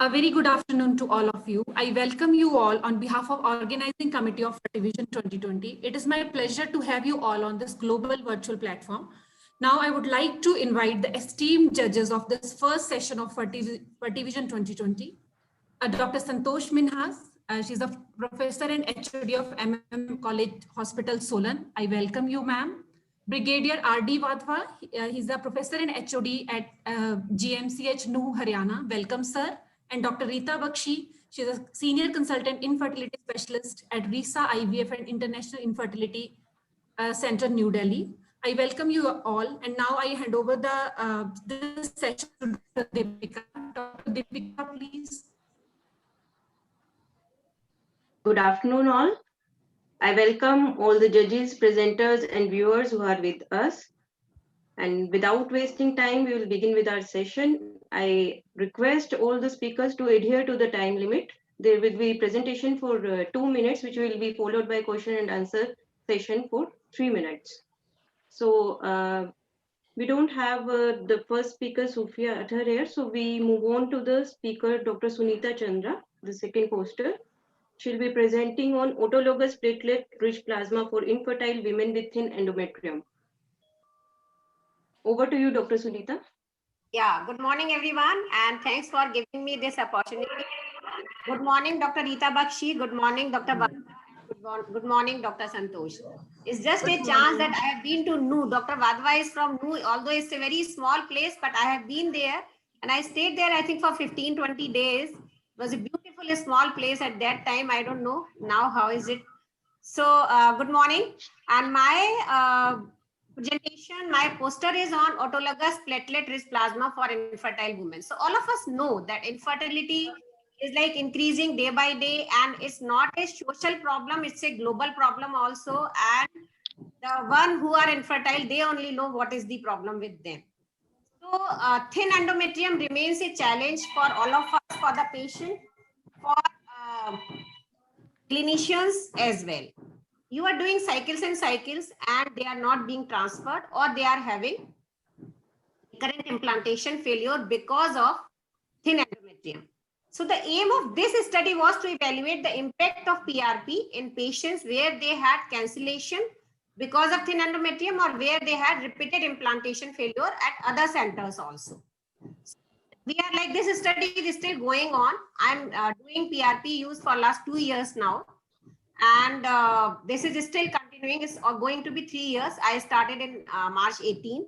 A very good afternoon to all of you. I welcome you all on behalf of Organizing Committee of Fertivision 2020. It is my pleasure to have you all on this global virtual platform. Now, I would like to invite the esteemed judges of this first session of Fertivision 2020. Dr. Santosh Minhas. She's a professor and HOD of MM College Hospital, Solan. I welcome you, ma'am. Brigadier R.D. Wadhwa. He's a professor and HOD at GMCH, Nuh, Haryana. Welcome, sir. And Dr. Rita Bakshi. She's a senior consultant infertility specialist at RISA IVF and International Infertility Center, New Delhi. I welcome you all, and now I hand over this session to Dr. Deepika. Dr. Deepika, please. Good afternoon, all. I welcome all the judges, presenters, and viewers who are with us. And without wasting time, we will begin with our session. I request all the speakers to adhere to the time limit. There will be presentation for 2 minutes, which will be followed by question and answer session for 3 minutes. So we don't have the first speaker, Sophia Athar, here. So we move on to the speaker, Dr. Sunita Chandra, the second poster. She'll be presenting on autologous platelet-rich plasma for infertile women with thin endometrium. Over to you, Dr. Sunita. Yeah, good morning, everyone, and thanks for giving me this opportunity. Good morning, Dr. Rita Bakshi. Good morning, Dr. Good morning, Dr. Santosh. It's just a chance that I have been to Nuh. Dr. Wadhwa is from Nuh, although it's a very small place, but I have been there and I stayed there, I think, for 15-20 days. It was a beautiful small place at that time. I don't know now how is it. So good morning. And my presentation, my poster is on autologous platelet-rich plasma for infertile women. So all of us know that infertility is like increasing day by day, and it's not a social problem, it's a global problem also. And the one who are infertile, they only know what is the problem with them. So thin endometrium remains a challenge for all of us, for the patient, for clinicians as well. You are doing cycles and cycles and they are not being transferred, or they are having current implantation failure because of thin endometrium. So the aim of this study was to evaluate the impact of PRP in patients where they had cancellation because of thin endometrium or where they had repeated implantation failure at other centers also. So we are like, this study is still going on. I'm doing PRP use for last 2 years now. And this is still continuing. It's going to be 3 years. I started in March 18.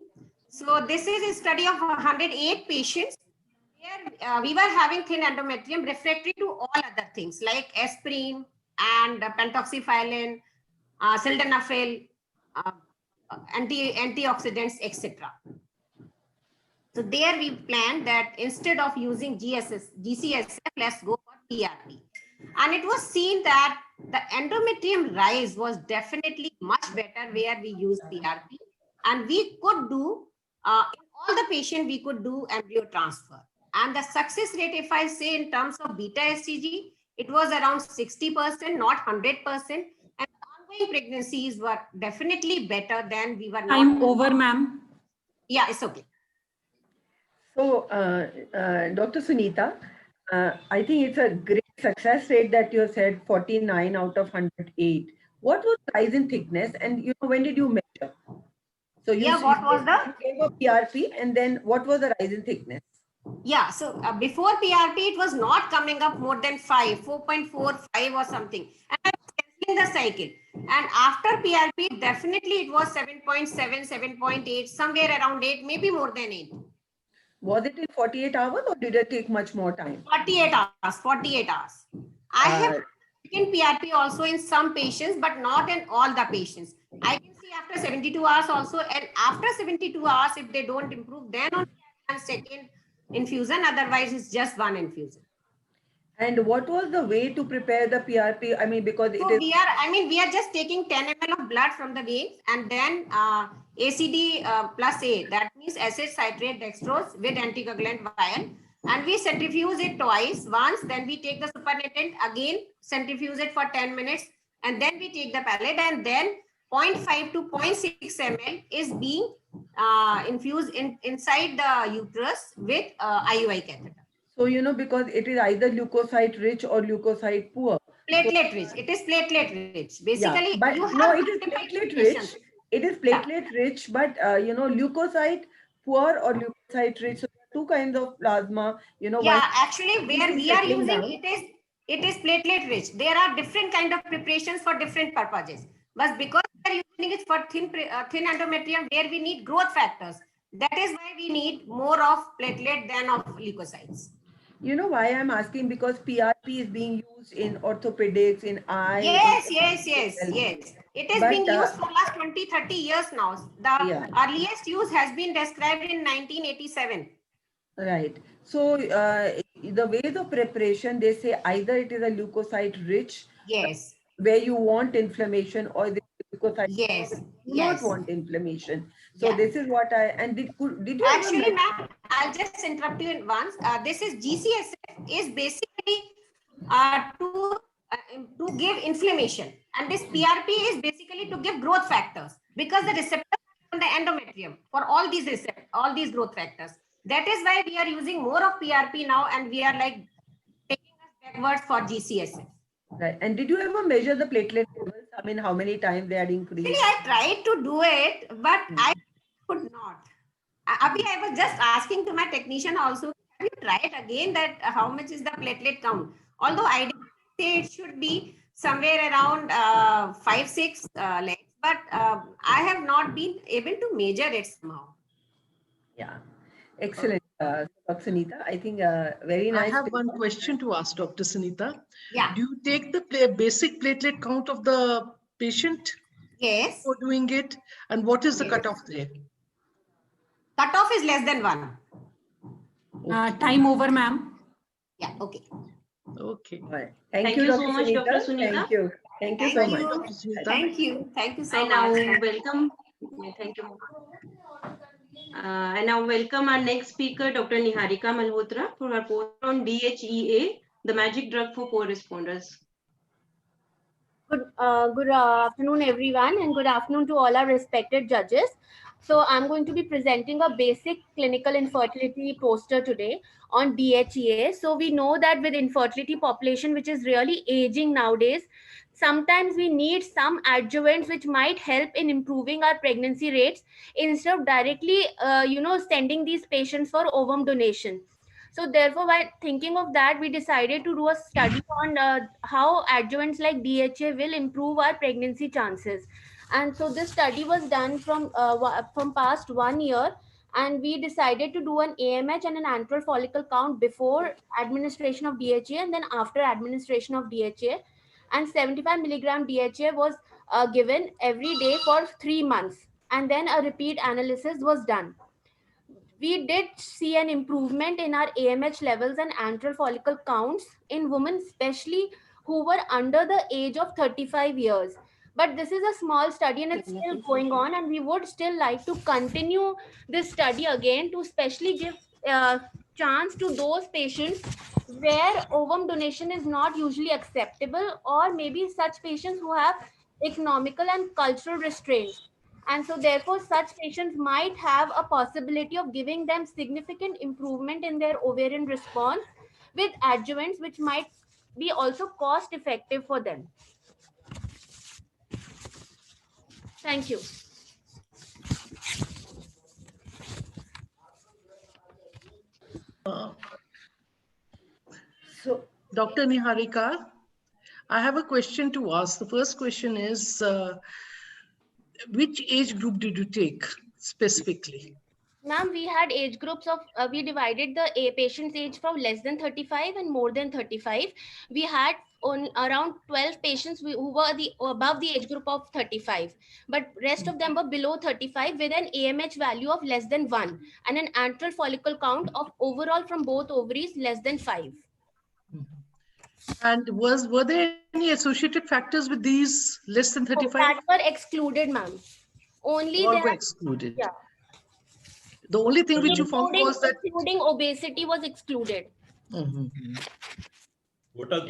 So this is a study of 108 patients where we were having thin endometrium refractory to all other things like aspirin and pentoxifylline, sildenafil, antioxidants, etc. So there we planned that instead of using GCSF, let's go for PRP. And it was seen that the endometrium rise was definitely much better where we used PRP. And we could do, in all the patients, we could do embryo transfer. And the success rate, if I say in terms of beta STG, it was around 60%, not 100%. And ongoing pregnancies were definitely better than we were. Time over, ma'am. Yeah, it's okay. So, Dr. Sunita, I think it's a great success rate that you said 49 out of 108. What was rise in thickness, and when did you measure? So you what was the gave a PRP, and then what was the rise in thickness? Yeah, so before PRP, it was not coming up more than 4.45 or something. And I was cancelling the cycle. And after PRP, definitely it was 7.7, 7.8, somewhere around 8, maybe more than 8. Was it in 48 hours or did it take much more time? 48 hours, 48 hours. I have taken PRP also in some patients, but not in all the patients. I can see after 72 hours also, and after 72 hours, if they don't improve, then only I can second infusion, otherwise it's just one infusion. And what was the way to prepare the PRP? I mean, because so we are just taking 10 ml of blood from the veins and then ACD plus A, that means acid citrate dextrose with anticoagulant vial, and we centrifuge it twice. Once, then we take the supernatant, again centrifuge it for 10 minutes, and then we take the pellet, and then 0.5 to 0.6 ml is being infused inside the uterus with IUI catheter. So, because it is either leukocyte rich or leukocyte poor. Platelet rich. It is platelet rich. Yeah, Basically, but you have no, it is multiple platelet mutations. rich. It is platelet rich, but leukocyte poor or leukocyte rich. So there are two kinds of plasma. One Yeah, actually, disease where is we are settling using down. it is platelet rich. There are different kind of preparations for different purposes. But because we are using it for thin endometrium, where we need growth factors, that is why we need more of platelet than of leukocytes. You know why I'm asking? Because PRP is being used in orthopedics, in eye, in Yes, yes, yes, yes. It is but being used for last 20, 30 years now. The yeah, earliest use has been described in 1987. right. So the ways of preparation, they say either it is a leukocyte rich, Yes, where you want inflammation, or the leukocyte yes, do not yes. want inflammation. So Yeah. this is what did you ever Actually, ma'am, I'll just interrupt you in once. This is GCSF is basically to give inflammation, and this PRP is basically to give growth factors because the receptors on the endometrium for all these growth factors. That is why we are using more of PRP now, and we are like taking us backwards for GCSF. right? And did you ever measure the platelet levels? I mean, how many times they had Actually, increased? I tried to do it, but I could not. Abhi, I was just asking to my technician also, have you tried again that how much is the platelet count? Although I did say it should be somewhere around 5-6 legs, but I have not been able to measure it somehow. Yeah, excellent, Dr. Sunita. I think very I nice. have one question to ask Dr. Sunita. Yeah. Do you take the basic platelet count of the patient Yes. for doing it? And what is the Yes. cutoff there? Cutoff is less than 1. Time over, ma'am. Yeah. Okay. Okay. All right. Thank Thank you, you Dr. so much, Sunita. Dr. Sunita. Thank you. Thank you so Thank much. you. Dr. Sunita. Thank you. Thank you so I now much. welcome. Thank you. I now welcome our next speaker, Dr. Niharika Malhotra, for her post on DHEA, the magic drug for poor responders. Good afternoon, everyone, and good afternoon to all our respected judges. So I'm going to be presenting a basic clinical infertility poster today on DHEA. So we know that with infertility population, which is really aging nowadays, sometimes we need some adjuvants which might help in improving our pregnancy rates instead of directly, sending these patients for ovum donation. So therefore, while thinking of that, we decided to do a study on how adjuvants like DHA will improve our pregnancy chances. And so this study was done from past 1 year, and we decided to do an AMH and an antral follicle count before administration of DHA and then after administration of DHA. And 75 milligram DHA was given every day for 3 months, and then a repeat analysis was done. We did see an improvement in our AMH levels and antral follicle counts in women, especially who were under the age of 35 years. But this is a small study and it's still going on, and we would still like to continue this study again to especially give chance to those patients where ovum donation is not usually acceptable, or maybe such patients who have economical and cultural restraints. And so therefore such patients might have a possibility of giving them significant improvement in their ovarian response with adjuvants which might be also cost effective for them. Thank you. So, Dr. Niharika, I have a question to ask. The first question is, which age group did you take specifically? Ma'am, we had age groups of, we divided the patient's age from less than 35 and more than 35. We had on around 12 patients who were above the age group of 35, but rest of them were below 35 with an AMH value of less than 1 and an antral follicle count of overall from both ovaries less than 5. And were there any associated factors with these less than 35? That were excluded, ma'am. Only All there were are, excluded. yeah. The only thing which you found was that, including obesity was excluded. in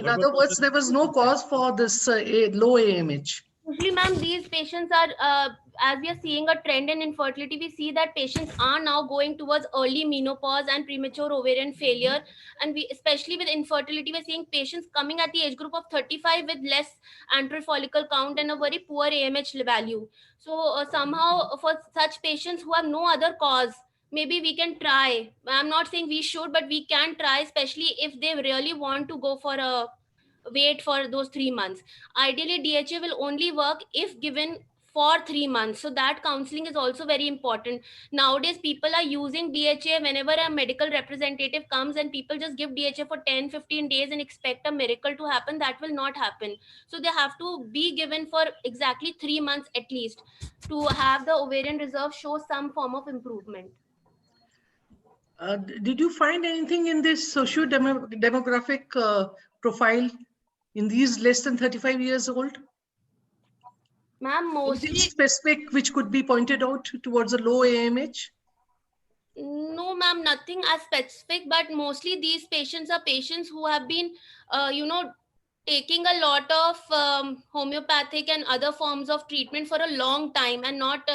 other words, there was no cause for this low AMH. Usually, ma'am, these patients are as we are seeing a trend in infertility, we see that patients are now going towards early menopause and premature ovarian failure. And we, especially with infertility, we're seeing patients coming at the age group of 35 with less antral follicle count and a very poor AMH value. So somehow for such patients who have no other cause, maybe we can try. I'm not saying we should, but we can try, especially if they really want to go for a wait for those 3 months. Ideally, DHA will only work if given for 3 months. So that counseling is also very important. Nowadays, people are using DHA whenever a medical representative comes and people just give DHA for 10-15 days and expect a miracle to happen. That will not happen. So they have to be given for exactly 3 months at least to have the ovarian reserve show some form of improvement. Did you find anything in this socio-demographic profile in these less than 35 years old? Ma'am, Anything mostly specific which could be pointed out towards a low AMH? no, ma'am, nothing as specific, but mostly these patients are patients who have been, taking a lot of homeopathic and other forms of treatment for a long time and not,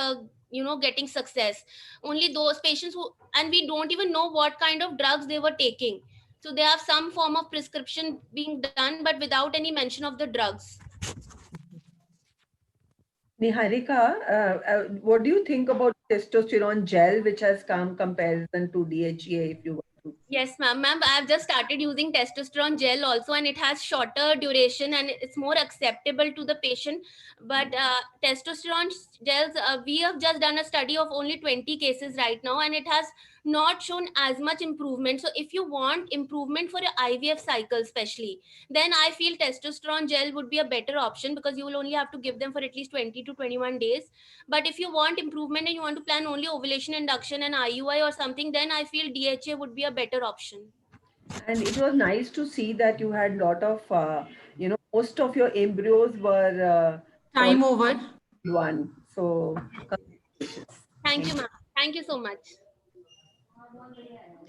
getting success. Only those patients who, and we don't even know what kind of drugs they were taking. So they have some form of prescription being done, but without any mention of the drugs. Niharika, what do you think about testosterone gel, which has come comparison to DHEA, if you want to? Yes, ma'am. Ma'am, I've just started using testosterone gel also, and it has shorter duration and it's more acceptable to the patient. But testosterone gels, we have just done a study of only 20 cases right now, and it has not shown as much improvement. So if you want improvement for your IVF cycle, especially, then I feel testosterone gel would be a better option because you will only have to give them for at least 20 to 21 days. But if you want improvement and you want to plan only ovulation induction and IUI or something, then I feel DHA would be a better option. And it was nice to see that you had a lot of, most of your embryos were Time over. one. So, Thank you, ma'am. Thank you so much.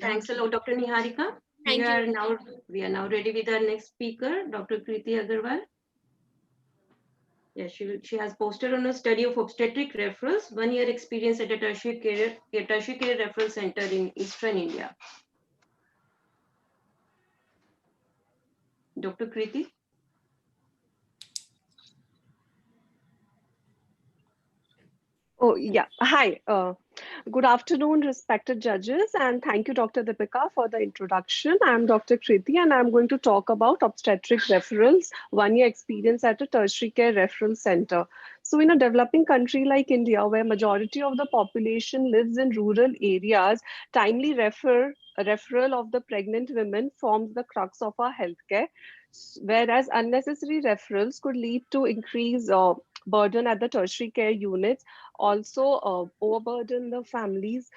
Thanks a lot, Dr. Niharika. Thank you. We are now ready with our next speaker, Dr. Kriti Agarwal. Yes, she has posted on a study of obstetric referrals, 1 year experience at a tertiary care referral center in Eastern India. Dr. Kriti. Oh, yeah. Hi. Good afternoon, respected judges, and thank you, Dr. Deepika, for the introduction. I'm Dr. Kriti, and I'm going to talk about obstetric referrals, 1 year experience at a tertiary care referral center. So in a developing country like India, where majority of the population lives in rural areas, timely referral of the pregnant women forms the crux of our healthcare, whereas unnecessary referrals could lead to increased burden at the tertiary care units, also overburden the families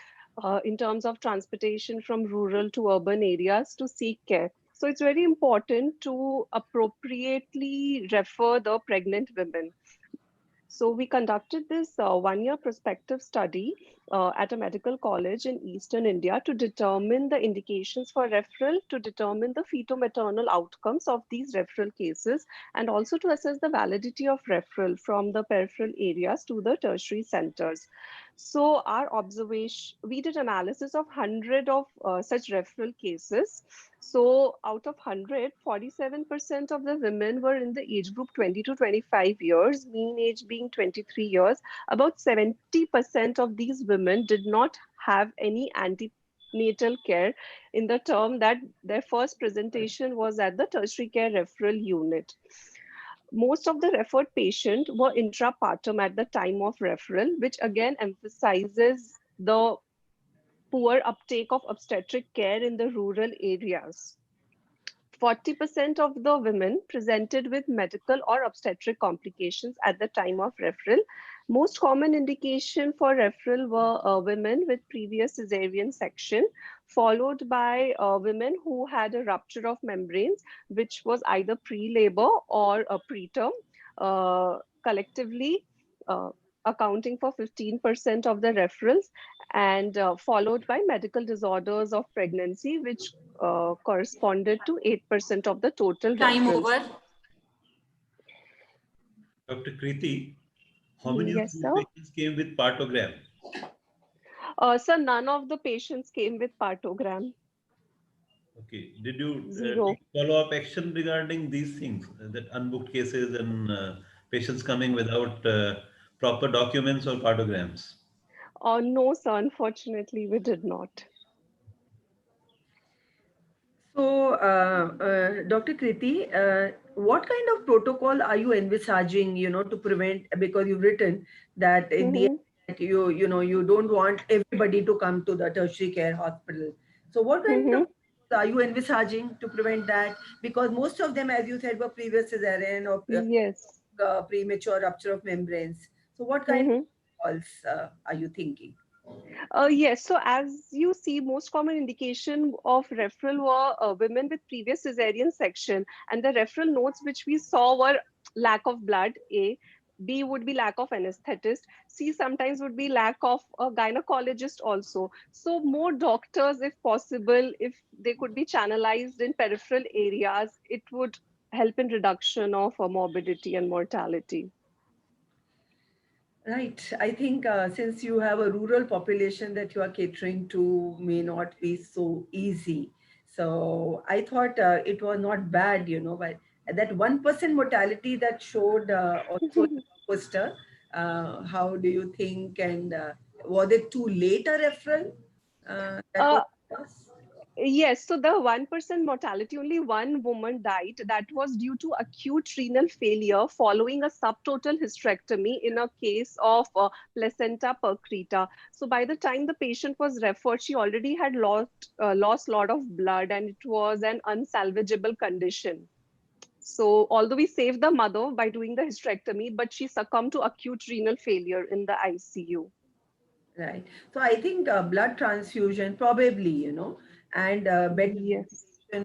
in terms of transportation from rural to urban areas to seek care. So it's very important to appropriately refer the pregnant women. So we conducted this 1 year prospective study at a medical college in Eastern India to determine the indications for referral, to determine the feto-maternal outcomes of these referral cases, and also to assess the validity of referral from the peripheral areas to the tertiary centers. So our observation, we did analysis of 100 of such referral cases. So out of 100, 47% of the women were in the age group 20 to 25 years, mean age being 23 years. About 70% of these women did not have any antenatal care, in the term that their first presentation was at the tertiary care referral unit. Most of the referred patients were intrapartum at the time of referral, which again emphasizes the poor uptake of obstetric care in the rural areas. 40% of the women presented with medical or obstetric complications at the time of referral. Most common indication for referral were women with previous cesarean section, followed by women who had a rupture of membranes, which was either pre-labor or a preterm, collectively accounting for 15% of the referrals, and followed by medical disorders of pregnancy, which corresponded to 8% of the total Time referrals. over. Dr. Kriti, How many of Yes, these sir. patients came with partogram? Sir, none of the patients came with partogram. Okay. Did you Zero. take follow-up action regarding these things, that unbooked cases and patients coming without proper documents or partograms? No, sir, unfortunately, we did not. So, Dr. Kriti, what kind of protocol are you envisaging, to prevent, because you've written that in the end, you don't want everybody to come to the tertiary care hospital. So what kind of are you envisaging to prevent that? Because most of them, as you said, were previous cesarean or Yes. premature rupture of membranes. So what kind of protocols are you thinking? Yes, so as you see, most common indication of referral were women with previous cesarean section, and the referral notes which we saw were lack of blood, A. B would be lack of anesthetist. C sometimes would be lack of a gynecologist also. So more doctors, if possible, if they could be channelized in peripheral areas, it would help in reduction of morbidity and mortality. Right. I think since you have a rural population that you are catering to may not be so easy. So I thought it was not bad, but that 1% mortality that showed also in the poster, how do you think? And was it too late a referral? That was Yes, so the 1% mortality, only one woman died. That was due to acute renal failure following a subtotal hysterectomy in a case of placenta percreta. So by the time the patient was referred, she already had lost lot of blood, and it was an unsalvageable condition. So although we saved the mother by doing the hysterectomy, but she succumbed to acute renal failure in the ICU. right. So I think blood transfusion probably, and better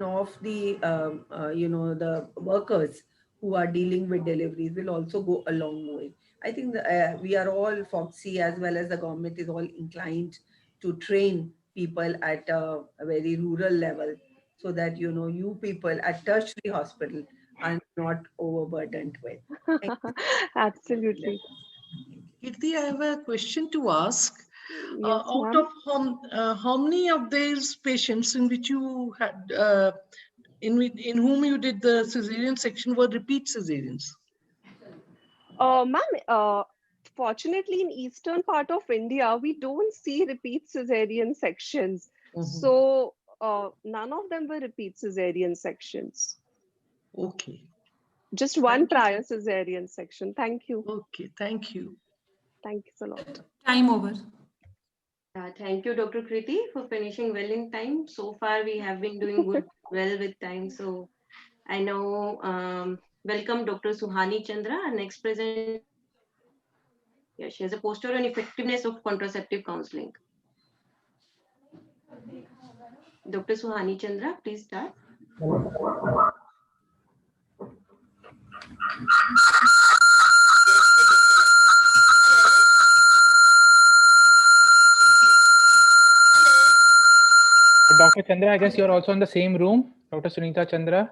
of the the workers who are dealing with deliveries will also go a long way. I think we are all, FOXY as well as the government is all inclined to train people at a very rural level, so that you people at tertiary hospital are not overburdened with. Absolutely. Kirti, I have a question to ask. Yes, Out of how many of these patients in which you had, in whom you did the cesarean section were repeat cesareans? Ma'am, fortunately, in eastern part of India, we don't see repeat cesarean sections. So none of them were repeat cesarean sections. Okay. Just one prior cesarean section. Thank you. Okay, thank you. Thank you a lot. Time over. Thank you, Dr. Kriti, for finishing well in time. So far, we have been doing well with time. So I now welcome Dr. Suhani Chandra, our next presenter. Yeah, she has a poster on effectiveness of contraceptive counseling. Dr. Suhani Chandra, please start. Dr. Chandra, I guess you're also in the same room. Dr. Sunita Chandra.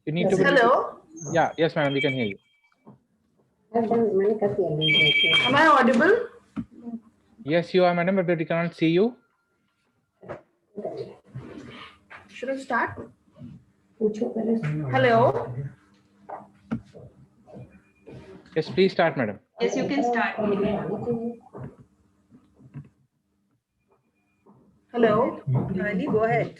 You need to be. Hello. Yeah, yes, madam, we can hear you. Am I audible? Yes, you are, madam, but we cannot see you. Should I start? Hello. Yes, please start, madam. Yes, you can start. Hello. Suhani, go ahead.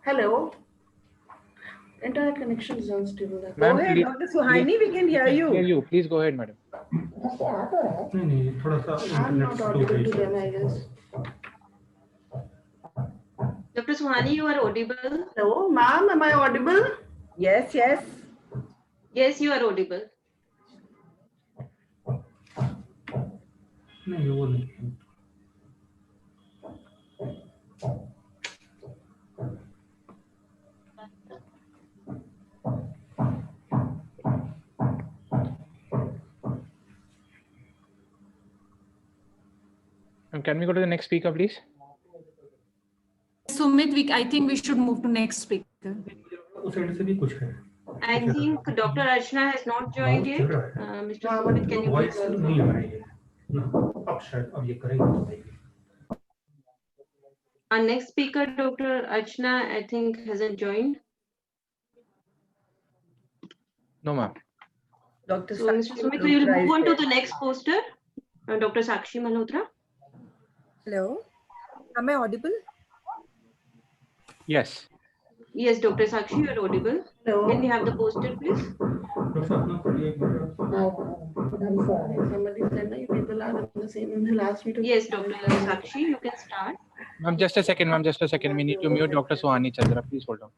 Hello. Internet connection is unstable. Go ahead, Dr. Suhani, we can hear you. Hear you. Please go ahead, madam. I'm not audible to them, I guess. Dr. Suhani, you are audible. Hello, ma'am, am I audible? Yes, yes. Yes, you are audible. Can we go to the next speaker, please? Sumit, I think we should move to next speaker. I think Dr. Archana has not joined yet. Mr. Sumit, can you please confirm? Our next speaker, Dr. Archana, I think hasn't joined. No, ma'am. Dr. So, Mr. Sumit, we will move on to the next poster. Dr. Sakshi Malhotra. Hello, am I audible? Yes. Yes, Dr. Sakshi, you are audible. Hello. Can we have the poster, please? Somebody said that people are on the same in the last meeting. Yes, Dr. Sakshi, you can start. Ma'am, just a second, ma'am, just a second. We need to mute Dr. Suhani Chandra. Please hold on.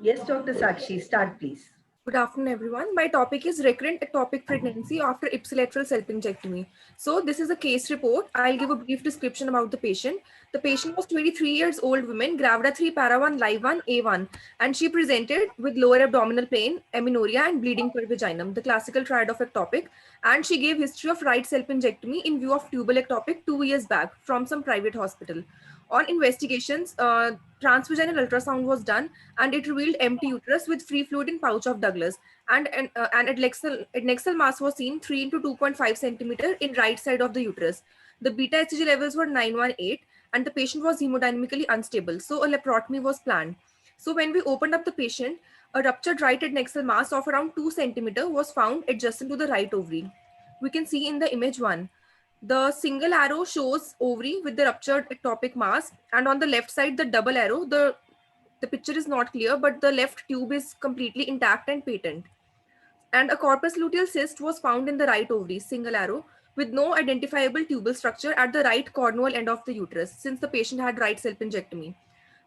Yes, Dr. Sakshi, start please. Good afternoon, everyone. My topic is recurrent ectopic pregnancy after ipsilateral self-injectomy. So this is a case report. I'll give a brief description about the patient. The patient was 23 years old woman, gravida 3, para 1, live 1, A1, and she presented with lower abdominal pain, amenorrhea, and bleeding per vaginum, the classical triad of ectopic. And she gave history of right self-injectomy in view of tubal ectopic 2 years back from some private hospital. On investigations, transvaginal ultrasound was done and it revealed empty uterus with free fluid in pouch of Douglas, and adnexal mass was seen 3 into 2.5 centimeter in right side of the uterus. The beta HCG levels were 918 and the patient was hemodynamically unstable, so a laparotomy was planned. So when we opened up the patient, a ruptured right adnexal mass of around 2 centimeter was found adjacent to the right ovary. We can see in the image 1. The single arrow shows ovary with the ruptured ectopic mass, and on the left side, the double arrow, the picture is not clear, but the left tube is completely intact and patent. And a corpus luteal cyst was found in the right ovary, single arrow, with no identifiable tubal structure at the right cornual end of the uterus, since the patient had right self-injectomy.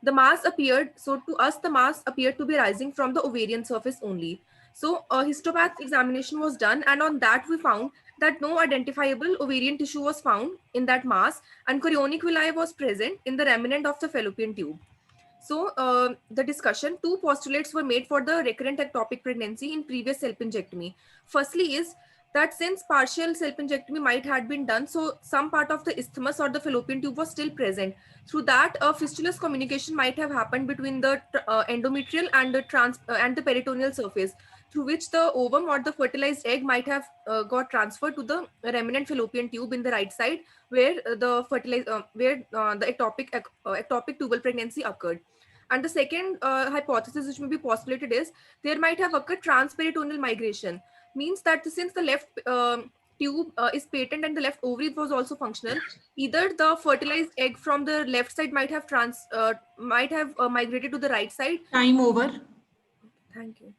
The mass appeared, so to us, the mass appeared to be rising from the ovarian surface only. So a histopath examination was done, and on that we found that no identifiable ovarian tissue was found in that mass, and chorionic villi was present in the remnant of the fallopian tube. So the discussion, 2 postulates were made for the recurrent ectopic pregnancy in previous self-injectomy. Firstly is that since partial self-injectomy might had been done, so some part of the isthmus or the fallopian tube was still present. Through that, a fistulous communication might have happened between the endometrial and the peritoneal surface, through which the ovum or the fertilized egg might have got transferred to the remnant fallopian tube in the right side, where the ectopic tubal pregnancy occurred. And the second hypothesis which may be postulated is there might have occurred transperitoneal migration, means that since the left tube is patent and the left ovary was also functional, either the fertilized egg from the left side might have migrated to the right side. Time over. Thank you.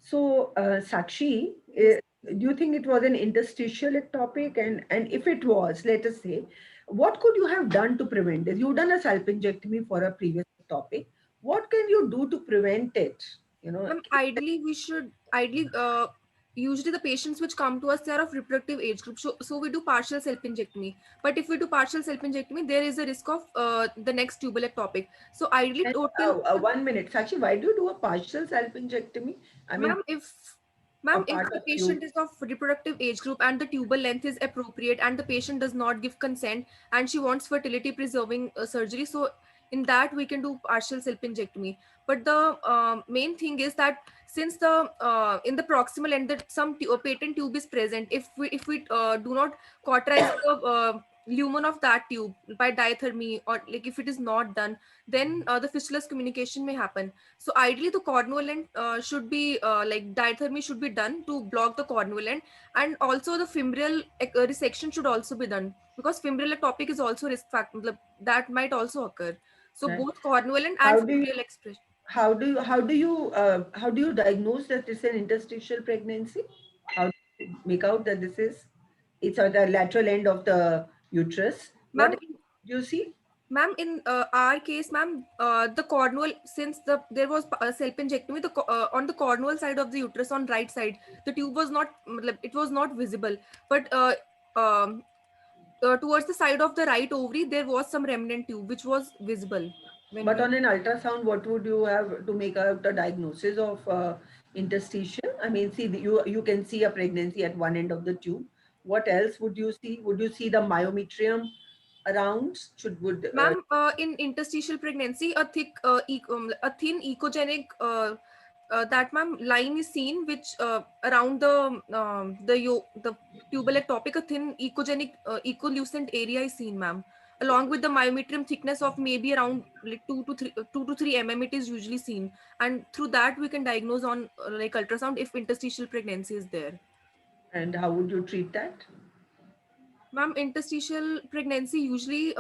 So, Sakshi, do you think it was an interstitial ectopic? And if it was, let us say, what could you have done to prevent it? You've done a self-injectomy for a previous ectopic. What can you do to prevent it? You know, ideally, usually the patients which come to us, they are of reproductive age group. So we do partial self-injectomy. But if we do partial self-injectomy, there is a risk of the next tubal ectopic. So ideally, total. 1 minute, Sakshi, why do you do a partial self-injectomy? I mean, if the patient is of reproductive age group and the tubal length is appropriate and the patient does not give consent and she wants fertility preserving surgery, so in that we can do partial self-injectomy. But the main thing is that since the in the proximal end that some patent tube is present, if we do not cauterize the lumen of that tube by diathermy, or like if it is not done, then the fistulous communication may happen. So ideally the cornual end should be like diathermy should be done to block the cornual end, and also the femoral resection should also be done, because femoral ectopic is also risk factor that might also occur. So both cornual end and femoral expression. How do you diagnose that it's an interstitial pregnancy? How do you make out that it's at the lateral end of the uterus? What do you see? Ma'am, in our case, ma'am, the cornual, since there was a self-injectomy, on the cornual side of the uterus on right side, the tube was not visible, but towards the side of the right ovary, there was some remnant tube which was visible. But on an ultrasound, what would you have to make out a diagnosis of interstitial? I mean, see, you can see a pregnancy at one end of the tube. What else would you see? Would you see the myometrium around? Ma'am, in interstitial pregnancy, a thin ecogenic that ma'am line is seen, which around the tubal ectopic, a thin ecogenic ecolucent area is seen, ma'am. Along with the myometrium thickness of maybe around like 2 to 3 mm, it is usually seen, and through that we can diagnose on like ultrasound if interstitial pregnancy is there. And how would you treat that? Ma'am, interstitial pregnancy usually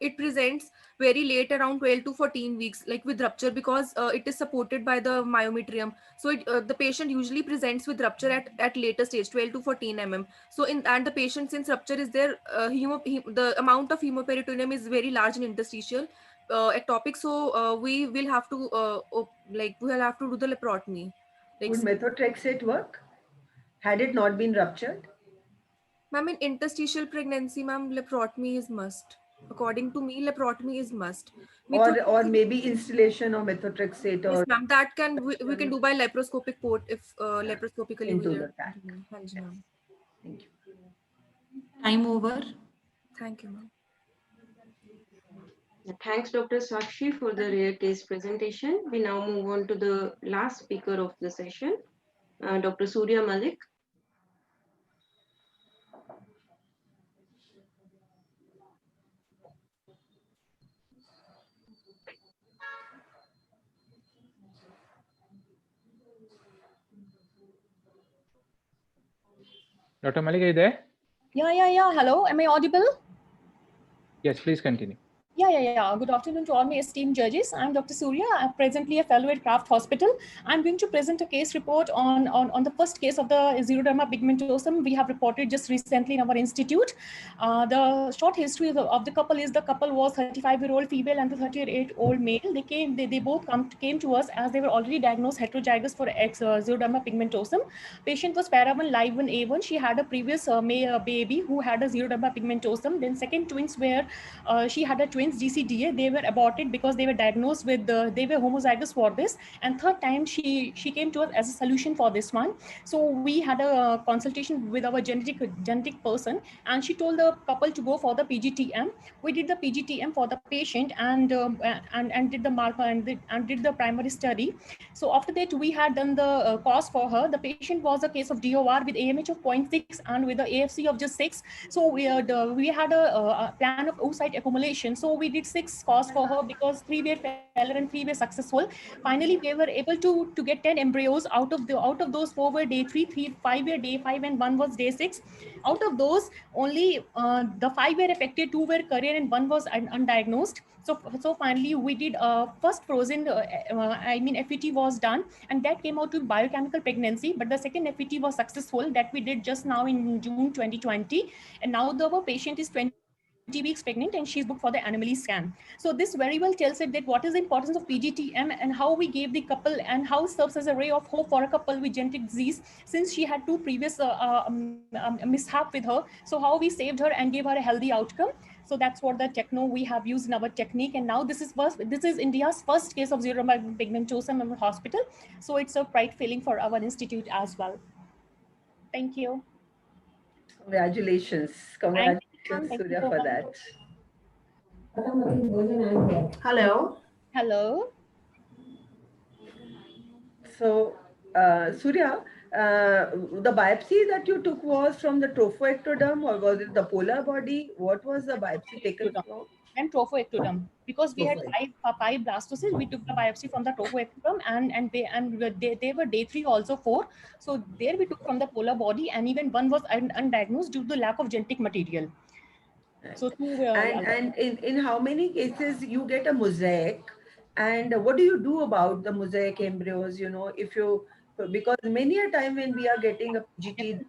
it presents very late, around 12 to 14 weeks, like with rupture, because it is supported by the myometrium. So the patient usually presents with rupture at later stage, 12 to 14 mm. So and the patient, since rupture is there, the amount of hemoperitoneum is very large in interstitial ectopic. So we will have to do the laparotomy. Would methotrexate work had it not been ruptured? Ma'am, in interstitial pregnancy, ma'am, laparotomy is must. According to me, laparotomy is must. Or maybe installation of methotrexate Yes, or ma'am. That we can do by laparoscopic port if laparoscopically into we the are. tac. Thank you, ma'am. Thank you. Time over. Thank you, ma'am. Thanks, Dr. Sakshi, for the rare case presentation. We now move on to the last speaker of the session, Dr. Surya Malik. Dr. Malik, are you there? Yeah. Hello, am I audible? Yes, please continue. Yeah. Good afternoon to all my esteemed judges. I'm Dr. Surya. I'm presently a fellow at Kraft Hospital. I'm going to present a case report on the first case of the xeroderma pigmentosum we have reported just recently in our institute. The short history of the couple is the couple was 35-year-old female and the 38-year-old male. They both came to us as they were already diagnosed heterozygous for xeroderma pigmentosum. Patient was para1 live 1A1. She had a previous baby who had a xeroderma pigmentosum. Then second twins were she had a twins GCDA. They were aborted because they were diagnosed with they were homozygous for this. And third time she came to us as a solution for this one. So we had a consultation with our genetic person, and she told the couple to go for the PGTM. We did the PGTM for the patient and did the marker and did the primary study. So after that, we had done the cost for her. The patient was a case of DOR with AMH of 0.6 and with the AFC of just 6. So we had a plan of oocyte accumulation. So we did 6 costs for her because 3 were failure and 3 were successful. Finally, we were able to get 10 embryos. Out of those 4 were day 3, 5 were day 5, and 1 was day 6. Out of those, only the 5 were affected, 2 were career, and 1 was undiagnosed. So finally, we did first frozen, FET was done, and that came out to biochemical pregnancy. But the second FET was successful that we did just now in June 2020, and now our patient is 20 weeks pregnant and she's booked for the anomaly scan. So this very well tells it that what is the importance of PGTM and how we gave the couple and how serves as a ray of hope for a couple with genetic disease, since she had 2 previous mishap with her. So how we saved her and gave her a healthy outcome. So that's what the techno we have used in our technique. And now this is India's first case of xeroderma pigmentosum in our hospital. So it's a pride feeling for our institute as well. Thank you. Congratulations, Thank Surya, for that. Hello. Hello. So, Surya, the biopsy that you took was from the trophoectoderm, or was it the polar body? What was the biopsy taken from? And trophoectoderm, because we had five blastocysts. We took the biopsy from the trophoectoderm, and they were day 3, also 4. So there we took from the polar body, and even 1 was undiagnosed due to lack of genetic material. So and in how many cases you get a mosaic, and what do you do about the mosaic embryos? Because many a time when we are getting a PGT,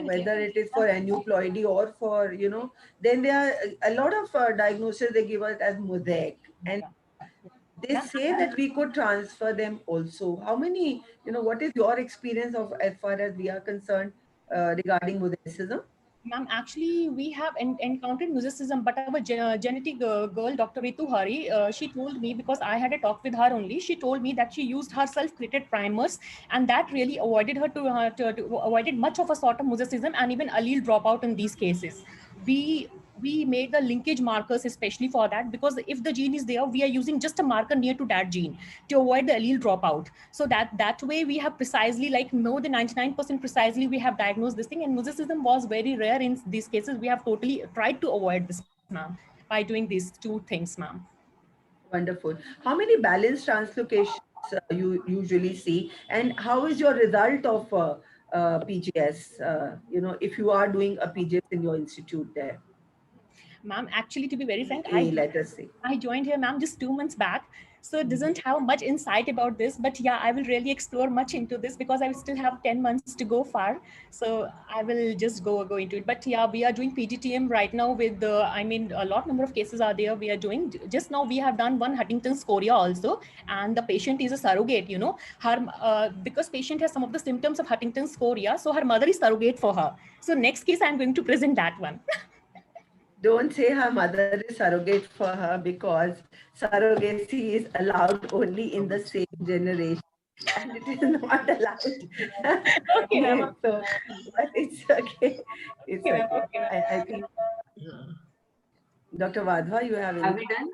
whether it is for aneuploidy or for then there are a lot of diagnoses they give us as mosaic, and they say that we could transfer them also. How many, what is your experience of as far as we are concerned regarding mosaicism? Ma'am, actually, we have encountered musicism, but our genetic girl, Dr. Ritu Hari, she told me, because I had a talk with her only, she told me that she used her self-created primers, and that really avoided her to avoided much of a sort of musicism and even allele dropout in these cases. We made the linkage markers especially for that, because if the gene is there, we are using just a marker near to that gene to avoid the allele dropout. So that way we have precisely, like more than 99% precisely, we have diagnosed this thing. And musicism was very rare in these cases. We have totally tried to avoid this, ma'am, by doing these two things, ma'am. Wonderful. How many balanced translocations you usually see, and how is your result of PGS? If you are doing a PGS in your institute there. Ma'am, actually, to be very frank, Let us see. I joined here, ma'am, just 2 months back. So it doesn't have much insight about this, but yeah, I will really explore much into this because I still have 10 months to go far. So I will just go into it. But yeah, we are doing PGTM right now with a lot number of cases are there. We are doing, just now we have done one Huntington's chorea also, and the patient is a surrogate, her, because patient has some of the symptoms of Huntington's chorea. So her mother is surrogate for her. So next case, I'm going to present that one. Don't say her mother is surrogate for her, because surrogacy is allowed only in the same generation, and it is not allowed. Okay, ma'am. So, but it's okay. It's okay. I think, Dr. Vadhva, you have Are we anything?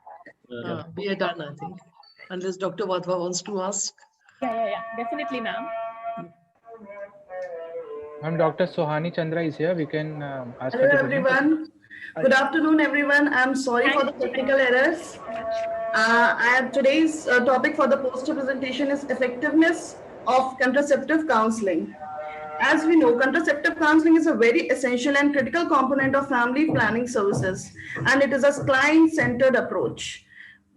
done? We are done, I think. Unless Dr. Vadhva wants to ask. Yeah, definitely, ma'am. Ma'am, Dr. Sohani Chandra is here. We can ask Hello, her to everyone. Good afternoon, everyone. I'm sorry for the technical errors. Today's topic for the poster presentation is effectiveness of contraceptive counseling. As we know, contraceptive counseling is a very essential and critical component of family planning services, and it is a client-centered approach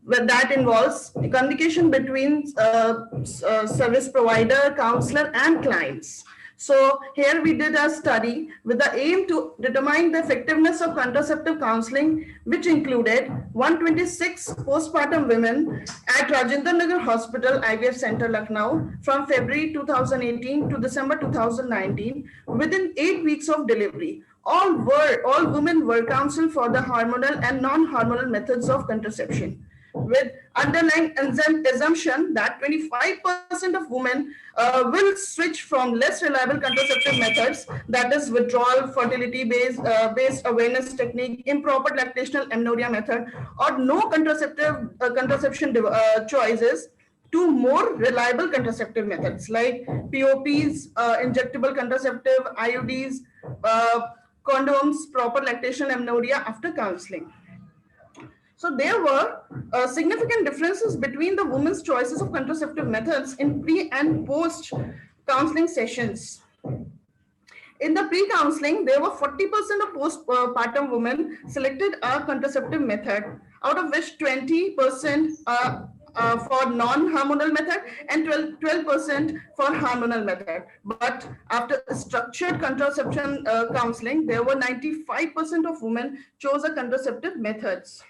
that involves communication between service provider, counselor, and clients. So here we did a study with the aim to determine the effectiveness of contraceptive counseling, which included 126 postpartum women at Rajendra Nagar Hospital IVF Center, Lucknow, from February 2018 to December 2019, within 8 weeks of delivery. All women were counseled for the hormonal and non-hormonal methods of contraception, with underlying assumption that 25% of women will switch from less reliable contraceptive methods, that is withdrawal, fertility-based awareness technique, improper lactational amenorrhea method, or no contraception choices, to more reliable contraceptive methods like POPs, injectable contraceptive, IUDs, condoms, proper lactational amenorrhea after counseling. So there were significant differences between the women's choices of contraceptive methods in pre and post counseling sessions. In the pre-counseling, there were 40% of postpartum women selected a contraceptive method, out of which 20% for non-hormonal method and 12% for hormonal method. But after structured contraception counseling, there were 95% of women chose a contraceptive methods.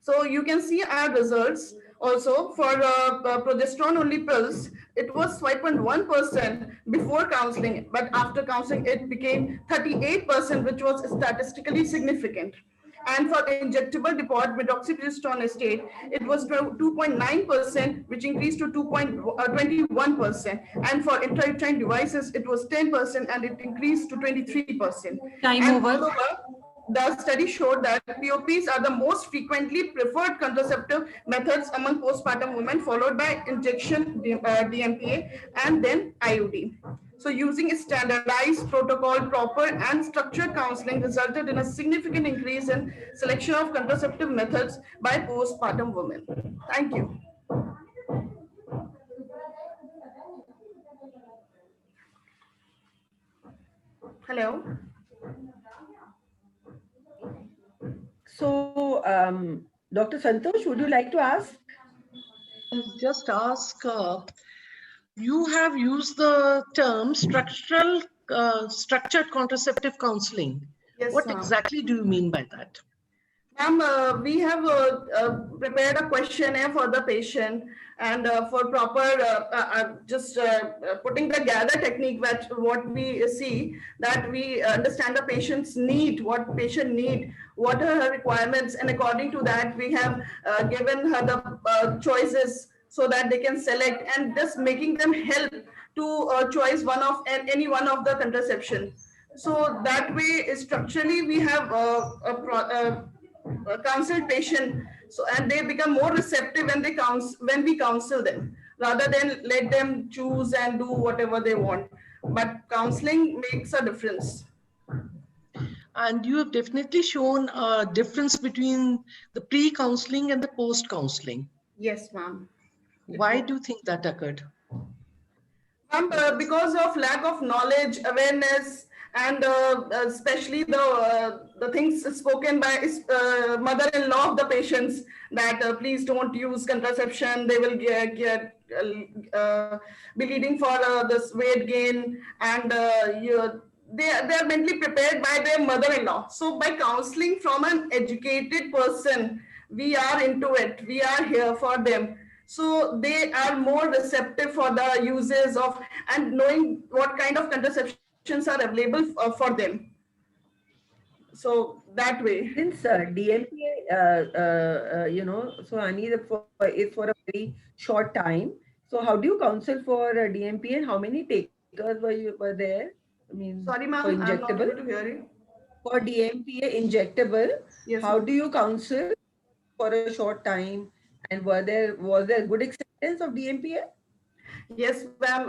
So you can see our results also for progesterone only pills. It was 5.1% before counseling, but after counseling it became 38%, which was statistically significant. And for injectable depot methoxyprogesterone estate, it was 2.9%, which increased to 21%. And for intrauterine devices, it was 10%, and it increased to 23%. Time over. The study showed that POPs are the most frequently preferred contraceptive methods among postpartum women, followed by injection, DMPA, and then IUD. So using a standardized protocol, proper and structured counseling resulted in a significant increase in selection of contraceptive methods by postpartum women. Thank you. Hello. So, Dr. Santosh, would you like to ask? Just ask, you have used the term structured contraceptive counseling. Yes, what exactly do you mean by that? Ma'am, we have prepared a questionnaire for the patient, and for proper putting together technique, that what we see, that we understand the patient's need, what patient need, what are her requirements, and according to that we have given her the choices so that they can select, and just making them help to choice one of any one of the contraception. So that way, structurally, we have counsel patient, so and they become more receptive when when we counsel them, rather than let them choose and do whatever they want. But counseling makes a difference. And you have definitely shown a difference between the pre-counseling and the post-counseling. Yes, ma'am. Why do you think that occurred? Because of lack of knowledge, awareness, and especially the things spoken by mother-in-law of the patients, that please don't use contraception, they will be leading for this weight gain, and they are mentally prepared by their mother-in-law. So by counseling from an educated person, we are into it, we are here for them, so they are more receptive for the uses of, and knowing what kind of contraceptions are available for them. So that way. Since DMPA, so Ani, is for a very short time. So how do you counsel for DMPA, and how many takers were there? I mean, Sorry, for ma'am, I'm not injectable? able to hear you. For DMPA injectable, Yes, how ma'am. do you counsel for a short time? And was there good acceptance of DMPA? Yes, ma'am.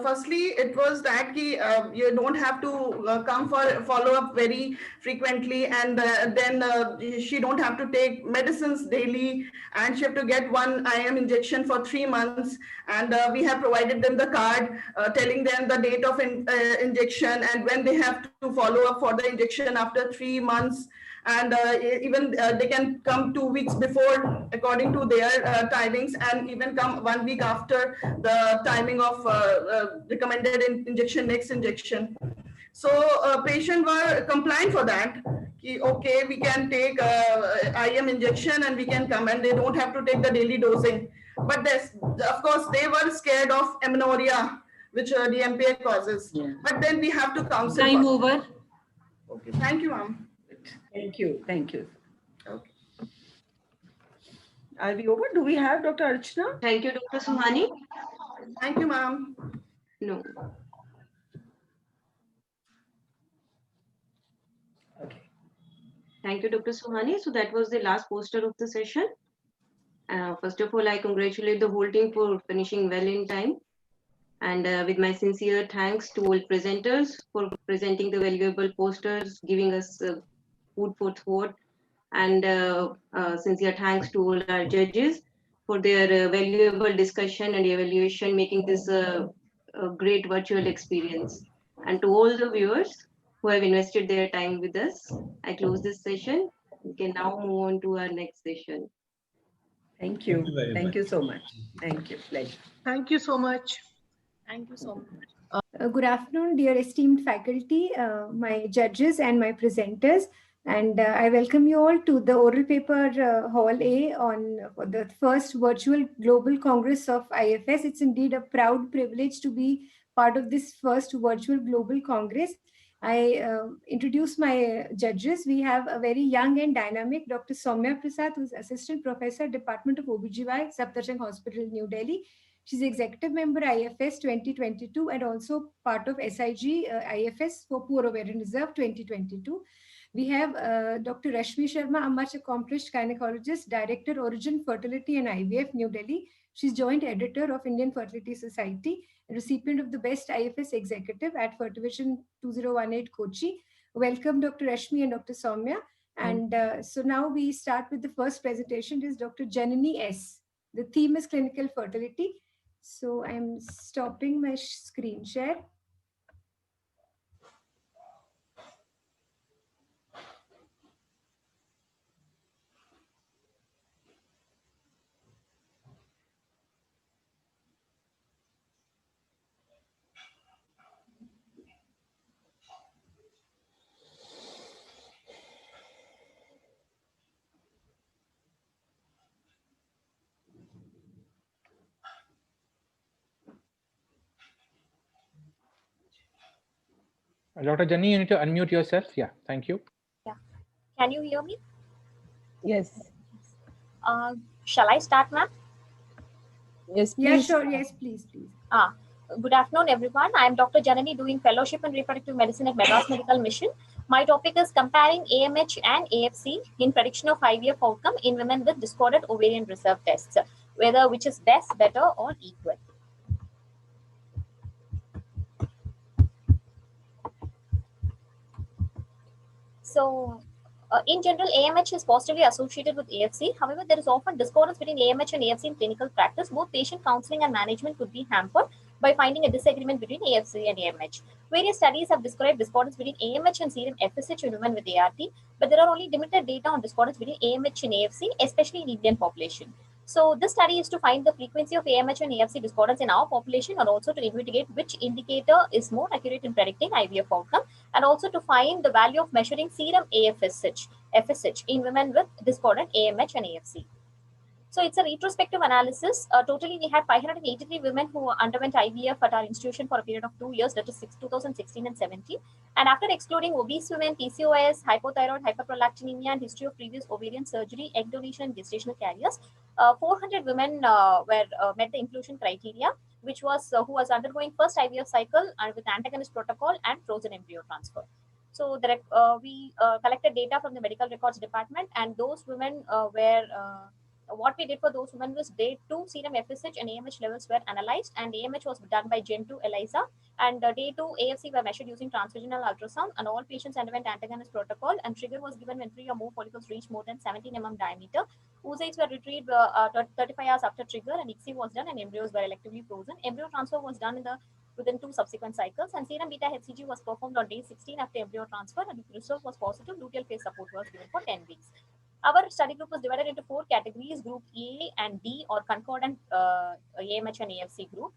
Firstly, it was that you don't have to come for follow up very frequently, and then she don't have to take medicines daily, and she have to get one IM injection for 3 months. And we have provided them the card telling them the date of injection, and when they have to follow up for the injection after 3 months, and even they can come 2 weeks before according to their timings, and even come 1 week after the timing of recommended injection, next injection. So patient were compliant for that. Okay, we can take IM injection and we can come, and they don't have to take the daily dosing. But this, of course, they were scared of amenorrhea, which DMPA causes. Yeah. But then we have to counsel. Time over. Okay, thank you, ma'am. Thank you. Thank you. Okay. Are we over? Do we have Dr. Archana? Thank you, Dr. Suhani. Thank you, ma'am. No. Okay. Thank you, Dr. Suhani. So that was the last poster of the session. First of all, I congratulate the whole team for finishing well in time. And with my sincere thanks to all presenters for presenting the valuable posters, giving us food for thought. And sincere thanks to all our judges for their valuable discussion and evaluation, making this a great virtual experience. And to all the viewers who have invested their time with us, I close this session. We can now move on to our next session. Thank you. Thank you very Thank much. you so much. Thank you. Pleasure. Thank you so much. Thank you so much. Good afternoon, dear esteemed faculty, my judges and my presenters. And I welcome you all to the oral paper Hall A on the first virtual Global Congress of IFS. It's indeed a proud privilege to be part of this first virtual Global Congress. I introduce my judges. We have a very young and dynamic Dr. Soumya Prasad, who's Assistant Professor, Department of OBGY, Safdarjung Hospital, New Delhi. She's executive member IFS 2022 and also part of SIG IFS for Poor Ovarian Reserve 2022. We have Dr. Rashmi Sharma, a much accomplished gynecologist, Director, Origin Fertility and IVF, New Delhi. She's joint editor of Indian Fertility Society, and recipient of the Best IFS Executive at Fertivision 2018 Kochi. Welcome, Dr. Rashmi and Dr. Soumya. And so now we start with the first presentation. It is Dr. Janani S. The theme is clinical fertility. So I'm stopping my screen share. Dr. Jenny, you need to unmute yourself. Yeah, thank you. Yeah. Can you hear me? Yes. Shall I start, ma'am? Yes, please. Yeah, sure. Yes, please. Good afternoon, everyone. I am Dr. Janani doing fellowship in reproductive medicine at Madras Medical Mission. My topic is comparing AMH and AFC in prediction of IVF outcome in women with discordant ovarian reserve tests, whether which is best, better, or equal. So, in general, AMH is positively associated with AFC. However, there is often discordance between AMH and AFC in clinical practice. Both patient counseling and management could be hampered by finding a disagreement between AFC and AMH. Various studies have described discordance between AMH and serum FSH in women with ART, but there are only limited data on discordance between AMH and AFC, especially in Indian population. So this study is to find the frequency of AMH and AFC discordance in our population, and also to investigate which indicator is more accurate in predicting IVF outcome, and also to find the value of measuring serum FSH in women with discordant AMH and AFC. So it's a retrospective analysis. Totally, we had 583 women who underwent IVF at our institution for a period of 2 years, that is 2016 and 17. And after excluding obese women, PCOS, hypothyroid, hyperprolactinemia, and history of previous ovarian surgery, egg donation, and gestational carriers, 400 women met the inclusion criteria, which was who was undergoing first IVF cycle with antagonist protocol and frozen embryo transfer. So we collected data from the medical records department, and those women were what we did for those women was day 2 serum FSH and AMH levels were analyzed, and AMH was done by Gen 2 ELISA, and day 2 AFC were measured using transvaginal ultrasound, and all patients underwent antagonist protocol, and trigger was given when 3 or more follicles reached more than 17 mm diameter. Oocytes were retrieved 35 hours after trigger, and ICSI was done, and embryos were electively frozen. Embryo transfer was done within 2 subsequent cycles, and serum beta HCG was performed on day 16 after embryo transfer, and if the result was positive, luteal phase support was given for 10 weeks. Our study group was divided into 4 categories: Group A and D, or concordant AMH and AFC group,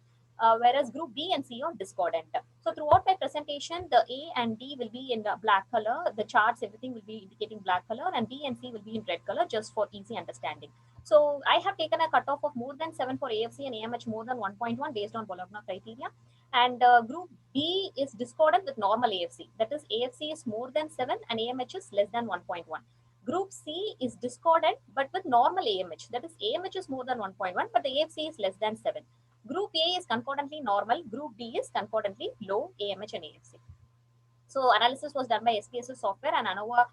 whereas Group B and C are discordant. So throughout my presentation, the A and D will be in the black color, the charts, everything will be indicating black color, and B and C will be in red color, just for easy understanding. So I have taken a cutoff of more than 7 for AFC and AMH more than 1.1 based on Bologna criteria. And Group B is discordant with normal AFC. That is, AFC is more than 7 and AMH is less than 1.1. Group C is discordant but with normal AMH. That is, AMH is more than 1.1, but the AFC is less than 7. Group A is concordantly normal. Group D is concordantly low AMH and AFC. So analysis was done by SPSS software, and ANOVA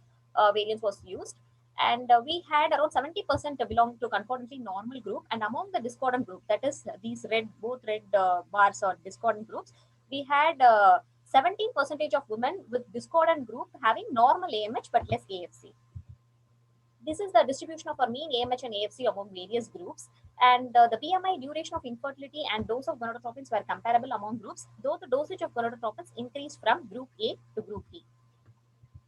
variance was used. And we had around 70% belong to concordantly normal group. And among the discordant group, that is these both red bars or discordant groups, we had 17% of women with discordant group having normal AMH but less AFC. This is the distribution of our mean AMH and AFC among various groups, and the BMI, duration of infertility, and dose of gonadotropins were comparable among groups, though the dosage of gonadotropins increased from Group A to Group B.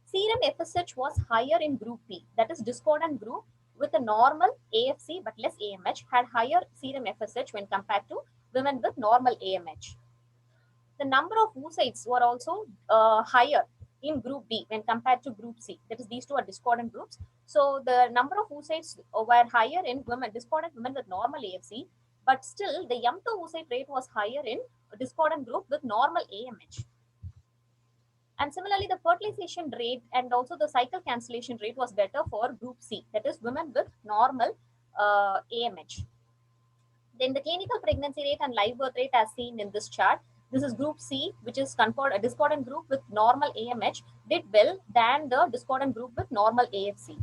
Serum FSH was higher in Group P, that is discordant group with a normal AFC but less AMH, had higher serum FSH when compared to women with normal AMH. The number of oocytes were also higher in Group B when compared to Group C. That is, these two are discordant groups. So the number of oocytes were higher in discordant women with normal AFC, but still the M2 oocyte rate was higher in discordant group with normal AMH. And similarly, the fertilization rate and also the cycle cancellation rate was better for Group C, that is women with normal AMH. Then the clinical pregnancy rate and live birth rate as seen in this chart. This is Group C, which is a discordant group with normal AMH, did well than the discordant group with normal AFC.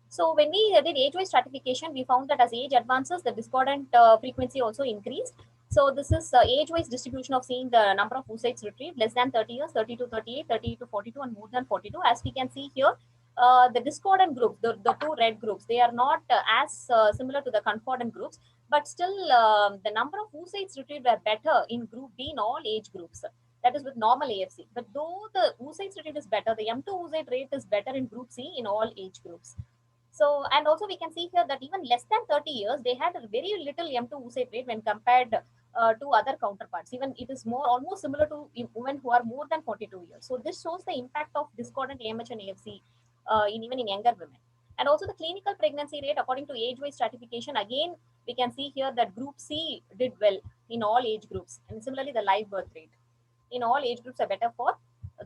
So when we did age-wise stratification, we found that as age advances, the discordant frequency also increased. So this is age-wise distribution of seeing the number of oocytes retrieved: less than 30 years, 30 to 38, 38 to 42, and more than 42. As we can see here, the discordant groups, the two red groups, they are not as similar to the concordant groups, but still the number of oocytes retrieved were better in Group B in all age groups. That is with normal AFC. But though the oocytes retrieved is better, the M2 oocyte rate is better in Group C in all age groups. So, and also we can see here that even less than 30 years, they had a very little M2 oocyte rate when compared to other counterparts. Even it is almost similar to women who are more than 42 years. So this shows the impact of discordant AMH and AFC even in younger women. And also the clinical pregnancy rate according to age-wise stratification, again, we can see here that Group C did well in all age groups. And similarly, the live birth rate in all age groups are better for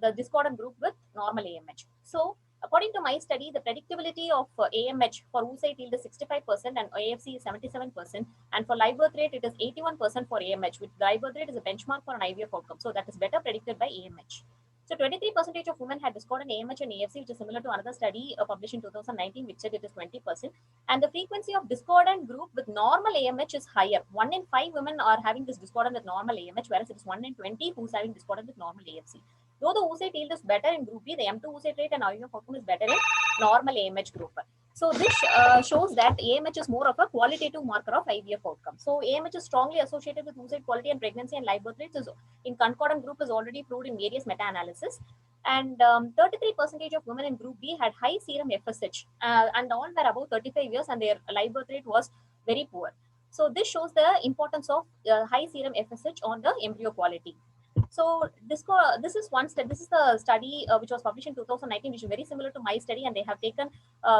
the discordant group with normal AMH. So according to my study, the predictability of AMH for oocyte yield is 65% and AFC is 77%. And for live birth rate, it is 81% for AMH, which live birth rate is a benchmark for an IVF outcome. So that is better predicted by AMH. So 23% of women had discordant AMH and AFC, which is similar to another study published in 2019, which said it is 20%. And the frequency of discordant group with normal AMH is higher. 1 in 5 women are having this discordant with normal AMH, whereas it is 1 in 20 who's having discordant with normal AFC. Though the oocyte yield is better in group B, the M2 oocyte rate and IVF outcome is better in normal AMH group. So this shows that AMH is more of a qualitative marker of IVF outcome. So AMH is strongly associated with oocyte quality and pregnancy and live birth rates is in concordant group is already proved in various meta-analysis. And 33% of women in group B had high serum FSH and all were above 35 years and their live birth rate was very poor. So this shows the importance of high serum FSH on the embryo quality. So this is one study. This is the study which was published in 2019, which is very similar to my study, and they have taken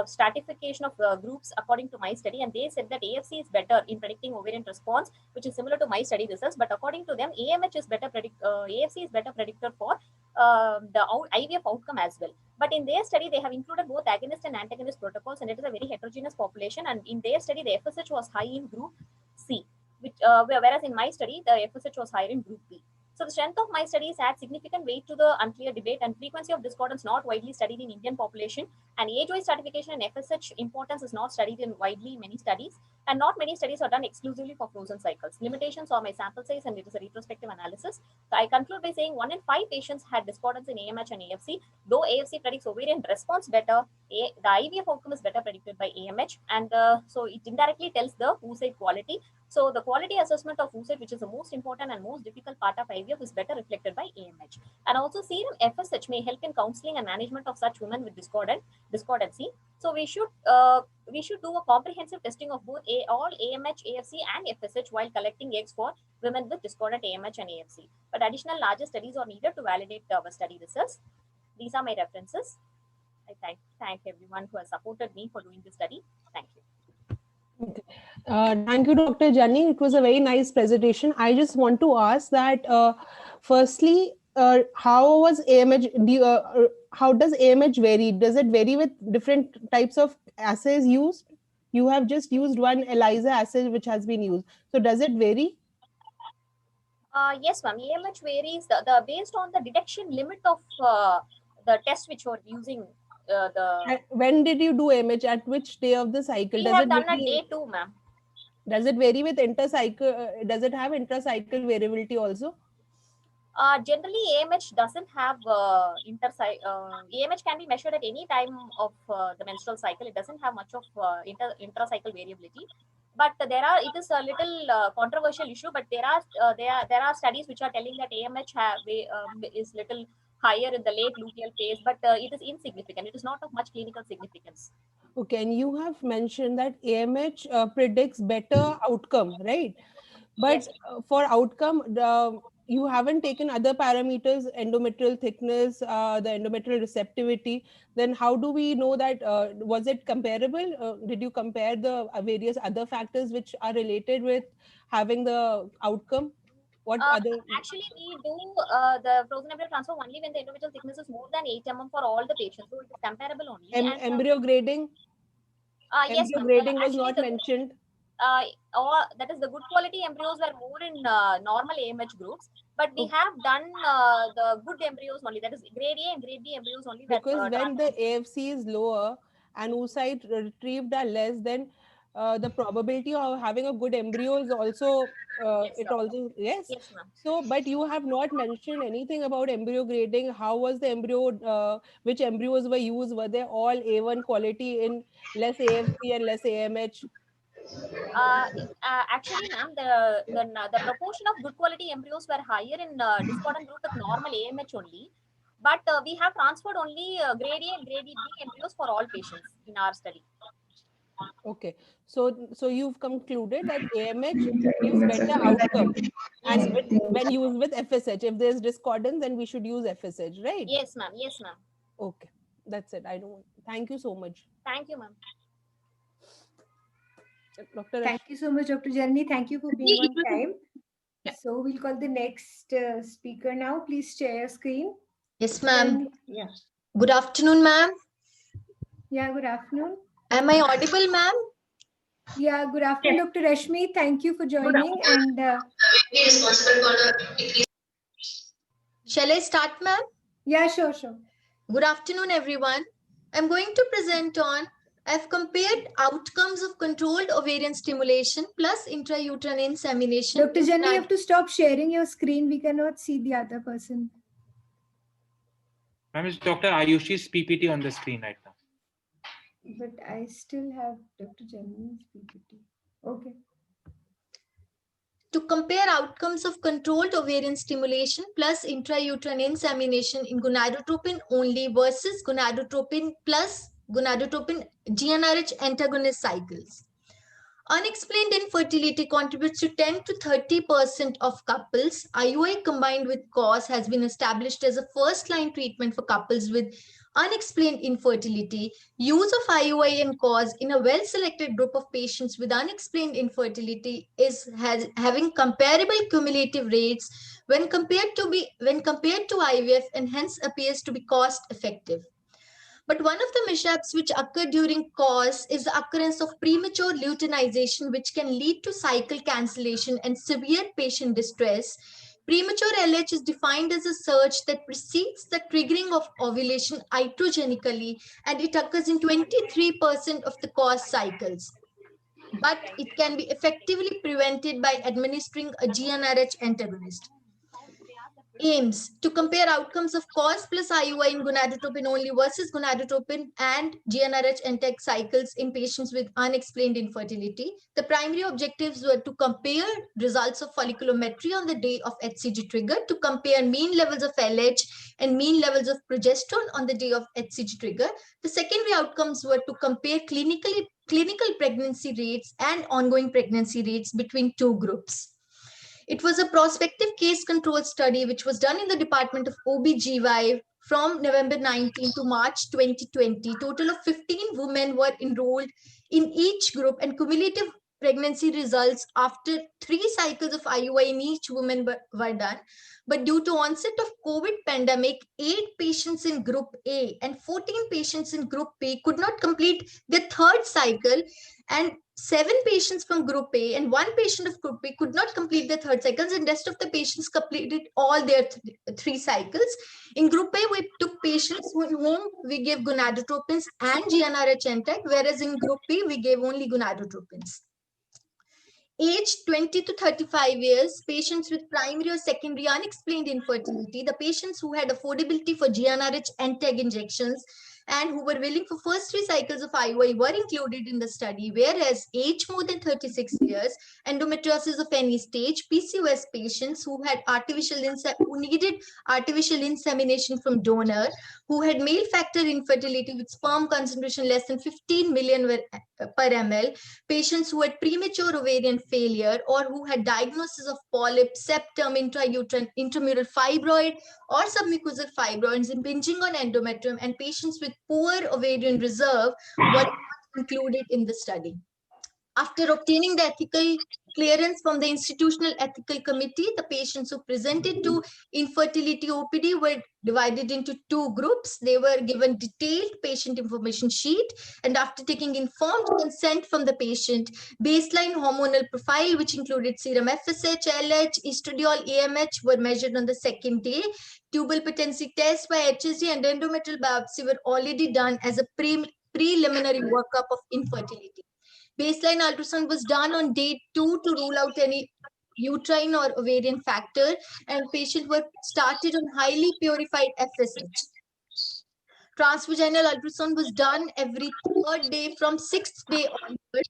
stratification of groups according to my study, and they said that AFC is better in predicting ovarian response, which is similar to my study results. But according to them, AMH is better AFC is better predictor for the IVF outcome as well. But in their study, they have included both agonist and antagonist protocols, and it is a very heterogeneous population. And in their study, the FSH was high in group C, which, whereas in my study, the FSH was higher in group B. So the strength of my studies adds significant weight to the unclear debate, and frequency of discordance not widely studied in Indian population, and age-wise stratification and FSH importance is not studied in widely many studies, and not many studies are done exclusively for frozen cycles. Limitations are my sample size, and it is a retrospective analysis. So I conclude by saying 1 in 5 patients had discordance in AMH and AFC. Though AFC predicts ovarian response better, the IVF outcome is better predicted by AMH, and so it indirectly tells the oocyte quality. So the quality assessment of oocyte, which is the most important and most difficult part of IVF, is better reflected by AMH. And also serum FSH may help in counseling and management of such women with discordancy. So we should do a comprehensive testing of both all AMH, AFC, and FSH while collecting eggs for women with discordant AMH and AFC. But additional larger studies are needed to validate our study results. These are my references. I thank everyone who has supported me for doing this study. Thank you. Thank you, Dr. Jani. It was a very nice presentation. I just want to ask that, firstly, how was AMH? How does AMH vary? Does it vary with different types of assays used? You have just used one ELISA assay which has been used. So does it vary? Yes, ma'am. AMH varies based on the detection limit of the test which you are using. When did you do AMH? At which day of the cycle? We have done a day 2, ma'am. Does it vary with intercycle? Does it have intracycle variability also? Generally, AMH doesn't have AMH can be measured at any time of the menstrual cycle. It doesn't have much of intracycle variability. But it is a little controversial issue. But there are studies which are telling that AMH is little higher in the late luteal phase, but it is insignificant. It is not of much clinical significance. Okay, and you have mentioned that AMH predicts better outcome, right? But yes, for outcome, you haven't taken other parameters, endometrial thickness, the endometrial receptivity. Then how do we know that, was it comparable? Did you compare the various other factors which are related with having the outcome? What other? Actually, we do the frozen embryo transfer only when the endometrial thickness is more than 8 mm for all the patients. So it is comparable only. Embryo grading? Yes, embryo grading was not mentioned. That is, the good quality embryos were more in normal AMH groups, but we have done the good embryos only. That is grade A and grade B embryos only. Because when the AFC is lower and oocyte retrieved are less, then the probability of having a good embryo is also yes. Yes, ma'am. So, but you have not mentioned anything about embryo grading. How was the embryo? Which embryos were used? Were they all A1 quality in less AFC and less AMH? Actually, ma'am, the proportion of good quality embryos were higher in discordant group with normal AMH only. But we have transferred only grade A and grade B embryos for all patients in our study. Okay, so you've concluded that AMH gives better outcome, and when used with FSH, if there's discordance, then we should use FSH, right? Yes, ma'am. Yes, ma'am. Okay, that's it. Thank you so much. Thank you, ma'am. Dr. Thank you so much, Dr. Janani. Thank you for being on time. So we'll call the next speaker now. Please share your screen. Yes, ma'am. Yeah. Good afternoon, ma'am. Yeah, good afternoon. Am I audible, ma'am? Yeah, good afternoon, Dr. Rashmi. Thank you for joining. And shall I start, ma'am? Yeah, sure. Good afternoon, everyone. I'm going to present on, I've compared outcomes of controlled ovarian stimulation plus intrauterine insemination. Dr. Jenny, you have to stop sharing your screen. We cannot see the other person. Ma'am, it's Dr. Ayushi's PPT on the screen right now. But I still have Dr. Jenny's PPT. Okay. To compare outcomes of controlled ovarian stimulation plus intrauterine insemination in gonadotropin only versus gonadotropin plus gonadotropin GnRH antagonist cycles. Unexplained infertility contributes to 10 to 30% of couples. IUI combined with COS has been established as a first-line treatment for couples with unexplained infertility. Use of IUI and COS in a well-selected group of patients with unexplained infertility has having comparable cumulative rates when compared to IVF, and hence appears to be cost-effective. But one of the mishaps which occur during COS is the occurrence of premature luteinization, which can lead to cycle cancellation and severe patient distress. Premature LH is defined as a surge that precedes the triggering of ovulation iatrogenically, and it occurs in 23% of the COS cycles. But it can be effectively prevented by administering a GnRH antagonist. Aims to compare outcomes of COS plus IUI in gonadotropin only versus gonadotropin and GnRH NTEC cycles in patients with unexplained infertility. The primary objectives were to compare results of folliculometry on the day of HCG trigger, to compare mean levels of LH and mean levels of progesterone on the day of HCG trigger. The secondary outcomes were to compare clinical pregnancy rates and ongoing pregnancy rates between two groups. It was a prospective case control study which was done in the Department of OB/GY from November 19 to March 2020. Total of 15 women were enrolled in each group, and cumulative pregnancy results after 3 cycles of IUI in each woman were done. But due to onset of COVID pandemic, 8 patients in group A and 14 patients in group B could not complete their 3rd cycle, and 7 patients from group A and 1 patient of group B could not complete their 3rd cycles, and rest of the patients completed all their 3 cycles. In group A, we took patients whom we gave gonadotropins and GnRH NTEC, whereas in group B, we gave only gonadotropins. Age 20 to 35 years, patients with primary or secondary unexplained infertility, the patients who had affordability for GnRH NTEC injections and who were willing for first 3 cycles of IUI were included in the study, whereas age more than 36 years, endometriosis of any stage, PCOS patients who had who needed artificial insemination from donor, who had male factor infertility with sperm concentration less than 15 million per ml, patients who had premature ovarian failure or who had diagnosis of polyp, septum, intrauterine, intramural fibroid or submucosal fibroids impinging on endometrium, and patients with poor ovarian reserve were not included in the study. After obtaining the ethical clearance from the Institutional Ethical Committee, the patients who presented to infertility OPD were divided into 2 groups. They were given detailed patient information sheet, and after taking informed consent from the patient, baseline hormonal profile, which included serum FSH, LH, estradiol, AMH, were measured on the 2nd day. Tubal patency test by HSG and endometrial biopsy were already done as a preliminary workup of infertility. Baseline ultrasound was done on day 2 to rule out any uterine or ovarian factor, and patients were started on highly purified FSH. Transvaginal ultrasound was done every 3rd day from 6th day onward,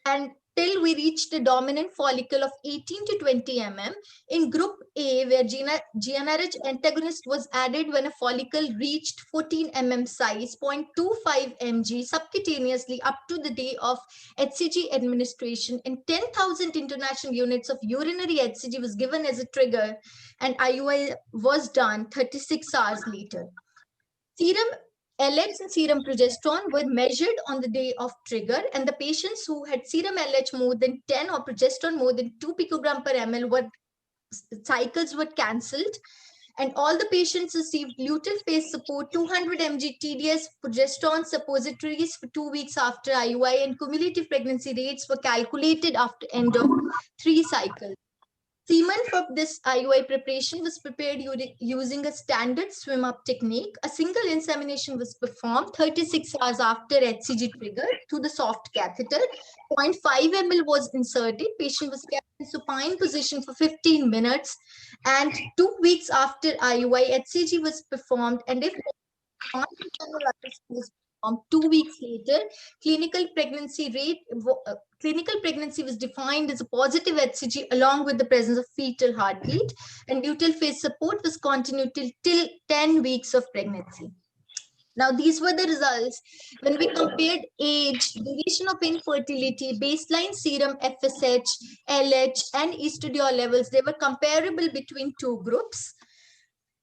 and till we reached a dominant follicle of 18 to 20 mm. In group A, where GnRH antagonist was added when a follicle reached 14 mm size, 0.25 mg subcutaneously up to the day of HCG administration, and 10,000 international units of urinary HCG was given as a trigger, and IUI was done 36 hours later. Serum LH and serum progesterone were measured on the day of trigger, and the patients who had serum LH more than 10 or progesterone more than 2 picogram per ml cycles were cancelled, And all the patients received luteal phase support, 200 mg TDS progesterone suppositories for 2 weeks after IUI, and cumulative pregnancy rates were calculated after end of 3 cycles. Semen for this IUI preparation was prepared using a standard swim-up technique. A single insemination was performed 36 hours after HCG trigger through the soft catheter. 0.5 ml was inserted. Patient was kept in supine position for 15 minutes. And 2 weeks after IUI, HCG was performed. And if was 2 weeks later, clinical pregnancy was defined as a positive HCG along with the presence of fetal heartbeat, and luteal phase support was continued till 10 weeks of pregnancy. Now, these were the results when we compared age, duration of infertility, baseline serum FSH, LH, and estradiol levels. They were comparable between 2 groups.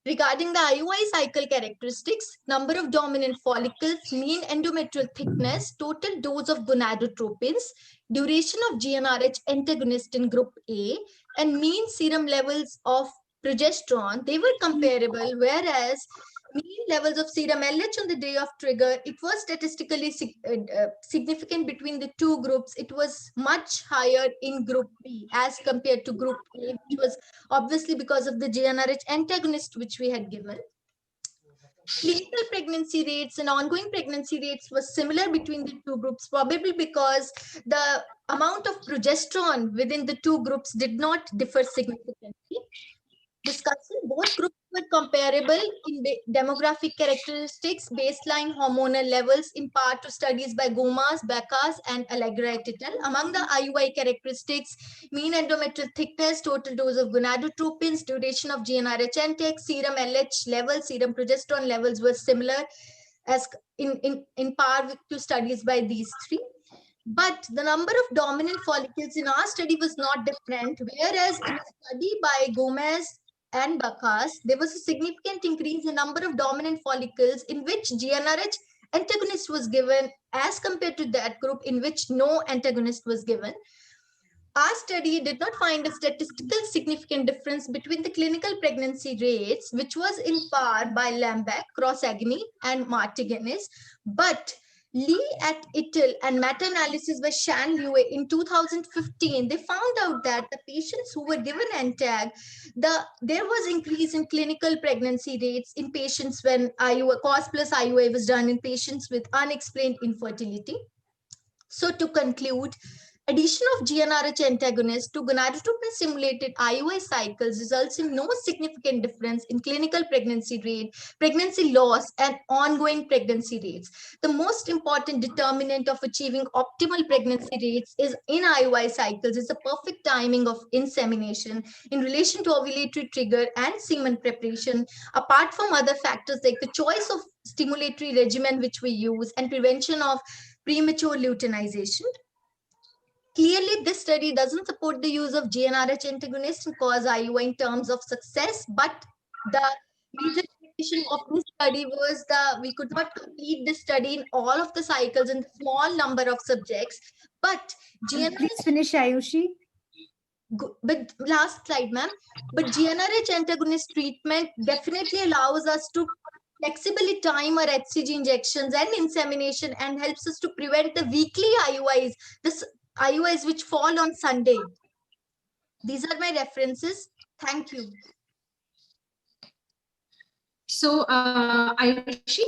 Regarding the IUI cycle characteristics, number of dominant follicles, mean endometrial thickness, total dose of gonadotropins, duration of GnRH antagonist in group A, and mean serum levels of progesterone, they were comparable, whereas mean levels of serum LH on the day of trigger, it was statistically significant between the 2 groups. It was much higher in group B as compared to group A, which was obviously because of the GnRH antagonist which we had given. Clinical pregnancy rates and ongoing pregnancy rates were similar between the 2 groups, probably because the amount of progesterone within the 2 groups did not differ significantly. Discussing, both groups were comparable in demographic characteristics, baseline hormonal levels, in part to studies by Gomas, Beckas, and Allegra et al. Among the IUI characteristics, mean endometrial thickness, total dose of gonadotropins, duration of GnRH intake, serum LH levels, serum progesterone levels were similar as in par to studies by these 3. But the number of dominant follicles in our study was not different, whereas in a study by Gomez and Bacchus, there was a significant increase in number of dominant follicles in which GnRH antagonist was given as compared to that group in which no antagonist was given. Our study did not find a statistical significant difference between the clinical pregnancy rates, which was in par by Lambeck, Cross-Agny, and Martigenis, but Lee et al. And meta-analysis by Shan Liu in 2015, they found out that the patients who were given NTAG, there was increase in clinical pregnancy rates in patients when COS plus IUI was done in patients with unexplained infertility. So to conclude, addition of GnRH antagonist to gonadotropin stimulated IUI cycles results in no significant difference in clinical pregnancy rate, pregnancy loss, and ongoing pregnancy rates. The most important determinant of achieving optimal pregnancy rates is in IUI cycles is the perfect timing of insemination in relation to ovulatory trigger and semen preparation, apart from other factors like the choice of stimulatory regimen which we use and prevention of premature luteinization. Clearly, this study doesn't support the use of GnRH antagonist and cause IUI in terms of success, but the major limitation of this study was we could not complete this study in all of the cycles in small number of subjects. But GnRH, please finish, Ayushi. But last slide, ma'am. But GnRH antagonist treatment definitely allows us to flexibly time our HCG injections and insemination and helps us to prevent the weekly IUIs, this IUIs which fall on Sunday. These are my references. Thank you. So, Ayushi?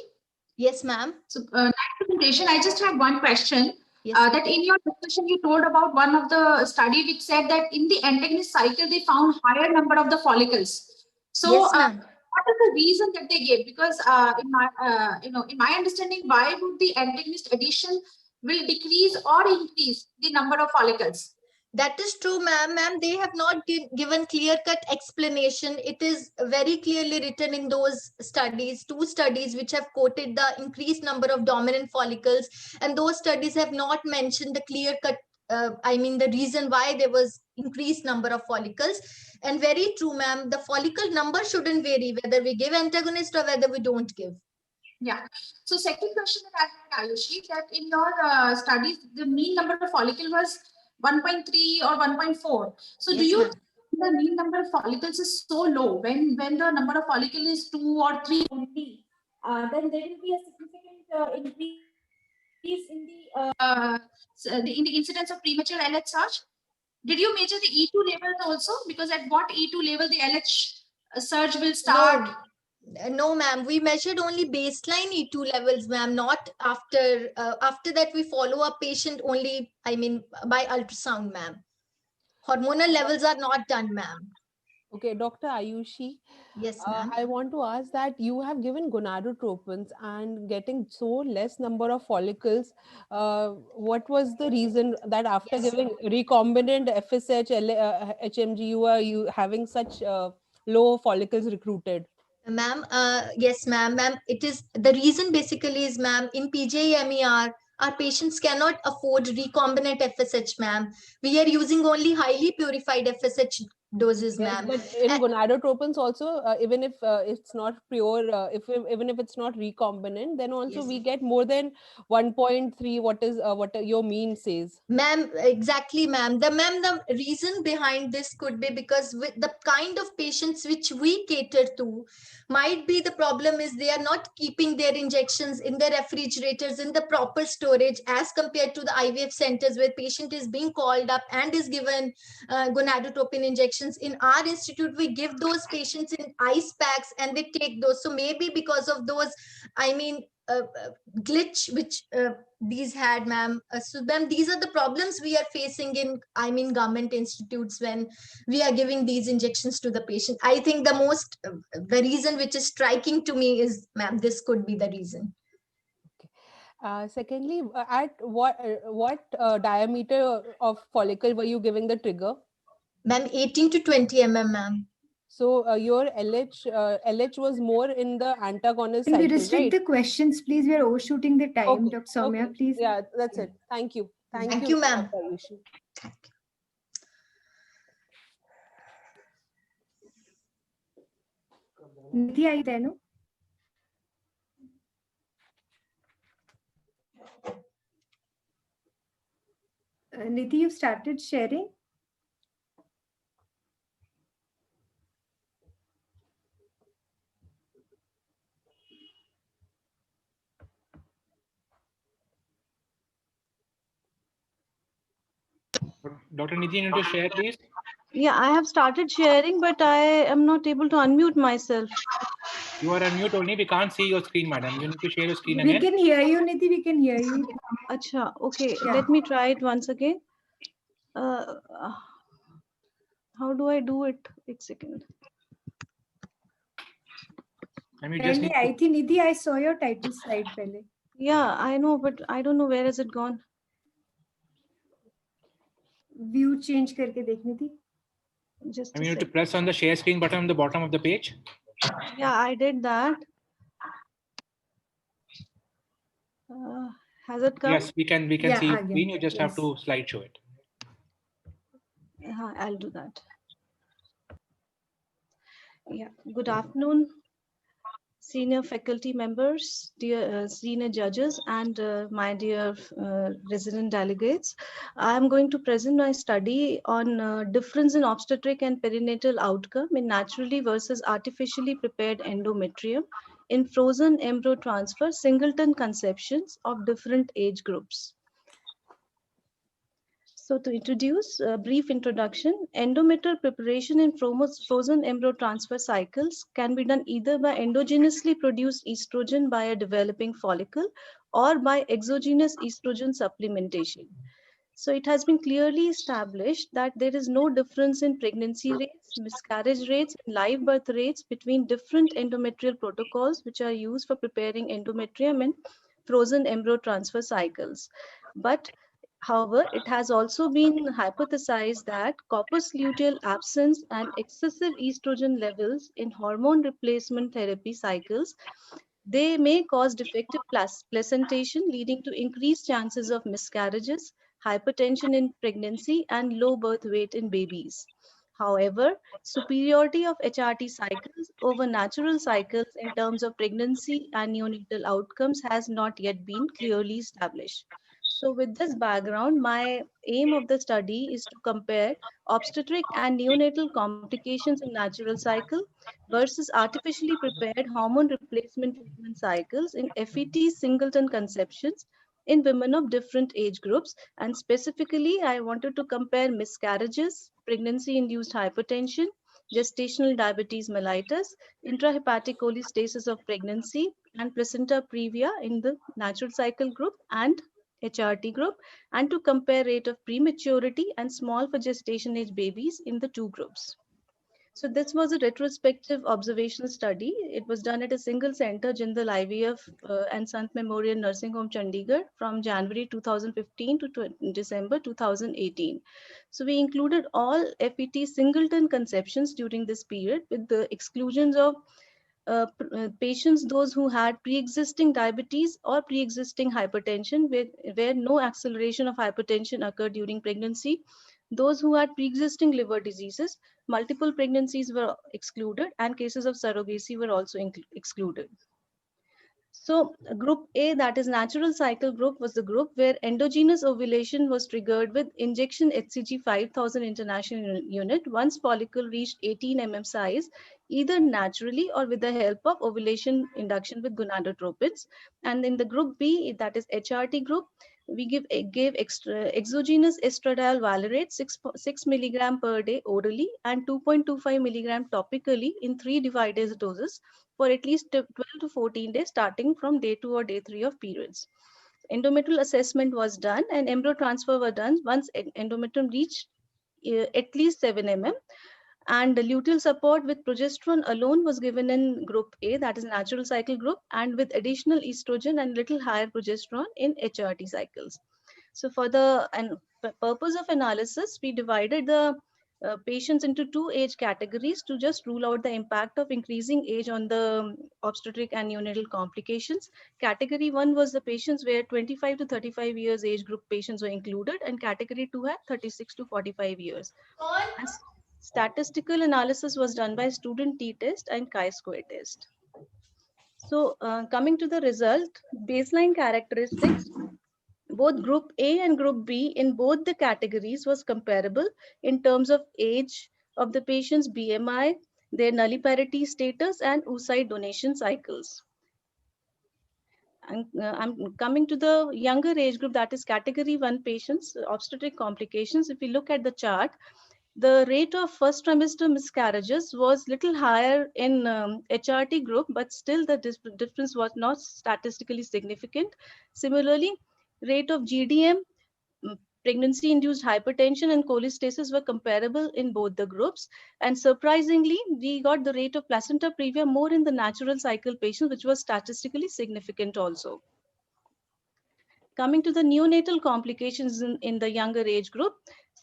Yes, ma'am. So, next presentation, I just have one question. Yes. That in your discussion, you told about one of the study which said that in the antagonist cycle, they found higher number of the follicles. So, yes, ma'am. what is the reason that they gave? Because in my understanding, why would the antagonist addition will decrease or increase the number of follicles? That is true, ma'am. Ma'am, they have not given clear-cut explanation. It is very clearly written in those studies, 2 studies which have quoted the increased number of dominant follicles, and those studies have not mentioned the clear-cut, the reason why there was increased number of follicles. And very true, ma'am, the follicle number shouldn't vary whether we give antagonist or whether we don't give. Yeah. So second question that I had, Ayushi, that in your studies, the mean number of follicle was 1.3 or 1.4. So yes, do you the mean number of follicles is so low, when the number of follicle is 2 or 3 only, then there will be a significant increase in the incidence of premature LH surge. Did you measure the E2 levels also? Because at what E2 level the LH surge will start? No, ma'am. We measured only baseline E2 levels, ma'am. Not after. After that, we follow up patient only. I mean, by ultrasound, ma'am. Hormonal levels are not done, ma'am. Okay, Dr. Ayushi. Yes, ma'am. I want to ask that you have given gonadotropins and getting so less number of follicles. What was the reason that after giving recombinant FSH, HMG, you having such low follicles recruited? Ma'am, yes, ma'am. It is the reason basically is, ma'am, in PJMER, our patients cannot afford recombinant FSH, ma'am. We are using only highly purified FSH doses, Yes, ma'am. but in gonadotropins also, even if it's not pure, even if it's not recombinant, then also we get more than 1.3. What your mean says? Ma'am, exactly, ma'am. The reason behind this could be because with the kind of patients which we cater to, might be the problem is they are not keeping their injections in the refrigerators in the proper storage as compared to the IVF centers where patient is being called up and is given gonadotropin injections. In our institute, we give those patients in ice packs and they take those. So maybe because of those, I mean, glitch which these had, ma'am. So ma'am, these are the problems we are facing in, I mean, government institutes when we are giving these injections to the patient. I think the most, the reason which is striking to me is, ma'am, this could be the reason. Secondly, at what diameter of follicle were you giving the trigger? Ma'am, 18 to 20 mm, ma'am. So your LH was more in the antagonist Can we cycle, restrict right? the questions, please? We are overshooting the time, Okay, Dr. Soumya, okay. please. Yeah, that's it. Thank you. Thank you, ma'am. Dr. Ayushi. Nidhi, are you there, no? Nidhi, you've started sharing? Dr. Nidhi, you need to share, please. Yeah, I have started sharing, but I am not able to unmute myself. You are on mute only. We can't see your screen, madam. You need to share your screen We again. can hear you, Nidhi. We can hear you. Acha, okay. Yeah. Let me try it once again. How do I do it? 1 second. I think, Nidhi, I saw your title slide pehle. Yeah, I know, but I don't know where has it gone. View change karke dekh, Nidhi. Just You need to press on the share screen button on the bottom of the page. Yeah, I did that. Has it come? Yes, we can see your screen. You just have to slide show it. I'll do that. Yeah, good afternoon, senior faculty members, dear senior judges, and my dear resident delegates. I'm going to present my study on difference in obstetric and perinatal outcome in naturally versus artificially prepared endometrium in frozen embryo transfer singleton conceptions of different age groups. So to introduce a brief introduction, endometrial preparation in frozen embryo transfer cycles can be done either by endogenously produced estrogen by a developing follicle or by exogenous estrogen supplementation. So it has been clearly established that there is no difference in pregnancy rates, miscarriage rates, and live birth rates between different endometrial protocols which are used for preparing endometrium in frozen embryo transfer cycles. But however, it has also been hypothesized that corpus luteal absence and excessive estrogen levels in hormone replacement therapy cycles, they may cause defective placentation leading to increased chances of miscarriages, hypertension in pregnancy, and low birth weight in babies. However, superiority of HRT cycles over natural cycles in terms of pregnancy and neonatal outcomes has not yet been clearly established. So with this background, my aim of the study is to compare obstetric and neonatal complications in natural cycle versus artificially prepared hormone replacement treatment cycles in FET singleton conceptions in women of different age groups. And specifically, I wanted to compare miscarriages, pregnancy-induced hypertension, gestational diabetes mellitus, intrahepatic cholestasis of pregnancy, and placenta previa in the natural cycle group and HRT group, and to compare rate of prematurity and small for gestation age babies in the two groups. So this was a retrospective observational study. It was done at a single center, Jindal IVF and Sant Memorial Nursing Home, Chandigarh, from January 2015 to December 2018. So we included all FET singleton conceptions during this period, with the exclusions of patients, those who had pre-existing diabetes or pre-existing hypertension, where no acceleration of hypertension occurred during pregnancy, those who had pre-existing liver diseases, multiple pregnancies were excluded, and cases of surrogacy were also excluded. So group A, that is natural cycle group, was the group where endogenous ovulation was triggered with injection HCG 5000 international unit once follicle reached 18 mm size, either naturally or with the help of ovulation induction with gonadotropins. And in the group B, that is HRT group, we gave exogenous estradiol valerate 6 milligram per day orally and 2.25 milligram topically in 3 divided doses for at least 12 to 14 days starting from day 2 or day 3 of periods. Endometrial assessment was done and embryo transfer was done once endometrium reached at least 7 mm. And the luteal support with progesterone alone was given in group A, that is natural cycle group, and with additional estrogen and little higher progesterone in HRT cycles. So for the purpose of analysis, we divided the patients into 2 age categories to just rule out the impact of increasing age on the obstetric and neonatal complications. Category 1 was the patients where 25 to 35 years age group patients were included, and category 2 had 36 to 45 years. And statistical analysis was done by student t-test and chi-square test. So coming to the result, baseline characteristics, both group A and group B in both the categories was comparable in terms of age of the patient's BMI, their nulliparity status, and oocyte donation cycles. And I'm coming to the younger age group, that is category 1 patients, obstetric complications. If we look at the chart, the rate of first trimester miscarriages was little higher in HRT group, but still the difference was not statistically significant. Similarly, rate of GDM, pregnancy-induced hypertension, and cholestasis were comparable in both the groups. And surprisingly, we got the rate of placenta previa more in the natural cycle patients, which was statistically significant also. Coming to the neonatal complications in the younger age group,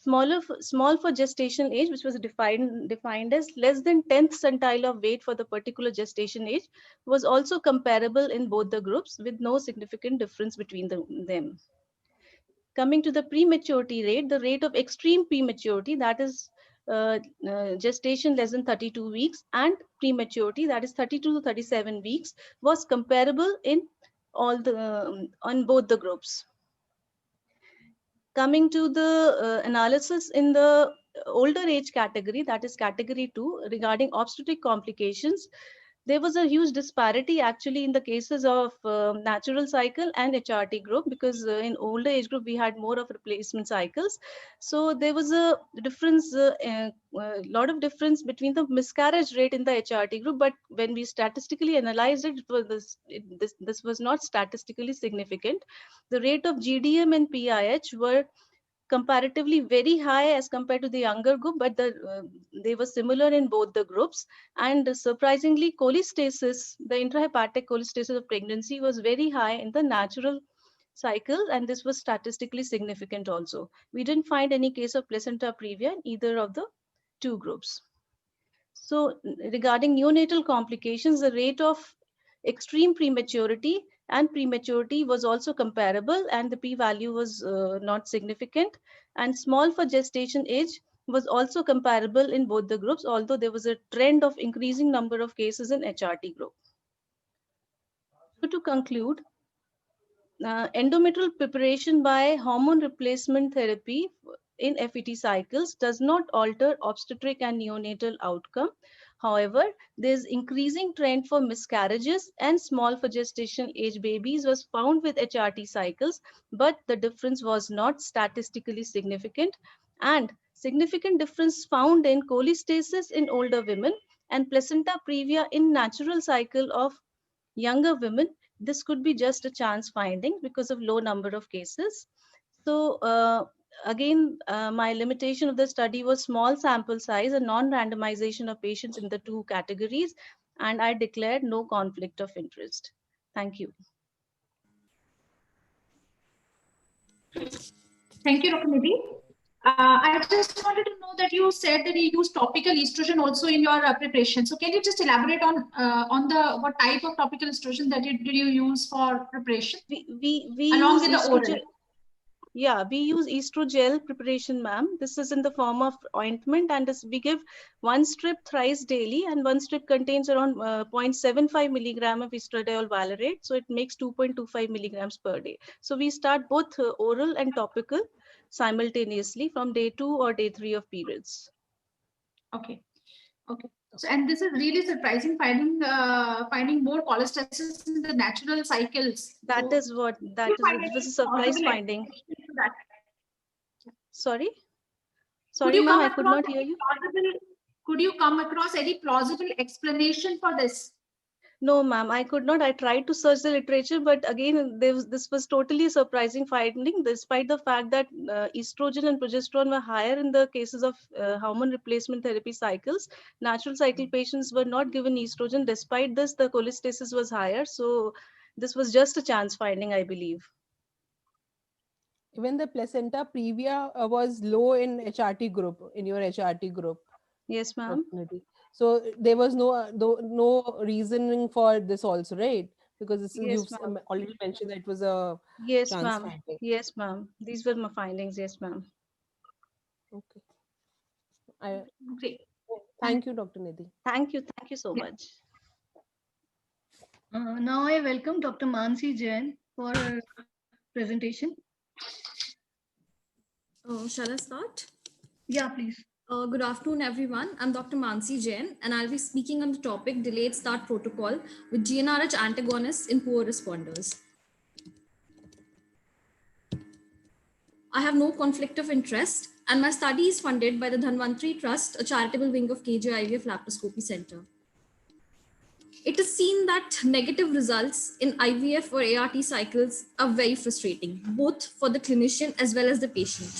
small for gestational age, which was defined as less than 10th centile of weight for the particular gestation age, was also comparable in both the groups with no significant difference between them. Coming to the prematurity rate, the rate of extreme prematurity, that is gestation less than 32 weeks, and prematurity, that is 32 to 37 weeks, was comparable in on both the groups. Coming to the analysis in the older age category, that is category 2, regarding obstetric complications, there was a huge disparity actually in the cases of natural cycle and HRT group, because in older age group we had more of replacement cycles. So there was a difference, a lot of difference between the miscarriage rate in the HRT group, but when we statistically analyzed it, this was not statistically significant. The rate of GDM and PIH were comparatively very high as compared to the younger group, but they were similar in both the groups. And surprisingly, cholestasis, the intrahepatic cholestasis of pregnancy, was very high in the natural cycle, and this was statistically significant also. We didn't find any case of placenta previa in either of the two groups. So regarding neonatal complications, the rate of extreme prematurity and prematurity was also comparable, and the p-value was not significant. And small for gestation age was also comparable in both the groups, although there was a trend of increasing number of cases in HRT group. So to conclude, endometrial preparation by hormone replacement therapy in FET cycles does not alter obstetric and neonatal outcome. However, there's increasing trend for miscarriages and small for gestation age babies was found with HRT cycles, but the difference was not statistically significant, and significant difference found in cholestasis in older women and placenta previa in natural cycle of younger women. This could be just a chance finding because of low number of cases. So again, my limitation of the study was small sample size and non-randomization of patients in the two categories, and I declared no conflict of interest. Thank you. Thank you, Dr. Nidhi. I just wanted to know that you said that you use topical estrogen also in your preparation. So can you just elaborate on what type of topical estrogen that did you use for preparation? We along use with the oral. Yeah, we use estrogel preparation, ma'am. This is in the form of ointment, and we give 1 strip thrice daily, and 1 strip contains around 0.75 milligram of estradiol valerate. So it makes 2.25 milligrams per day. So we start both oral and topical simultaneously from day 2 or day 3 of periods. Okay. Okay. So, and this is really surprising, finding more cholestasis in the natural cycles. That is what, it was a surprise finding. Sorry, ma'am, I could not hear you. Could you come across any plausible explanation for this? No, ma'am, I could not. I tried to search the literature, but again, this was totally a surprising finding, despite the fact that estrogen and progesterone were higher in the cases of hormone replacement therapy cycles. Natural cycle patients were not given estrogen. Despite this, the cholestasis was higher. So this was just a chance finding, I believe. Even the placenta previa was low in HRT group, in your HRT group. Yes, ma'am. So there was no reasoning for this also, right? Because this, yes, you've already mentioned that it was a yes, chance ma'am. finding. Yes, ma'am. These were my findings. Yes, ma'am. Okay. Great. Thank you, Dr. Nidhi. Thank you so much. Now I welcome Dr. Mansi Jain for her presentation. Shall I start? Yeah, please. Good afternoon, everyone. I'm Dr. Mansi Jain, and I'll be speaking on the topic Delayed Start Protocol with GnRH antagonists in poor responders. I have no conflict of interest, and my study is funded by the Dhanvantri Trust, a charitable wing of KJ IVF Laparoscopy Center. It is seen that negative results in IVF or ART cycles are very frustrating, both for the clinician as well as the patient.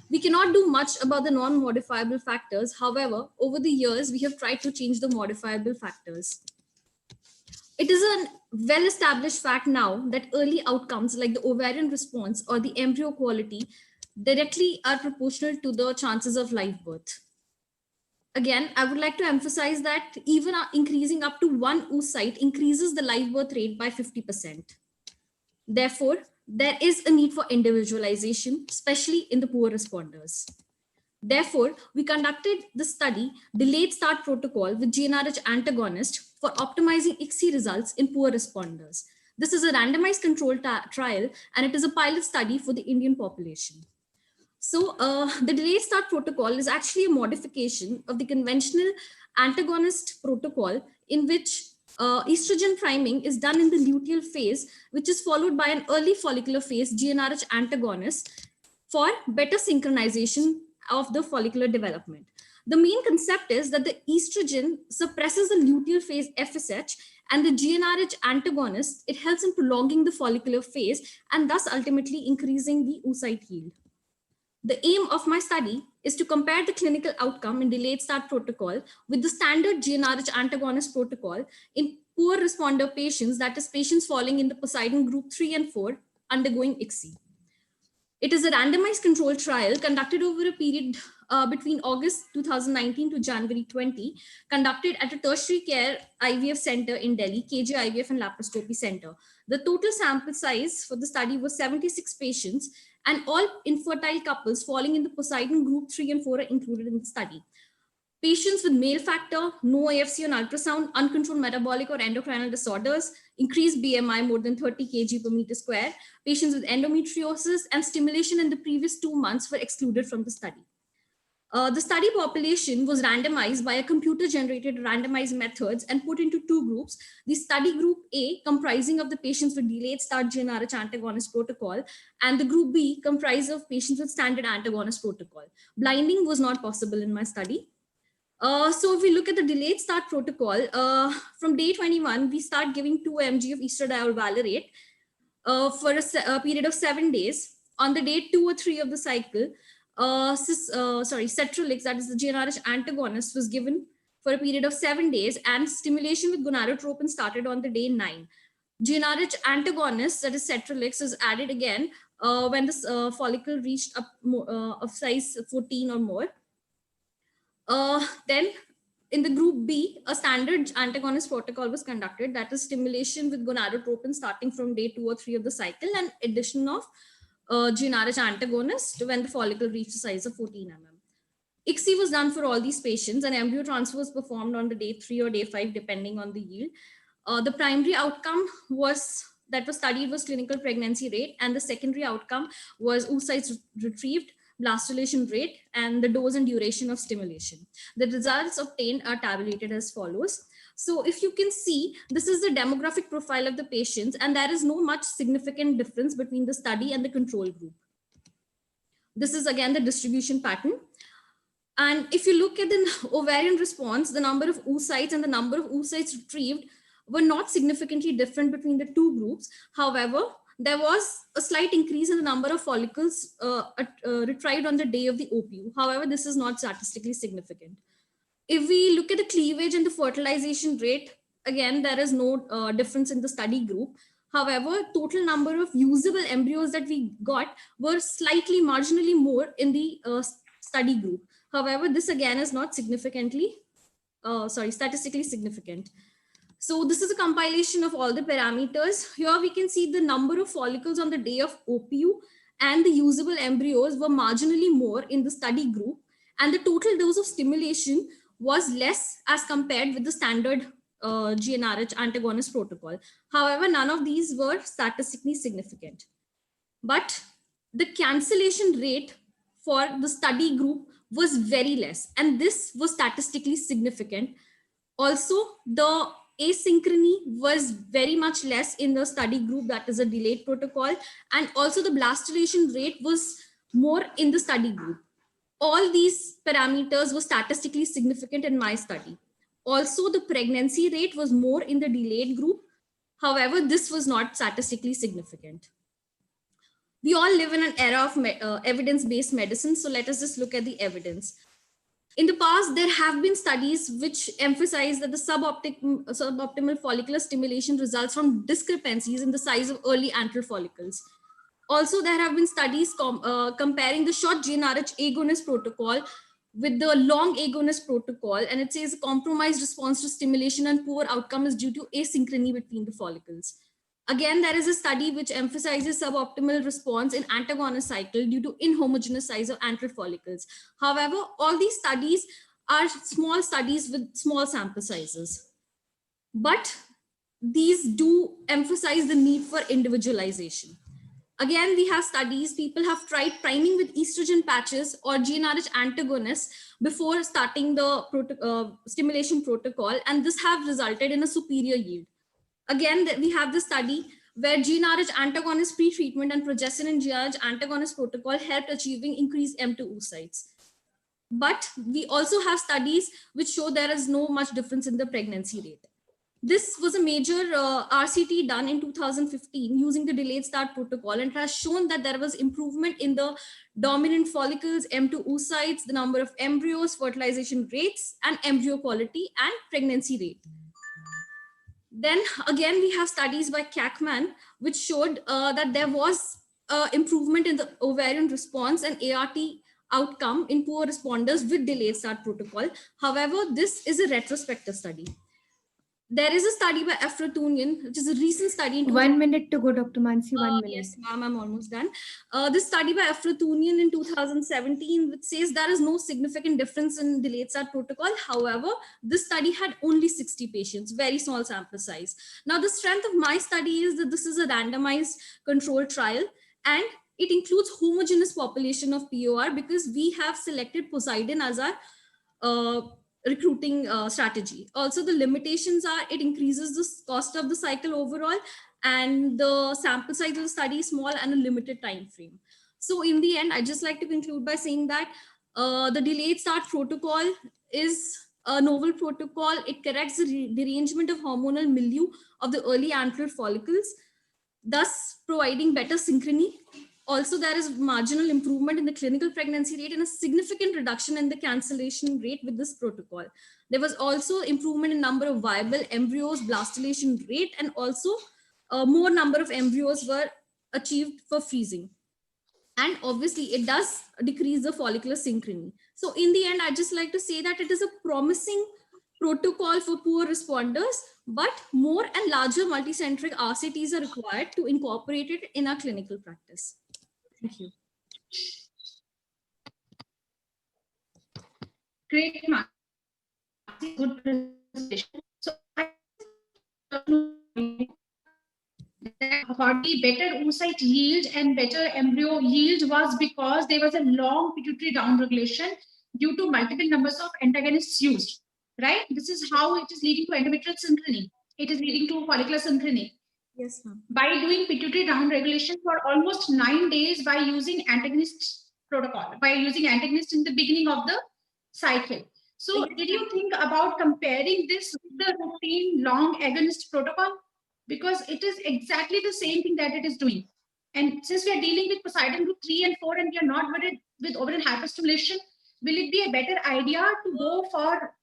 We cannot do much about the non-modifiable factors. However, over the years, we have tried to change the modifiable factors. It is a well-established fact now that early outcomes like the ovarian response or the embryo quality directly are proportional to the chances of live birth. Again, I would like to emphasize that even increasing up to 1 oocyte increases the live birth rate by 50%. Therefore, there is a need for individualization, especially in the poor responders. Therefore, we conducted the study Delayed Start Protocol with GnRH antagonist for optimizing ICSI results in poor responders. This is a randomized controlled trial, and it is a pilot study for the Indian population. So the Delayed Start Protocol is actually a modification of the conventional antagonist protocol in which estrogen priming is done in the luteal phase, which is followed by an early follicular phase GnRH antagonist for better synchronization of the follicular development. The main concept is that the estrogen suppresses the luteal phase FSH, and the GnRH antagonist, it helps in prolonging the follicular phase and thus ultimately increasing the oocyte yield. The aim of my study is to compare the clinical outcome in Delayed Start Protocol with the standard GnRH antagonist protocol in poor responder patients, that is patients falling in the Poseidon group 3 and 4 undergoing ICSI. It is a randomized controlled trial conducted over a period between August 2019 to January 20, conducted at a tertiary care IVF center in Delhi, KJ IVF and Laparoscopy Center. The total sample size for the study was 76 patients, and all infertile couples falling in the Poseidon group 3 and 4 are included in the study. Patients with male factor, no AFC on ultrasound, uncontrolled metabolic or endocrinal disorders, increased BMI more than 30 kg per meter square, patients with endometriosis and stimulation in the previous 2 months were excluded from the study. The study population was randomized by a computer-generated randomized methods and put into 2 groups. The study group A, comprising of the patients with delayed start GnRH antagonist protocol, and the group B, comprised of patients with standard antagonist protocol. Blinding was not possible in my study. So if we look at the delayed start protocol, from day 21, we start giving 2 mg of estradiol valerate for a period of 7 days. On the day 2 or 3 of the cycle, cetrelix, that is the GnRH antagonist, was given for a period of 7 days, and stimulation with gonadotropin started on the day 9. GnRH antagonist, that is cetrelix, was added again when the follicle reached up of size 14 or more. Then in the group B, a standard antagonist protocol was conducted, that is stimulation with gonadotropin starting from day 2 or 3 of the cycle, and addition of GnRH antagonist when the follicle reached a size of 14 mm. ICSI was done for all these patients, and embryo transfer was performed on the day 3 or day 5, depending on the yield. The primary outcome that was studied was clinical pregnancy rate, and the secondary outcome was oocytes retrieved, blastulation rate, and the dose and duration of stimulation. The results obtained are tabulated as follows. So if you can see, this is the demographic profile of the patients, and there is no much significant difference between the study and the control group. This is again the distribution pattern. And if you look at the ovarian response, the number of oocytes and the number of oocytes retrieved were not significantly different between the 2 groups. However, there was a slight increase in the number of follicles retrieved on the day of the OPU. However, this is not statistically significant. If we look at the cleavage and the fertilization rate, again, there is no difference in the study group. However, total number of usable embryos that we got were slightly marginally more in the study group. However, this again is not significantly, statistically significant. So this is a compilation of all the parameters. Here we can see the number of follicles on the day of OPU and the usable embryos were marginally more in the study group, and the total dose of stimulation was less as compared with the standard GnRH antagonist protocol. However, none of these were statistically significant. But the cancellation rate for the study group was very less, and this was statistically significant. Also, the asynchrony was very much less in the study group, that is a delayed protocol, and also the blastulation rate was more in the study group. All these parameters were statistically significant in my study. Also, the pregnancy rate was more in the delayed group. However, this was not statistically significant. We all live in an era of evidence-based medicine, so let us just look at the evidence. In the past, there have been studies which emphasize that the suboptimal follicular stimulation results from discrepancies in the size of early antral follicles. Also, there have been studies comparing the short GnRH agonist protocol with the long agonist protocol, and it says a compromised response to stimulation and poor outcome is due to asynchrony between the follicles. Again, there is a study which emphasizes suboptimal response in antagonist cycle due to inhomogeneous size of antral follicles. However, all these studies are small studies with small sample sizes. But these do emphasize the need for individualization. Again, we have studies, people have tried priming with estrogen patches or GnRH antagonists before starting the stimulation protocol, and this have resulted in a superior yield. Again, we have the study where GnRH antagonist pre-treatment and progesterone GnRH antagonist protocol helped achieving increased M2 oocytes. But we also have studies which show there is no much difference in the pregnancy rate. This was a major RCT done in 2015 using the delayed start protocol, and has shown that there was improvement in the dominant follicles, M2 oocytes, the number of embryos, fertilization rates, and embryo quality and pregnancy rate. Then again, we have studies by Kackman, which showed that there was improvement in the ovarian response and ART outcome in poor responders with delayed start protocol. However, this is a retrospective study. there is a study by Afratunian, which is a recent study. In 1 minute to go, Dr. Mansi, 1 minute. Yes, ma'am, I'm almost done. This study by Afratunian in 2017, which says there is no significant difference in delayed start protocol. However, this study had only 60 patients, very small sample size. Now, the strength of my study is that this is a randomized controlled trial, and it includes homogeneous population of POR because we have selected Poseidon as our recruiting strategy. Also, the limitations are it increases the cost of the cycle overall, and the sample size of the study is small and a limited time frame. So in the end, I just like to conclude by saying that the delayed start protocol is a novel protocol. It corrects the derangement of hormonal milieu of the early antler follicles, thus providing better synchrony. Also, there is marginal improvement in the clinical pregnancy rate and a significant reduction in the cancellation rate with this protocol. There was also improvement in number of viable embryos, blastulation rate, and also more number of embryos were achieved for freezing. And obviously, it does decrease the follicular synchrony. So in the end, I just like to say that it is a promising protocol for poor responders, but more and larger multicentric RCTs are required to incorporate it in our clinical practice. Thank you. Great, good presentation. So hardly better oocyte yield and better embryo yield was because there was a long pituitary downregulation due to multiple numbers of antagonists used, right? This is how it is leading to endometrial synchrony. It is leading to follicular synchrony. Yes, ma'am. By doing pituitary downregulation for almost 9 days by using antagonist protocol, by using antagonist in the beginning of the cycle. So did you think about comparing this with the routine long agonist protocol? Because it is exactly the same thing that it is doing. And since we are dealing with Poseidon group 3 and 4 and we are not worried with ovarian hyperstimulation, will it be a better idea to go for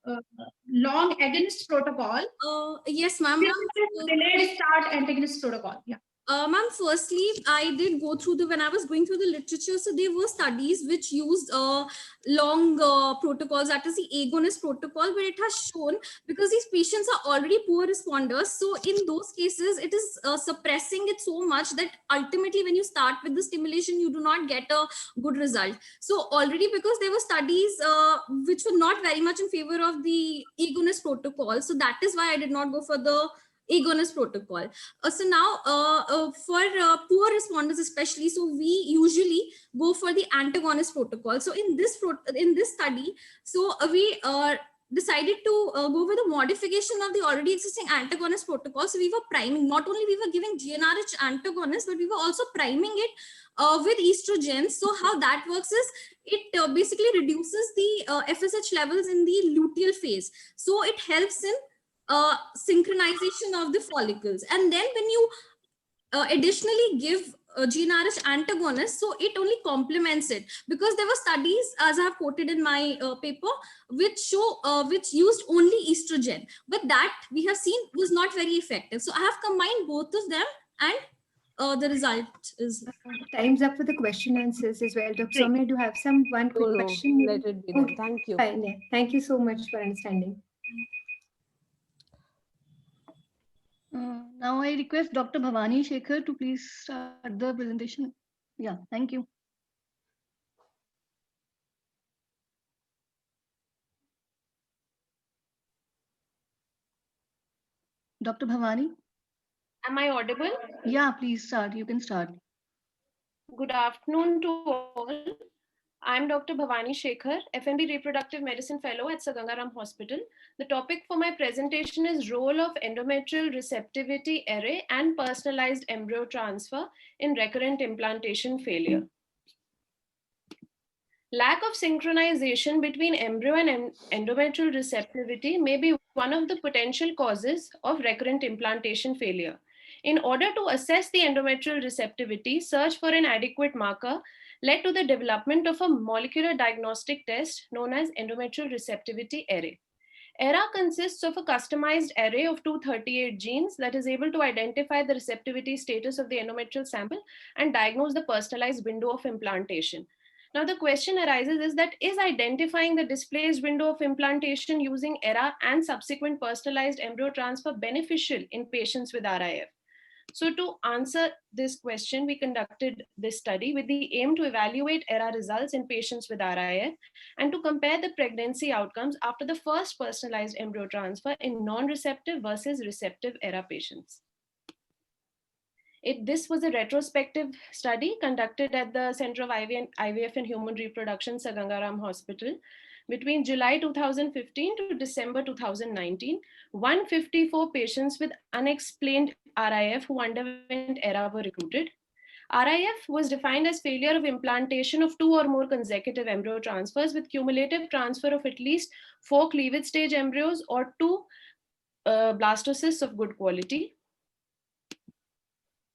long agonist protocol? Yes, ma'am. Delayed start antagonist protocol. Yeah. Ma'am, firstly, I did go through when I was going through the literature, so there were studies which used long protocols, that is the agonist protocol, where it has shown, because these patients are already poor responders, so in those cases, it is suppressing it so much that ultimately when you start with the stimulation, you do not get a good result. So already, because there were studies which were not very much in favor of the agonist protocol, so that is why I did not go for the agonist protocol. So now for poor responders especially, so we usually go for the antagonist protocol. So in this study, so we decided to go with a modification of the already existing antagonist protocol. So we were priming, not only we were giving GnRH antagonist, but we were also priming it with estrogens. So how that works is it basically reduces the FSH levels in the luteal phase. So it helps in synchronization of the follicles. And then when you additionally give GnRH antagonist, so it only complements it, because there were studies, as I have quoted in my paper, which used only estrogen, but that we have seen was not very effective. So I have combined both of them, and the result is time's up for the question answers as well. Dr. Soumya, do you have one quick question? Let it be done. Okay. Thank you. Fine, yeah. Thank you so much for understanding. Now I request Dr. Bhavani Shekhar to please start the presentation. Yeah, thank you. Dr. Bhavani? Am I audible? Yeah, please start. You can start. Good afternoon to all. I'm Dr. Bhavani Shekhar, FNB Reproductive Medicine Fellow at Sir Gangaram Hospital. The topic for my presentation is role of endometrial receptivity array and personalized embryo transfer in recurrent implantation failure. Lack of synchronization between embryo and endometrial receptivity may be one of the potential causes of recurrent implantation failure. In order to assess the endometrial receptivity, search for an adequate marker led to the development of a molecular diagnostic test known as endometrial receptivity array. ERA consists of a customized array of 238 genes that is able to identify the receptivity status of the endometrial sample and diagnose the personalized window of implantation. Now the question arises is identifying the displaced window of implantation using ERA and subsequent personalized embryo transfer beneficial in patients with RIF? So to answer this question, we conducted this study with the aim to evaluate ERA results in patients with RIF and to compare the pregnancy outcomes after the first personalized embryo transfer in non-receptive versus receptive ERA patients. This was a retrospective study conducted at the Center of IVF and Human Reproduction, Sir Gangaram Hospital. Between July 2015 to December 2019, 154 patients with unexplained RIF who underwent ERA were recruited. RIF was defined as failure of implantation of 2 or more consecutive embryo transfers with cumulative transfer of at least 4 cleavage stage embryos or 2 blastocysts of good quality.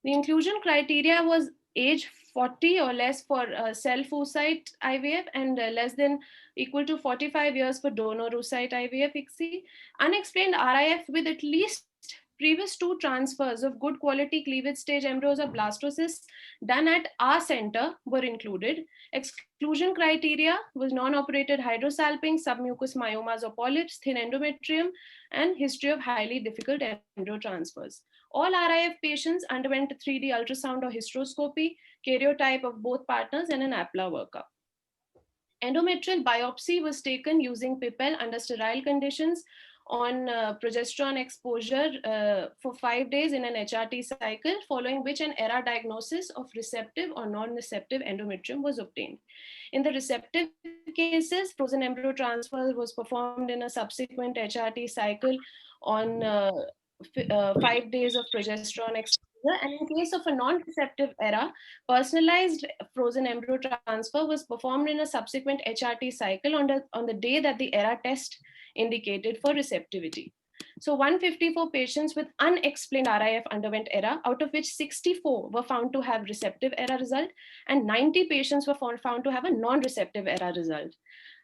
The inclusion criteria was age 40 or less for self oocyte IVF and less than equal to 45 years for donor oocyte IVF ICSI. Unexplained RIF with at least previous 2 transfers of good quality cleavage stage embryos or blastocysts done at our center were included. Exclusion criteria was non-operated hydrosalpinx, submucous myomas or polyps, thin endometrium, and history of highly difficult embryo transfers. All RIF patients underwent a 3D ultrasound or hysteroscopy, karyotype of both partners, and an APLA workup. Endometrial biopsy was taken using PIPEL under sterile conditions on progesterone exposure for 5 days in an HRT cycle, following which an ERA diagnosis of receptive or non-receptive endometrium was obtained. In the receptive cases, frozen embryo transfer was performed in a subsequent HRT cycle on 5 days of progesterone exposure. And in case of a non-receptive ERA, personalized frozen embryo transfer was performed in a subsequent HRT cycle on the day that the ERA test indicated for receptivity. So 154 patients with unexplained RIF underwent ERA, out of which 64 were found to have receptive ERA result and 90 patients were found to have a non-receptive ERA result.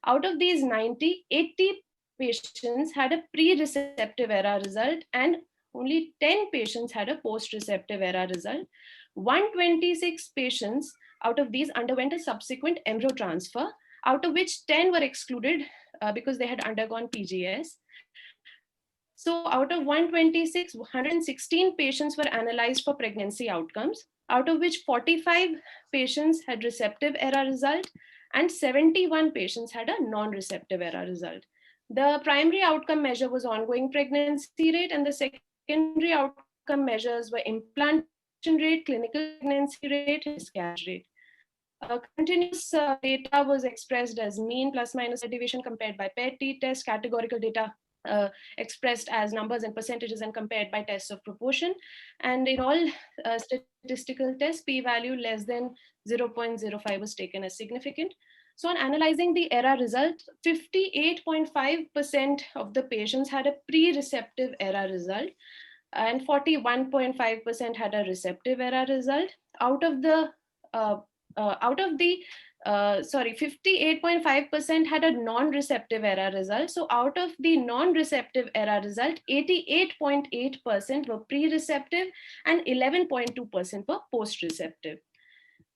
Out of these 90, 80 patients had a pre-receptive ERA result and only 10 patients had a post-receptive ERA result. 126 patients out of these underwent a subsequent embryo transfer, out of which 10 were excluded because they had undergone PGS. So out of 126, 116 patients were analyzed for pregnancy outcomes, out of which 45 patients had receptive ERA result and 71 patients had a non-receptive ERA result. The primary outcome measure was ongoing pregnancy rate, and the secondary outcome measures were implantation rate, clinical pregnancy rate, and miscarriage rate. Continuous data was expressed as mean plus minus deviation compared by PET test, categorical data expressed as numbers and percentages and compared by tests of proportion. And in all statistical tests, p-value less than 0.05 was taken as significant. So on analyzing the ERA result, 58.5% of the patients had a pre-receptive ERA result and 41.5% had a receptive ERA result. Out of the 58.5% had a non-receptive ERA result. So out of the non-receptive ERA result, 88.8% were pre-receptive and 11.2% were post-receptive.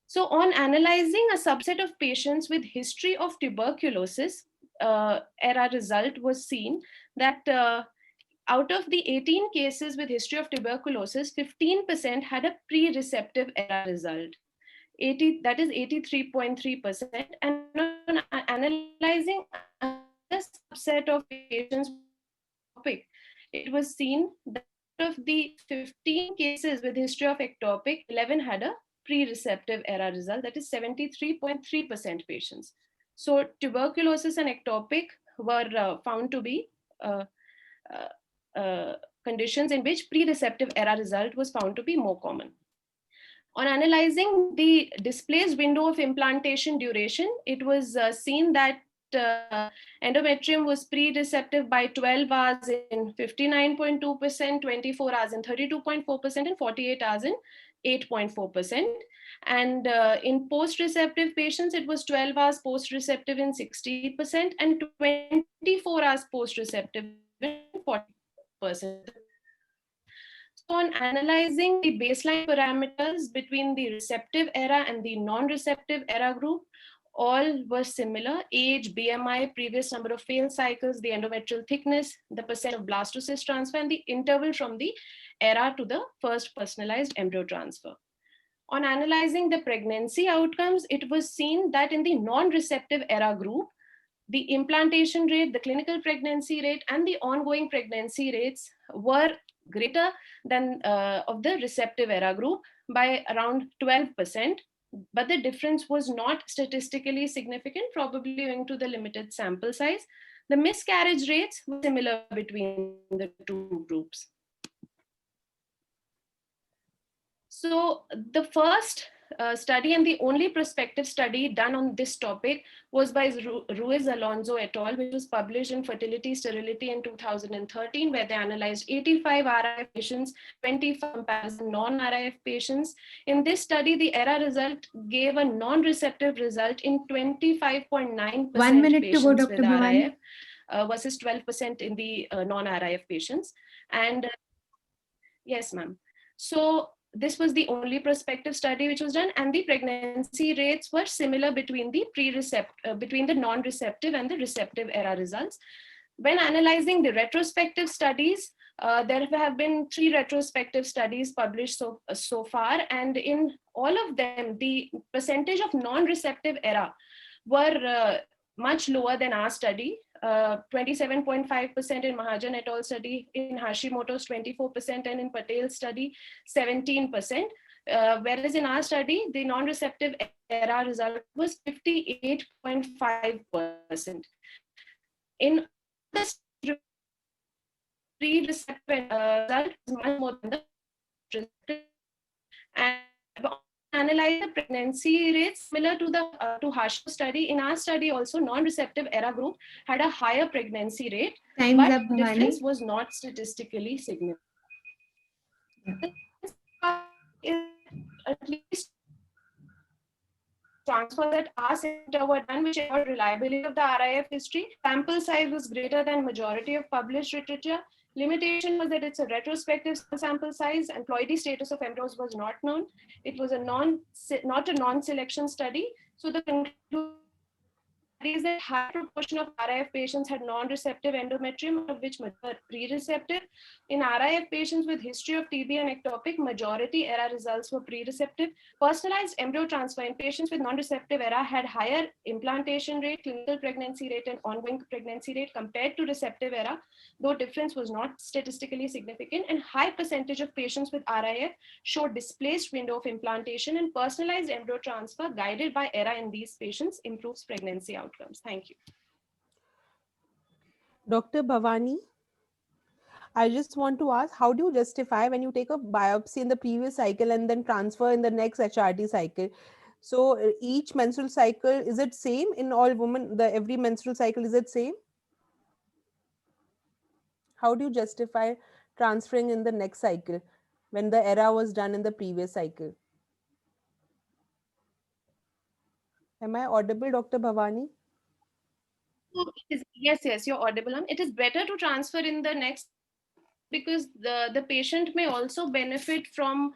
So on analyzing a subset of patients with history of tuberculosis, ERA result was seen that out of the 18 cases with history of tuberculosis, 15% had a pre-receptive ERA result. That is 83.3%. And on analyzing a subset of patients, it was seen that of the 15 cases with history of ectopic, 11 had a pre-receptive ERA result, that is 73.3% patients. So tuberculosis and ectopic were found to be conditions in which pre-receptive ERA result was found to be more common. On analyzing the displaced window of implantation duration, it was seen that endometrium was pre-receptive by 12 hours in 59.2%, 24 hours in 32.4%, and 48 hours in 8.4%. And in post-receptive patients, it was 12 hours post-receptive in 60% and 24 hours post-receptive in 40%. So on analyzing the baseline parameters between the receptive ERA and the non-receptive ERA group, all were similar: age, BMI, previous number of failed cycles, the endometrial thickness, the percent of blastocyst transfer, and the interval from the ERA to the first personalized embryo transfer. On analyzing the pregnancy outcomes, it was seen that in the non-receptive ERA group, the implantation rate, the clinical pregnancy rate, and the ongoing pregnancy rates were greater than of the receptive ERA group by around 12%, but the difference was not statistically significant, probably owing to the limited sample size. The miscarriage rates were similar between the two groups. So the first study and the only prospective study done on this topic was by Ruiz Alonso et al., which was published in Fertility, Sterility in 2013, where they analyzed 85 RIF patients, 25 comparison non-RIF patients. In this study, the ERA result gave a non-receptive result in 25.9% 1 minute patients to go, with Dr. Bhavani. RIF versus 12% in the non-RIF patients. And yes, ma'am. So this was the only prospective study which was done, and the pregnancy rates were similar between the between the non-receptive and the receptive ERA results. When analyzing the retrospective studies, there have been 3 retrospective studies published so far, and in all of them, the percentage of non-receptive ERA were much lower than our study. 27.5% in Mahajan et al. Study, in Hashimoto's 24%, and in Patel's study 17%. Whereas in our study, the non-receptive ERA result was 58.5%. In this pre-receptive result is much more than the receptive. And analyze the pregnancy rates similar to the to Hashimoto study. In our study also, non-receptive ERA group had a higher pregnancy rate, Time's but up, Bhavani. difference was not statistically significant. At least transfer that our center were done, which ensured reliability of the RIF history. Sample size was greater than majority of published literature. Limitation was that it's a retrospective sample size. Employee status of embryos was not known. It was not a non-selection study. So the conclusion is that high proportion of RIF patients had non-receptive endometrium, of which were pre-receptive. In RIF patients with history of TB and ectopic, majority ERA results were pre-receptive. Personalized embryo transfer in patients with non-receptive ERA had higher implantation rate, clinical pregnancy rate, and ongoing pregnancy rate compared to receptive ERA, though difference was not statistically significant, and high percentage of patients with RIF showed displaced window of implantation, and personalized embryo transfer guided by ERA in these patients improves pregnancy outcomes. Thank you. Dr. Bhavani, I just want to ask, how do you justify when you take a biopsy in the previous cycle and then transfer in the next HRT cycle? So each menstrual cycle, is it same in all women? Every menstrual cycle, is it same? How do you justify transferring in the next cycle when the ERA was done in the previous cycle? Am I audible, Dr. Bhavani? Yes, you're audible. It is better to transfer in the next because the patient may also benefit from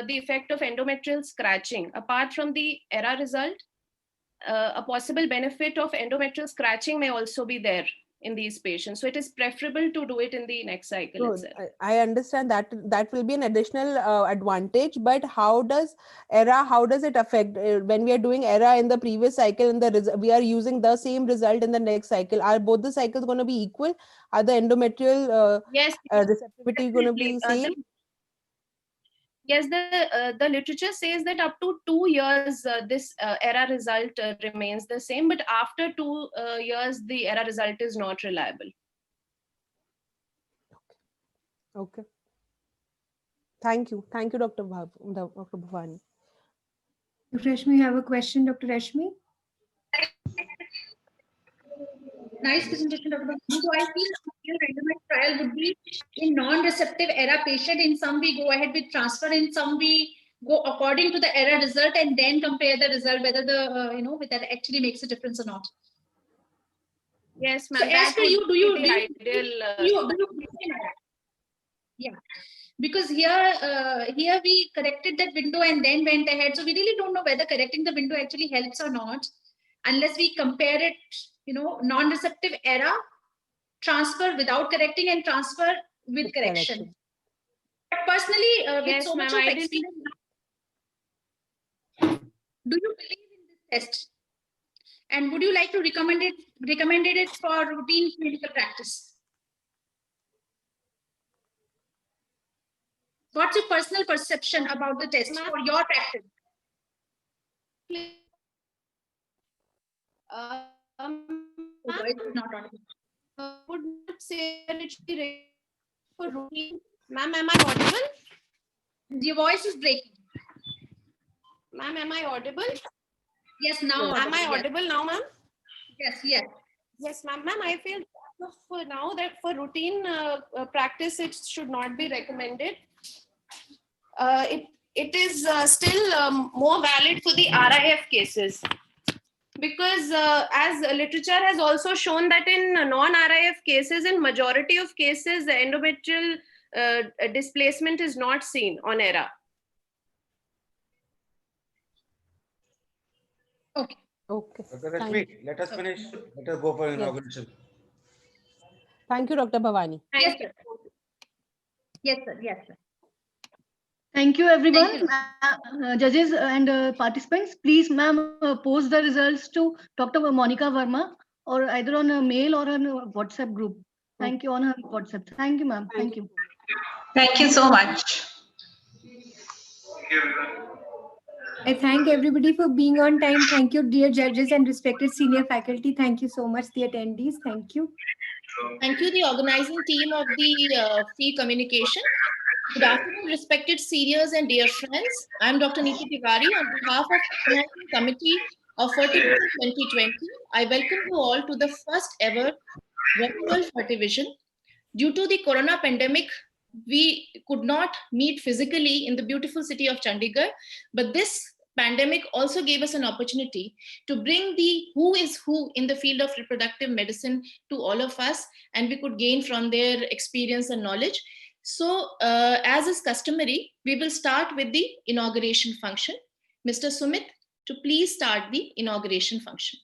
the effect of endometrial scratching. Apart from the ERA result, a possible benefit of endometrial scratching may also be there in these patients. So it is preferable to do it in the next cycle itself. I understand that will be an additional advantage, but how does ERA, how does it affect when we are doing ERA in the previous cycle and we are using the same result in the next cycle? Are both the cycles going to be equal? Are the endometrial yes, receptivity going to be same? Yes, the literature says that up to 2 years, this ERA result remains the same, but after 2 years, the ERA result is not reliable. Okay. Thank you, Dr. Bhavani. Dr. Rashmi, you have a question, Dr. Rashmi? Nice presentation, Dr. Bhavani. So I feel a randomized trial would be in non-receptive ERA patient. In some we go ahead with transfer, in some we go according to the ERA result and then compare the result whether the that actually makes a difference or not. Yes, ma'am. So as per you, do you yeah, because here we corrected that window and then went ahead, so we really don't know whether correcting the window actually helps or not. unless we compare it, non-receptive error, transfer without correcting, and transfer with correction. But personally, with Yes, so much ma'am, of I didn't. experience, do you believe in this test? And would you like to recommend it for routine clinical practice? What's your personal perception about the test for your practice? Would not say that it should be for routine. Ma'am, am I audible? Your voice is breaking. Ma'am, am I audible? Yes, now. Am I yes. audible now, ma'am? Yes, yes. Yes, ma'am. Ma'am, I feel for now that for routine practice, it should not be recommended. It is still more valid for the RIF cases. Because as literature has also shown that in non-RIF cases, in majority of cases, the endometrial displacement is not seen on ERA. Okay. Okay. Dr. Rashmi, let us finish. Let us go for inauguration. Thank you, Dr. Bhavani. Yes, sir. Yes, sir. Yes, sir. Thank you, everyone. Judges and participants, please, ma'am, post the results to Dr. Monica Verma or either on a mail or on a WhatsApp group. Thank you on her WhatsApp. Thank you, ma'am. Thank you. Thank you so much. I thank everybody for being on time. Thank you, dear judges and respected senior faculty. Thank you so much, the attendees. Thank you. Thank you, the organizing team of the free communication. Good afternoon, respected seniors and dear friends. I'm Dr. Neeti Tiwari on behalf of the organizing committee of Fertivision 2020. I welcome you all to the first ever virtual Fertivision. Due to the corona pandemic, we could not meet physically in the beautiful city of Chandigarh, but this pandemic also gave us an opportunity to bring the who is who in the field of reproductive medicine to all of us, and we could gain from their experience and knowledge. So as is customary, we will start with the inauguration function. Mr. Sumit, to please start the inauguration function.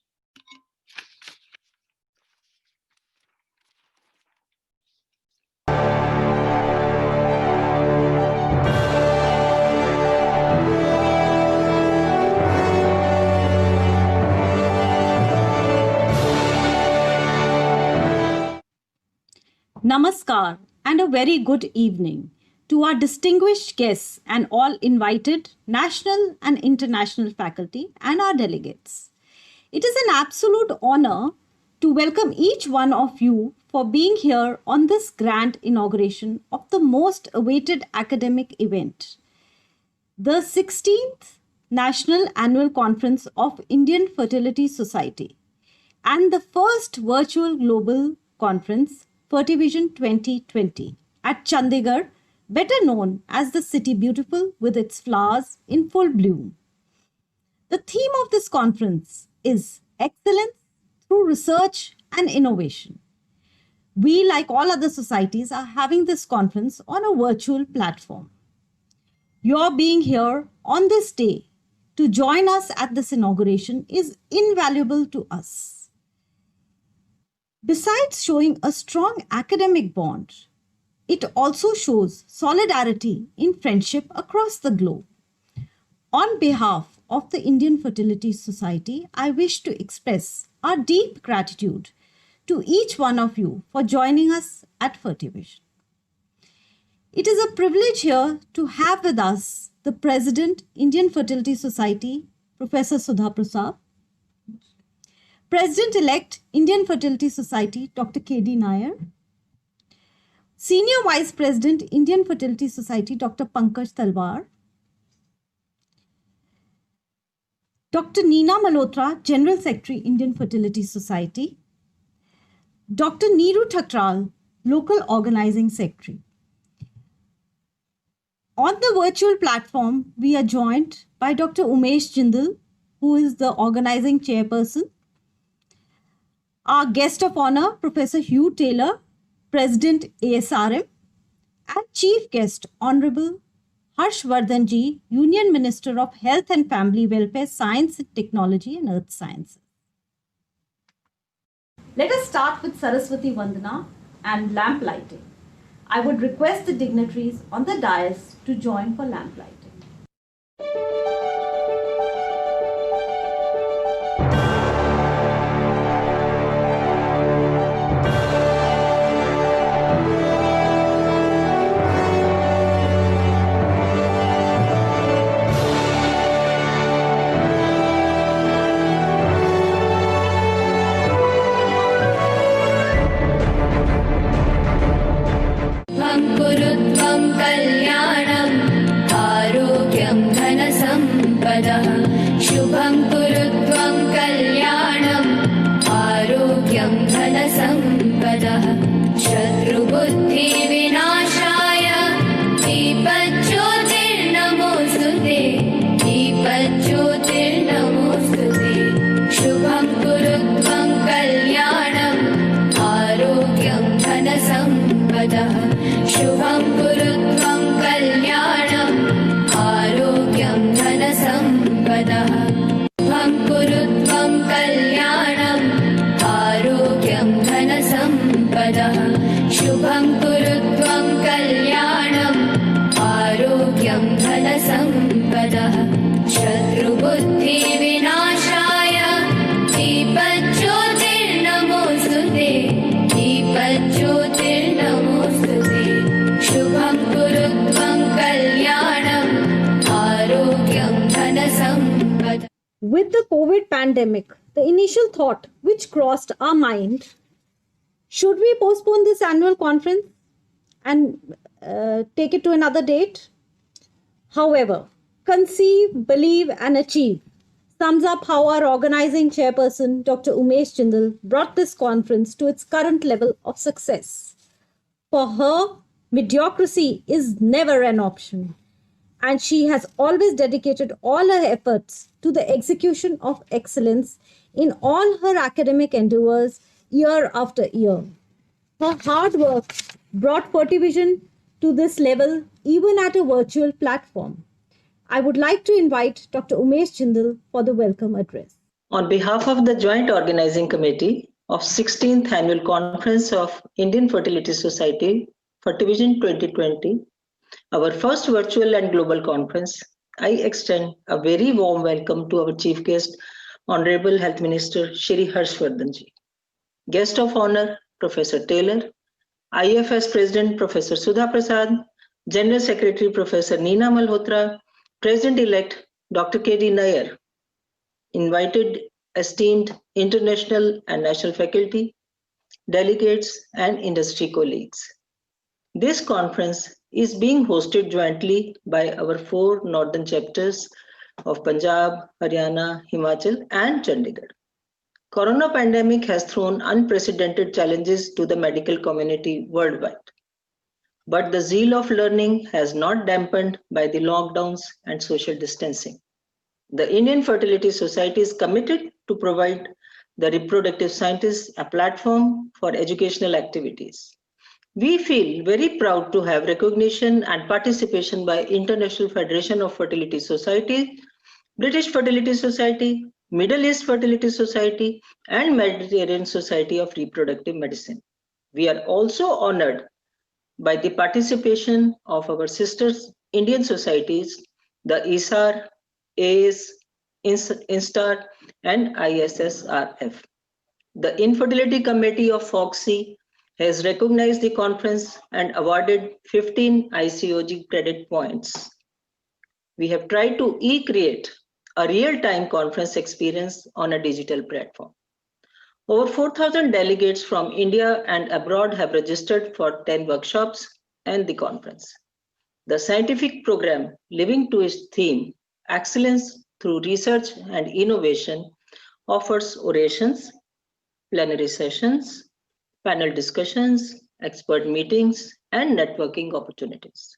Namaskar and a very good evening to our distinguished guests and all invited national and international faculty and our delegates. It is an absolute honor to welcome each one of you for being here on this grand inauguration of the most awaited academic event, the 16th National Annual Conference of Indian Fertility Society and the first virtual global conference, Fertivision 2020, at Chandigarh, better known as the City Beautiful with its flowers in full bloom. The theme of this conference is Excellence through Research and Innovation. We, like all other societies, are having this conference on a virtual platform. Your being here on this day to join us at this inauguration is invaluable to us. Besides showing a strong academic bond, it also shows solidarity in friendship across the globe. On behalf of the Indian Fertility Society, I wish to express our deep gratitude to each one of you for joining us at Fertivision. It is a privilege here to have with us the President, Indian Fertility Society, Professor Sudha Prasad, President-elect, Indian Fertility Society, Dr. K.D. Nair, Senior Vice President, Indian Fertility Society, Dr. Pankaj Talwar, Dr. Neena Malhotra, General Secretary, Indian Fertility Society, Dr. Neeru Thakral, Local Organizing Secretary. On the virtual platform, we are joined by Dr. Umesh Jindal, who is the organizing chairperson, our guest of honor, Professor Hugh Taylor, President ASRM, and Chief Guest, Honorable Harshvardhan Ji, Union Minister of Health and Family Welfare, Science and Technology and Earth Sciences. Let us start with Saraswati Vandana and lamp lighting. I would request the dignitaries on the dais to join for lamp lighting. कुरुत्वं कल्याणम् आरोग्यं धनसम्पदः शुभं कुरुत्वं कल्याणम् आरोग्यं धनसम्पदः शत्रुबुद्धिविनाशाय दीपज्योतिर्नमोऽस्तु ते दीपज्योतिर्नमोऽस्तु ते शुभं कुरुत्वं कल्याणम् आरोग्यं धनसम्पदः शुभं कुरुत्वं कल्याणम् आरोग्यं धनसम्पदः शुभं कुरुत्वं कल्याणम् आरोग्यं धनसम्पदः शुभं कुरुत्वं कल्याणम् आरोग्यं धनसम्पदः शत्रुबुद्धिविनाशाय दीपज्योतिर्नमोऽस्तु ते दीपज्योतिर्नमोऽस्तु ते शुभं कुरुत्वं कल्याणम् आरोग्यं धनसम्पदः. With the COVID pandemic, the initial thought which crossed our mind, should we postpone this annual conference and take it to another date? However, conceive, believe and achieve sums up how our organizing chairperson, Dr. Umesh Jindal, brought this conference to its current level of success. For her, mediocrity is never an option, and she has always dedicated all her efforts to the execution of excellence in all her academic endeavors year after year. Her hard work brought Fertivision to this level even at a virtual platform. I would like to invite Dr. Umesh Jindal for the welcome address. On behalf of the Joint Organizing Committee of 16th Annual Conference of Indian Fertility Society, Fertivision 2020, our first virtual and global conference, I extend a very warm welcome to our chief guest, Honorable Health Minister Shri Harshvardhanji. Guest of honor, Professor Taylor, IFS President Professor Sudha Prasad, General Secretary Professor Neena Malhotra, President-elect Dr. K.D. Nair, invited esteemed international and national faculty, delegates and industry colleagues. This conference is being hosted jointly by our 4 northern chapters of Punjab, Haryana, Himachal and Chandigarh. Corona pandemic has thrown unprecedented challenges to the medical community worldwide. But the zeal of learning has not dampened by the lockdowns and social distancing. The Indian Fertility Society is committed to provide the reproductive scientists a platform for educational activities. We feel very proud to have recognition and participation by International Federation of Fertility Society, British Fertility Society, Middle East Fertility Society, and Mediterranean Society of Reproductive Medicine. We are also honored by the participation of our sisters Indian societies, the ISAR, AIS, INSTAR, and ISSRF. The Infertility Committee of FOGSI has recognized the conference and awarded 15 ICOG credit points. We have tried to create a real-time conference experience on a digital platform. Over 4,000 delegates from India and abroad have registered for 10 workshops and the conference. The scientific program, living to its theme, Excellence through Research and Innovation, offers orations, plenary sessions, panel discussions, expert meetings, and networking opportunities.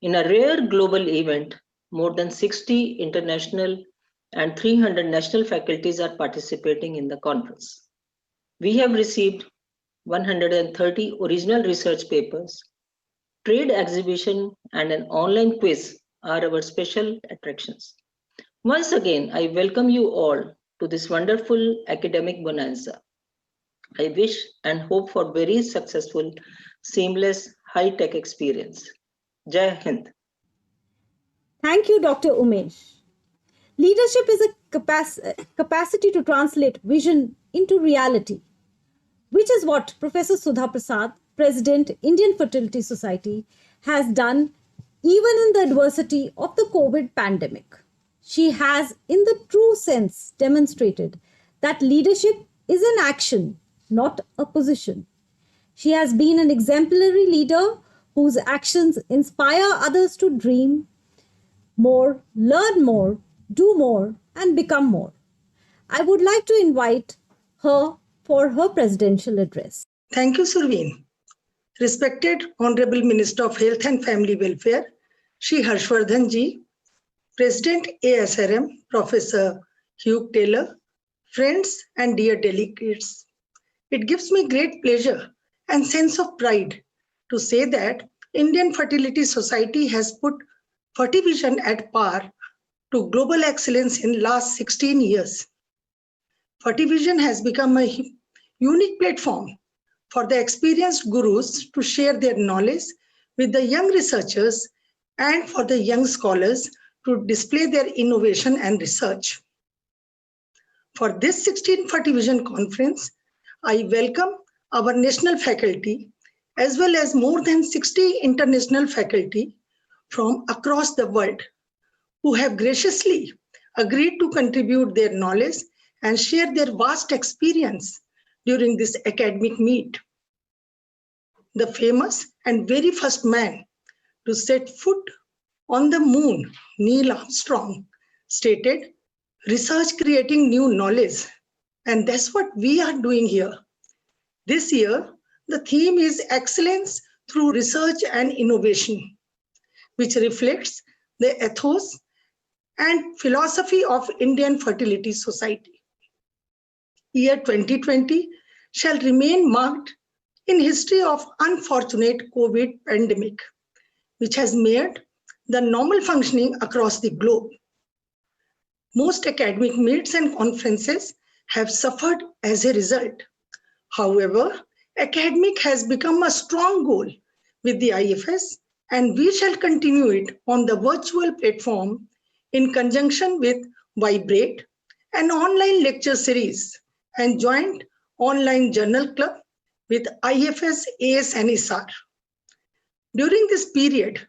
In a rare global event, more than 60 international and 300 national faculties are participating in the conference. We have received 130 original research papers. Trade exhibition and an online quiz are our special attractions. Once again, I welcome you all to this wonderful academic bonanza. I wish and hope for very successful, seamless, high-tech experience. Jai Hind. Thank you, Dr. Umesh. Leadership is a capacity to translate vision into reality, which is what Professor Sudha Prasad, President, Indian Fertility Society, has done even in the adversity of the COVID pandemic. She has, in the true sense, demonstrated that leadership is an action, not a position. She has been an exemplary leader whose actions inspire others to dream more, learn more, do more, and become more. I would like to invite her for her presidential address. Thank you, Surveen. Respected Honorable Minister of Health and Family Welfare, Shri Harshvardhan Ji, President ASRM, Professor Hugh Taylor, friends and dear delegates. It gives me great pleasure and sense of pride to say that Indian Fertility Society has put Fertivision at par to global excellence in last 16 years. Fertivision has become a unique platform for the experienced gurus to share their knowledge with the young researchers and for the young scholars to display their innovation and research. For this 16th Fertivision conference, I welcome our national faculty as well as more than 60 international faculty from across the world who have graciously agreed to contribute their knowledge and share their vast experience during this academic meet. The famous and very first man to set foot on the moon, Neil Armstrong, stated, "Research creating new knowledge." And that's what we are doing here. This year, the theme is Excellence through Research and Innovation, which reflects the ethos and philosophy of Indian Fertility Society. Year 2020 shall remain marked in history of unfortunate COVID pandemic, which has made the normal functioning across the globe. Most academic meets and conferences have suffered as a result. However, academic has become a strong goal with the IFS, and we shall continue it on the virtual platform in conjunction with Vibrate, an online lecture series and joint online journal club with IFS, AS and ISAR. During this period,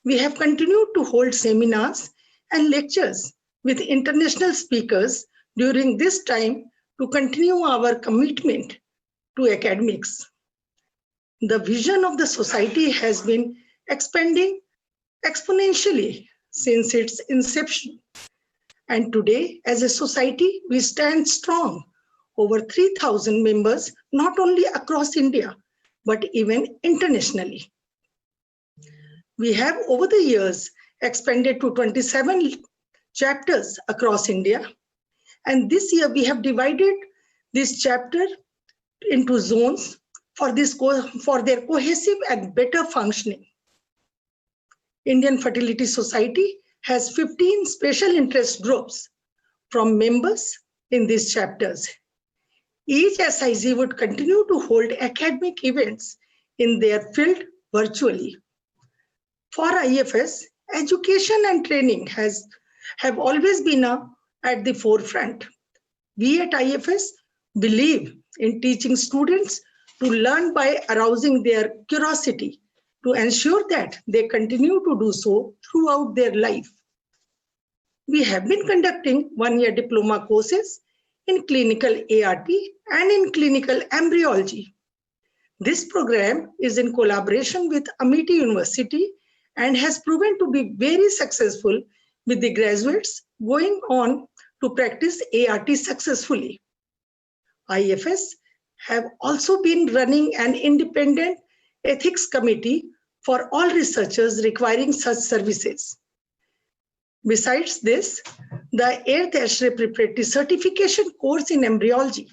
we have continued to hold seminars and lectures with international speakers during this time to continue our commitment to academics. The vision of the society has been expanding exponentially since its inception. And today, as a society, we stand strong. Over 3,000 members, not only across India, but even internationally. We have over the years expanded to 27 chapters across India. And this year we have divided this chapter into zones for their cohesive and better functioning. Indian Fertility Society has 15 special interest groups from members in these chapters. Each SIG would continue to hold academic events in their field virtually. For IFS, education and training have always been at the forefront. We at IFS believe in teaching students to learn by arousing their curiosity to ensure that they continue to do so throughout their life. We have been conducting one-year diploma courses in clinical ART and in clinical embryology. This program is in collaboration with Amity University and has proven to be very successful with the graduates going on to practice ART successfully. IFS have also been running an independent ethics committee for all researchers requiring such services. Besides this, the 8th ASHRAE Preparatory Certification course in embryology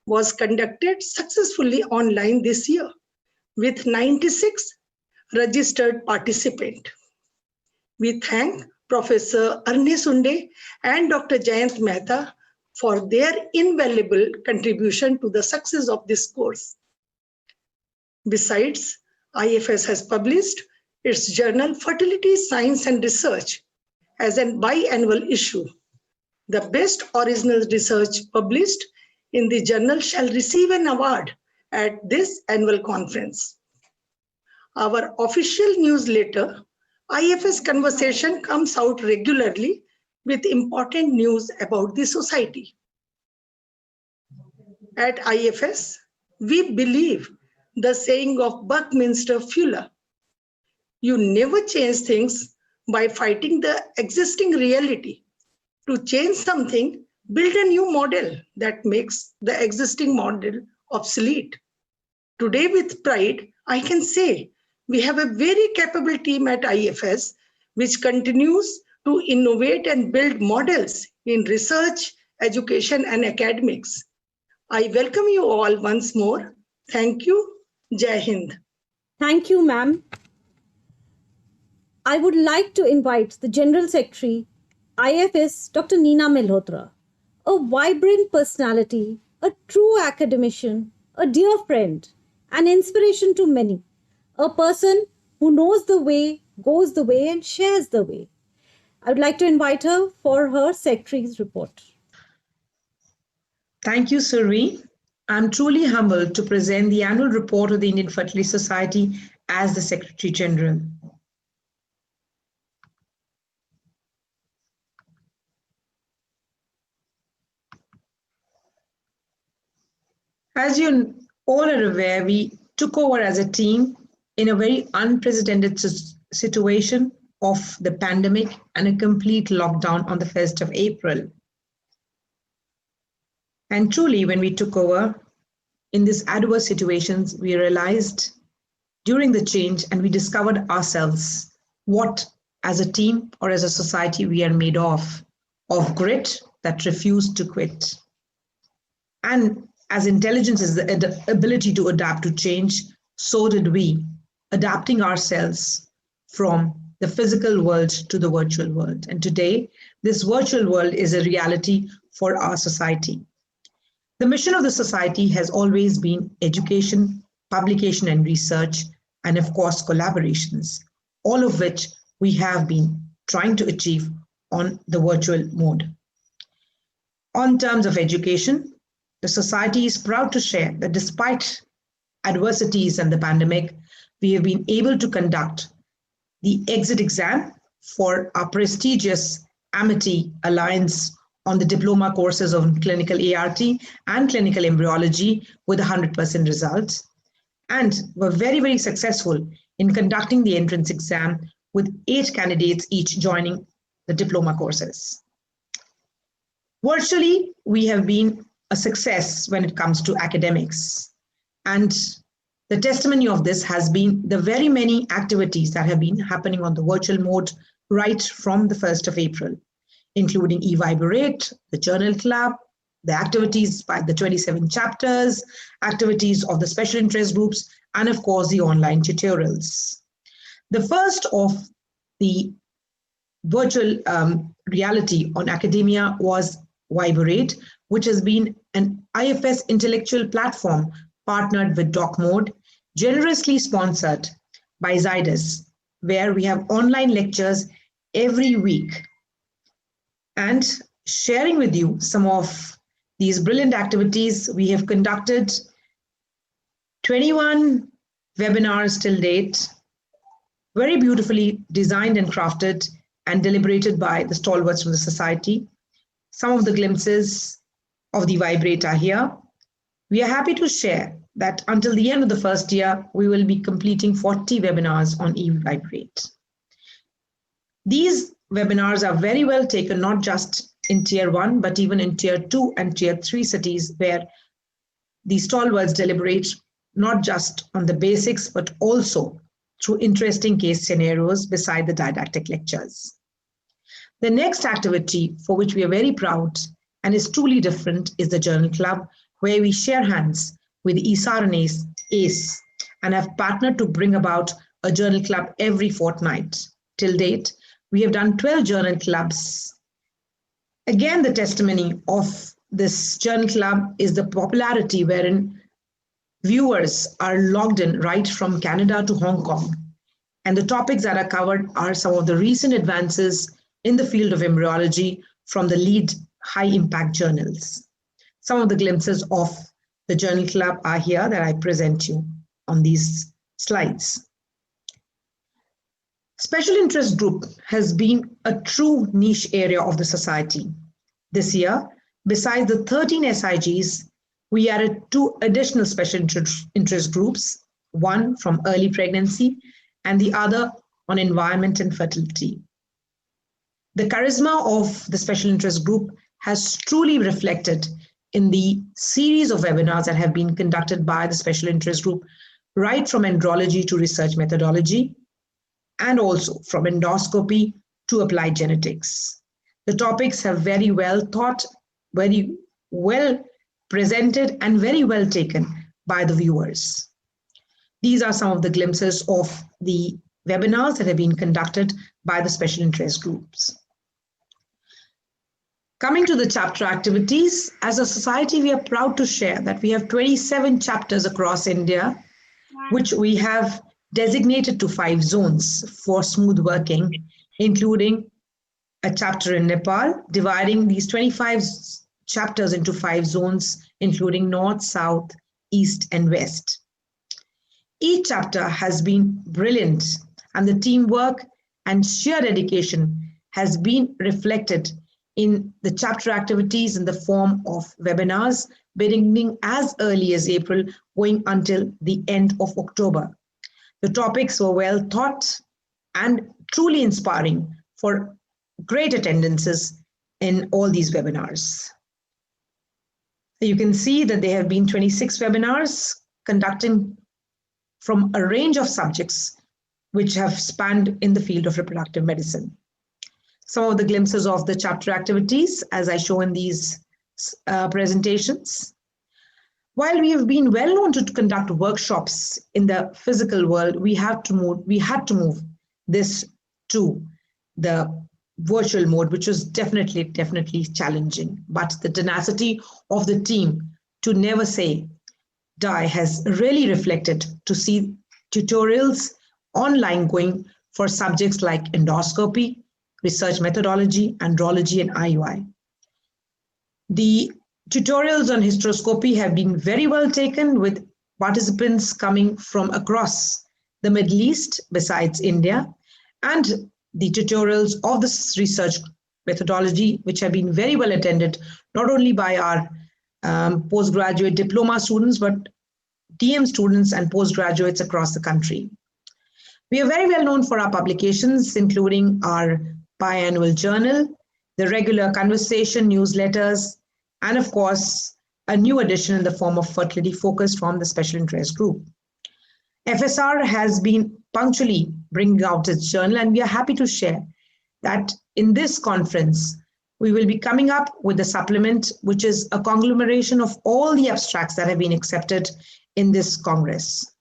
was conducted successfully online this year with 96 registered participants. We thank Professor Arne Sunde and Dr. Jayant Mehta for their invaluable contribution to the success of this course. Besides, IFS has published its journal Fertility, Science and Research as an biannual issue. The best original research published in the journal shall receive an award at this annual conference. Our official newsletter, IFS Conversation, comes out regularly with important news about the society. At IFS, we believe the saying of Buckminster Fuller, you never change things by fighting the existing reality. To change something, build a new model that makes the existing model obsolete. Today, with pride, I can say we have a very capable team at IFS, which continues to innovate and build models in research, education, and academics. I welcome you all once more. Thank you. Jai Hind. Thank you, ma'am. I would like to invite the General Secretary, IFS, Dr. Neena Malhotra, a vibrant personality, a true academician, a dear friend, an inspiration to many, a person who knows the way, goes the way, and shares the way. I would like to invite her for her Secretary's report. Thank you, Survi. I'm truly humbled to present the annual report of the Indian Fertility Society as the Secretary General. As you all are aware, we took over as a team in a very unprecedented situation of the pandemic and a complete lockdown on the 1st of April. And truly, when we took over in these adverse situations, we realized during the change and we discovered ourselves what as a team or as a society we are made of grit that refused to quit. And as intelligence is the ability to adapt to change, so did we, adapting ourselves from the physical world to the virtual world. And today, this virtual world is a reality for our society. The mission of the society has always been education, publication and research, and of course, collaborations, all of which we have been trying to achieve on the virtual mode. On terms of education, the society is proud to share that despite adversities and the pandemic, we have been able to conduct the exit exam for our prestigious Amity Alliance on the diploma courses of clinical ART and clinical embryology with 100% results. And were very, very successful in conducting the entrance exam with 8 candidates each joining the diploma courses. Virtually, we have been a success when it comes to academics. And the testimony of this has been the very many activities that have been happening on the virtual mode right from the 1st of April, including eVibrate, the Journal Club, the activities by the 27 chapters, activities of the special interest groups, and of course, the online tutorials. The first of the virtual reality on academia was Vibrate, which has been an IFS intellectual platform partnered with DocMode, generously sponsored by Zydus, where we have online lectures every week. And sharing with you some of these brilliant activities, we have conducted 21 webinars till date, very beautifully designed and crafted and deliberated by the stalwarts from the society. Some of the glimpses of the Vibrate are here. We are happy to share that until the end of the first year, we will be completing 40 webinars on eVibrate. These webinars are very well taken, not just in Tier 1, but even in Tier 2 and Tier 3 cities, where the stalwarts deliberate not just on the basics, but also through interesting case scenarios beside the didactic lectures. The next activity for which we are very proud and is truly different is the Journal Club, where we share hands with ESAR and ACE and have partnered to bring about a Journal Club every fortnight. Till date, we have done 12 Journal Clubs. Again, the testimony of this journal club is the popularity wherein viewers are logged in right from Canada to Hong Kong. And the topics that are covered are some of the recent advances in the field of embryology from the lead high impact journals. Some of the glimpses of the journal club are here that I present you on these slides. Special interest group has been a true niche area of the society. This year, besides the 13 SIGs, we added 2 additional special interest groups, one from early pregnancy and the other on environment and fertility. The charisma of the special interest group has truly reflected in the series of webinars that have been conducted by the special interest group, right from embryology to research methodology, and also from endoscopy to applied genetics. The topics have very well thought, very well presented, and very well taken by the viewers. These are some of the glimpses of the webinars that have been conducted by the special interest groups. Coming to the chapter activities, as a society, we are proud to share that we have 27 chapters across India, which we have designated to 5 zones for smooth working, including a chapter in Nepal, dividing these 25 chapters into 5 zones, including North, South, East, and West. Each chapter has been brilliant, and the teamwork and sheer dedication has been reflected in the chapter activities in the form of webinars beginning as early as April, going until the end of October. The topics were well thought and truly inspiring for great attendances in all these webinars. You can see that there have been 26 webinars conducting from a range of subjects which have spanned in the field of reproductive medicine. Some of the glimpses of the chapter activities as I show in these presentations. While we have been well known to conduct workshops in the physical world, we had to move this to the virtual mode, which was definitely challenging. But the tenacity of the team to never say die has really reflected to see tutorials online going for subjects like endoscopy, research methodology, andrology, and IUI. The tutorials on hysteroscopy have been very well taken, with participants coming from across the Middle East besides India, and the tutorials of this research methodology, which have been very well attended, not only by our postgraduate diploma students, but DM students and postgraduates across the country. We are very well known for our publications, including our biannual journal, the regular conversation newsletters, and of course, a new addition in the form of fertility focus from the special interest group. FSR has been punctually bringing out its journal, and we are happy to share that in this conference, we will be coming up with a supplement, which is a conglomeration of all the abstracts that have been accepted in this Congress.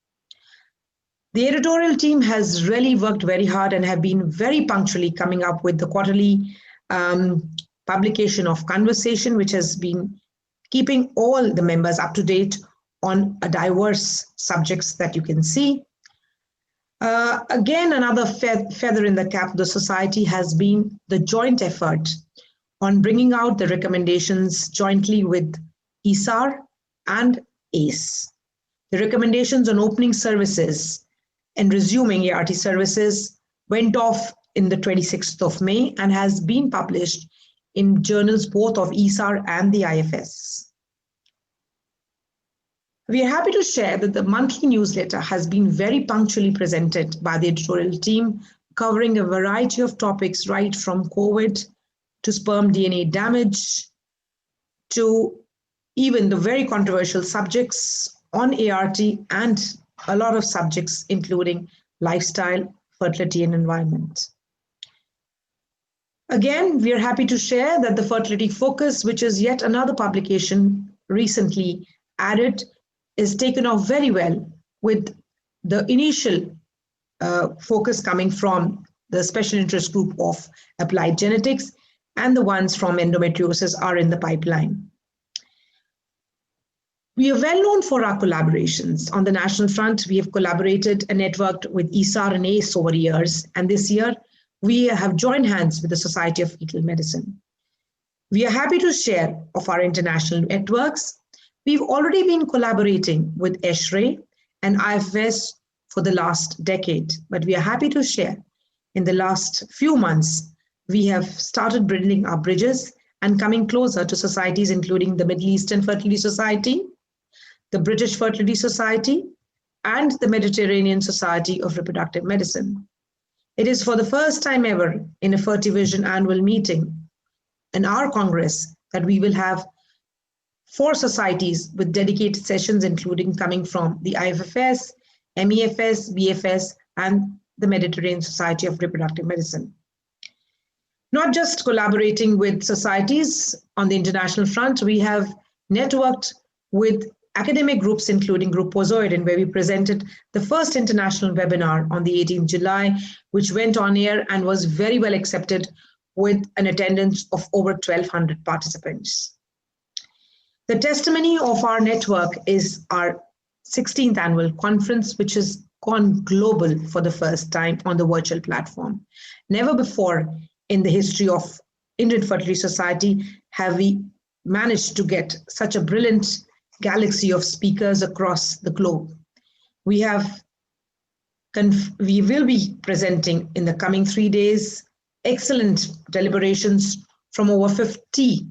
The editorial team has really worked very hard and have been very punctually coming up with the quarterly publication of Conversation, which has been keeping all the members up to date on a diverse subjects that you can see. Again, another feather in the cap of the society has been the joint effort on bringing out the recommendations jointly with ESAR and ACE. The recommendations on opening services and resuming ART services went off in the 26th of May and has been published in journals both of ESAR and the IFS. We are happy to share that the monthly newsletter has been very punctually presented by the editorial team, covering a variety of topics right from COVID to sperm DNA damage to even the very controversial subjects on ART and a lot of subjects including lifestyle, fertility, and environment. Again, we are happy to share that the Fertility Focus, which is yet another publication recently added, is taken off very well, with the initial focus coming from the special interest group of applied genetics, and the ones from endometriosis are in the pipeline. We are well known for our collaborations. On the national front, we have collaborated and networked with ESAR and ACE over years, and this year we have joined hands with the Society of Fetal Medicine. We are happy to share of our international networks. We've already been collaborating with ESHRE and IFS for the last decade, but we are happy to share in the last few months, we have started building our bridges and coming closer to societies including the Middle Eastern Fertility Society, the British Fertility Society, and the Mediterranean Society of Reproductive Medicine. It is for the first time ever in a Fertivision annual meeting in our Congress that we will have 4 societies with dedicated sessions, including coming from the IFFS, MEFS, BFS, and the Mediterranean Society of Reproductive Medicine. Not just collaborating with societies on the international front, we have networked with academic groups, including Group Pozoid, where we presented the first international webinar on the 18th July, which went on air and was very well accepted with an attendance of over 1,200 participants. The testimony of our network is our 16th annual conference, which has gone global for the first time on the virtual platform. Never before in the history of Indian Fertility Society have we managed to get such a brilliant galaxy of speakers across the globe. We will be presenting in the coming 3 days excellent deliberations from over 50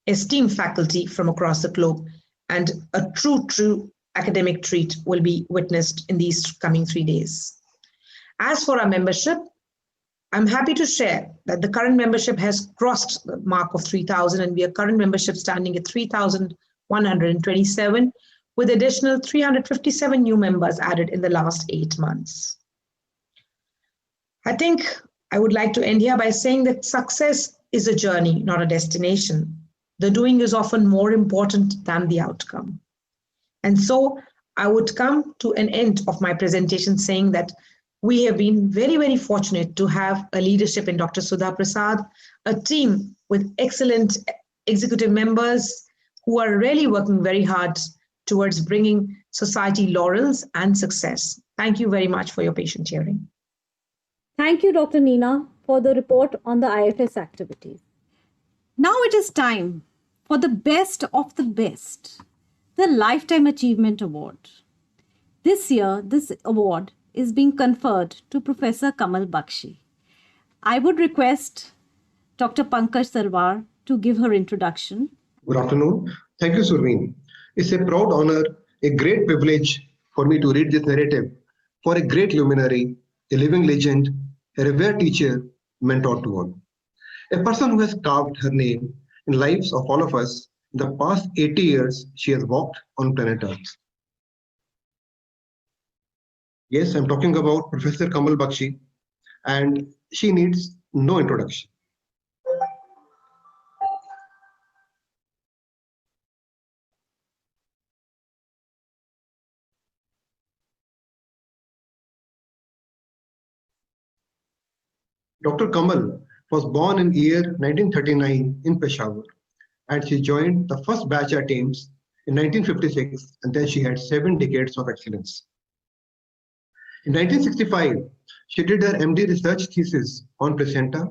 esteemed faculty from across the globe, and a true academic treat will be witnessed in these coming 3 days. As for our membership, I'm happy to share that the current membership has crossed the mark of 3,000, and we are current membership standing at 3,127, with additional 357 new members added in the last 8 months. I think I would like to end here by saying that success is a journey, not a destination. The doing is often more important than the outcome. And so I would come to an end of my presentation saying that we have been very, very fortunate to have a leadership in Dr. Sudha Prasad, a team with excellent executive members who are really working very hard towards bringing society laurels and success. Thank you very much for your patient hearing. Thank you, Dr. Neena, for the report on the IFS activities. Now it is time for the best of the best, the Lifetime Achievement Award. This year, this award is being conferred to Professor Kamal Bakshi. I would request Dr. Pankaj Sarwar to give her introduction. Good afternoon. Thank you, Surveen. It's a proud honor, a great privilege for me to read this narrative for a great luminary, a living legend, a revered teacher, mentor to all. A person who has carved her name in lives of all of us. In the past 80 years, she has walked on planet Earth. Yes, I'm talking about Professor Kamal Bakshi, and she needs no introduction. Dr. Kamal was born in year 1939 in Peshawar, and she joined the first batch at AIIMS in 1956, and then she had 7 decades of excellence. In 1965, she did her MD research thesis on placenta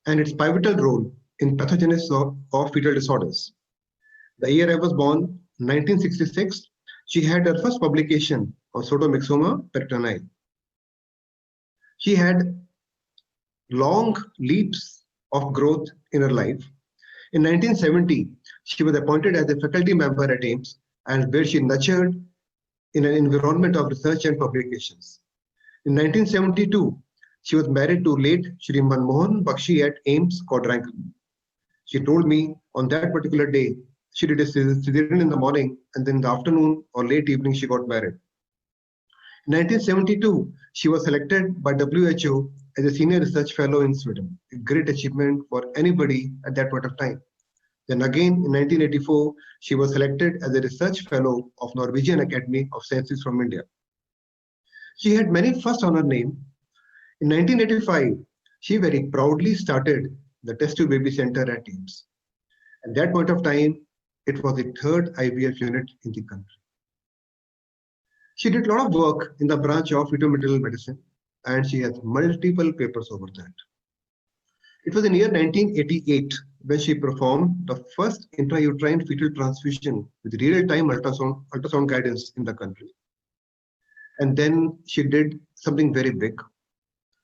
and its pivotal role in pathogenesis of fetal disorders. The year I was born, 1966, she had her first publication on Pseudomyxoma peritoneae. She had long leaps of growth in her life. In 1970, she was appointed as a faculty member at AIIMS, and where she nurtured in an environment of research and publications. In 1972, she was married to late Shri Manmohan Bakshi at AIIMS, Quadrangle. She told me on that particular day, she did a cesarean in the morning, and then in the afternoon or late evening, she got married. In 1972, she was selected by WHO as a senior research fellow in Sweden, a great achievement for anybody at that point of time. Then again, in 1984, she was selected as a research fellow of Norwegian Academy of Sciences from India. She had many firsts on her name. In 1985, she very proudly started the Test Tube Baby Center at AIIMS. At that point of time, It was the third IVF unit in the country. She did a lot of work in the branch of fetal medicine, and she has multiple papers over that. It was in year 1988 when she performed the first intrauterine fetal transfusion with real-time ultrasound guidance in the country. And then she did something very big.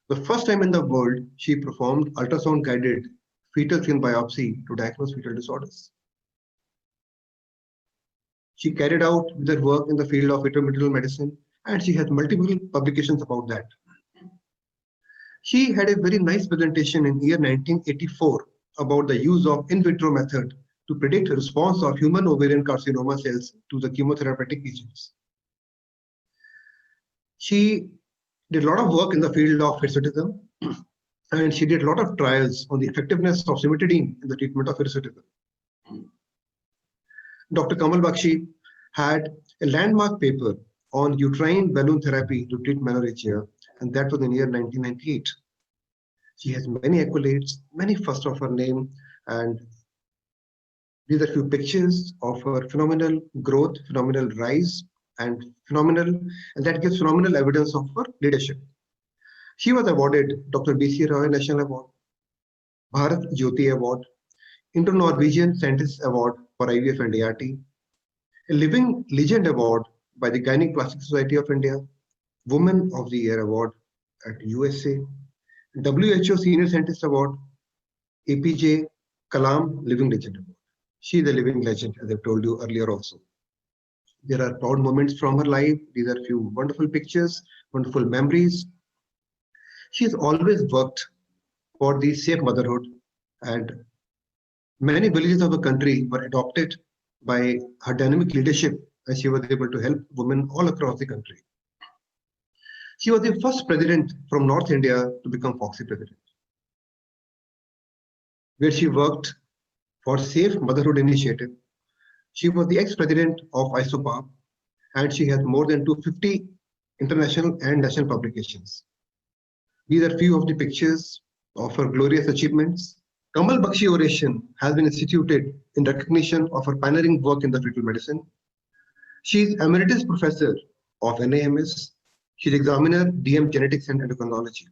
The first time in the world, she performed ultrasound-guided fetal skin biopsy to diagnose fetal disorders. She carried out her work in the field of fetal medicine, and she has multiple publications about that. She had a very nice presentation in year 1984 about the use of in vitro method to predict response of human ovarian carcinoma cells to the chemotherapeutic agents. She did a lot of work in the field of hirsutism, and she did a lot of trials on the effectiveness of cimetidine in the treatment of hirsutism. Dr. Kamal Bakshi had a landmark paper on uterine balloon therapy to treat menorrhagia, and that was in year 1998. She has many accolades, many first of her name, and these are few pictures of her phenomenal growth, phenomenal rise, and that gives phenomenal evidence of her leadership. She was awarded Dr. B.C. Roy National Award, Bharat Jyoti Award, Indo-Norwegian Scientist Award for IVF and ART, a Living Legend Award by the Gynecologic Society of India, Woman of the Year Award at USA, WHO Senior Scientist Award, APJ Kalam Living Legend Award. She is a living legend, as I've told you earlier also. There are proud moments from her life. These are few wonderful pictures, wonderful memories. She has always worked for the safe motherhood, and many villages of the country were adopted by her dynamic leadership, and she was able to help women all across the country. She was the first president from North India to become FOXY president, where she worked for Safe Motherhood Initiative. She was the ex-president of ISOPAP, and she has more than 250 international and national publications. These are few of the pictures of her glorious achievements. Kamal Bakshi Oration has been instituted in recognition of her pioneering work in the fetal medicine. She is Emeritus Professor of NAMS. She is Examiner, DM Genetics and Endocrinology.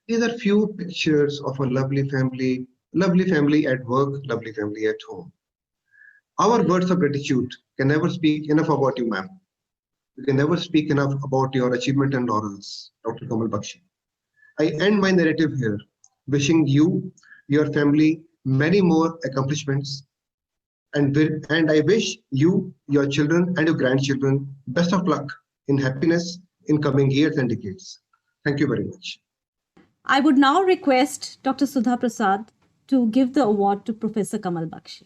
These are few pictures of a lovely family at work, lovely family at home. Our words of gratitude can never speak enough about you, ma'am. We can never speak enough about your achievement and laurels, Dr. Kamal Bakshi. I end my narrative here, wishing you, your family, many more accomplishments, and I wish you, your children, and your grandchildren best of luck in happiness in coming years and decades. Thank you very much. I would now request Dr. Sudha Prasad to give the award to Professor Kamal Bakshi.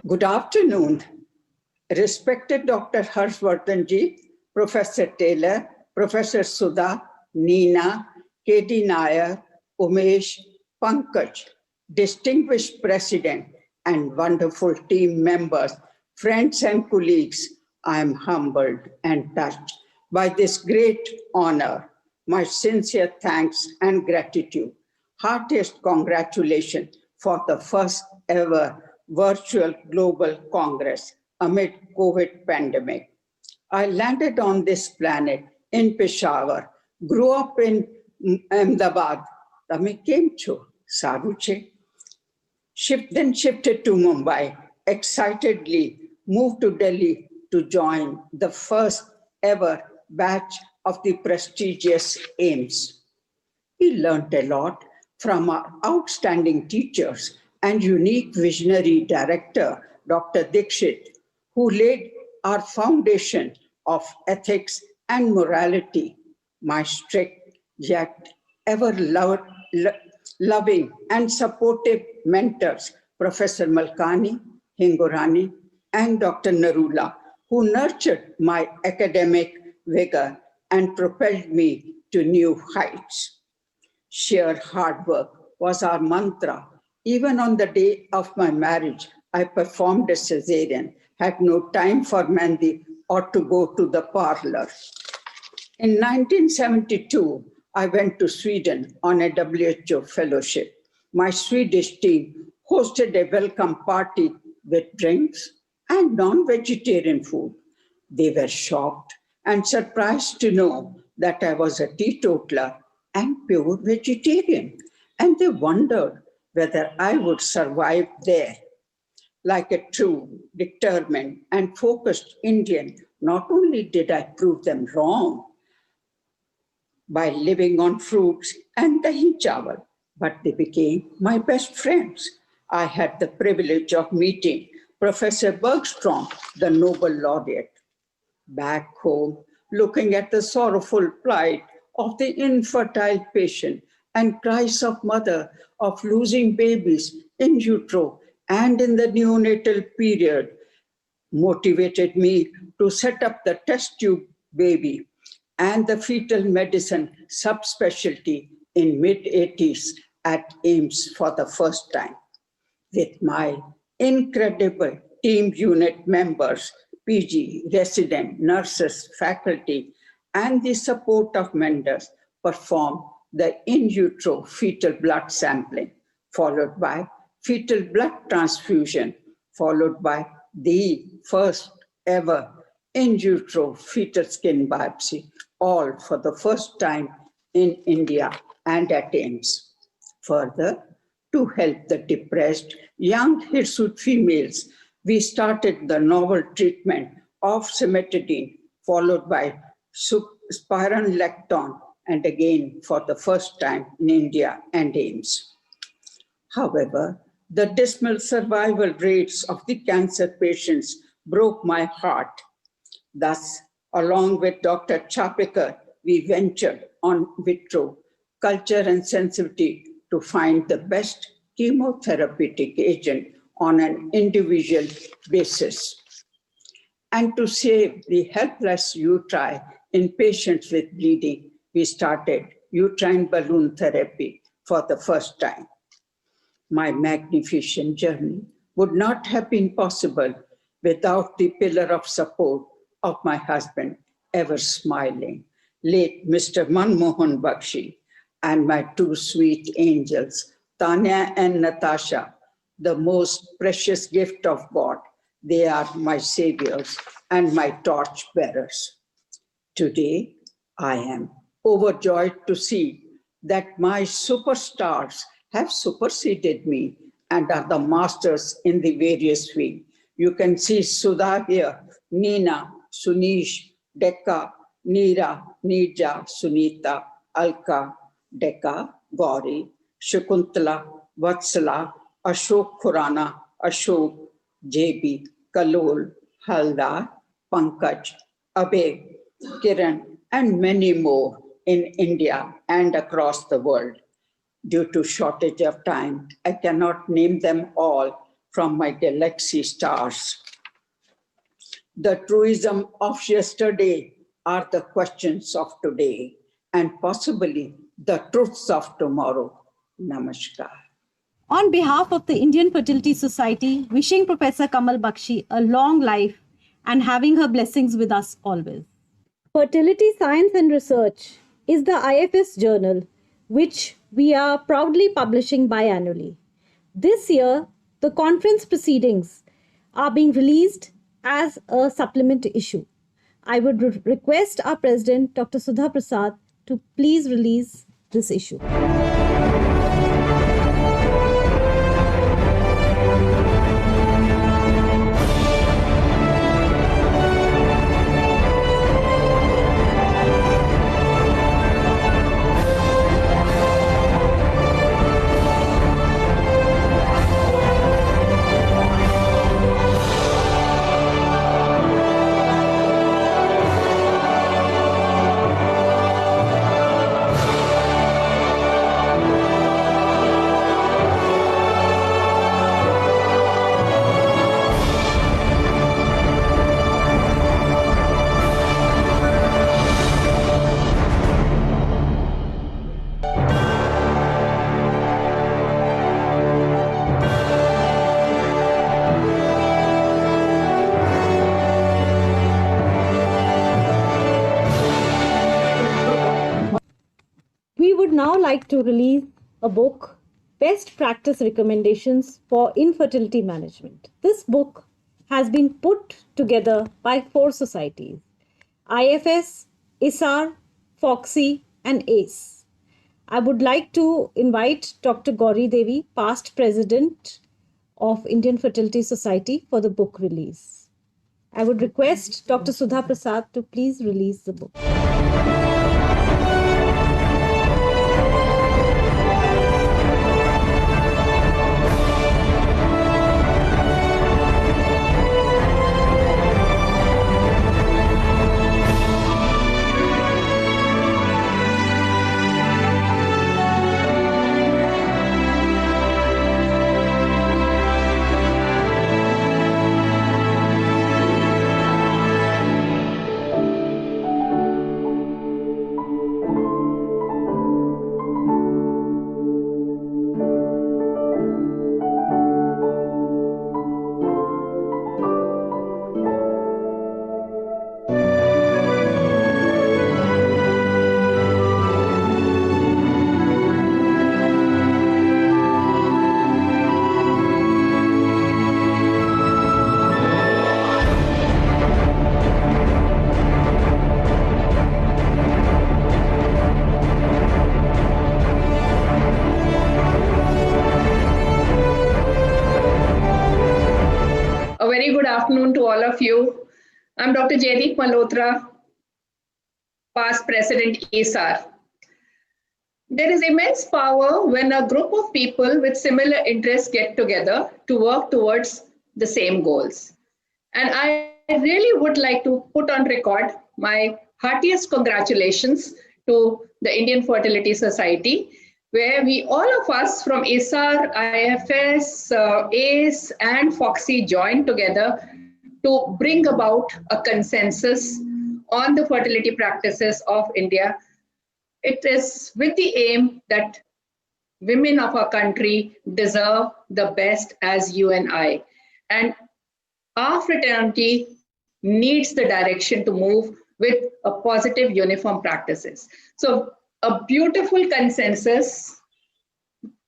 Good afternoon, respected Dr. Harshvardhan ji, Professor Taylor, Professor Sudha, Neena, Katie Nair, Umesh, Pankaj, distinguished president and wonderful team members, friends and colleagues. I am humbled and touched by this great honor. My sincere thanks and gratitude. Heartiest congratulations for the first ever virtual global congress amid COVID pandemic. I landed on this planet in Peshawar, grew up in Ahmedabad. Tame કેમ છો? સારું છે. Then shifted to Mumbai, excitedly moved to Delhi to join the first ever batch of the prestigious AIMS. We learned a lot from our outstanding teachers and unique visionary director, Dr. Dixit, who laid our foundation of ethics and morality. My strict yet ever loving and supportive mentors, Professor Malkani, Hingorani, and Dr. Narula, who nurtured my academic vigor and propelled me to new heights. Sheer hard work was our mantra. Even on the day of my marriage, I performed a cesarean, had no time for mehndi or to go to the parlor. In 1972, I went to Sweden on a WHO fellowship. My Swedish team hosted a welcome party with drinks and non-vegetarian food. They were shocked and surprised to know that I was a teetotaler and pure vegetarian, and they wondered whether I would survive there. Like a true, determined, and focused Indian, not only did I prove them wrong by living on fruits and dahi chawal, but they became my best friends. I had the privilege of meeting Professor Bergstrom, the Nobel laureate. Back home, looking at the sorrowful plight of the infertile patient and cries of mother of losing babies in utero and in the neonatal period motivated me to set up the test tube baby and the fetal medicine subspecialty in mid-80s at AIMS for the first time. With my incredible team unit members, PG, resident, nurses, faculty, and the support of mentors, perform the in utero fetal blood sampling, followed by fetal blood transfusion, followed by the first ever in utero fetal skin biopsy, all for the first time in India and at AIMS. Further, to help the depressed young hirsute females, we started the novel treatment of cimetidine, followed by spironolactone, and again for the first time in India and AIMS. However, the dismal survival rates of the cancer patients broke my heart. Thus, along with Dr. Chapekar, we ventured on vitro, culture and sensitivity to find the best chemotherapeutic agent on an individual basis. And to save the helpless uteri in patients with bleeding, we started uterine balloon therapy for the first time. My magnificent journey would not have been possible without the pillar of support of my husband, ever smiling, late Mr. Manmohan Bakshi, and my two sweet angels, Tanya and Natasha, the most precious gift of God. They are my saviors and my torch bearers. Today, I am overjoyed to see that my superstars have superseded me and are the masters in the various fields. You can see Sudha here, Nina, Sunish, Dekka, Neera, Nija, Sunita, Alka, Dekka, Gauri, Shakuntala, Vatsala, Ashok Khurana, Ashok, JB, Kalol, Haldar, Pankaj, Abhay, Kiran, and many more in India and across the world. Due to shortage of time, I cannot name them all from my galaxy stars. The truism of yesterday are the questions of today and possibly the truths of tomorrow. Namaskar. On behalf of the Indian Fertility Society, wishing Professor Kamal Bakshi a long life and having her blessings with us always. Fertility Science and Research is the IFS journal, which we are proudly publishing biannually. This year, the conference proceedings are being released as a supplement issue. I would request our President, Dr. Sudha Prasad, to please release this issue. We would now like to release a book, Best Practice Recommendations for Infertility Management. This book has been put together by 4 societies: IFS, ISAR, FOXY, and ACE. I would like to invite Dr. Gauri Devi, past president of Indian Fertility Society, for the book release. I would request Dr. Sudha Prasad to please release the book. A very good afternoon to all of you. I'm Dr. Jaideep Malhotra, past president ISAR. There is immense power when a group of people with similar interests get together to work towards the same goals. And I really would like to put on record my heartiest congratulations to the Indian Fertility Society, where we, all of us from ISAR, IFS, ACE, and FOXY joined together to bring about a consensus on the fertility practices of India. It is with the aim that women of our country deserve the best as you and I. And our fraternity needs the direction to move with a positive uniform practices. So a beautiful consensus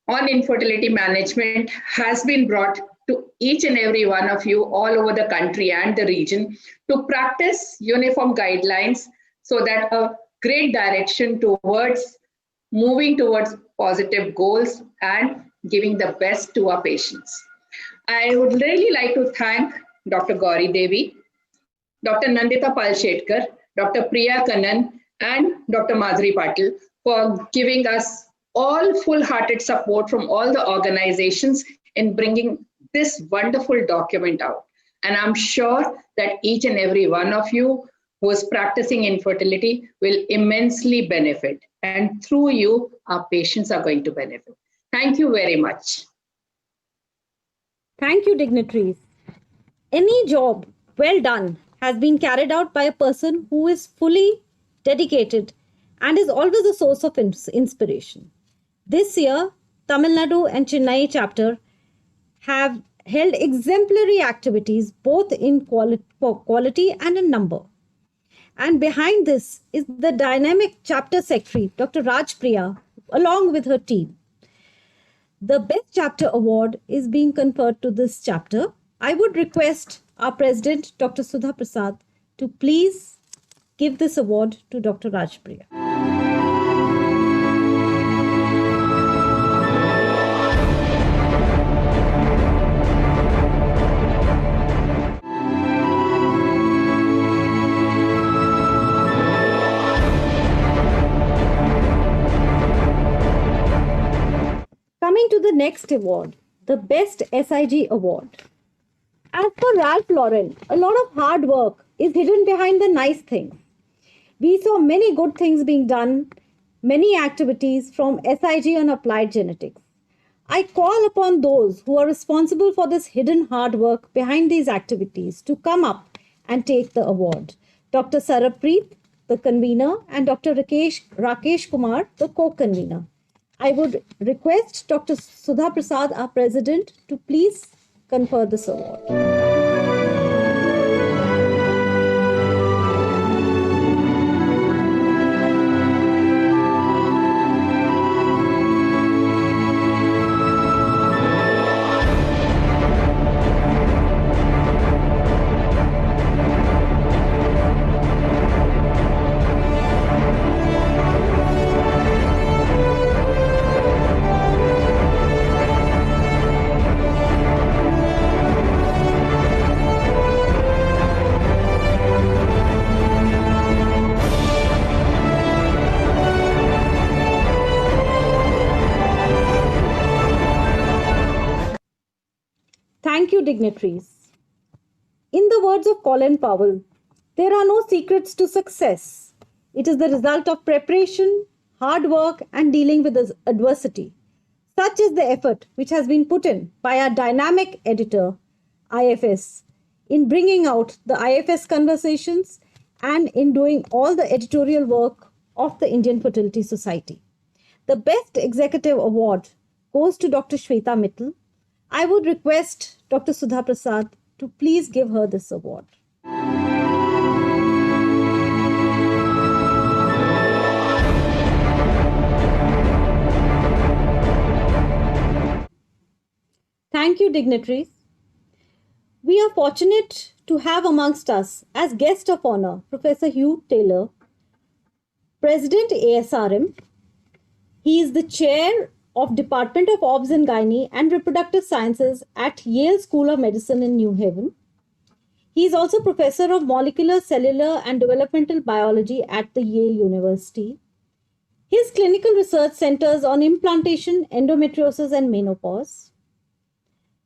on infertility management has been brought to each and every one of you all over the country and the region to practice uniform guidelines so that a great direction towards moving towards positive goals and giving the best to our patients. I would really like to thank Dr. Gauri Devi, Dr. Nandita Palshetkar, Dr. Priya Kannan, and Dr. Madhuri Patil for giving us all full-hearted support from all the organizations in bringing this wonderful document out. And I'm sure that each and every one of you who is practicing infertility will immensely benefit. And through you, our patients are going to benefit. Thank you very much. Thank you, dignitaries. Any job well done has been carried out by a person who is fully dedicated and is always a source of inspiration. This year, Tamil Nadu and Chennai chapter have held exemplary activities both in quality and in number. And behind this is the dynamic chapter secretary, Dr. Raj Priya, along with her team. The Best Chapter Award is being conferred to this chapter. I would request our president, Dr. Sudha Prasad, to please give this award to Dr. Raj Priya. the next award, the Best SIG Award. As for Ralph Lauren, a lot of hard work is hidden behind the nice things. We saw many good things being done, many activities from SIG on applied genetics. I call upon those who are responsible for this hidden hard work behind these activities to come up and take the award. Dr. Sarabpreet, the convener, and Dr. Rakesh Kumar, the co-convener. I would request Dr. Sudha Prasad, our president, to please confer this award. Thank you, dignitaries. In the words of Colin Powell, there are no secrets to success. It is the result of preparation, hard work, and dealing with adversity. Such is the effort which has been put in by our dynamic editor, IFS, in bringing out the IFS conversations and in doing all the editorial work of the Indian Fertility Society. The Best Executive Award goes to Dr. Shweta Mittal. I would request Dr. Sudha Prasad to please give her this award. Thank you, dignitaries. We are fortunate to have amongst us as guest of honor Professor Hugh Taylor, President ASRM. He is the chair of Department of Obs and Gynae and Reproductive Sciences at Yale School of Medicine in New Haven. He is also Professor of Molecular, Cellular and Developmental Biology at the Yale University. His clinical research centers on implantation, endometriosis and menopause.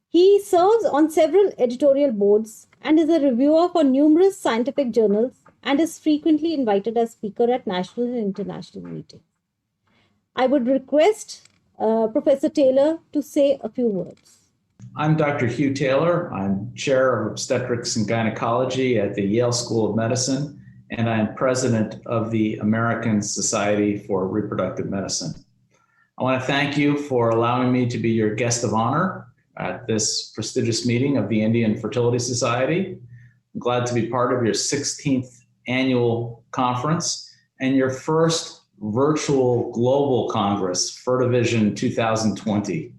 He serves on several editorial boards and is a reviewer for numerous scientific journals and is frequently invited as speaker at national and international meetings. I would request Professor Taylor to say a few words. I'm Dr. Hugh Taylor. I'm Chair of Obstetrics and Gynecology at the Yale School of Medicine, and I'm President of the American Society for Reproductive Medicine. I want to thank you for allowing me to be your guest of honor at this prestigious meeting of the Indian Fertility Society. I'm glad to be part of your 16th annual conference and your first virtual global congress, Fertivision 2020. I'd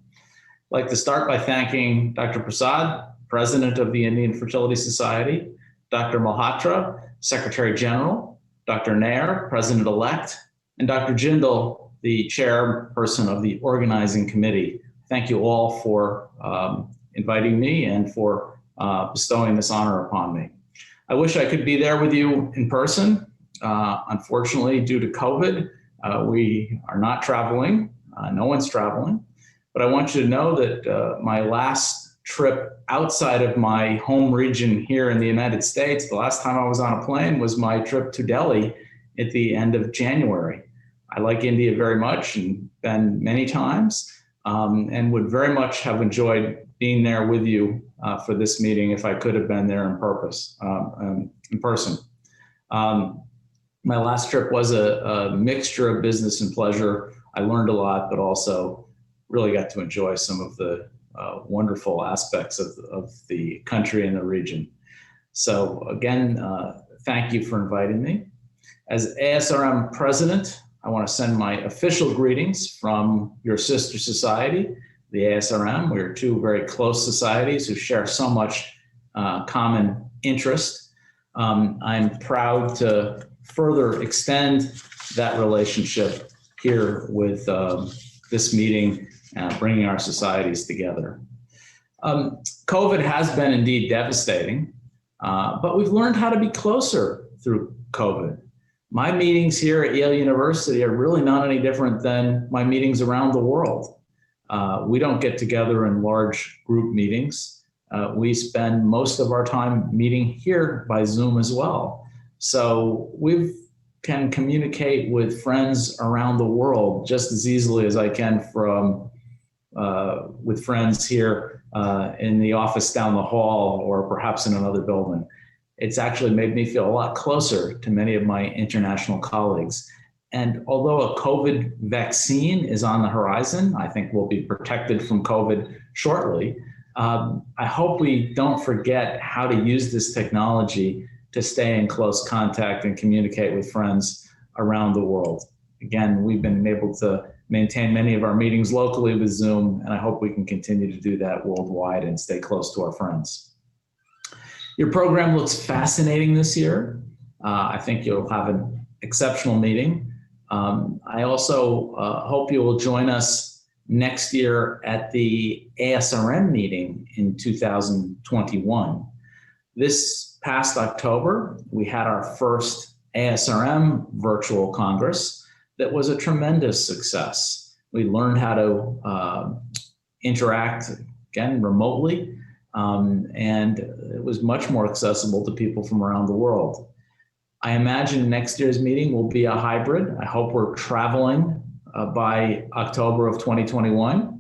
like to start by thanking Dr. Prasad, President of the Indian Fertility Society, Dr. Mohatra, Secretary General, Dr. Nair, President-elect, and Dr. Jindal, the Chairperson of the Organizing Committee. Thank you all for inviting me and for bestowing this honor upon me. I wish I could be there with you in person. Unfortunately, due to COVID, we are not traveling. No one's traveling. But I want you to know that my last trip outside of my home region here in the United States, the last time I was on a plane was my trip to Delhi at the end of January. I like India very much and been many times, and would very much have enjoyed being there with you for this meeting if I could have been there in person. My last trip was a mixture of business and pleasure. I learned a lot, but also really got to enjoy some of the wonderful aspects of the country and the region. So again, thank you for inviting me. As ASRM president, I want to send my official greetings from your sister society, the ASRM. We are two very close societies who share so much common interest. I'm proud to further extend that relationship here with this meeting, bringing our societies together. COVID has been indeed devastating, but we've learned how to be closer through COVID. My meetings here at Yale University are really not any different than my meetings around the world. We don't get together in large group meetings. We spend most of our time meeting here by Zoom as well. So we can communicate with friends around the world just as easily as I can with friends here in the office down the hall or perhaps in another building. It's actually made me feel a lot closer to many of my international colleagues. And although a COVID vaccine is on the horizon, I think we'll be protected from COVID shortly. I hope we don't forget how to use this technology to stay in close contact and communicate with friends around the world. Again, we've been able to maintain many of our meetings locally with Zoom, and I hope we can continue to do that worldwide and stay close to our friends. Your program looks fascinating this year. I think you'll have an exceptional meeting. I also hope you will join us next year at the ASRM meeting in 2021. This past October, we had our first ASRM virtual Congress that was a tremendous success. We learned how to interact, again, remotely, and it was much more accessible to people from around the world. I imagine next year's meeting will be a hybrid. I hope we're traveling by October of 2021.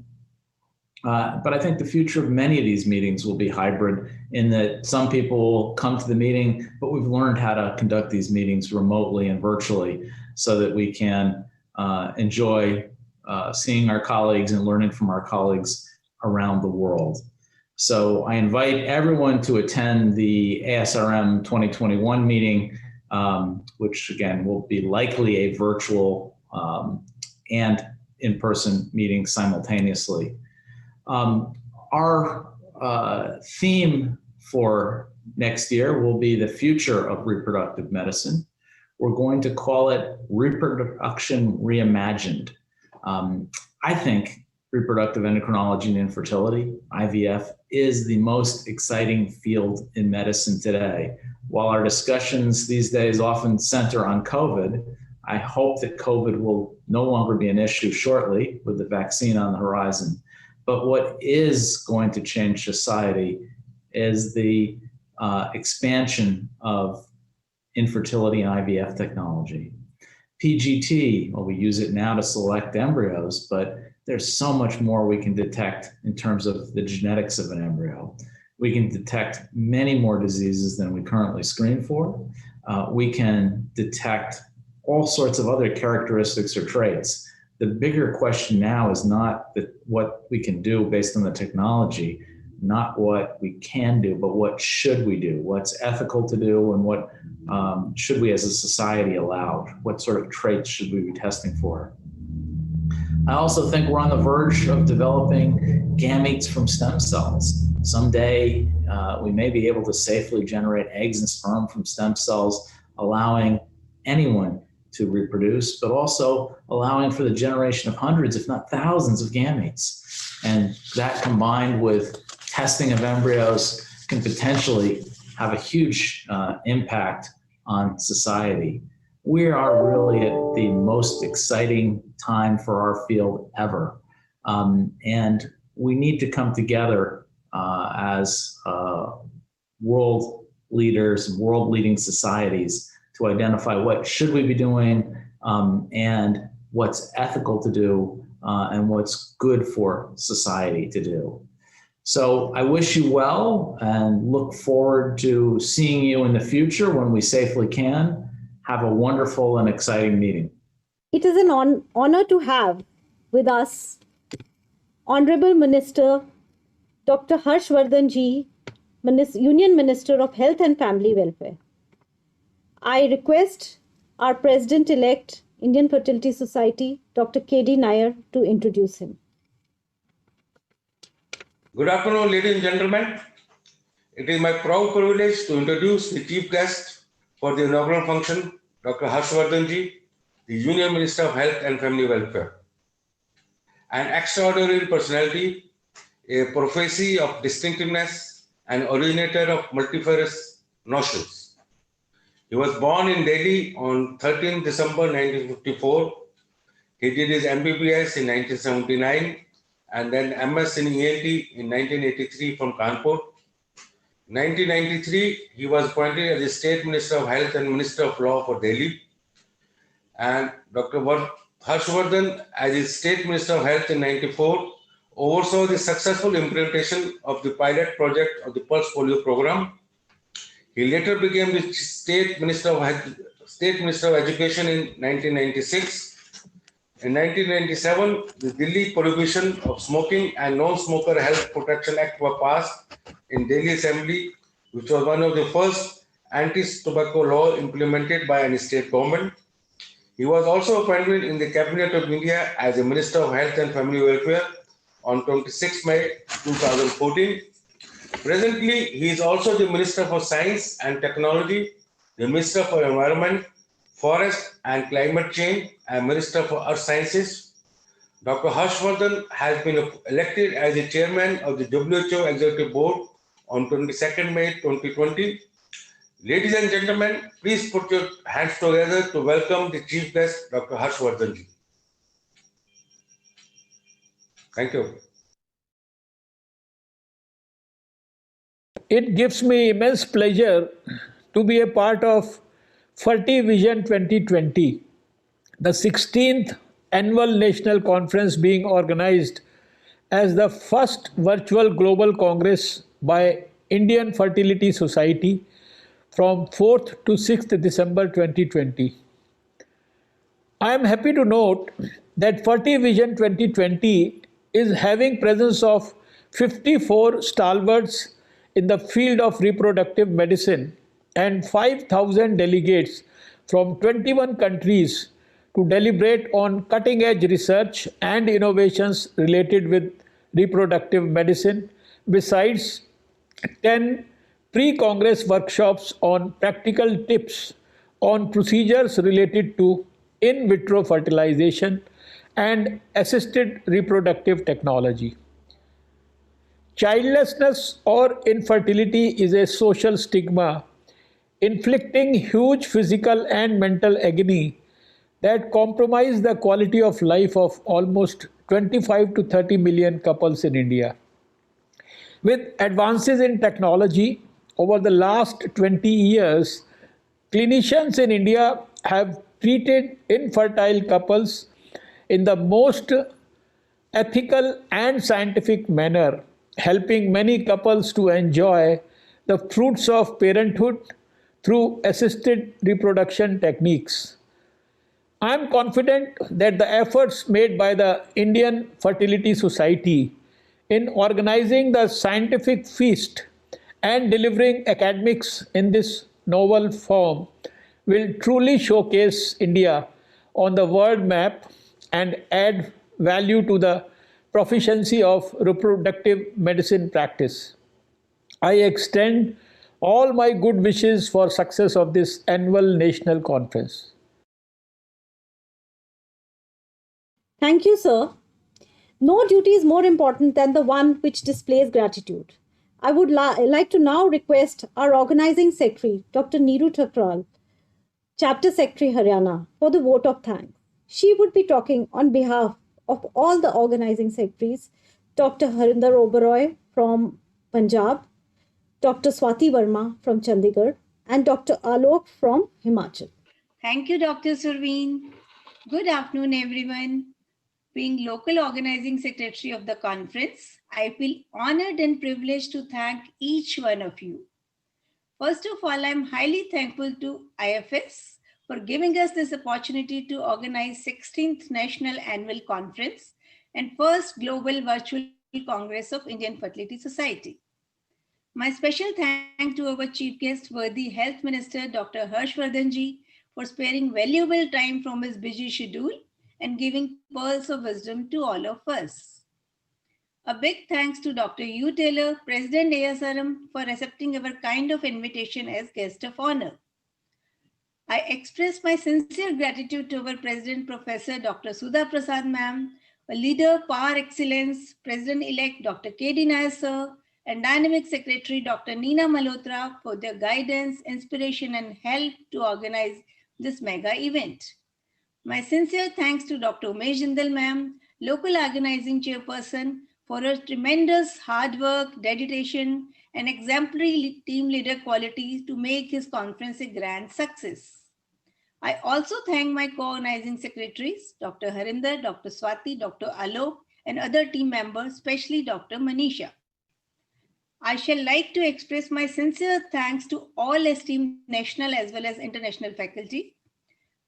But I think the future of many of these meetings will be hybrid in that some people will come to the meeting, but we've learned how to conduct these meetings remotely and virtually so that we can enjoy seeing our colleagues and learning from our colleagues around the world. So I invite everyone to attend the ASRM 2021 meeting, which again will be likely a virtual and in-person meeting simultaneously. Our theme for next year will be the future of reproductive medicine. We're going to call it Reproduction Reimagined. I think reproductive endocrinology and infertility, IVF, is the most exciting field in medicine today. While our discussions these days often center on COVID, I hope that COVID will no longer be an issue shortly with the vaccine on the horizon. But what is going to change society is the expansion of infertility and IVF technology. PGT, well, we use it now to select embryos, but there's so much more we can detect in terms of the genetics of an embryo. We can detect many more diseases than we currently screen for. We can detect all sorts of other characteristics or traits. The bigger question now is not what we can do based on the technology, not what we can do, but what should we do? What's ethical to do, and what should we as a society allow? What sort of traits should we be testing for? I also think we're on the verge of developing gametes from stem cells. Someday, we may be able to safely generate eggs and sperm from stem cells, allowing anyone to reproduce, but also allowing for the generation of hundreds, if not thousands, of gametes. And that combined with testing of embryos can potentially have a huge impact on society. We are really at the most exciting time for our field ever. And we need to come together as world leaders, world leading societies to identify what should we be doing and what's ethical to do and what's good for society to do. So I wish you well and look forward to seeing you in the future when we safely can. Have a wonderful and exciting meeting. It is an honor to have with us Honorable Minister Dr. Harshvardhan Ji, Union Minister of Health and Family Welfare. I request our President-elect, Indian Fertility Society, Dr. K.D. Nair, to introduce him. Good afternoon, ladies and gentlemen. It is my proud privilege to introduce the chief guest for the inaugural function, Dr. Harshvardhan Ji, the Union Minister of Health and Family Welfare. An extraordinary personality, a prophecy of distinctiveness, an originator of multifarious notions. He was born in Delhi on 13 December 1954. He did his MBBS in 1979 and then MS in ENT in 1983 from Kanpur. 1993, he was appointed as the State Minister of Health and Minister of Law for Delhi. And Dr. Harshvardhan, as the State Minister of Health in 94, oversaw the successful implementation of the pilot project of the Pulse Polio program. He later became the State Minister of Education in 1996. In 1997, the Delhi Prohibition of Smoking and Non-Smoker Health Protection Act was passed in Delhi Assembly, which was one of the first anti-tobacco law implemented by any state government. He was also appointed in the Cabinet of India as the Minister of Health and Family Welfare on 26 May 2014. Presently, he is also the Minister for Science and Technology, the Minister for Environment, Forest and Climate Change, and Minister for Earth Sciences. Dr. Harshvardhan has been elected as the Chairman of the WHO Executive Board on 22nd May 2020. Ladies and gentlemen, please put your hands together to welcome the Chief Guest, Dr. Harshvardhan ji. Thank you. It gives me immense pleasure to be a part of Fertivision 2020, the 16th annual national conference being organized as the first virtual global congress by Indian Fertility Society from 4th to 6th December 2020. I am happy to note that Fertivision 2020 is having presence of 54 stalwarts in the field of reproductive medicine and 5,000 delegates from 21 countries to deliberate on cutting-edge research and innovations related with reproductive medicine, besides 10 pre-Congress workshops on practical tips on procedures related to in vitro fertilization and assisted reproductive technology. Childlessness or infertility is a social stigma inflicting huge physical and mental agony that compromise the quality of life of almost 25 to 30 million couples in India. With advances in technology over the last 20 years, clinicians in India have treated infertile couples in the most ethical and scientific manner, helping many couples to enjoy the fruits of parenthood through assisted reproduction techniques. I am confident that the efforts made by the Indian Fertility Society in organizing the scientific feast and delivering academics in this novel form will truly showcase India on the world map and add value to the proficiency of reproductive medicine practice. I extend all my good wishes for success of this annual national conference. Thank you, sir. No duty is more important than the one which displays gratitude. I would like to now request our organizing secretary, Dr. Neeru Thakral, Chapter Secretary Haryana, for the vote of thanks. She would be talking on behalf of all the organizing secretaries, Dr. Harinder Oberoi from Punjab, Dr. Swati Verma from Chandigarh, and Dr. Alok from Himachal. Thank you, Dr. Surveen. Good afternoon, everyone. Being local organizing secretary of the conference, I feel honored and privileged to thank each one of you. First of all, I'm highly thankful to IFS for giving us this opportunity to organize 16th National Annual Conference and first Global Virtual Congress of Indian Fertility Society. My special thanks to our chief guest, worthy Health Minister, Dr. Harshvardhan ji, for sparing valuable time from his busy schedule and giving pearls of wisdom to all of us. A big thanks to Dr. U. Taylor, President ASRM, for accepting our kind of invitation as guest of honor. I express my sincere gratitude to our President, Professor Dr. Sudha Prasad ma'am, a leader par excellence, President-elect Dr. K.D. Nair sir, and Dynamic Secretary Dr. Neena Malhotra for their guidance, inspiration, and help to organize this mega event. My sincere thanks to Dr. Umesh Jindal ma'am, local organizing chairperson, for her tremendous hard work, dedication, and exemplary team leader qualities to make his conference a grand success. I also thank my co-organizing secretaries, Dr. Harinder, Dr. Swati, Dr. Alok, and other team members, especially Dr. Manisha. I shall like to express my sincere thanks to all esteemed national as well as international faculty,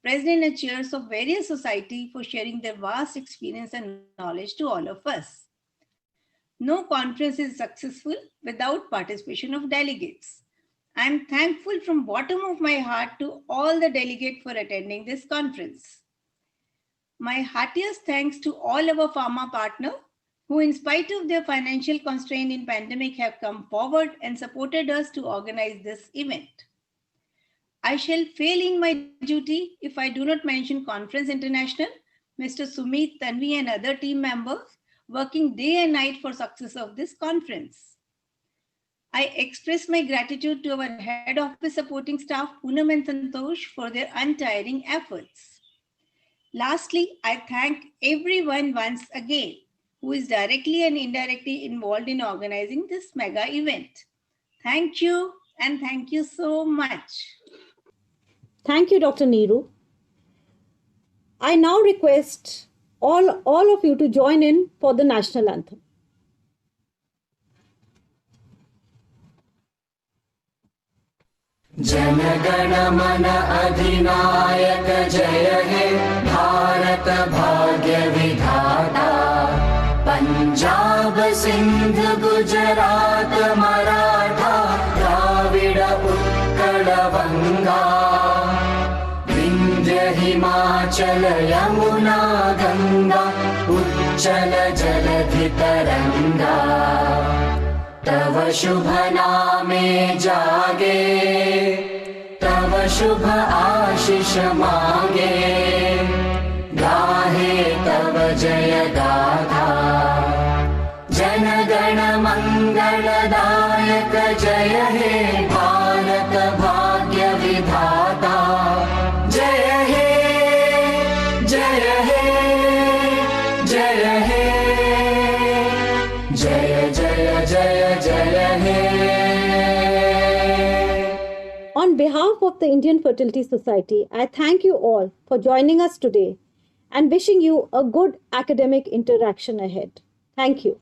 president and chairs of various societies for sharing their vast experience and knowledge to all of us. No conference is successful without participation of delegates. I am thankful from bottom of my heart to all the delegates for attending this conference. My heartiest thanks to all our pharma partners who, in spite of their financial constraint in pandemic, have come forward and supported us to organize this event. I shall fail in my duty if I do not mention Conference International, Mr. Sumit, Tanvi, and other team members working day and night for success of this conference. I express my gratitude to our head office supporting staff, Poonam and Santosh, for their untiring efforts. Lastly, I thank everyone once again who is directly and indirectly involved in organizing this mega event. Thank you, and thank you so much. Thank you, Dr. Neeru. I now request all of you to join in for the national anthem. Jana Gana मन अधिनायक जय हे भारत भाग्य विधाता पंजाब सिंध गुजरात मराठा द्राविड उत्कल बंगा विंध्य हिमाचल यमुना गंगा उच्चल जलधि तरंगा तव शुभ नामे जागे तव शुभ आशीष मांगे गाहे तव जय गाथा जन गण मंगलदायक जय हे भारत भाग्य विधाता जय हे जय हे जय हे जय जय जय जय हे. On behalf of the Indian Fertility Society, I thank you all for joining us today and wishing you a good academic interaction ahead. Thank you.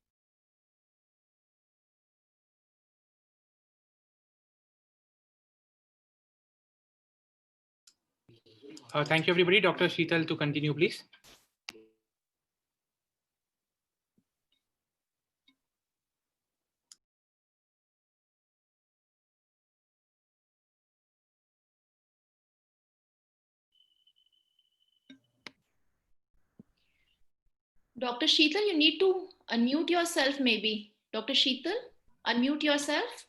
Thank you, everybody. Dr. Sheetal, to continue, please. Dr. Sheetal, you need to unmute yourself maybe. Dr. Sheetal, unmute yourself.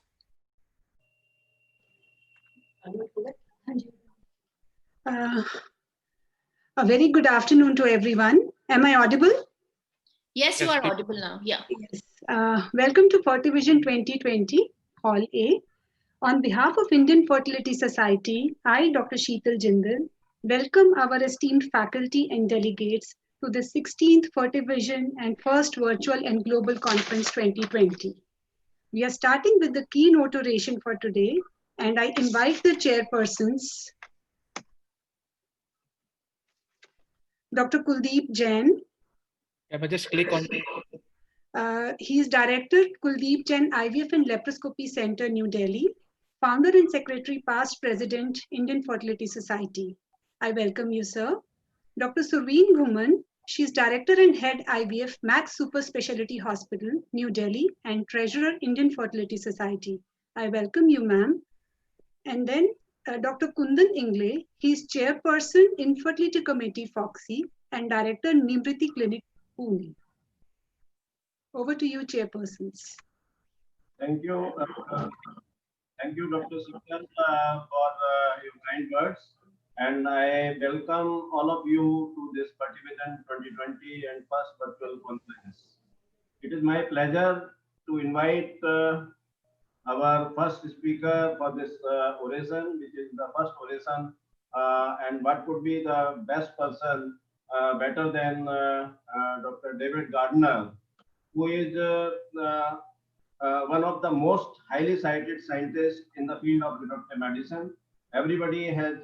A very good afternoon to everyone. Am I audible? Yes, you are audible now. Yeah. Yes. Welcome to Fertivision 2020, Hall A. On behalf of Indian Fertility Society, I, Dr. Sheetal Jindal, welcome our esteemed faculty and delegates to the 16th Fertivision and First Virtual and Global Conference 2020. We are starting with the keynote oration for today, and I invite the chairpersons, Dr. Kuldeep Jain. Yeah, but just click on He is Director, Kuldeep Jain, IVF and Laparoscopy Center, New Delhi, Founder and Secretary, Past President, Indian Fertility Society. I welcome you, sir. Dr. Surveen Bhuman, she is Director and Head IVF, Max Super Specialty Hospital, New Delhi, and Treasurer, Indian Fertility Society. I welcome you, ma'am. And then Dr. Kundan Ingle, he is Chairperson, Infertility Committee, FOXY, and Director, Nimriti Clinic, Pune. Over to you, chairpersons. Thank you. Thank you, Dr. Sheetal, for your kind words. And I welcome all of you to this Fertivision 2020 and first virtual conference. It is my pleasure to invite our first speaker for this oration, which is the first oration, and what could be the best person better than Dr. David Gardner, who is one of the most highly cited scientists in the field of reproductive medicine. Everybody has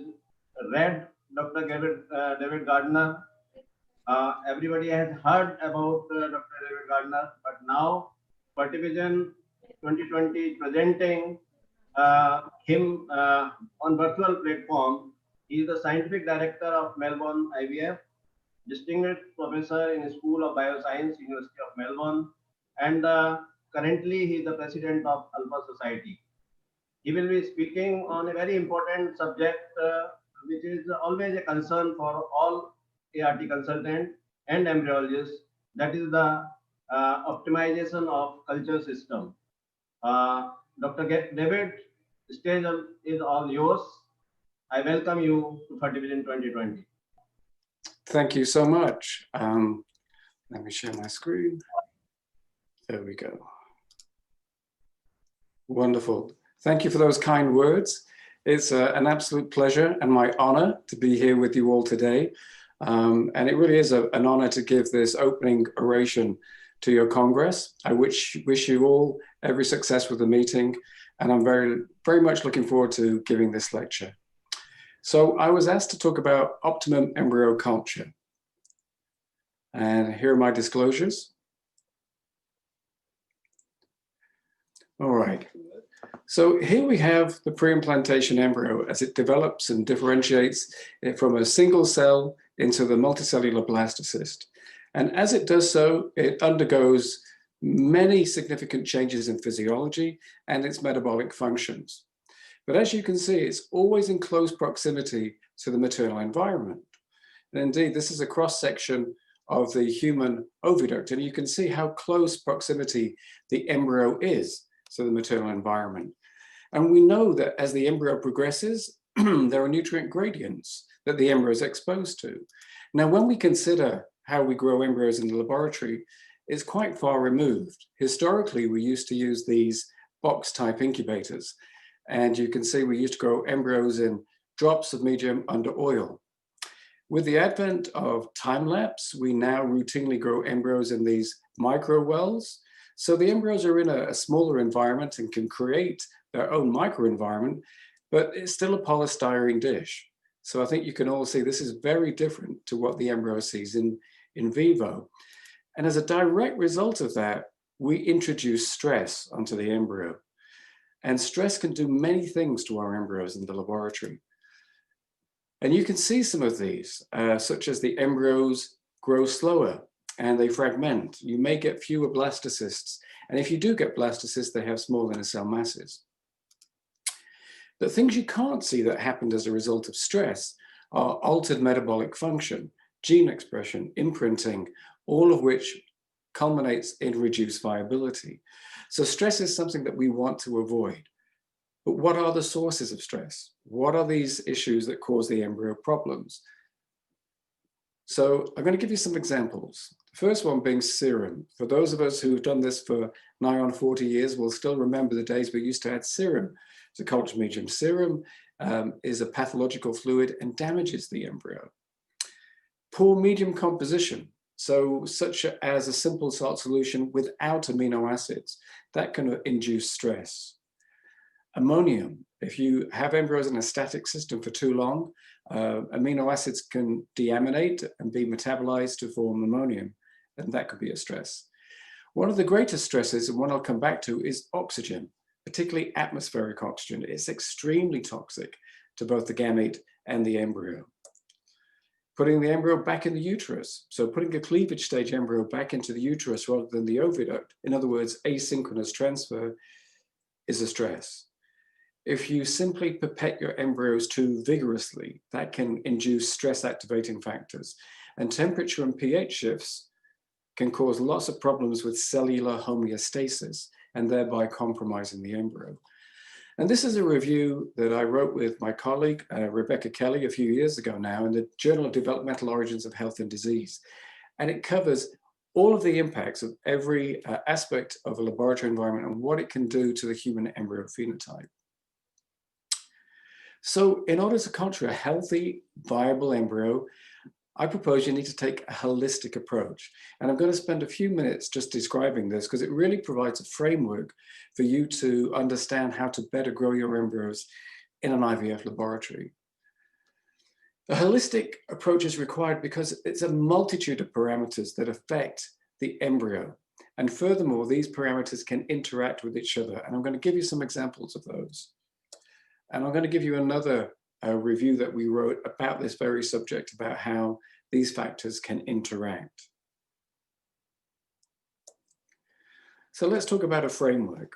read Dr. David Gardner. Everybody has heard about Dr. David Gardner, but now Fertivision 2020 is presenting him on virtual platform. He is the scientific director of Melbourne IVF, distinguished professor in the School of Bioscience, University of Melbourne, and currently he is the president of Alpha Society. He will be speaking on a very important subject, which is always a concern for all ART consultants and embryologists. That is the optimization of culture system. Dr. David, the stage is all yours. I welcome you to Fertivision 2020. Thank you so much. Let me share my screen. There we go. Wonderful. Thank you for those kind words. It's an absolute pleasure and my honor to be here with you all today. And it really is an honor to give this opening oration to your Congress. I wish you all every success with the meeting. And I'm very much looking forward to giving this lecture. So I was asked to talk about optimum embryo culture. And here are my disclosures. All right. So here we have the pre-implantation embryo as it develops and differentiates it from a single cell into the multicellular blastocyst. And as it does so, it undergoes many significant changes in physiology and its metabolic functions. But as you can see, it's always in close proximity to the maternal environment. And indeed, this is a cross-section of the human oviduct, and you can see how close proximity the embryo is to the maternal environment. And we know that as the embryo progresses, there are nutrient gradients that the embryo is exposed to. Now, when we consider how we grow embryos in the laboratory, it's quite far removed. Historically, we used to use these box-type incubators. And you can see we used to grow embryos in drops of medium under oil. With the advent of time-lapse, we now routinely grow embryos in these micro wells. So the embryos are in a smaller environment and can create their own microenvironment, but it's still a polystyrene dish. So I think you can all see this is very different to what the embryo sees in vivo. And as a direct result of that, we introduce stress onto the embryo. And stress can do many things to our embryos in the laboratory. And you can see some of these, such as the embryos grow slower and they fragment. You may get fewer blastocysts. And if you do get blastocysts, they have small inner cell masses. The things you can't see that happened as a result of stress are altered metabolic function, gene expression, imprinting, all of which culminates in reduced viability. So stress is something that we want to avoid. But what are the sources of stress? What are these issues that cause the embryo problems? So I'm going to give you some examples. The first one being serum. For those of us who've done this for nigh on 40 years, will still remember the days we used to add serum to culture medium. Serum is a pathological fluid and damages the embryo. Poor medium composition. So such as a simple salt solution without amino acids, that can induce stress. Ammonium, if you have embryos in a static system for too long, amino acids can deaminate and be metabolized to form ammonium, and that could be a stress. One of the greatest stresses, and one I'll come back to, is oxygen, particularly atmospheric oxygen. It's extremely toxic to both the gamete and the embryo. Putting the embryo back in the uterus. So putting a cleavage stage embryo back into the uterus rather than the oviduct, in other words, asynchronous transfer, is a stress. If you simply pipette your embryos too vigorously, that can induce stress activating factors. And temperature and pH shifts can cause lots of problems with cellular homeostasis and thereby compromising the embryo. And this is a review that I wrote with my colleague, Rebecca Kelly, a few years ago now in the Journal of Developmental Origins of Health and Disease. And it covers all of the impacts of every aspect of a laboratory environment and what it can do to the human embryo phenotype. So in order to culture a healthy, viable embryo, I propose you need to take a holistic approach. And I'm going to spend a few minutes just describing this because it really provides a framework for you to understand how to better grow your embryos in an IVF laboratory. A holistic approach is required because it's a multitude of parameters that affect the embryo. And furthermore, these parameters can interact with each other. And I'm going to give you some examples of those. And I'm going to give you another review that we wrote about this very subject, about how these factors can interact. So let's talk about a framework.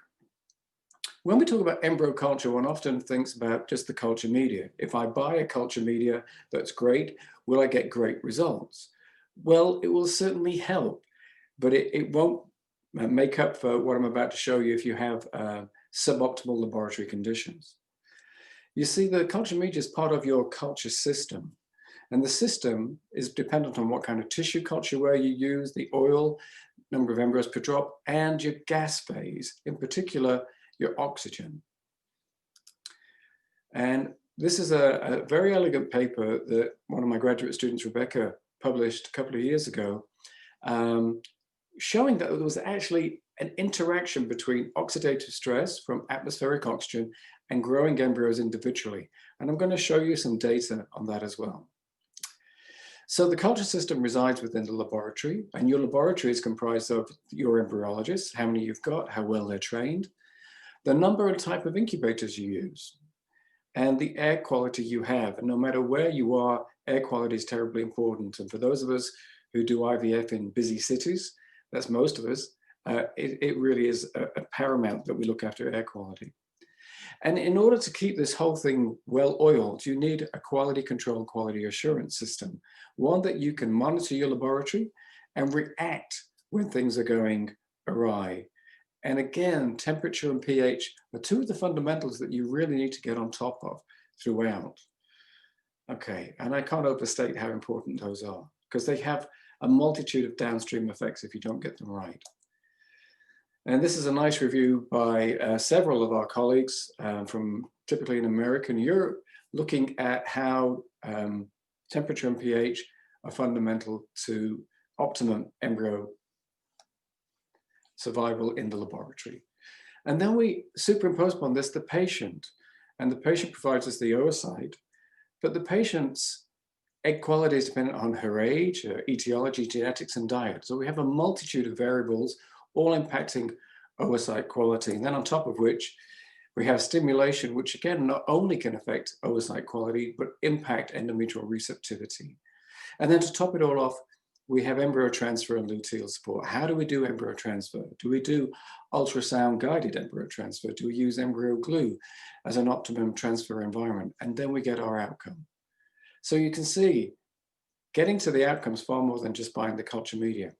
When we talk about embryo culture, one often thinks about just the culture media. If I buy a culture media that's great, will I get great results? Well, it will certainly help, but it won't make up for what I'm about to show you if you have suboptimal laboratory conditions. You see, the culture media is part of your culture system, and the system is dependent on what kind of tissue culture ware you use, the oil, number of embryos per drop, and your gas phase, in particular, your oxygen. And this is a very elegant paper that one of my graduate students, Rebecca, published a couple of years ago, showing that there was actually an interaction between oxidative stress from atmospheric oxygen and growing embryos individually. And I'm going to show you some data on that as well. So the culture system resides within the laboratory, and your laboratory is comprised of your embryologists, how many you've got, how well they're trained, the number and type of incubators you use, and the air quality you have. And no matter where you are, air quality is terribly important. And for those of us who do IVF in busy cities, that's most of us, it really is a paramount that we look after air quality. And in order to keep this whole thing well oiled, you need a quality control, quality assurance system, one that you can monitor your laboratory and react when things are going awry. And again, temperature and pH are two of the fundamentals that you really need to get on top of throughout. Okay, and I can't overstate how important those are because they have a multitude of downstream effects if you don't get them right. And this is a nice review by several of our colleagues from typically in America and Europe, looking at how temperature and pH are fundamental to optimum embryo survival in the laboratory. And then we superimpose upon this the patient, and the patient provides us the oocyte, but the patient's egg quality is dependent on her age, her etiology, genetics, and diet. So we have a multitude of variables all impacting oocyte quality. And then on top of which, we have stimulation, which again, not only can affect oocyte quality, but impact endometrial receptivity. And then to top it all off, we have embryo transfer and luteal support. How do we do embryo transfer? Do we do ultrasound guided embryo transfer? Do we use embryo glue as an optimum transfer environment? And then we get our outcome. So you can see, getting to the outcomes far more than just buying the culture media.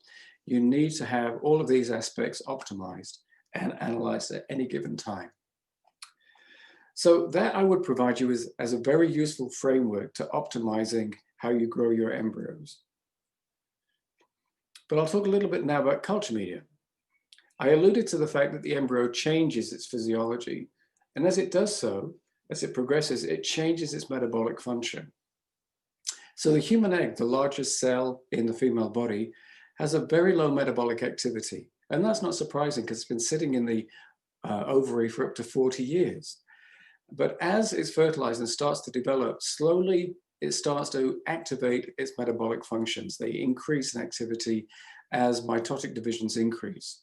You need to have all of these aspects optimized and analyzed at any given time. So that I would provide you as a very useful framework to optimizing how you grow your embryos. But I'll talk a little bit now about culture media. I alluded to the fact that the embryo changes its physiology. And as it does so, as it progresses, it changes its metabolic function. So the human egg, the largest cell in the female body, has a very low metabolic activity. And that's not surprising because it's been sitting in the ovary for up to 40 years. But as it's fertilized and starts to develop, slowly it starts to activate its metabolic functions. They increase in activity as mitotic divisions increase.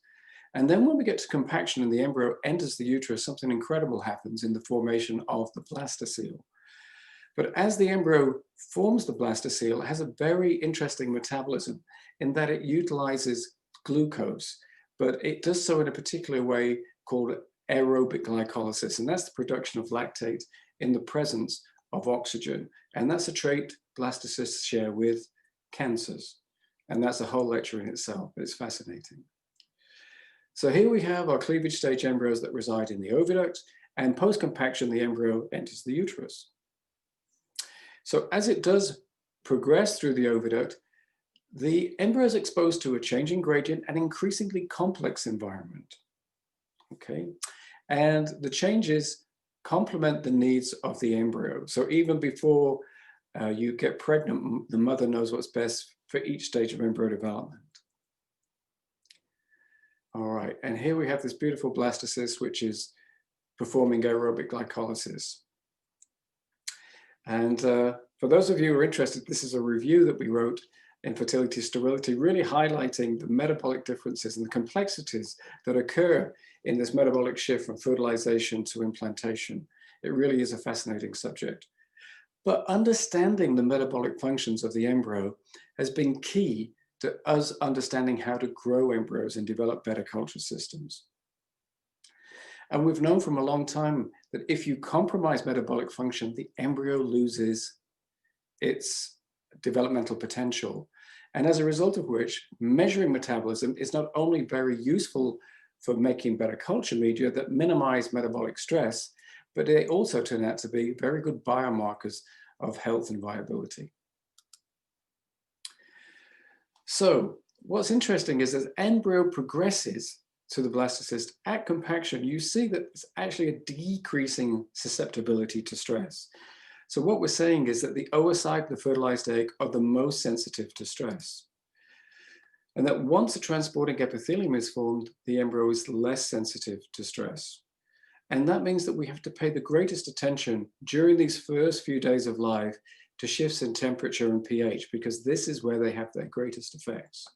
And then when we get to compaction and the embryo enters the uterus, something incredible happens in the formation of the blastocele. But as the embryo forms the blastocele, it has a very interesting metabolism in that it utilizes glucose, but it does so in a particular way called aerobic glycolysis, and that's the production of lactate in the presence of oxygen. And that's a trait blastocysts share with cancers. And that's a whole lecture in itself, but it's fascinating. So here we have our cleavage stage embryos that reside in the oviduct, and post-compaction, the embryo enters the uterus. So as it does progress through the oviduct, the embryo is exposed to a changing gradient and increasingly complex environment. Okay, and the changes complement the needs of the embryo. So even before you get pregnant, the mother knows what's best for each stage of embryo development. All right, and here we have this beautiful blastocyst, which is performing aerobic glycolysis. And for those of you who are interested, this is a review that we wrote in Fertility Sterility, really highlighting the metabolic differences and the complexities that occur in this metabolic shift from fertilization to implantation. It really is a fascinating subject. But understanding the metabolic functions of the embryo has been key to us understanding how to grow embryos and develop better culture systems. And we've known from a long time that if you compromise metabolic function, the embryo loses its developmental potential. And as a result of which, measuring metabolism is not only very useful for making better culture media that minimize metabolic stress, but they also turn out to be very good biomarkers of health and viability. So what's interesting is as embryo progresses to the blastocyst at compaction, you see that it's actually a decreasing susceptibility to stress. So what we're saying is that the oocyte, the fertilized egg, are the most sensitive to stress. And that once a transporting epithelium is formed, the embryo is less sensitive to stress. And that means that we have to pay the greatest attention during these first few days of life to shifts in temperature and pH, because this is where they have their greatest effects.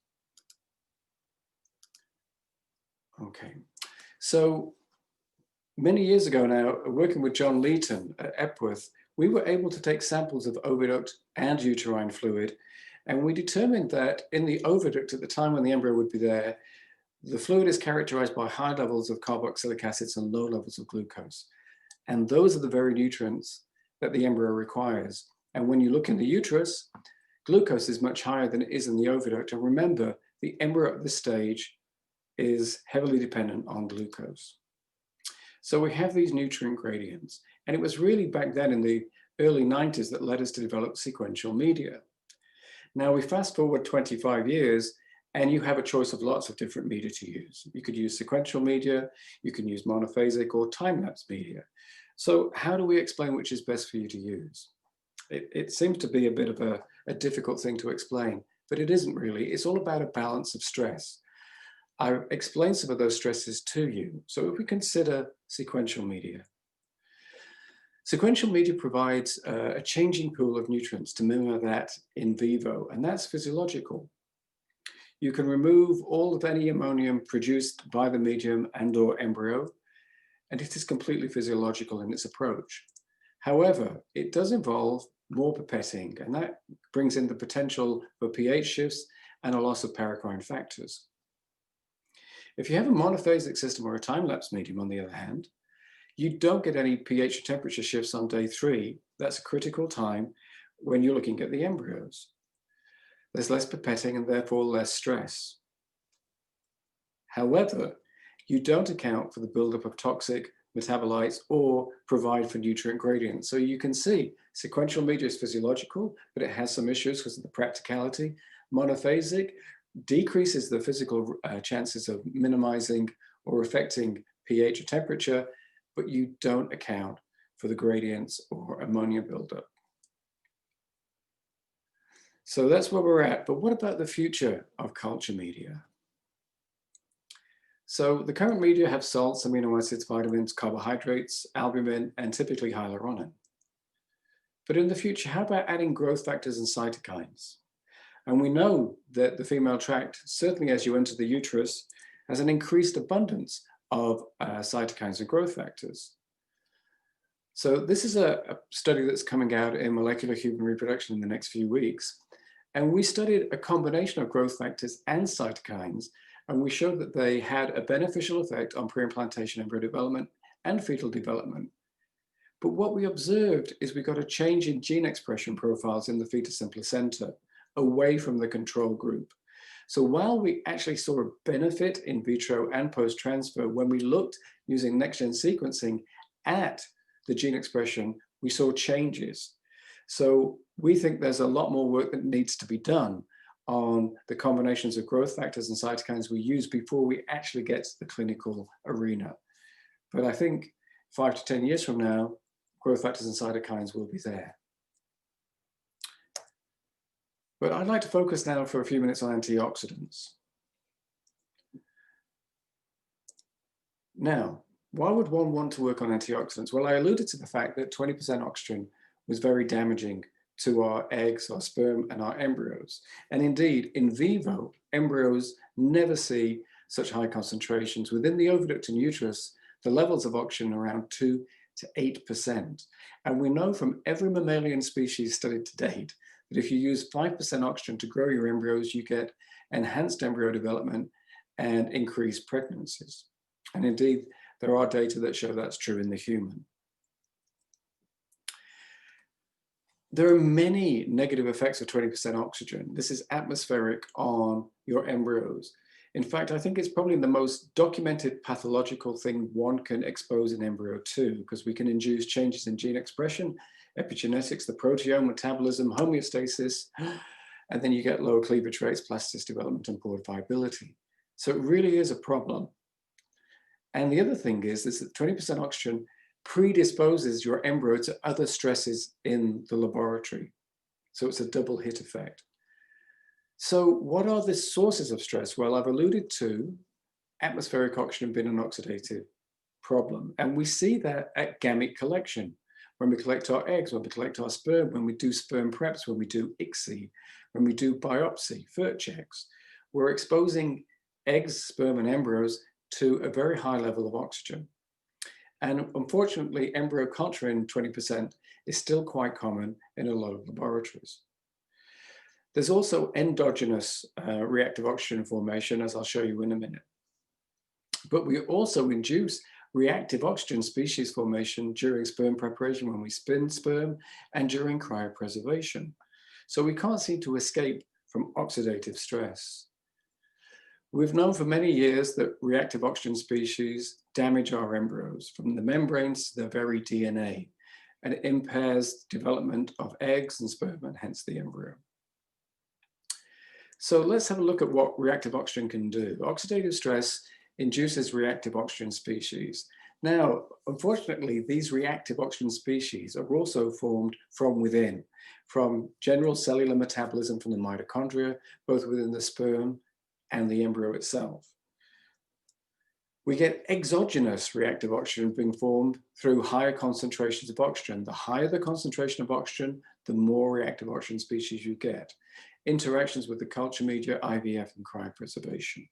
Okay, so many years ago now, working with John Leeton at Epworth, we were able to take samples of oviduct and uterine fluid, and we determined that in the oviduct at the time when the embryo would be there, the fluid is characterized by high levels of carboxylic acids and low levels of glucose. And those are the very nutrients that the embryo requires. And when you look in the uterus, glucose is much higher than it is in the oviduct. And remember, the embryo at this stage is heavily dependent on glucose. So we have these nutrient gradients. And it was really back then in the early 90s that led us to develop sequential media. Now we fast forward 25 years and you have a choice of lots of different media to use. You could use sequential media, you can use monophasic or time-lapse media. So how do we explain which is best for you to use? It seems to be a bit of a difficult thing to explain, but it isn't really. It's all about a balance of stress. I explained some of those stresses to you. So if we consider sequential media, sequential media provides a changing pool of nutrients to mirror that in vivo, and that's physiological. You can remove all of any ammonium produced by the medium and/or embryo, and it is completely physiological in its approach. However, it does involve more pipetting, and that brings in the potential for pH shifts and a loss of paracrine factors. If you have a monophasic system or a time-lapse medium, on the other hand, you don't get any pH or temperature shifts on day 3. That's a critical time when you're looking at the embryos. There's less pipetting and therefore less stress. However, you don't account for the buildup of toxic metabolites or provide for nutrient gradients. So you can see sequential media is physiological, but it has some issues because of the practicality. Monophasic decreases the physical chances of minimizing or affecting pH or temperature, but you don't account for the gradients or ammonia buildup. So that's where we're at. But what about the future of culture media? So the current media have salts, amino acids, vitamins, carbohydrates, albumin, and typically hyaluronan. But in the future, how about adding growth factors and cytokines? And we know that the female tract, certainly as you enter the uterus, has an increased abundance of cytokines and growth factors. So this is a study that's coming out in Molecular Human Reproduction in the next few weeks. And we studied a combination of growth factors and cytokines, and we showed that they had a beneficial effect on pre-implantation embryo development and fetal development. But what we observed is we got a change in gene expression profiles in the fetus and placenta away from the control group. So while we actually saw a benefit in vitro and post-transfer, when we looked using next-gen sequencing at the gene expression, we saw changes. So we think there's a lot more work that needs to be done on the combinations of growth factors and cytokines we use before we actually get to the clinical arena. But I think 5 to 10 years from now, growth factors and cytokines will be there. But I'd like to focus now for a few minutes on antioxidants. Now, why would one want to work on antioxidants? Well, I alluded to the fact that 20% oxygen was very damaging to our eggs, our sperm, and our embryos. And indeed, in vivo, embryos never see such high concentrations. Within the oviduct and uterus, the levels of oxygen are around 2 to 8%. And we know from every mammalian species studied to date that if you use 5% oxygen to grow your embryos, you get enhanced embryo development and increased pregnancies. And indeed, there are data that show that's true in the human. There are many negative effects of 20% oxygen. This is atmospheric on your embryos. In fact, I think it's probably the most documented pathological thing one can expose an embryo to, because we can induce changes in gene expression, epigenetics, the proteome, metabolism, homeostasis, and then you get lower cleavage rates, plasticity development, and poor viability. So it really is a problem. And the other thing is that 20% oxygen predisposes your embryo to other stresses in the laboratory. So it's a double hit effect. So what are the sources of stress? Well, I've alluded to atmospheric oxygen being an oxidative problem. And we see that at gamete collection, when we collect our eggs, when we collect our sperm, when we do sperm preps, when we do ICSI, when we do biopsy, FERT checks, we're exposing eggs, sperm, and embryos to a very high level of oxygen. And unfortunately, embryo culture in 20% is still quite common in a lot of laboratories. There's also endogenous reactive oxygen formation, as I'll show you in a minute. But we also induce reactive oxygen species formation during sperm preparation, when we spin sperm, and during cryopreservation. So we can't seem to escape from oxidative stress. We've known for many years that reactive oxygen species damage our embryos from the membranes to their very DNA, and it impairs development of eggs and sperm, and hence the embryo. So let's have a look at what reactive oxygen can do. Oxidative stress induces reactive oxygen species. Now, unfortunately, these reactive oxygen species are also formed from within, from general cellular metabolism from the mitochondria, both within the sperm and the embryo itself. We get exogenous reactive oxygen being formed through higher concentrations of oxygen. The higher the concentration of oxygen, the more reactive oxygen species you get. Interactions with the culture media, IVF, and cryopreservation.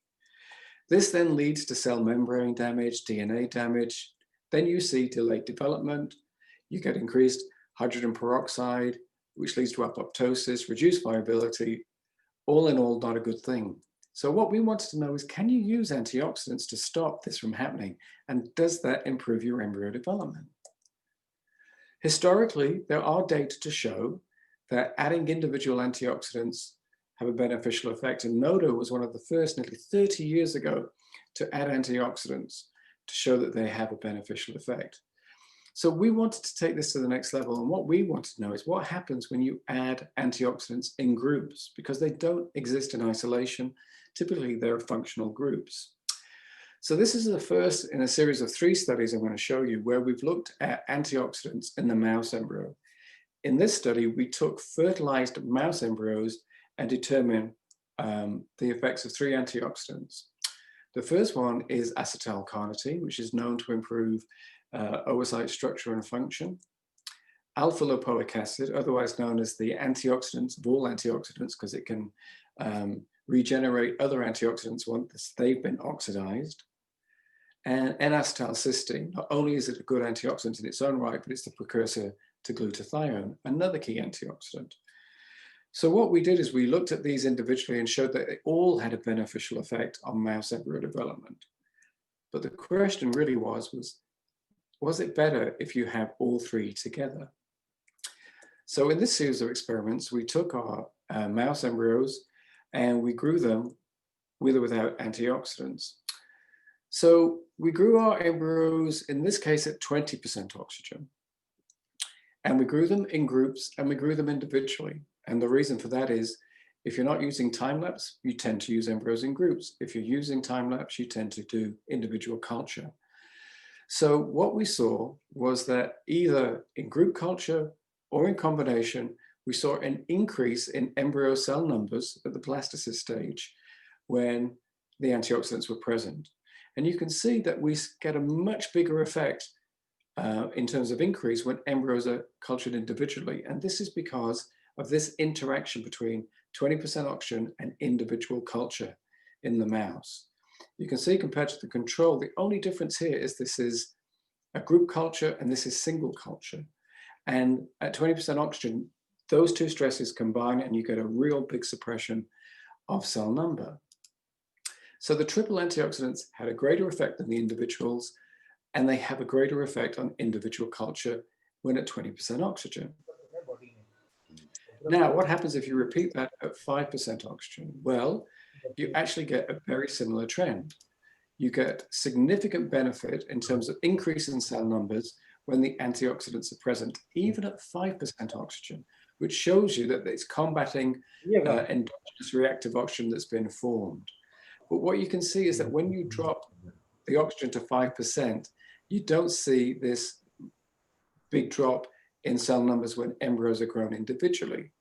This then leads to cell membrane damage, DNA damage. Then you see delayed development. You get increased hydrogen peroxide, which leads to apoptosis, reduced viability. All in all, not a good thing. So what we wanted to know is, can you use antioxidants to stop this from happening? And does that improve your embryo development? Historically, there are data to show that adding individual antioxidants have a beneficial effect. And Noda was one of the first, nearly 30 years ago, to add antioxidants to show that they have a beneficial effect. So we wanted to take this to the next level. And what we wanted to know is what happens when you add antioxidants in groups, because they don't exist in isolation. Typically, they're functional groups. So this is the first in a series of 3 studies I'm going to show you where we've looked at antioxidants in the mouse embryo. In this study, we took fertilized mouse embryos and determined the effects of 3 antioxidants. The first one is acetyl-carnitine, which is known to improve oocyte structure and function. Alpha-lipoic acid, otherwise known as the antioxidants of all antioxidants, because it can regenerate other antioxidants once they've been oxidized. And N-acetylcysteine, not only is it a good antioxidant in its own right, but it's the precursor to glutathione, another key antioxidant. So what we did is we looked at these individually and showed that they all had a beneficial effect on mouse embryo development. But the question really was it better if you have all 3 together? So in this series of experiments, we took our mouse embryos and we grew them with or without antioxidants. So we grew our embryos, in this case, at 20% oxygen. And we grew them in groups and we grew them individually. And the reason for that is, if you're not using time-lapse, you tend to use embryos in groups. If you're using time-lapse, you tend to do individual culture. So what we saw was that either in group culture or in combination, we saw an increase in embryo cell numbers at the blastocyst stage when the antioxidants were present. And you can see that we get a much bigger effect in terms of increase when embryos are cultured individually. And this is because of this interaction between 20% oxygen and individual culture in the mouse. You can see compared to the control, the only difference here is this is a group culture and this is single culture. And at 20% oxygen, those two stresses combine and you get a real big suppression of cell number. So the triple antioxidants had a greater effect than the individuals, and they have a greater effect on individual culture when at 20% oxygen. Now, what happens if you repeat that at 5% oxygen? Well, you actually get a very similar trend. You get significant benefit in terms of increase in cell numbers when the antioxidants are present, even at 5% oxygen, which shows you that it's combating endogenous reactive oxygen that's been formed. But what you can see is that when you drop the oxygen to 5%, you don't see this big drop in cell numbers when embryos are grown individually.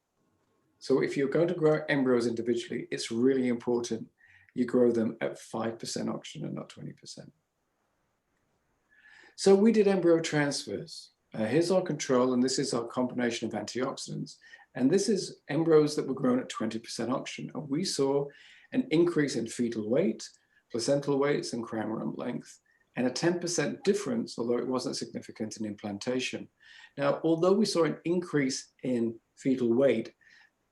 So if you're going to grow embryos individually, it's really important you grow them at 5% oxygen and not 20%. So we did embryo transfers. Here's our control, and this is our combination of antioxidants. And this is embryos that were grown at 20% oxygen. And we saw an increase in fetal weight, placental weights, and crown rump length, and a 10% difference, although it wasn't significant in implantation. Now, although we saw an increase in fetal weight,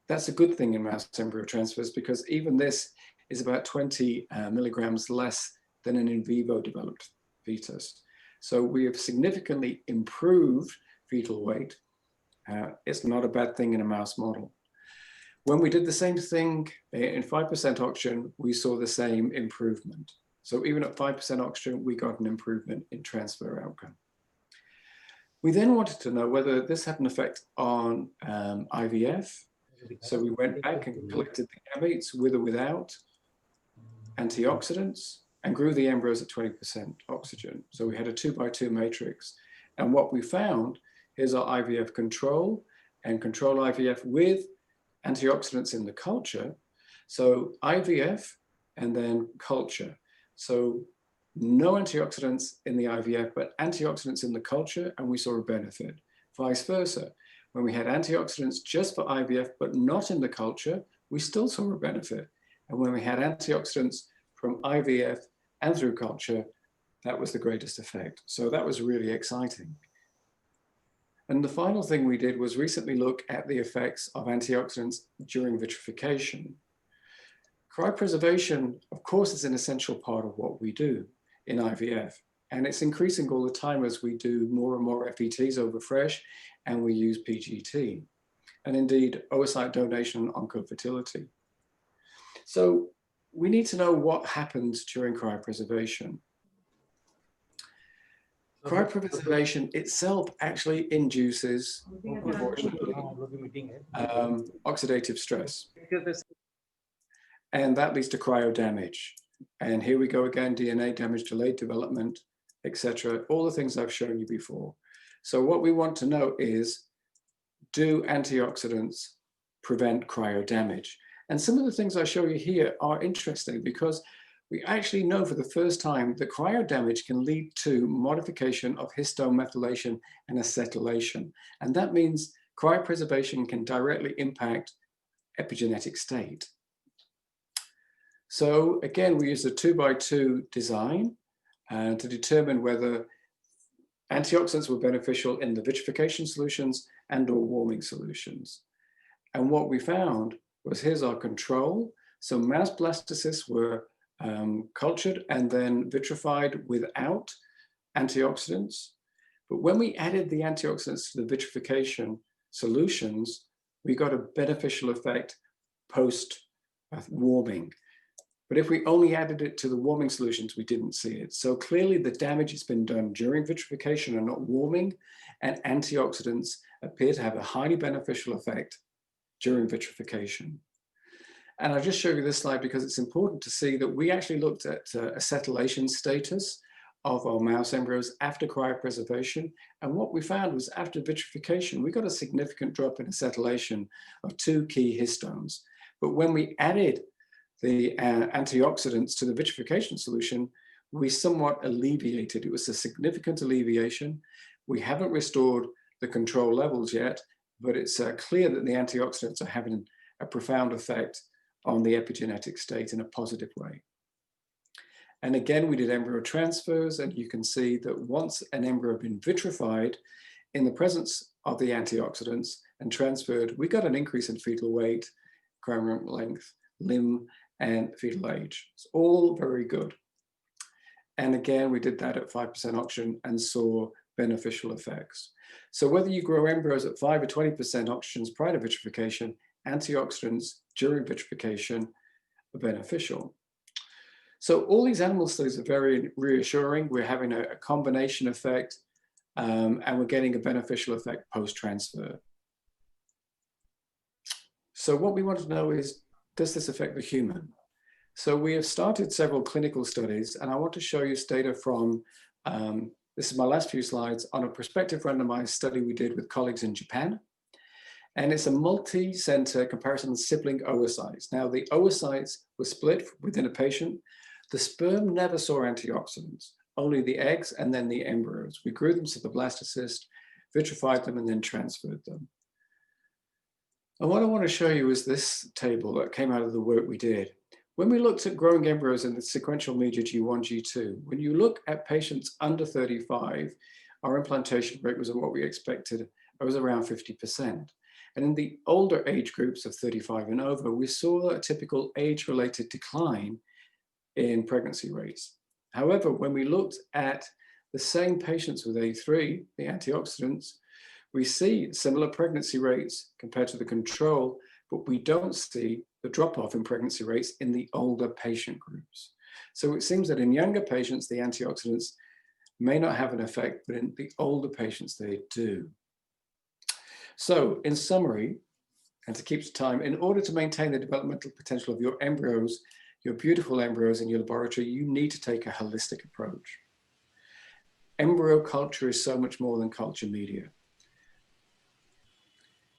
that's a good thing in mouse embryo transfers because even this is about 20 milligrams less than an in vivo developed fetus. So we have significantly improved fetal weight. It's not a bad thing in a mouse model. When we did the same thing in 5% oxygen, we saw the same improvement. So even at 5% oxygen, we got an improvement in transfer outcome. We then wanted to know whether this had an effect on IVF. So we went back and collected the gametes with or without antioxidants and grew the embryos at 20% oxygen. So we had a 2x2 matrix. And what we found, here's our IVF control and control IVF with antioxidants in the culture. So IVF and then culture. So no antioxidants in the IVF, but antioxidants in the culture, and we saw a benefit. Vice versa. When we had antioxidants just for IVF, but not in the culture, we still saw a benefit. And when we had antioxidants from IVF and through culture, that was the greatest effect. So that was really exciting. And the final thing we did was recently look at the effects of antioxidants during vitrification. Cryopreservation, of course, is an essential part of what we do in IVF. And it's increasing all the time as we do more and more FETs over fresh and we use PGT. And indeed, oocyte donation and oncofertility. So we need to know what happens during cryopreservation. Cryopreservation itself actually induces, unfortunately, oxidative stress. And that leads to cryo damage. And here we go again, DNA damage, delayed development, etc. All the things I've shown you before. So what we want to know is, do antioxidants prevent cryo damage? And some of the things I show you here are interesting because we actually know for the first time that cryo damage can lead to modification of histone methylation and acetylation. And that means cryopreservation can directly impact epigenetic state. So again, we use a 2x2 design to determine whether antioxidants were beneficial in the vitrification solutions and or warming solutions. And what we found was, here's our control. So mouse blastocysts were cultured and then vitrified without antioxidants. But when we added the antioxidants to the vitrification solutions, we got a beneficial effect post warming. But if we only added it to the warming solutions, we didn't see it. So clearly the damage has been done during vitrification and not warming, and antioxidants appear to have a highly beneficial effect during vitrification. And I'll just show you this slide because it's important to see that we actually looked at acetylation status of our mouse embryos after cryopreservation. And what we found was after vitrification, we got a significant drop in acetylation of 2 key histones. But when we added the antioxidants to the vitrification solution, we somewhat alleviated. It was a significant alleviation. We haven't restored the control levels yet, but it's clear that the antioxidants are having a profound effect on the epigenetic state in a positive way. And again, we did embryo transfers, and you can see that once an embryo had been vitrified in the presence of the antioxidants and transferred, we got an increase in fetal weight, chromosome length, limb, and fetal age. It's all very good. And again, we did that at 5% oxygen and saw beneficial effects. So whether you grow embryos at 5 or 20% oxygens prior to vitrification, antioxidants during vitrification are beneficial. So all these animal studies are very reassuring. We're having a combination effect, and we're getting a beneficial effect post-transfer. So what we want to know is, does this affect the human? So we have started several clinical studies, and I want to show you data from, this is my last few slides, on a prospective randomized study we did with colleagues in Japan. And it's a multi-center comparison of sibling oocytes. Now the oocytes were split within a patient. The sperm never saw antioxidants, only the eggs and then the embryos. We grew them to the blastocyst, vitrified them, and then transferred them. And what I want to show you is this table that came out of the work we did. When we looked at growing embryos in the sequential media G1, G2, when you look at patients under 35, our implantation rate was what we expected. It was around 50%. And in the older age groups of 35 and over, we saw a typical age-related decline in pregnancy rates. However, when we looked at the same patients with A3, the antioxidants, we see similar pregnancy rates compared to the control, but we don't see the drop-off in pregnancy rates in the older patient groups. So it seems that in younger patients, the antioxidants may not have an effect, but in the older patients, they do. So in summary, and to keep time, in order to maintain the developmental potential of your embryos, your beautiful embryos in your laboratory, you need to take a holistic approach. Embryo culture is so much more than culture media.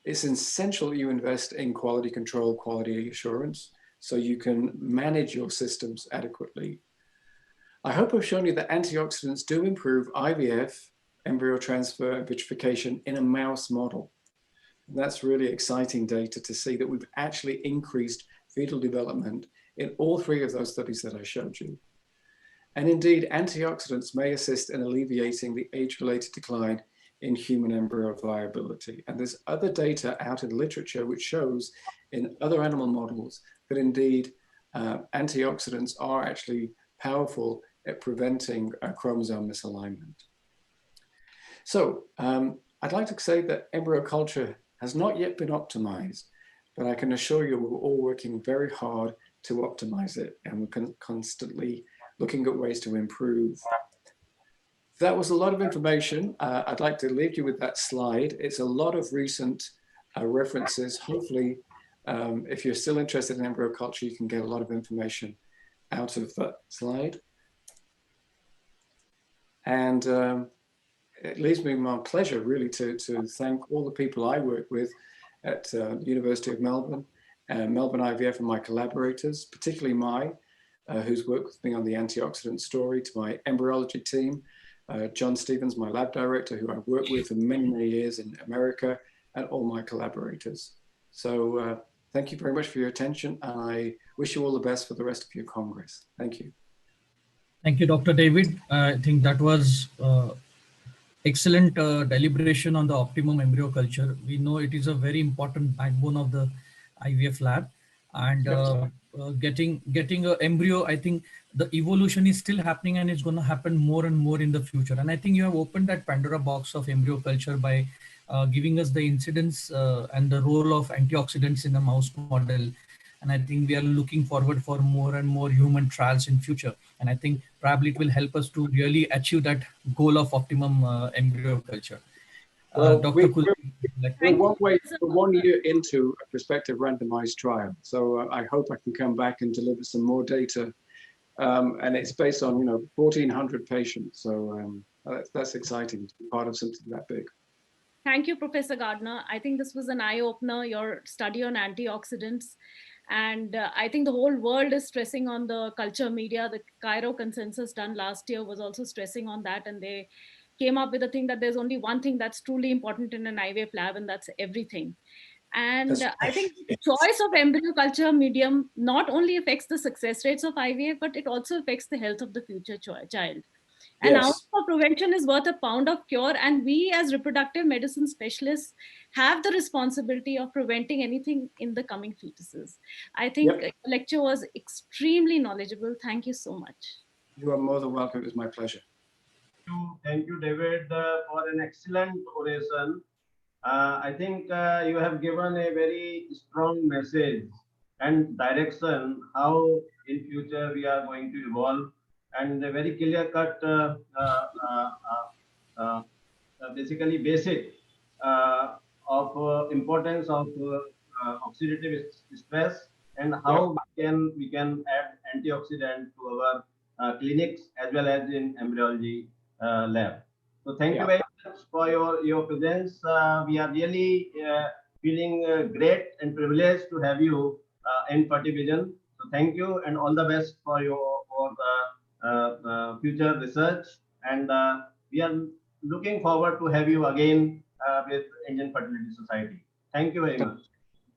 It's essential that you invest in quality control, quality assurance, so you can manage your systems adequately. I hope I've shown you that antioxidants do improve IVF, embryo transfer, and vitrification in a mouse model. And that's really exciting data to see that we've actually increased fetal development in all 3 of those studies that I showed you. And indeed, antioxidants may assist in alleviating the age-related decline in human embryo viability. And there's other data out in the literature which shows in other animal models that indeed antioxidants are actually powerful at preventing chromosome misalignment. So I'd like to say that embryo culture has not yet been optimized, but I can assure you we're all working very hard to optimize it, and we're constantly looking at ways to improve. That was a lot of information. I'd like to leave you with that slide. It's a lot of recent references. Hopefully, if you're still interested in embryo culture, you can get a lot of information out of that slide. And it leaves me my pleasure really to thank all the people I work with at the University of Melbourne, Melbourne IVF, and my collaborators, particularly Mai, who's worked with me on the antioxidant story, to my embryology team, John Stevens, my lab director, who I've worked with for many, many years in America, and all my collaborators. So thank you very much for your attention, and I wish you all the best for the rest of your Congress. Thank you. Thank you, Dr. David. I think that was excellent deliberation on the optimum embryo culture. We know it is a very important backbone of the IVF lab, and getting an embryo, I think the evolution is still happening, and it's going to happen more and more in the future. And I think you have opened that Pandora box of embryo culture by giving us the incidence and the role of antioxidants in the mouse model. And I think we are looking forward for more and more human trials in future. And I think probably it will help us to really achieve that goal of optimum embryo culture. Well, Dr. we're 1 year into a prospective randomized trial. So I hope I can come back and deliver some more data and it's based on 1,400 patients. So that's exciting to be part of something that big. Thank you, Professor Gardner. I think this was an eye-opener, your study on antioxidants. And I think the whole world is stressing on the culture media. The Cairo consensus done last year was also stressing on that. And they came up with a thing that there's only one thing that's truly important in an IVF lab, and that's everything. And I think the choice of embryo culture medium not only affects the success rates of IVF, but it also affects the health of the future child. An ounce of prevention is worth a pound of cure. And we as reproductive medicine specialists have the responsibility of preventing anything in the coming fetuses. I think the lecture was extremely knowledgeable. Thank you so much. You are more than welcome. It was my pleasure. Thank you, David, for an excellent oration. I think you have given a very strong message and direction how in future we are going to evolve, and a very clear cut, basically basic of importance of oxidative stress, and how we can add antioxidant to our clinics as well as in embryology lab. So thank you very much for your presence. We are really feeling great and privileged to have you in Fertivision. So thank you and all the best for your future research. And we are looking forward to have you again with Indian Fertility Society. Thank you very much.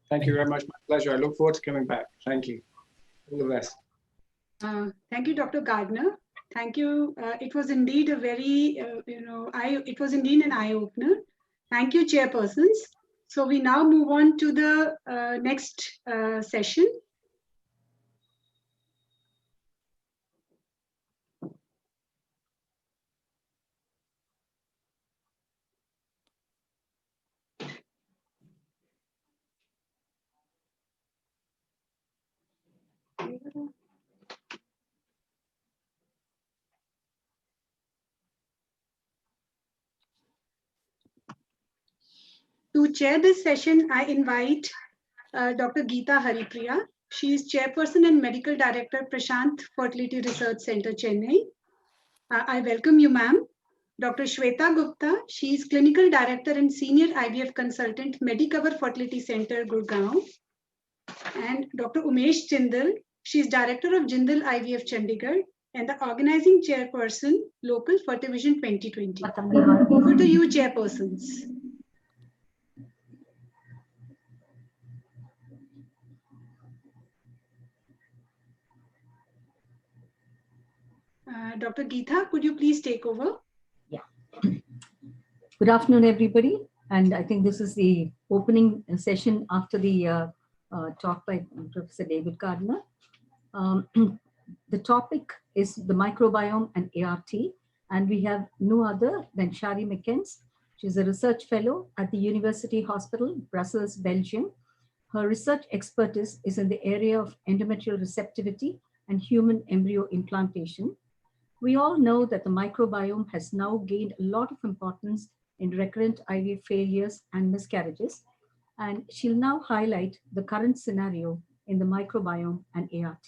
Thank you very much. My pleasure. I look forward to coming back. Thank you. All the best. Thank you, Dr. Gardner. Thank you. It was indeed a very, it was indeed an eye-opener. Thank you, chairpersons. So we now move on to the next session. To chair this session, I invite Dr. Geeta Haripriya. She is chairperson and medical director, Prashant Fertility Research Center, Chennai. I welcome you, ma'am. Dr. Shweta Gupta. She is clinical director and senior IVF consultant, Medicover Fertility Center, Gurgaon. And Dr. Umesh Jindal. She is director of Jindal IVF, Chandigarh, and the organizing chairperson, Local Fertivision 2020. Over to you, chairpersons. Dr. Geeta, could you please take over? Yeah. Good afternoon, everybody. And I think this is the opening session after the talk by Professor David Gardner. The topic is the microbiome and ART. And we have no other than Shari Mickens. She's a research fellow at the University Hospital, Brussels, Belgium. Her research expertise is in the area of endometrial receptivity and human embryo implantation. We all know that the microbiome has now gained a lot of importance in recurrent IVF failures and miscarriages, and she'll now highlight the current scenario in the microbiome and ART.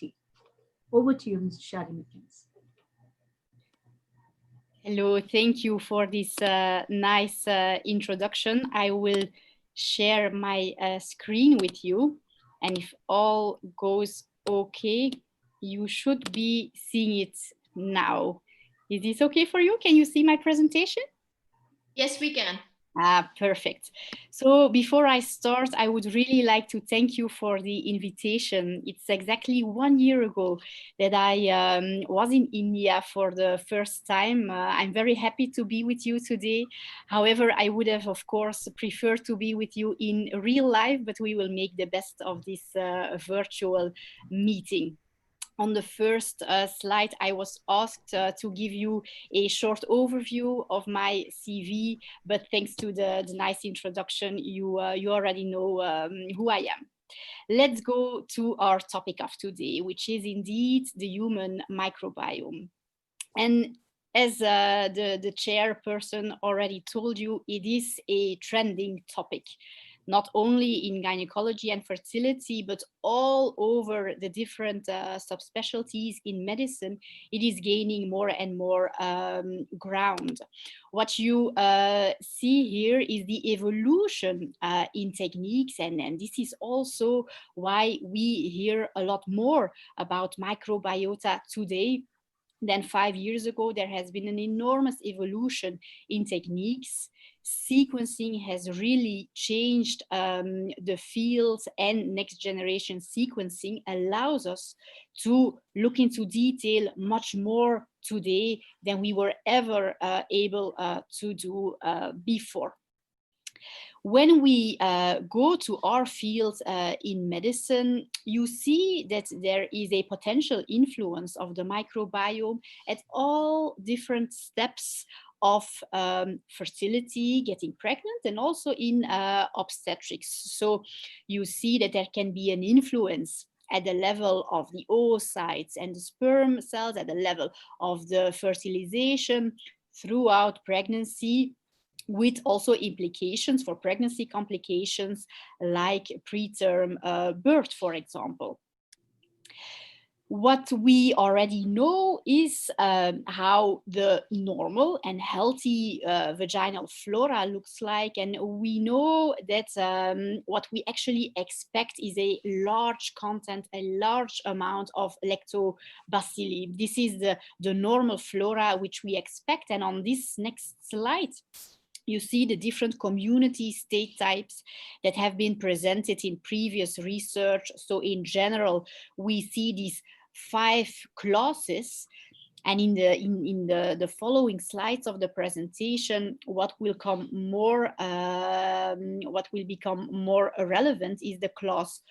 Over to you, Ms. Shari Mickens. Hello, thank you for this nice introduction. I will share my screen with you, and if all goes okay, you should be seeing it now. Is this okay for you? Can you see my presentation? Yes, we can. Perfect. So before I start, I would really like to thank you for the invitation. It's exactly 1 year ago that I was in India for the first time. I'm very happy to be with you today. However, I would have, of course, preferred to be with you in real life, but we will make the best of this virtual meeting. On the first slide, I was asked to give you a short overview of my CV, but thanks to the nice introduction, you already know who I am. Let's go to our topic of today, which is indeed the human microbiome. And as the chairperson already told you, it is a trending topic. not only in gynecology and fertility, but all over the different subspecialties in medicine, it is gaining more and more ground. What you see here is the evolution in techniques, and this is also why we hear a lot more about microbiota today than 5 years ago. There has been an enormous evolution in techniques. Sequencing has really changed the field, and next generation sequencing allows us to look into detail much more today than we were ever able to do before. When we go to our field in medicine, you see that there is a potential influence of the microbiome at all different steps of fertility, getting pregnant, and also in obstetrics. So you see that there can be an influence at the level of the oocytes and the sperm cells, at the level of the fertilization throughout pregnancy, with also implications for pregnancy complications like preterm birth, for example. What we already know is how the normal and healthy vaginal flora looks like, and we know that what we actually expect is a large content, a large amount of lactobacilli. This is the normal flora which we expect, and on this next slide, you see the different community state types that have been presented in previous research. So in general, we see these 5 clauses, and in the following slides of the presentation, what will become more relevant is the clause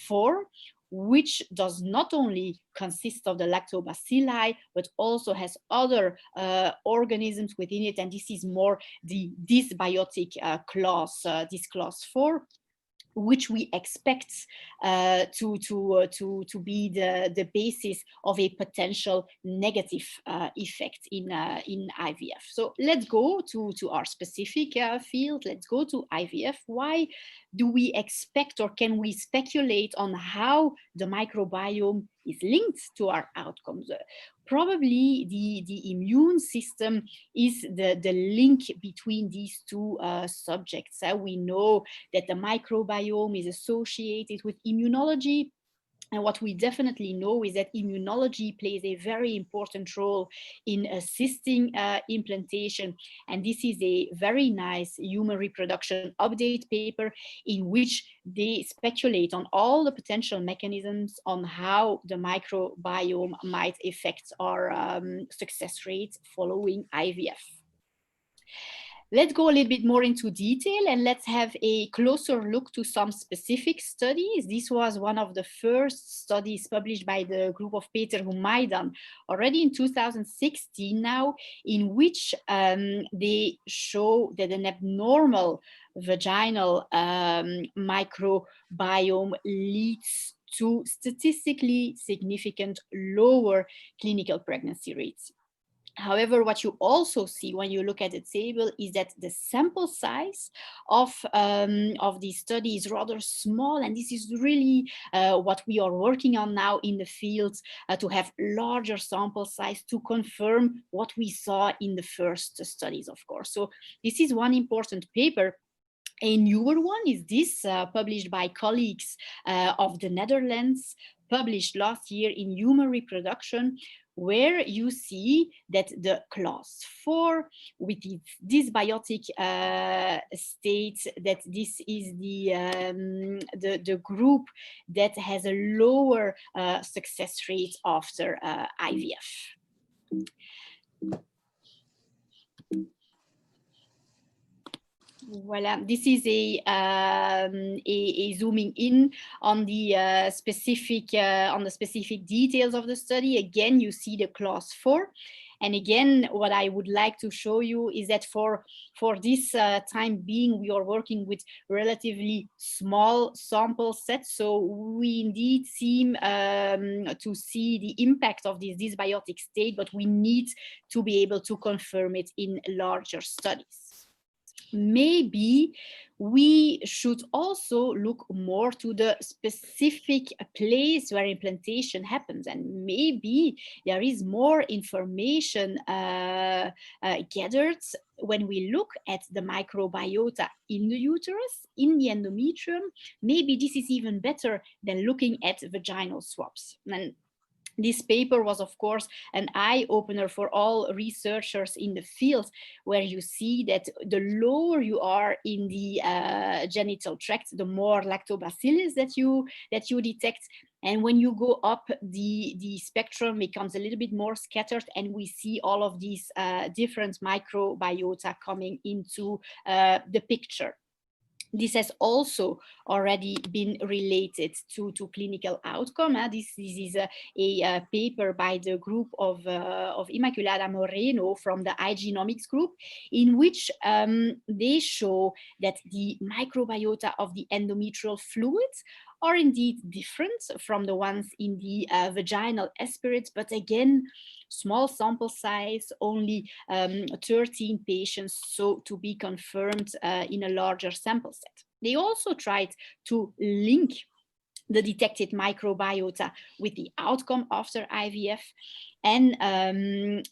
4, which does not only consist of the lactobacilli, but also has other organisms within it, and this is more the dysbiotic clause, this clause 4, which we expect to be the basis of a potential negative effect in IVF. So let's go to our specific field. Let's go to IVF. Why do we expect, or can we speculate on how the microbiome is linked to our outcomes? Probably the immune system is the link between these two subjects. We know that the microbiome is associated with immunology. And what we definitely know is that immunology plays a very important role in assisting implantation. And this is a very nice human reproduction update paper in which they speculate on all the potential mechanisms on how the microbiome might affect our success rate following IVF. Let's go a little bit more into detail, and let's have a closer look to some specific studies. This was one of the first studies published by the group of Peter Humaydan already in 2016 now, in which they show that an abnormal vaginal microbiome leads to statistically significant lower clinical pregnancy rates. However, what you also see when you look at the table is that the sample size of the study is rather small, and this is really what we are working on now in the field, to have larger sample size to confirm what we saw in the first studies, of course. So this is one important paper. A newer one is this, published by colleagues of the Netherlands, published last year in Human Reproduction, where you see that the clause 4 with its dysbiotic state, that this is the group that has a lower success rate after IVF. Voila, this is a zooming in on the specific details of the study. Again, you see the clause 4. And again, what I would like to show you is that for this time being, we are working with relatively small sample sets. So we indeed seem to see the impact of this dysbiotic state, but we need to be able to confirm it in larger studies. maybe we should also look more to the specific place where implantation happens, and maybe there is more information gathered when we look at the microbiota in the uterus, in the endometrium. Maybe this is even better than looking at vaginal swabs. And this paper was, of course, an eye-opener for all researchers in the field, where you see that the lower you are in the genital tract, the more lactobacillus that you detect. And when you go up, the spectrum becomes a little bit more scattered, and we see all of these different microbiota coming into the picture. This has also already been related to clinical outcome. This is a paper by the group of Immaculada Moreno from the iGenomics group, in which they show that the microbiota of the endometrial fluids are indeed different from the ones in the vaginal aspirates, but again, small sample size, only 13 patients, so to be confirmed in a larger sample set. They also tried to link the detected microbiota with the outcome after IVF. And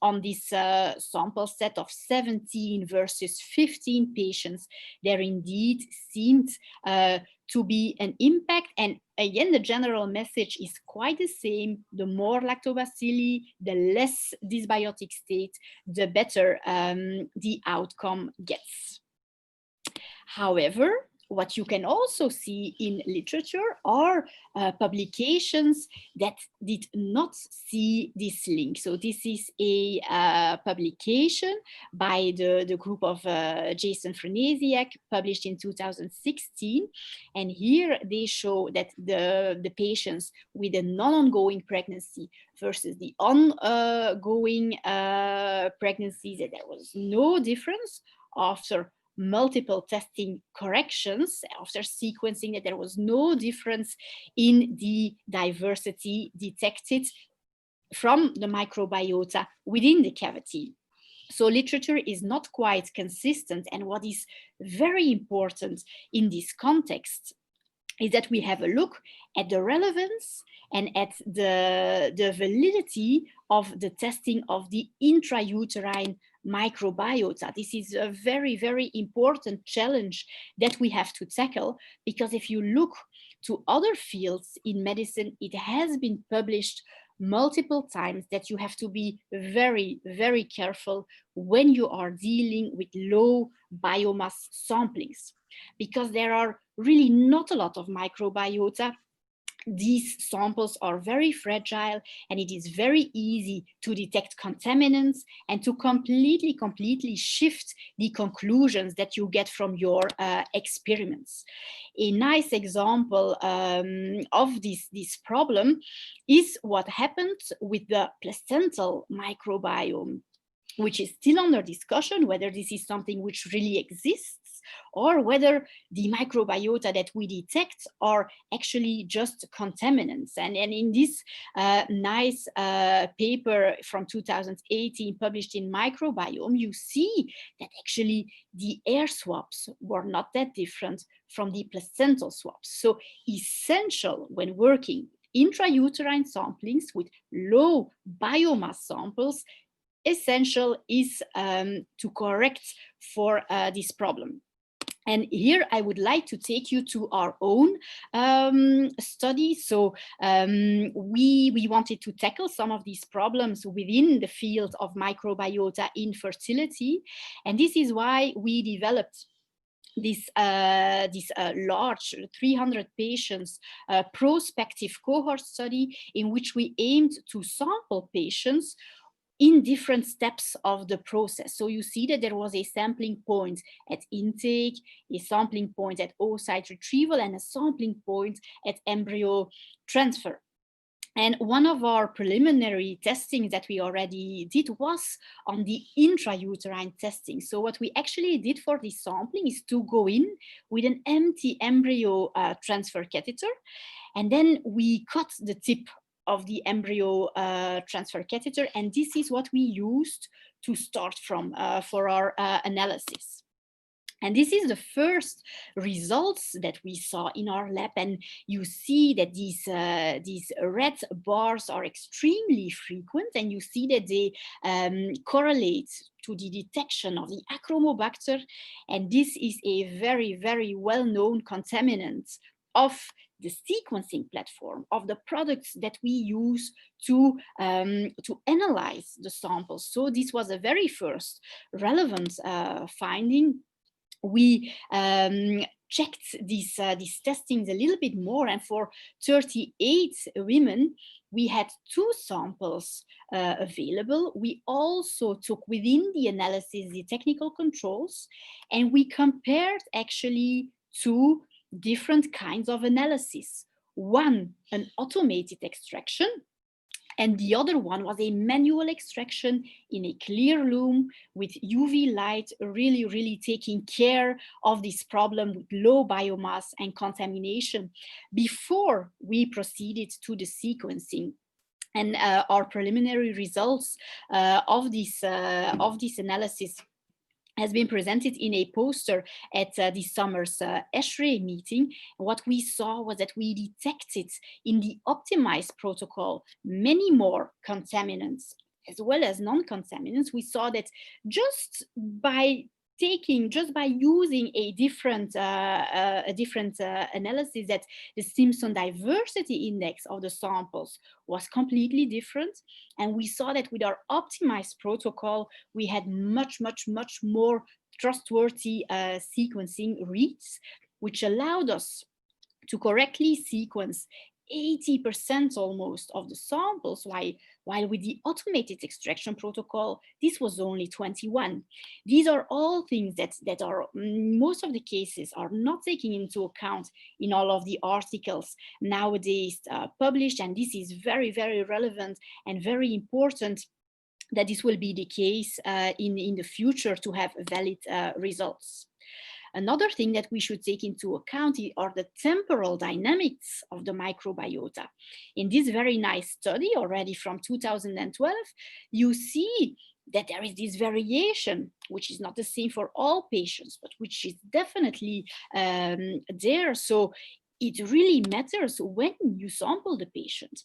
on this sample set of 17 versus 15 patients, there indeed seemed to be an impact. And again, the general message is quite the same. The more lactobacilli, the less dysbiotic state, the better the outcome gets. However, what you can also see in literature are publications that did not see this link. So this is a publication by the group of Jason Frenesiak, published in 2016. And here they show that the patients with a non-ongoing pregnancy versus the ongoing pregnancies, that there was no difference after multiple testing corrections, after sequencing, that there was no difference in the diversity detected from the microbiota within the cavity. So literature is not quite consistent, and what is very important in this context is that we have a look at the relevance and at the validity of the testing of the intrauterine microbiota. This is a very, very important challenge that we have to tackle, because if you look to other fields in medicine, it has been published multiple times that you have to be very, very careful when you are dealing with low biomass samplings, because there are really not a lot of microbiota. These samples are very fragile, and it is very easy to detect contaminants and to completely shift the conclusions that you get from your experiments. A nice example of this problem is what happened with the placental microbiome, which is still under discussion whether this is something which really exists, or whether the microbiota that we detect are actually just contaminants. And in this nice paper from 2018 published in Microbiome, you see that actually the air swabs were not that different from the placental swabs. So essential when working intrauterine samplings with low biomass samples, essential is to correct for this problem. And here I would like to take you to our own study. So we wanted to tackle some of these problems within the field of microbiota infertility. And this is why we developed this large 300 patients prospective cohort study, in which we aimed to sample patients in different steps of the process. So you see that there was a sampling point at intake, a sampling point at oocyte retrieval, and a sampling point at embryo transfer. And one of our preliminary testing that we already did was on the intrauterine testing. So what we actually did for this sampling is to go in with an empty embryo transfer catheter, and then we cut the tip of the embryo transfer catheter, and this is what we used to start from for our analysis. And this is the first results that we saw in our lab. And you see that these red bars are extremely frequent, and you see that they correlate to the detection of the Achromobacter. And this is a very, very well-known contaminant of the sequencing platform, of the products that we use to analyze the samples. So this was a very first relevant finding. We checked these testings a little bit more, and for 38 women, we had 2 samples available. We also took within the analysis the technical controls, and we compared actually 2 different kinds of analysis. One, an automated extraction, and the other one was a manual extraction in a clear loom with UV light, really, really taking care of this problem with low biomass and contamination before we proceeded to the sequencing. And our preliminary results of this analysis has been presented in a poster at this summer's ESHRE meeting. What we saw was that we detected in the optimized protocol many more contaminants as well as non-contaminants. We saw that just by using a different analysis, that the Simpson diversity index of the samples was completely different. And we saw that with our optimized protocol, we had much more trustworthy sequencing reads, which allowed us to correctly sequence 80% almost of the samples, while with the automated extraction protocol, this was only 21. These are all things that are, most of the cases are not taken into account in all of the articles nowadays published, and this is very, very relevant and very important that this will be the case in the future to have valid results. Another thing that we should take into account are the temporal dynamics of the microbiota. In this very nice study already from 2012, you see that there is this variation, which is not the same for all patients, but which is definitely there. So it really matters when you sample the patient.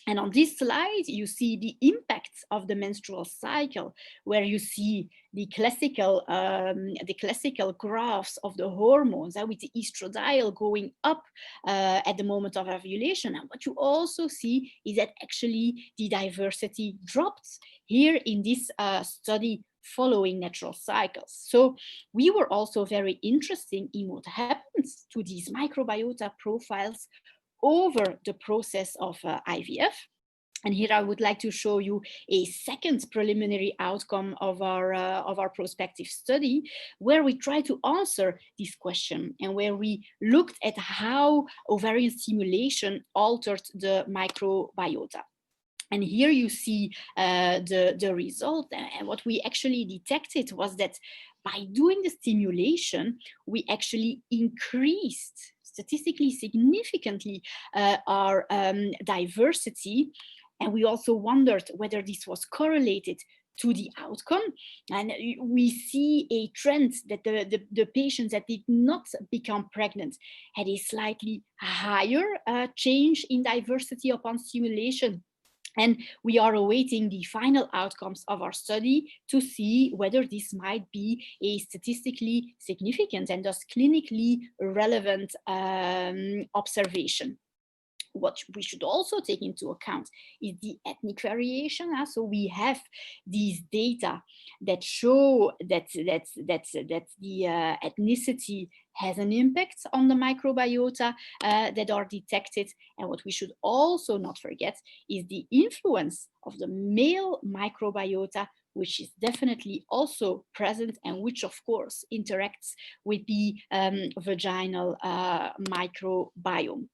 And on this slide, you see the impacts of the menstrual cycle, where you see the classical graphs of the hormones with the estradiol going up at the moment of ovulation. And what you also see is that actually the diversity drops here in this study following natural cycles. So we were also very interested in what happens to these microbiota profiles over the process of IVF. And here I would like to show you a second preliminary outcome of our prospective study, where we try to answer this question and where we looked at how ovarian stimulation altered the microbiota. And here you see the result. And what we actually detected was that by doing the stimulation, we actually increased statistically significantly our diversity. And we also wondered whether this was correlated to the outcome. And we see a trend that the patients that did not become pregnant had a slightly higher change in diversity upon stimulation. And we are awaiting the final outcomes of our study to see whether this might be a statistically significant and thus clinically relevant observation. What we should also take into account is the ethnic variation. So we have these data that show that the ethnicity has an impact on the microbiota that are detected. And what we should also not forget is the influence of the male microbiota, which is definitely also present and which of course interacts with the vaginal microbiome.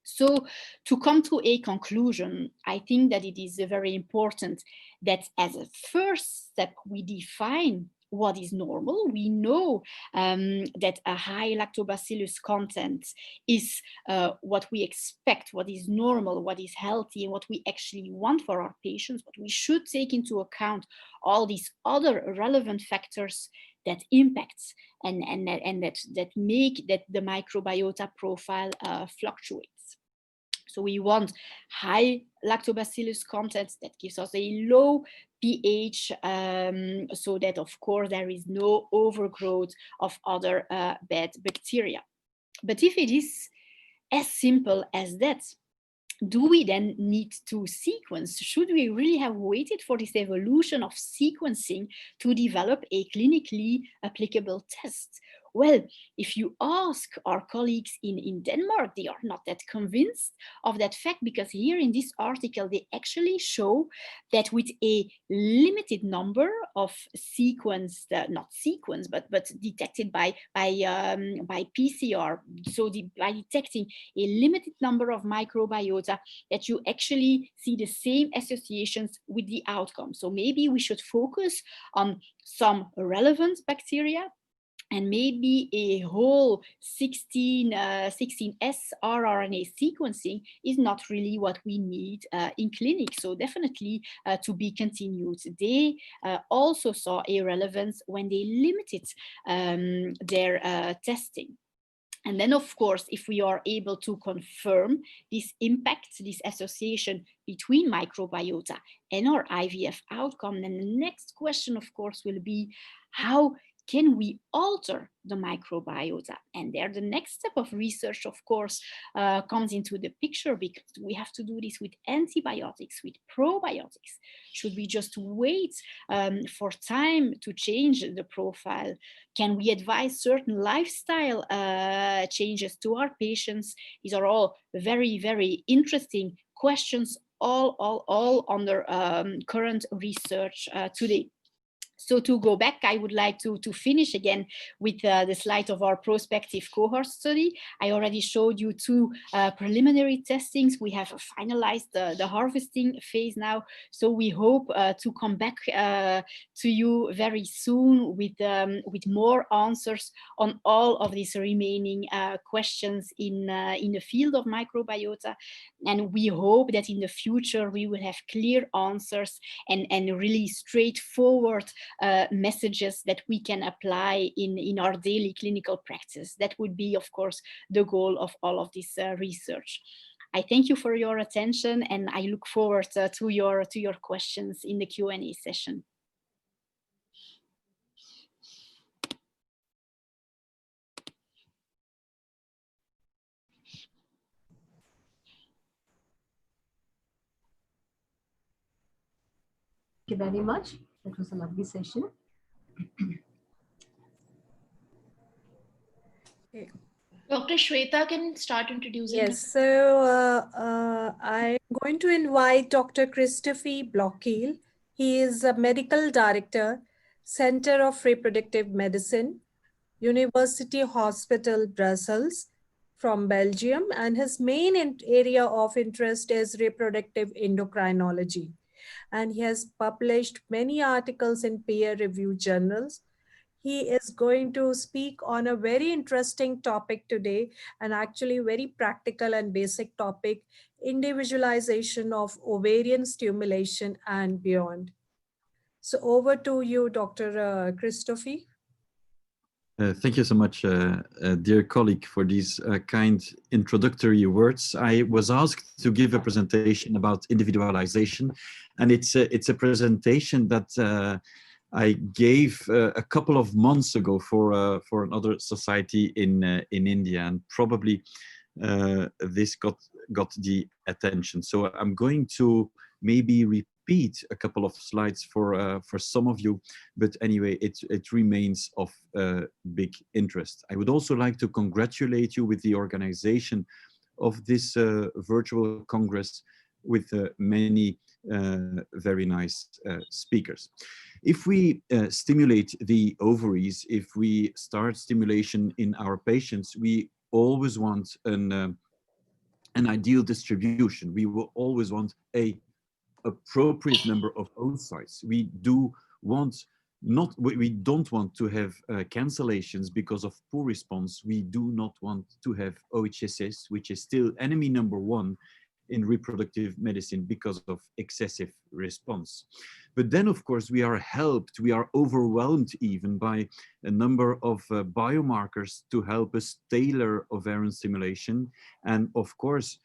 So to come to a conclusion, I think that it is very important that as a first step, we define what is normal. We know that a high lactobacillus content is what we expect, what is normal, what is healthy, and what we actually want for our patients. But we should take into account all these other relevant factors that impacts and that make that the microbiota profile fluctuates. So we want high lactobacillus content that gives us a low pH, so that of course there is no overgrowth of other bad bacteria. But if it is as simple as that, do we then need to sequence? Should we really have waited for this evolution of sequencing to develop a clinically applicable test? Well, if you ask our colleagues in Denmark, they are not that convinced of that fact, because here in this article, they actually show that with a limited number of sequenced, not sequenced, but detected by PCR, so by detecting a limited number of microbiota, that you actually see the same associations with the outcome. So maybe we should focus on some relevant bacteria, and maybe a whole 16S rRNA sequencing is not really what we need in clinic. So definitely to be continued. They also saw a relevance when they limited their testing. And then, of course, if we are able to confirm this impact, this association between microbiota and our IVF outcome, then the next question, of course, will be how can we alter the microbiota? And there, the next step of research, of course, comes into the picture, because we have to do this with antibiotics, with probiotics. Should we just wait for time to change the profile? Can we advise certain lifestyle changes to our patients? These are all very, very interesting questions, all under current research today. So to go back, I would like to finish again with the slide of our prospective cohort study. I already showed you two preliminary testings. We have finalized the harvesting phase now. So we hope to come back to you very soon with more answers on all of these remaining questions in the field of microbiota. And we hope that in the future we will have clear answers and really straightforward messages that we can apply in our daily clinical practice. That would be, of course, the goal of all of this research. I thank you for your attention, and I look forward to your questions in the Q&A session. Thank you very much. That was a lovely session. Dr. Shweta can start introducing. Yes, so I'm going to invite Dr. Christophe Blockhiel. He is a medical director, Center of Reproductive Medicine, University Hospital Brussels from Belgium, and his main area of interest is reproductive endocrinology. And he has published many articles in peer-reviewed journals. He is going to speak on a very interesting topic today, and actually very practical and basic topic, individualization of ovarian stimulation and beyond. So over to you, Dr. Christophe. Thank you so much, dear colleague, for these kind introductory words. I was asked to give a presentation about individualization, and it's a presentation that I gave a couple of months ago for another society in India, and probably this got the attention. So I'm going to maybe repeat a couple of slides for some of you, but anyway, it remains of big interest. I would also like to congratulate you with the organization of this virtual congress with many very nice speakers. If we stimulate the ovaries, if we start stimulation in our patients, we always want an ideal distribution. We will always want a appropriate number of oocytes. We don't want to have cancellations because of poor response. We do not want to have OHSS, which is still enemy number one in reproductive medicine because of excessive response. But then, of course, we are helped, we are overwhelmed even by a number of biomarkers to help us tailor ovarian stimulation. And of course,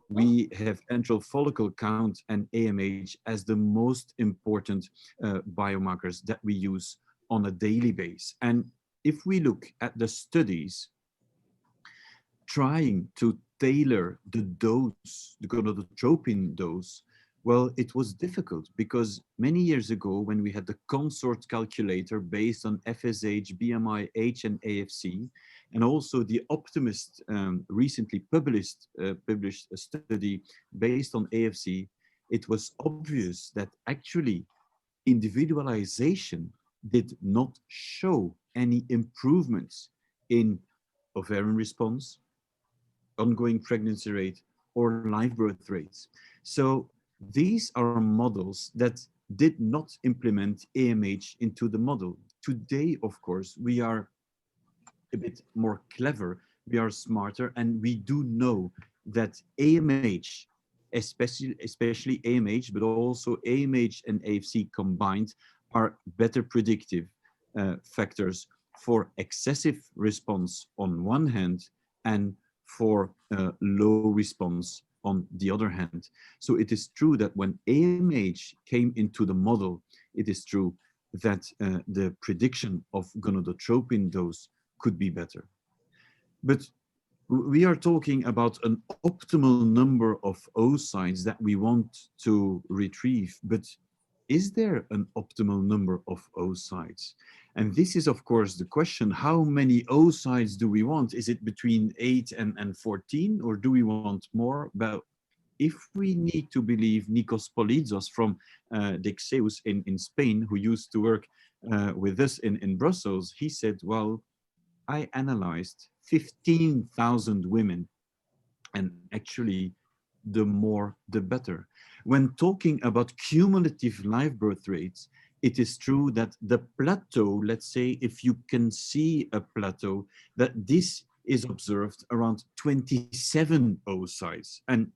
we have antral follicle count and AMH as the most important biomarkers that we use on a daily basis. And if we look at the studies trying to tailor the dose, the gonadotropin dose, well, it was difficult because many years ago, when we had the consort calculator based on FSH, BMI, H, and AFC, and also the Optimist recently published a study based on AFC, it was obvious that actually individualization did not show any improvements in ovarian response, ongoing pregnancy rate, or live birth rates. So these are models that did not implement AMH into the model. Today, of course, we are a bit more clever, we are smarter, and we do know that AMH, especially AMH, but also AMH and AFC combined, are better predictive factors for excessive response on one hand and for low response on the other hand. So it is true that when AMH came into the model, it is true that the prediction of gonadotropin dose could be better. But we are talking about an optimal number of oocytes that we want to retrieve, but is there an optimal number of oocytes? And this is, of course, the question: how many oocytes do we want? Is it between 8 and 14, or do we want more? Well, if we need to believe Nikos Polizos from Dexeus in Spain, who used to work with us in Brussels, he said, well, I analyzed 15,000 women, and actually the more the better. When talking about cumulative live birth rates, it is true that the plateau, let's say if you can see a plateau, that this is observed around 27 oocytes. And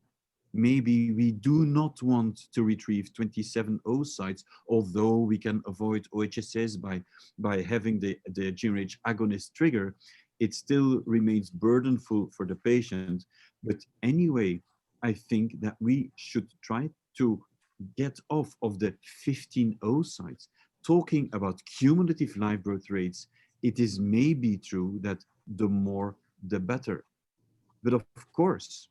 maybe we do not want to retrieve 27 oocytes, although we can avoid OHSS by having the GnRH agonist trigger. It still remains burdenful for the patient. But anyway, I think that we should try to get off of the 15 oocytes. Talking about cumulative live birth rates, it is maybe true that the more the better. But of course,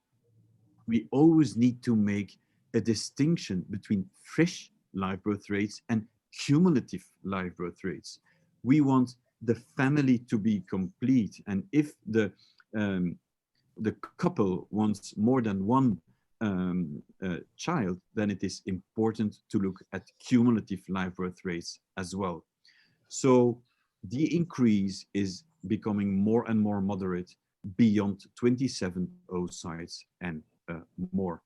we always need to make a distinction between fresh live birth rates and cumulative live birth rates. We want the family to be complete, and if the couple wants more than one child, then it is important to look at cumulative live birth rates as well. So the increase is becoming more and more moderate beyond 27 oocytes and more.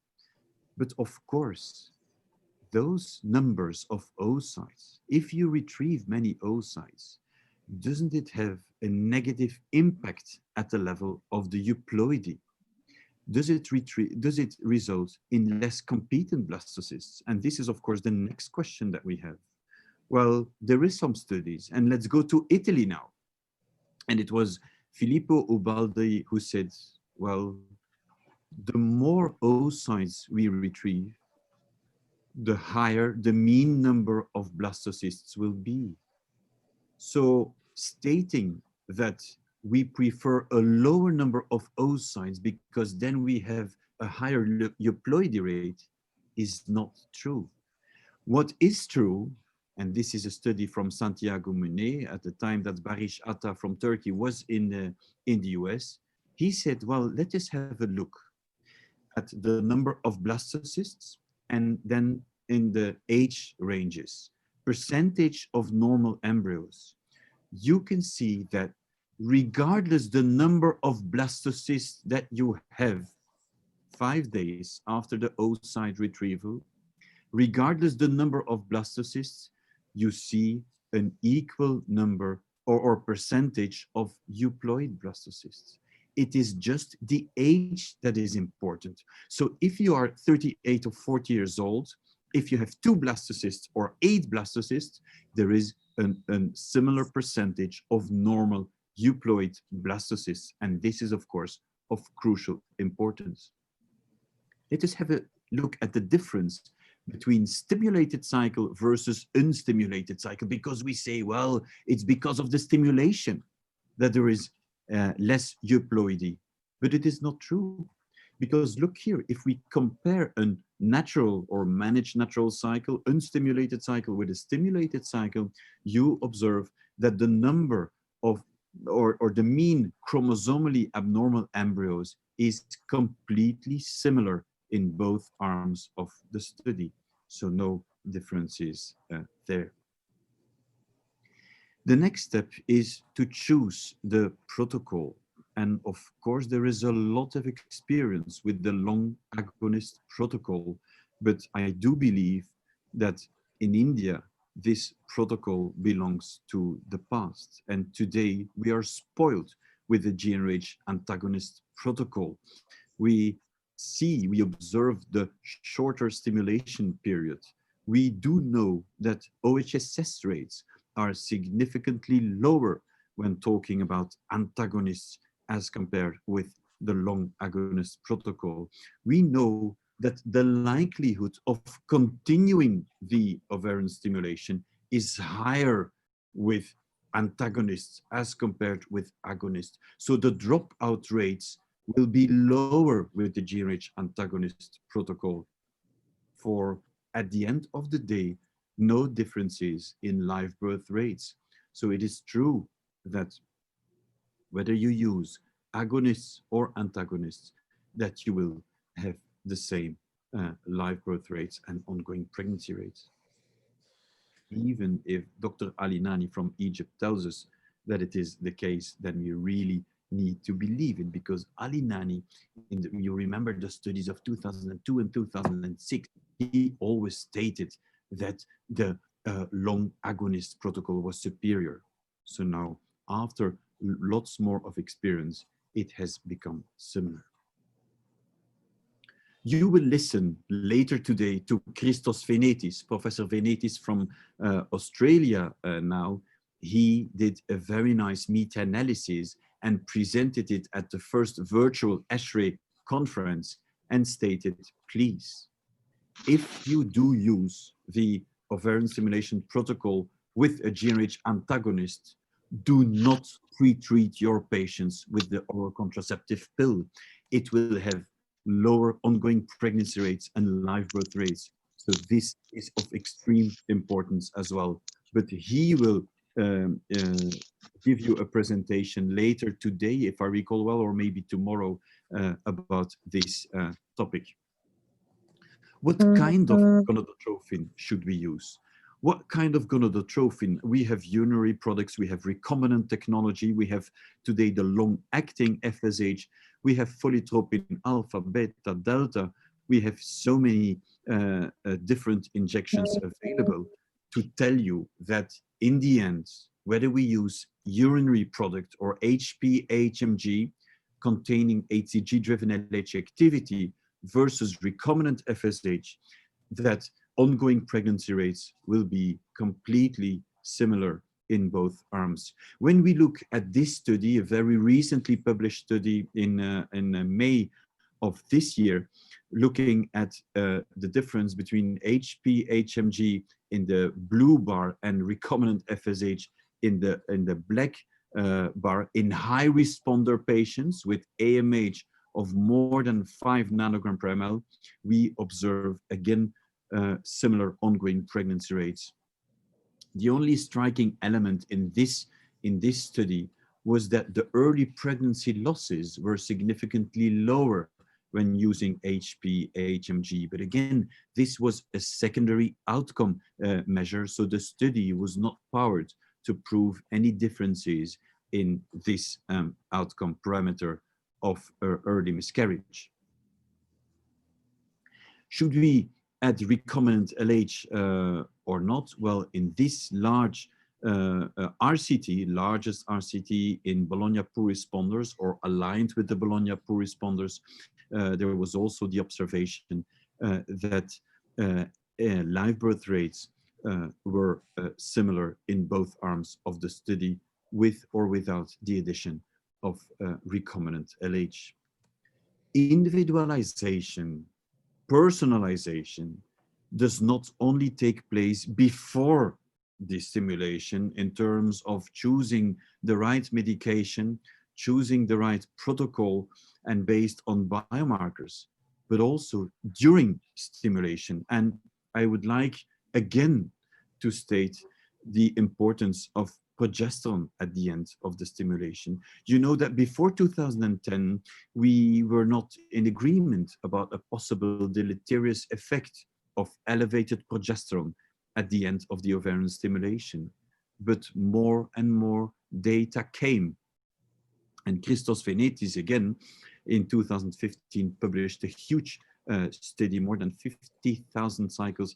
But of course, those numbers of oocytes, if you retrieve many oocytes, doesn't it have a negative impact at the level of the euploidy? Does it result in less competent blastocysts? And this is, of course, the next question that we have. Well, there is some studies, and let's go to Italy now. And it was Filippo Ubaldi who said, well, the more oocytes we retrieve, the higher the mean number of blastocysts will be. So stating that we prefer a lower number of oocytes because then we have a higher euploidy rate is not true. What is true, and this is a study from Santiago Munet at the time that Barish Atta from Turkey was in the US, he said, well, let us have a look at the number of blastocysts and then in the age ranges, percentage of normal embryos. You can see that regardless the number of blastocysts that you have 5 days after the oocyte retrieval, regardless the number of blastocysts, you see an equal number or percentage of euploid blastocysts. it is just the age that is important. So if you are 38 or 40 years old, if you have 2 blastocysts or 8 blastocysts, there is a similar percentage of normal euploid blastocysts. And this is, of course, of crucial importance. Let us have a look at the difference between stimulated cycle versus unstimulated cycle, because we say, well, it's because of the stimulation that there is less euploidy, but it is not true. Because look here, if we compare a natural or managed natural cycle, unstimulated cycle with a stimulated cycle, you observe that the number of, or the mean chromosomally abnormal embryos is completely similar in both arms of the study. So no differences there. The next step is to choose the protocol. And of course, there is a lot of experience with the long agonist protocol, but I do believe that in India, this protocol belongs to the past. And today we are spoiled with the GnRH antagonist protocol. We observe the shorter stimulation period. We do know that OHSS rates are significantly lower when talking about antagonists as compared with the long agonist protocol. We know that the likelihood of continuing the ovarian stimulation is higher with antagonists as compared with agonists. So the dropout rates will be lower with the GnRH antagonist protocol. For, at the end of the day, no differences in live birth rates. So it is true that whether you use agonists or antagonists, that you will have the same live birth rates and ongoing pregnancy rates. Even if Dr. Ali Nani from Egypt tells us that it is the case, then we really need to believe it, because Ali Nani, you remember the studies of 2002 and 2006, he always stated that the long agonist protocol was superior. So now, after lots more of experience, it has become similar. You will listen later today to Christos Venetis, Professor Venetis from Australia now. He did a very nice meta-analysis and presented it at the first virtual ASHRAE conference and stated, please, if you do use the ovarian stimulation protocol with a GnRH antagonist, do not pre-treat your patients with the oral contraceptive pill. It will have lower ongoing pregnancy rates and live birth rates. So this is of extreme importance as well. But he will give you a presentation later today, if I recall well, or maybe tomorrow, about this topic. What kind of gonadotrophin should we use? What kind of gonadotrophin? We have urinary products, we have recombinant technology, we have today the long-acting FSH, we have folitropin alpha, beta, delta, we have so many different injections available to tell you that in the end, whether we use urinary product or HPA-HMG containing HCG-driven LH activity versus recombinant FSH, that ongoing pregnancy rates will be completely similar in both arms. When we look at this study, a very recently published study in May of this year, looking at the difference between HPA-HMG in the blue bar and recombinant FSH in the black bar in high responder patients with AMH of more than 5 nanogram per ml, we observe again similar ongoing pregnancy rates. The only striking element in this study was that the early pregnancy losses were significantly lower when using HPA-HMG. But again, this was a secondary outcome measure, so the study was not powered to prove any differences in this outcome parameter of early miscarriage. Should we add recombinant LH or not? Well, in this large RCT, largest RCT in Bologna poor responders or aligned with the Bologna poor responders, there was also the observation that live birth rates were similar in both arms of the study, with or without the addition of recombinant LH. Individualization, personalization does not only take place before the stimulation in terms of choosing the right medication, choosing the right protocol, and based on biomarkers, but also during stimulation. And I would like again to state the importance of progesterone at the end of the stimulation. You know that before 2010, we were not in agreement about a possible deleterious effect of elevated progesterone at the end of the ovarian stimulation. But more and more data came. And Christos Venetis, again, in 2015, published a huge study, more than 50,000 cycles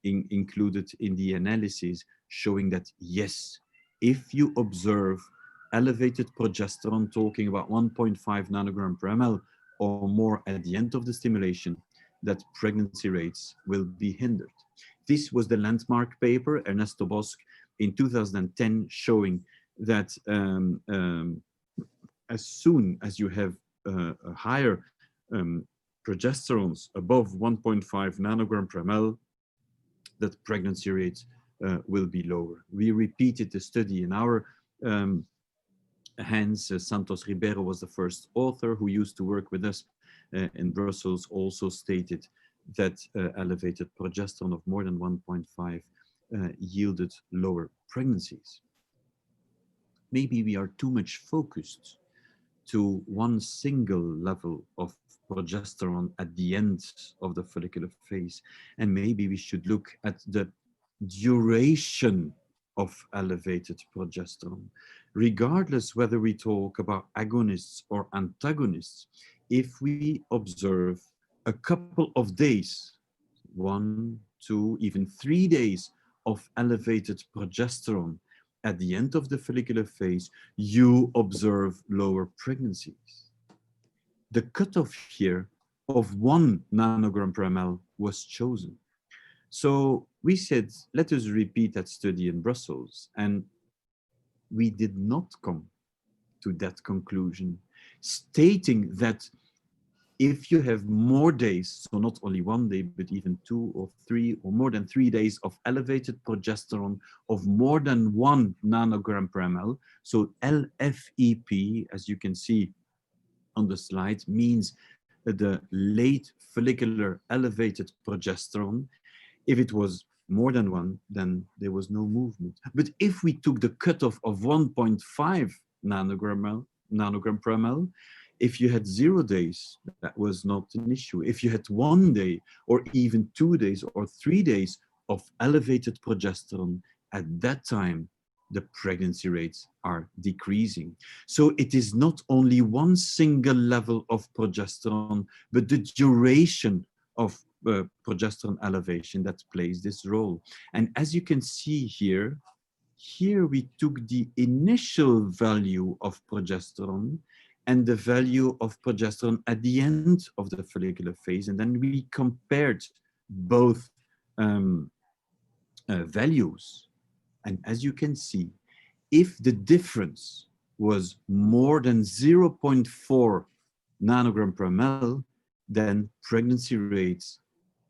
included in the analysis, showing that yes, if you observe elevated progesterone, talking about 1.5 nanogram per ml or more at the end of the stimulation, that pregnancy rates will be hindered. This was the landmark paper, Ernesto Bosch, in 2010, showing that as soon as you have a higher progesterones above 1.5 nanogram per ml, that pregnancy rates will be lower. We repeated the study in our hands. Santos Ribeiro was the first author who used to work with us in Brussels, also stated that elevated progesterone of more than 1.5 yielded lower pregnancies. Maybe we are too much focused to one single level of progesterone at the end of the follicular phase, and maybe we should look at the duration of elevated progesterone. Regardless whether we talk about agonists or antagonists, if we observe a couple of days, 1, 2, even 3 days of elevated progesterone at the end of the follicular phase, you observe lower pregnancies. The cutoff here of 1 nanogram per ml was chosen. So we said, let us repeat that study in Brussels. And we did not come to that conclusion, stating that if you have more days, so not only 1 day, but even 2 or 3 or more than 3 days of elevated progesterone of more than 1 nanogram per ml, so LFEP, as you can see on the slide, means the late follicular elevated progesterone. If it was more than 1, then there was no movement. But if we took the cutoff of 1.5 nanogram per ml, if you had 0 days, that was not an issue. If you had 1 day or even 2 days or 3 days of elevated progesterone, at that time, the pregnancy rates are decreasing. So it is not only one single level of progesterone, but the duration of progesterone elevation that plays this role. And as you can see here, we took the initial value of progesterone and the value of progesterone at the end of the follicular phase, and then we compared both values. And as you can see, if the difference was more than 0.4 nanogram per ml, then pregnancy rates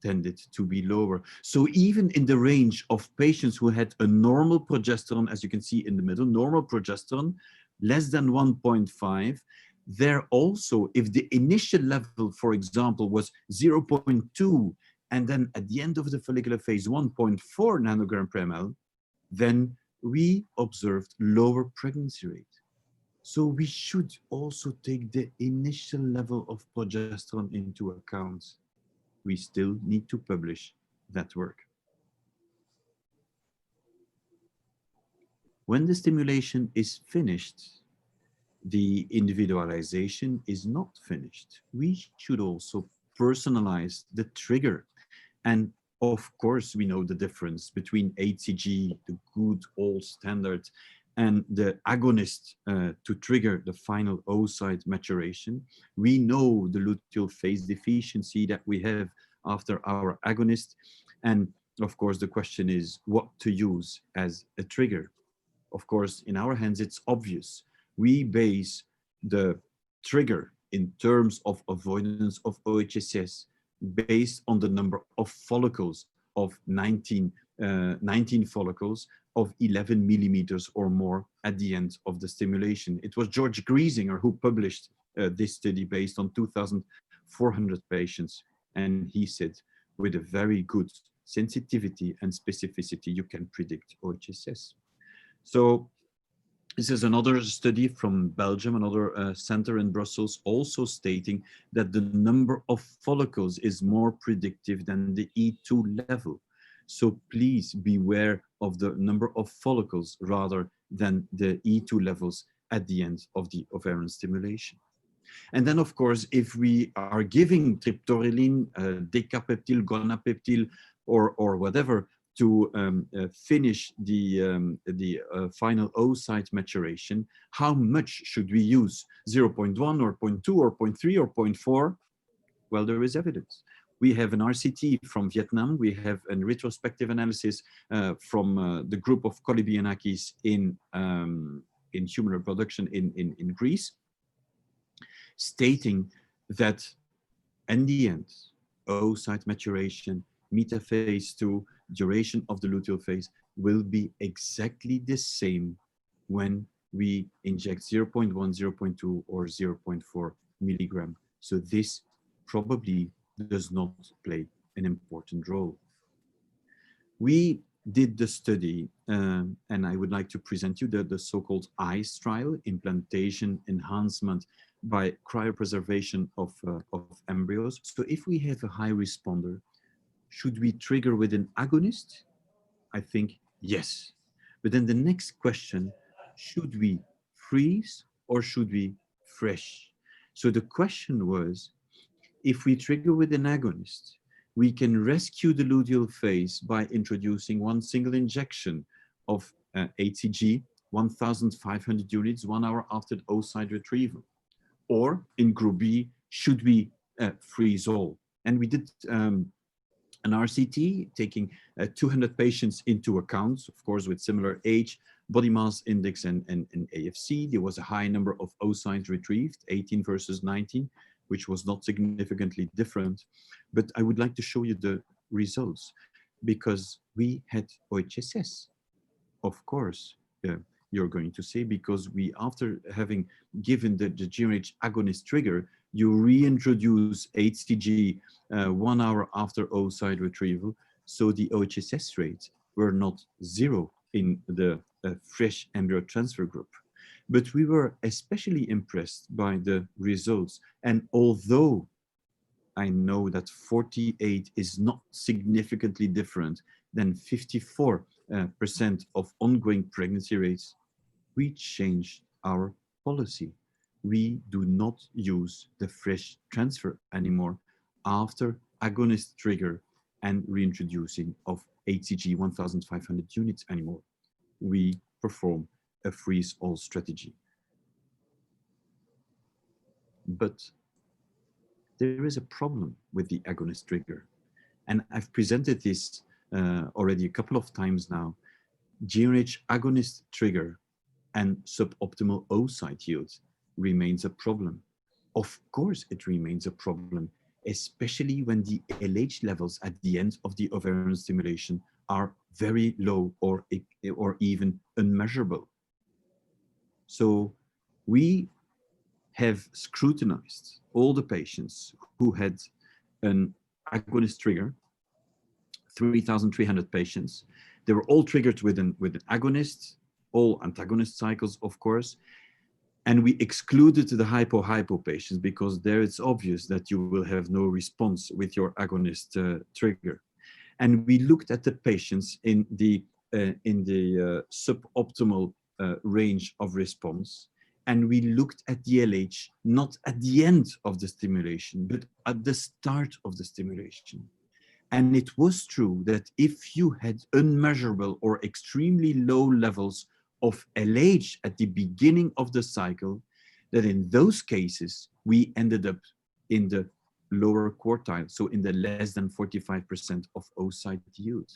tended to be lower. So even in the range of patients who had a normal progesterone, as you can see in the middle, normal progesterone, less than 1.5, there also, if the initial level, for example, was 0.2, and then at the end of the follicular phase, 1.4 nanogram per ml, then we observed lower pregnancy rate. So we should also take the initial level of progesterone into account. We still need to publish that work. When the stimulation is finished, the individualization is not finished. We should also personalize the trigger and Of course, we know the difference between HCG, the good old standard, and the agonist to trigger the final oocyte maturation. We know the luteal phase deficiency that we have after our agonist. And of course, the question is what to use as a trigger. Of course, in our hands, it's obvious. We base the trigger in terms of avoidance of OHSS based on the number of follicles of 19 follicles of 11 millimeters or more at the end of the stimulation. It was George Griesinger who published this study based on 2,400 patients. And he said, with a very good sensitivity and specificity, you can predict OHSS. So this is another study from Belgium, another center in Brussels, also stating that the number of follicles is more predictive than the E2 level. So please beware of the number of follicles rather than the E2 levels at the end of the ovarian stimulation. And then, of course, if we are giving triptorelin, decapeptyl, gonapeptyl, or whatever, to finish the final oocyte maturation, how much should we use? 0.1 or 0.2 or 0.3 or 0.4? Well, there is evidence. We have an RCT from Vietnam. We have a retrospective analysis from the group of Kolibianakis in human reproduction in Greece, stating that in the end, oocyte maturation, metaphase 2, duration of the luteal phase will be exactly the same when we inject 0.1, 0.2, or 0.4 milligram. So this probably does not play an important role. We did the study, and I would like to present you the so-called ICE trial, implantation enhancement by cryopreservation of embryos. So if we have a high responder, should we trigger with an agonist? I think yes. But then the next question, should we freeze or should we fresh? So the question was, if we trigger with an agonist, we can rescue the luteal phase by introducing one single injection of HCG, 1,500 units, 1 hour after the oocyte retrieval. Or in group B, should we freeze all? And we did an RCT taking 200 patients into account, of course, with similar age, body mass index, and AFC. There was a high number of oocytes retrieved, 18 versus 19, which was not significantly different. But I would like to show you the results because we had OHSS. Of course, you're going to say, because we, after having given the GnRH agonist trigger, you reintroduce HCG 1 hour after oocyte retrieval. So the OHSS rates were not 0 in the fresh embryo transfer group. But we were especially impressed by the results. And although I know that 48 is not significantly different than 54% of ongoing pregnancy rates, we changed our policy. We do not use the fresh transfer anymore after agonist trigger and reintroducing of HCG 1,500 units anymore. We perform a freeze-all strategy. But there is a problem with the agonist trigger. And I've presented this already a couple of times now. GnRH agonist trigger and suboptimal oocyte yield remains a problem. Of course, it remains a problem, especially when the LH levels at the end of the ovarian stimulation are very low or even unmeasurable. So we have scrutinized all the patients who had an agonist trigger, 3,300 patients. They were all triggered with an agonist, all antagonist cycles, of course. And we excluded the hypo-hypo patients because there it's obvious that you will have no response with your agonist trigger. And we looked at the patients in the suboptimal range of response. And we looked at the LH, not at the end of the stimulation, but at the start of the stimulation. And it was true that if you had unmeasurable or extremely low levels of LH at the beginning of the cycle, that in those cases, we ended up in the lower quartile, so in the less than 45% of oocyte yield.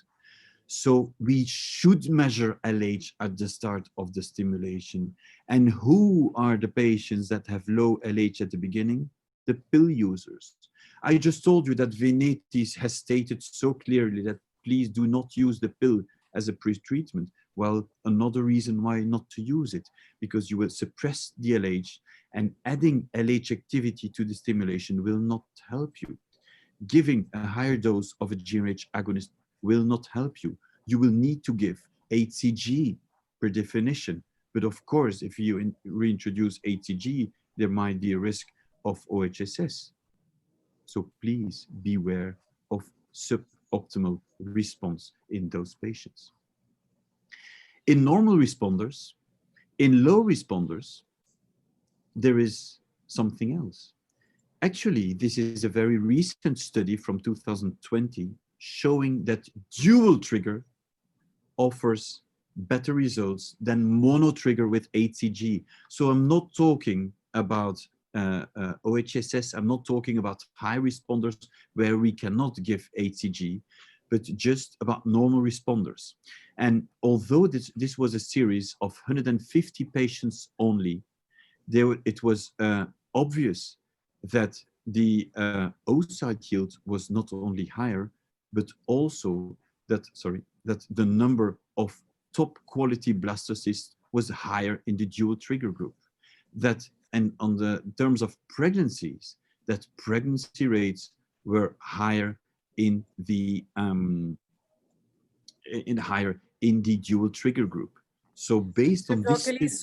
So we should measure LH at the start of the stimulation. And who are the patients that have low LH at the beginning? The pill users. I just told you that Venetis has stated so clearly that please do not use the pill as a pre-treatment. Well, another reason why not to use it, because you will suppress the LH, and adding LH activity to the stimulation will not help you. Giving a higher dose of a GnRH agonist will not help you. You will need to give HCG per definition. But of course, if you reintroduce HCG, there might be a risk of OHSS. So please beware of suboptimal response in those patients. In normal responders, in low responders, there is something else. Actually, this is a very recent study from 2020 showing that dual trigger offers better results than mono trigger with HCG. So I'm not talking about OHSS, I'm not talking about high responders where we cannot give HCG, but just about normal responders. And although this was a series of 150 patients only, it was obvious that the oocyte yield was not only higher, but also that the number of top quality blastocysts was higher in the dual trigger group. And on the terms of pregnancies, that pregnancy rates were higher in the dual trigger group. So based on this,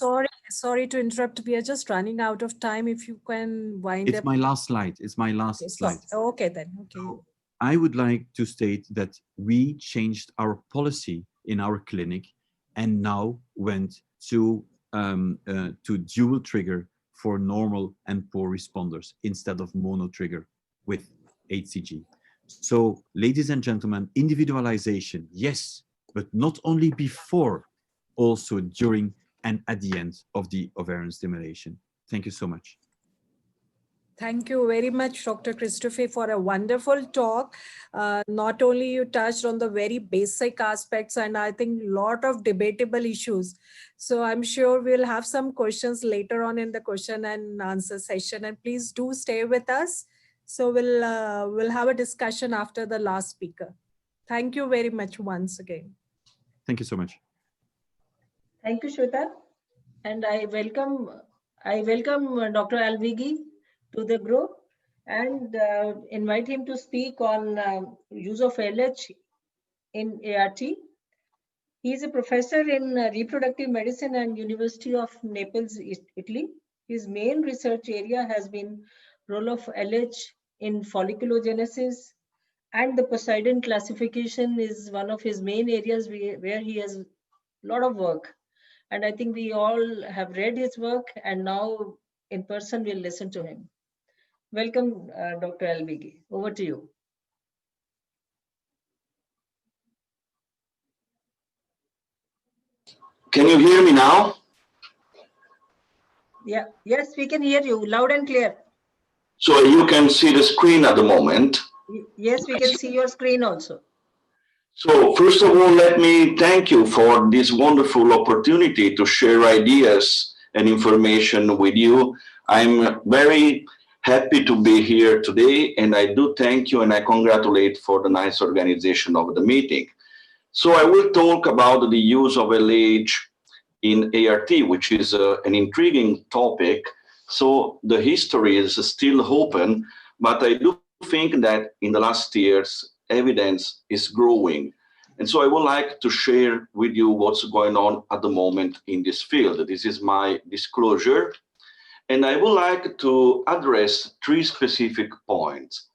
sorry to interrupt. We are just running out of time. If you can wind up. It's my last slide. It's my last slide. Okay, then. Okay. I would like to state that we changed our policy in our clinic and now went to dual trigger for normal and poor responders instead of mono trigger with HCG. So, ladies and gentlemen, individualization, yes, but not only before, also during and at the end of the ovarian stimulation. Thank you so much. Thank you very much, Dr. Christophe, for a wonderful talk. Not only you touched on the very basic aspects, and I think a lot of debatable issues. So I'm sure we'll have some questions later on in the question and answer session. And please do stay with us. So we'll have a discussion after the last speaker. Thank you very much once again. Thank you so much. Thank you, Shweta. And I welcome Dr. Alvigi to the group and invite him to speak on use of LH in ART. He is a professor in reproductive medicine and University of Naples, Italy. His main research area has been role of LH in folliculogenesis, and the Poseidon classification is one of his main areas where he has a lot of work. And I think we all have read his work, and now in person we'll listen to him. Welcome, Dr. Alvigi. Over to you. Can you hear me now? Yeah, yes, we can hear you loud and clear. So you can see the screen at the moment. Yes, we can see your screen also. So first of all, let me thank you for this wonderful opportunity to share ideas and information with you. I'm very happy to be here today, and I do thank you and I congratulate for the nice organization of the meeting. So I will talk about the use of LH in ART, which is an intriguing topic. So the history is still open, but I do think that in the last years, evidence is growing. And so I would like to share with you what's going on at the moment in this field. This is my disclosure. And I would like to address three specific points.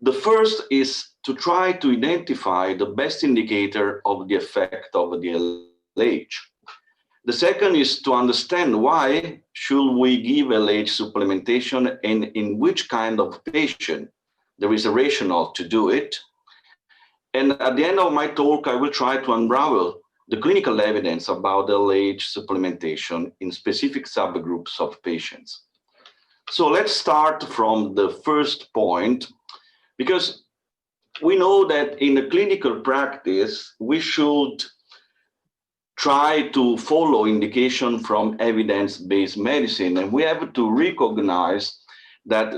The first is to try to identify the best indicator of the effect of the LH. The second is to understand why should we give LH supplementation and in which kind of patient there is a rationale to do it. And at the end of my talk, I will try to unravel the clinical evidence about LH supplementation in specific subgroups of patients. So let's start from the first point, because we know that in a clinical practice, we should try to follow indication from evidence-based medicine, and we have to recognize that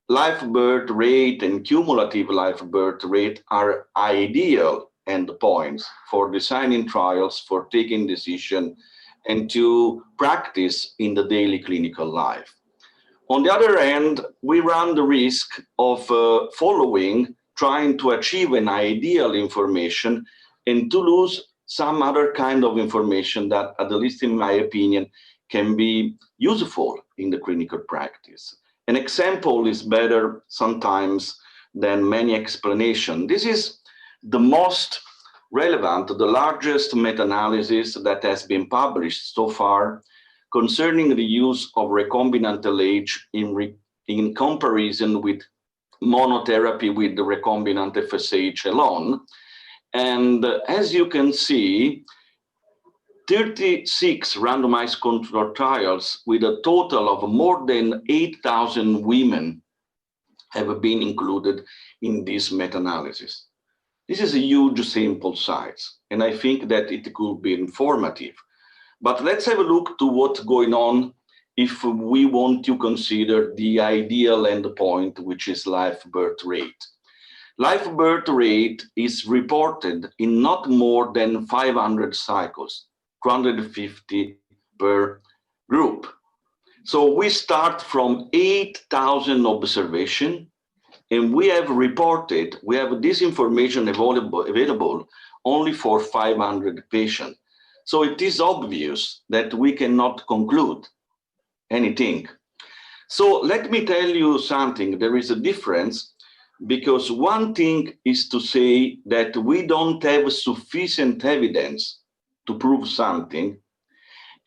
live birth rate and cumulative live birth rate are ideal endpoints for designing trials, for taking decision, and to practice in the daily clinical life. On the other hand, we run the risk of trying to achieve an ideal information and to lose some other kind of information that, at least in my opinion, can be useful in the clinical practice. An example is better sometimes than many explanations. This is the most relevant, the largest meta-analysis that has been published so far concerning the use of recombinant LH in comparison with monotherapy with the recombinant FSH alone. And as you can see, 36 randomized control trials with a total of more than 8,000 women have been included in this meta-analysis. This is a huge sample size, and I think that it could be informative. But let's have a look to what's going on if we want to consider the ideal endpoint, which is live birth rate. Live birth rate is reported in not more than 500 cycles, 250 per group. So we start from 8,000 observation, and we have this information available only for 500 patients. So it is obvious that we cannot conclude anything. So let me tell you something. There is a difference, because one thing is to say that we don't have sufficient evidence to prove something,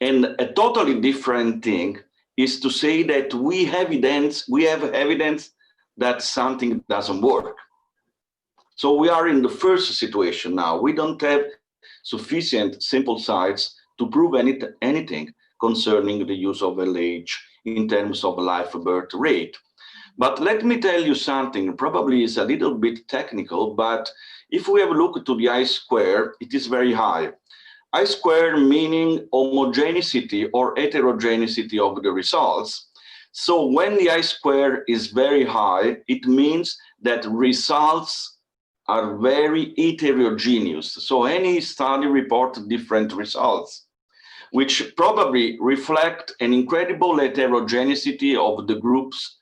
and a totally different thing is to say that we have evidence that something doesn't work. So we are in the first situation now. We don't have sufficient sample size to prove anything concerning the use of LH in terms of live birth rate. But let me tell you something, probably is a little bit technical, but if we have a look to the I-square, it is very high. I-square meaning homogeneity or heterogeneity of the results. So when the I-square is very high, it means that results are very heterogeneous. So any study reports different results, which probably reflect an incredible heterogeneity of the groups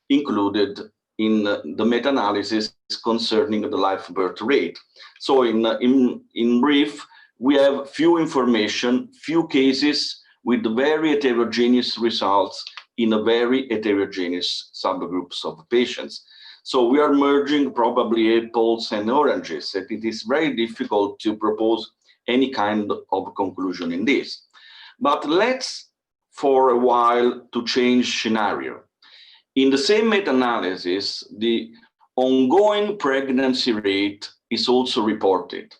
included in the meta-analysis concerning the live birth rate. So in brief, we have few information, few cases with very heterogeneous results in a very heterogeneous subgroups of patients. So we are merging probably apples and oranges, and it is very difficult to propose any kind of conclusion in this. But let's, for a while, to change scenario. In the same meta-analysis, the ongoing pregnancy rate is also reported.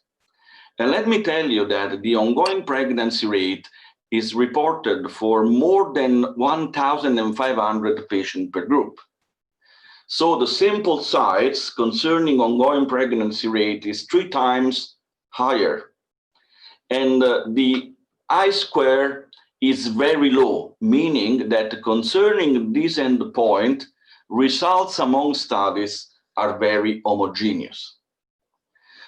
And let me tell you that the ongoing pregnancy rate is reported for more than 1,500 patients per group. So the sample size concerning ongoing pregnancy rate is 3 times higher. And the I-square is very low, meaning that concerning this endpoint, results among studies are very homogeneous.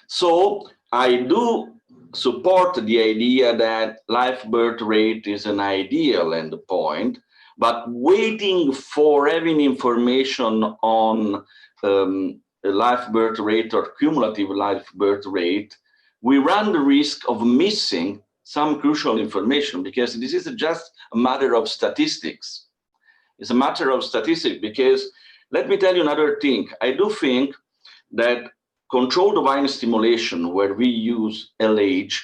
So I do support the idea that live birth rate is an ideal endpoint, but waiting for having information on live birth rate or cumulative live birth rate, we run the risk of missing some crucial information, because this is just a matter of statistics. It's a matter of statistics because, let me tell you another thing. I do think that controlled ovarian stimulation, where we use LH,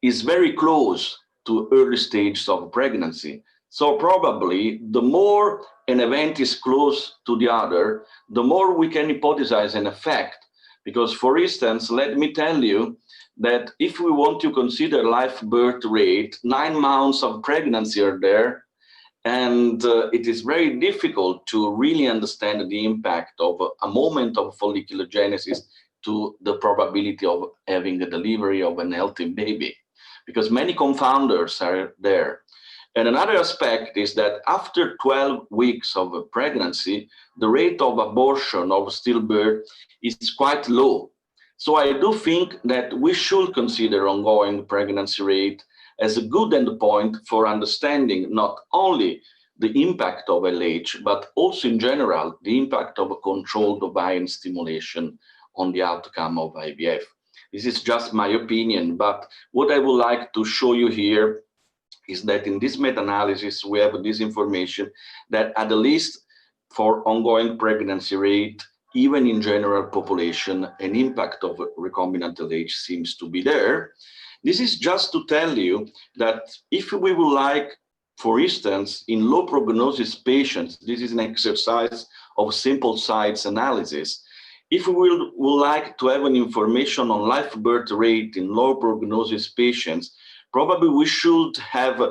is very close to early stages of pregnancy. So probably the more an event is close to the other, the more we can hypothesize an effect, Because, for instance, let me tell you that if we want to consider live birth rate, 9 months of pregnancy are there, and it is very difficult to really understand the impact of a moment of follicular genesis to the probability of having a delivery of an healthy baby, because many confounders are there. And another aspect is that after 12 weeks of pregnancy, the rate of abortion of stillbirth is quite low. So I do think that we should consider ongoing pregnancy rate as a good endpoint for understanding not only the impact of LH, but also in general, the impact of a controlled ovarian stimulation on the outcome of IVF. This is just my opinion, but what I would like to show you here is that in this meta-analysis, we have this information that at least for ongoing pregnancy rate, even in general population, an impact of recombinant LH seems to be there. This is just to tell you that if we would like, for instance, in low prognosis patients, this is an exercise of simple size analysis. If we would like to have an information on live birth rate in low prognosis patients, probably we should have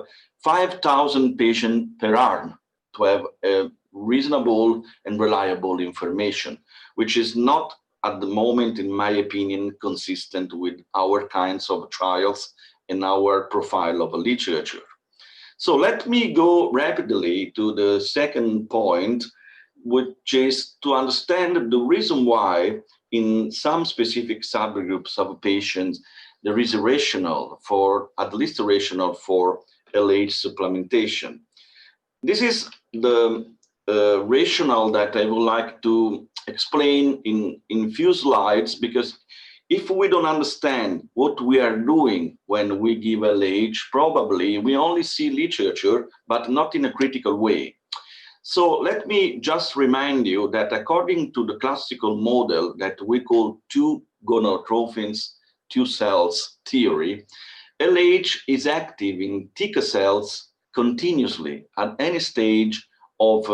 5,000 patients per arm to have a reasonable and reliable information, which is not at the moment, in my opinion, consistent with our kinds of trials and our profile of literature. So let me go rapidly to the second point, which is to understand the reason why in some specific subgroups of patients, there is a rationale for, at least a rationale for LH supplementation. This is the rationale that I would like to explain in few slides, because if we don't understand what we are doing when we give LH, probably we only see literature, but not in a critical way. So let me just remind you that according to the classical model that we call two gonotrophins, two cells theory, LH is active in theca cells continuously at any stage of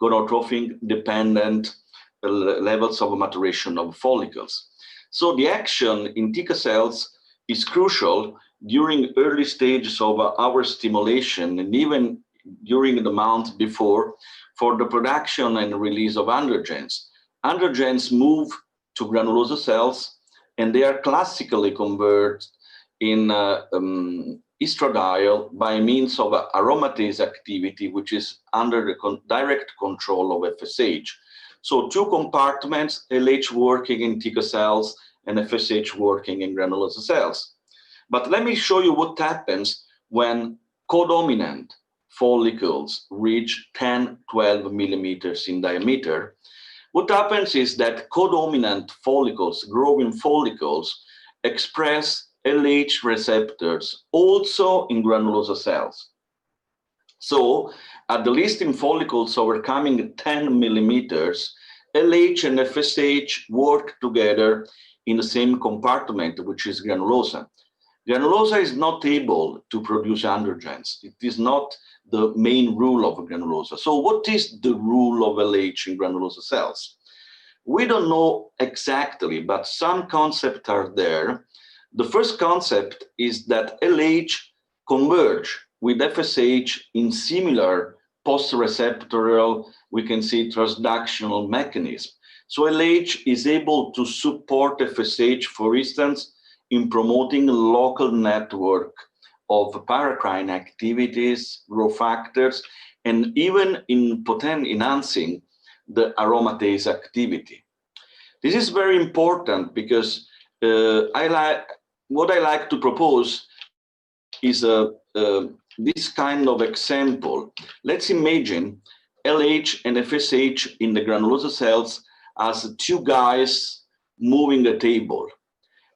gonotrophin-dependent levels of maturation of follicles. So the action in theca cells is crucial during early stages of our stimulation and even during the month before for the production and release of androgens. Androgens move to granulosa cells and they are classically converted in estradiol by means of aromatase activity, which is under the direct control of FSH. So two compartments, LH working in theca cells and FSH working in granulosa cells. But let me show you what happens when codominant follicles reach 10, 12 millimeters in diameter. What happens is that codominant follicles, growing follicles, express LH receptors also in granulosa cells. So at the least in follicles overcoming 10 millimeters, LH and FSH work together in the same compartment, which is granulosa. Granulosa is not able to produce androgens. It is not the main rule of granulosa. So what is the rule of LH in granulosa cells? We don't know exactly, but some concepts are there. The first concept is that LH converge with FSH in similar post-receptorial, we can see transductional mechanism. So LH is able to support FSH, for instance, in promoting a local network of paracrine activities, growth factors, and even in enhancing the aromatase activity. This is very important because what I like to propose is this kind of example. Let's imagine LH and FSH in the granulosa cells as two guys moving a table.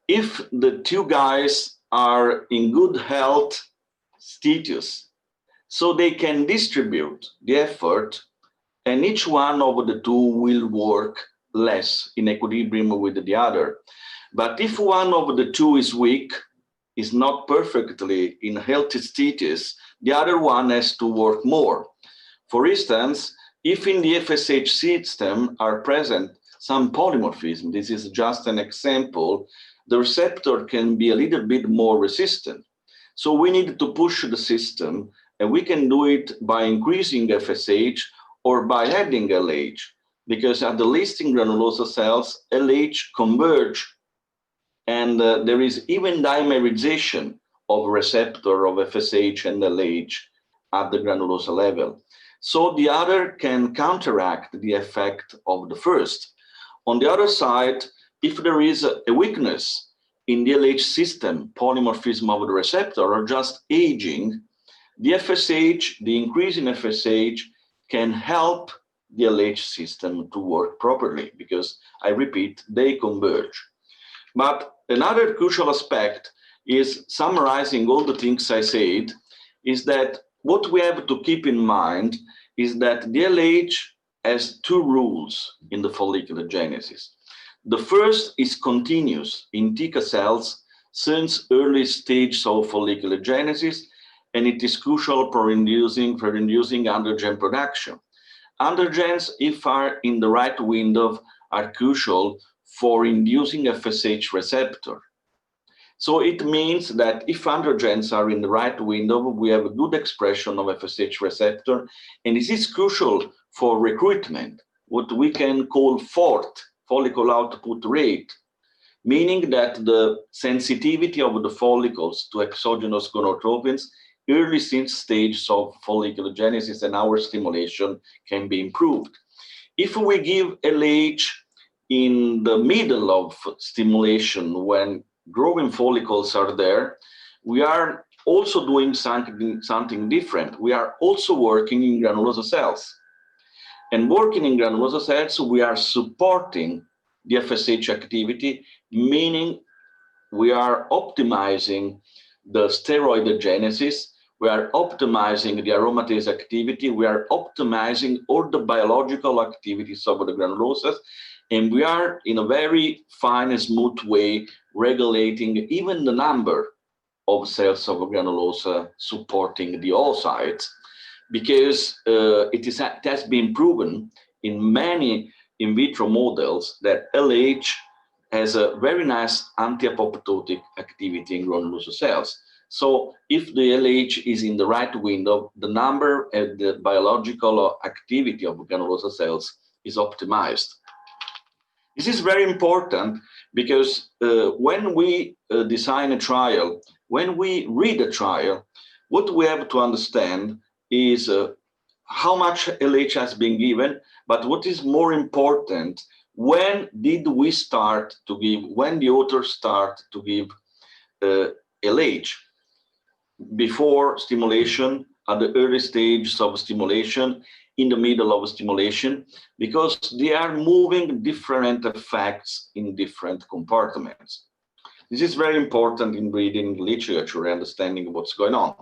If the two guys are in good health status, so they can distribute the effort, and each one of the two will work less in equilibrium with the other. But if one of the two is weak, is not perfectly in healthy status, the other one has to work more. For instance, if in the FSH system are present some polymorphism. This is just an example. The receptor can be a little bit more resistant. So we need to push the system, and we can do it by increasing FSH or by adding LH, because at the least in granulosa cells, LH converge, and there is even dimerization of receptor of FSH and LH at the granulosa level. So the other can counteract the effect of the first. On the other side, if there is a weakness in the LH system, polymorphism of the receptor, or just aging, the FSH, the increase in FSH, can help the LH system to work properly, because I repeat, they converge. But another crucial aspect is, summarizing all the things I said, is that what we have to keep in mind is that the LH has two rules in the follicular genesis. The first is continuous in TICA cells since early stages of follicular genesis, and it is crucial for inducing androgen production. Androgens, if are in the right window, are crucial for inducing FSH receptor. So it means that if androgens are in the right window, we have a good expression of FSH receptor, and this is crucial for recruitment, what we can call FORT, follicle output rate, meaning that the sensitivity of the follicles to exogenous gonadotropins early stages of follicular genesis and our stimulation can be improved. If we give LH in the middle of stimulation when growing follicles are there, we are also doing something different. We are also working in granulosa cells. And working in granulosa cells, we are supporting the FSH activity, meaning we are optimizing the steroidogenesis, we are optimizing the aromatase activity, we are optimizing all the biological activities of the granulosas, and we are in a very fine and smooth way regulating even the number of cells of granulosa supporting the oocytes, because it has been proven in many in vitro models that LH has a very nice anti-apoptotic activity in granulosa cells. So if the LH is in the right window, the number and the biological activity of granulosa cells is optimized. This is very important because when we design a trial, when we read a trial, what we have to understand is how much LH has been given, but what is more important, when did we start to give, when the authors start to give LH? Before stimulation, at the early stages of stimulation, in the middle of stimulation, because they are moving different effects in different compartments. This is very important in reading literature and understanding what's going on.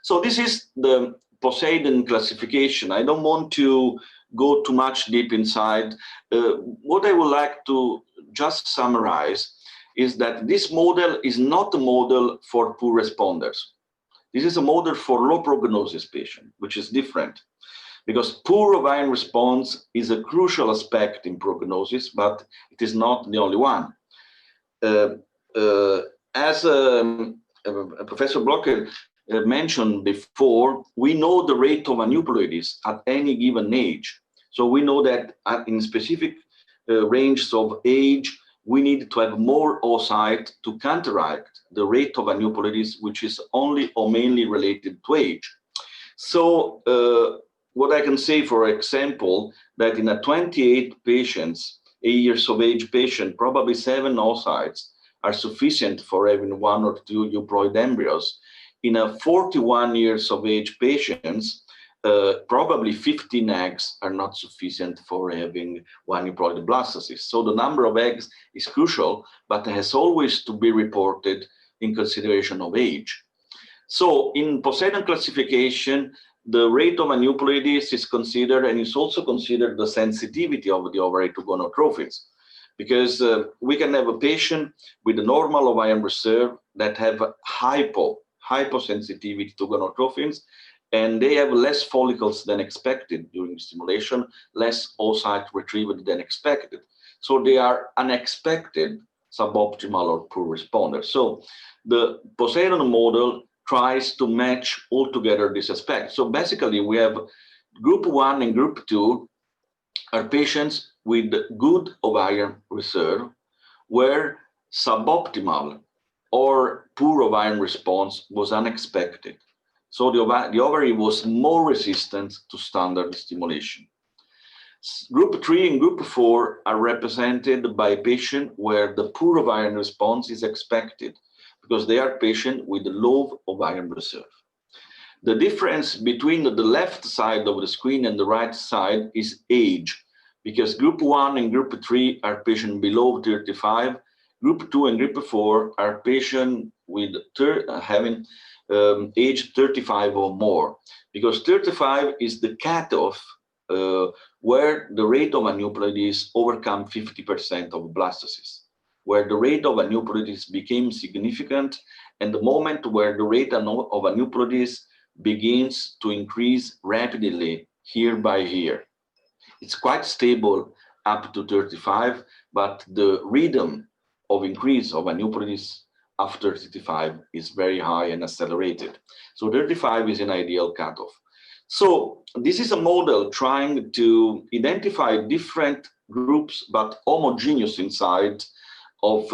So this is the Poseidon classification. I don't want to go too much deep inside. What I would like to just summarize is that this model is not a model for poor responders. This is a model for low prognosis patients, which is different, because poor ovarian response is a crucial aspect in prognosis, but it is not the only one. As Professor Blocker mentioned before, we know the rate of aneuploidies at any given age. So we know that in specific ranges of age, we need to have more oocyte to counteract the rate of aneuploidies, which is only or mainly related to age. So what I can say, for example, that in a 28 patients, 8 years of age patient, probably 7 oocytes are sufficient for having 1 or 2 euploid embryos. In a 41 years of age patients, probably 15 eggs are not sufficient for having 1 euploid blastocyst. So the number of eggs is crucial, but has always to be reported in consideration of age. So in Poseidon classification, the rate of aneuploidies is considered, and it's also considered the sensitivity of the ovary to gonadotropins, because we can have a patient with a normal ovarian reserve that have hyposensitivity to gonadotropins, and they have less follicles than expected during stimulation, less oocyte retrieved than expected. So they are unexpected, suboptimal, or poor responders. So the Poseidon model tries to match altogether this aspect. So basically, we have group 1 and group 2 are patients with good ovarian reserve, where suboptimal or poor ovarian response was unexpected. So the ovary was more resistant to standard stimulation. Group 3 and group 4 are represented by patients where the poor ovarian response is expected because they are patients with low ovarian reserve. The difference between the left side of the screen and the right side is age, because group 1 and group 3 are patients below 35. Group 2 and group 4 are patients with having age 35 or more, because 35 is the cutoff where the rate of aneuploidies overcome 50% of blastocysts, where the rate of aneuploidies became significant, and the moment where the rate of aneuploidies begins to increase rapidly year by year. It's quite stable up to 35, but the rhythm of increase of aneuploidies after 35 is very high and accelerated. So 35 is an ideal cutoff. So this is a model trying to identify different groups, but homogeneous inside of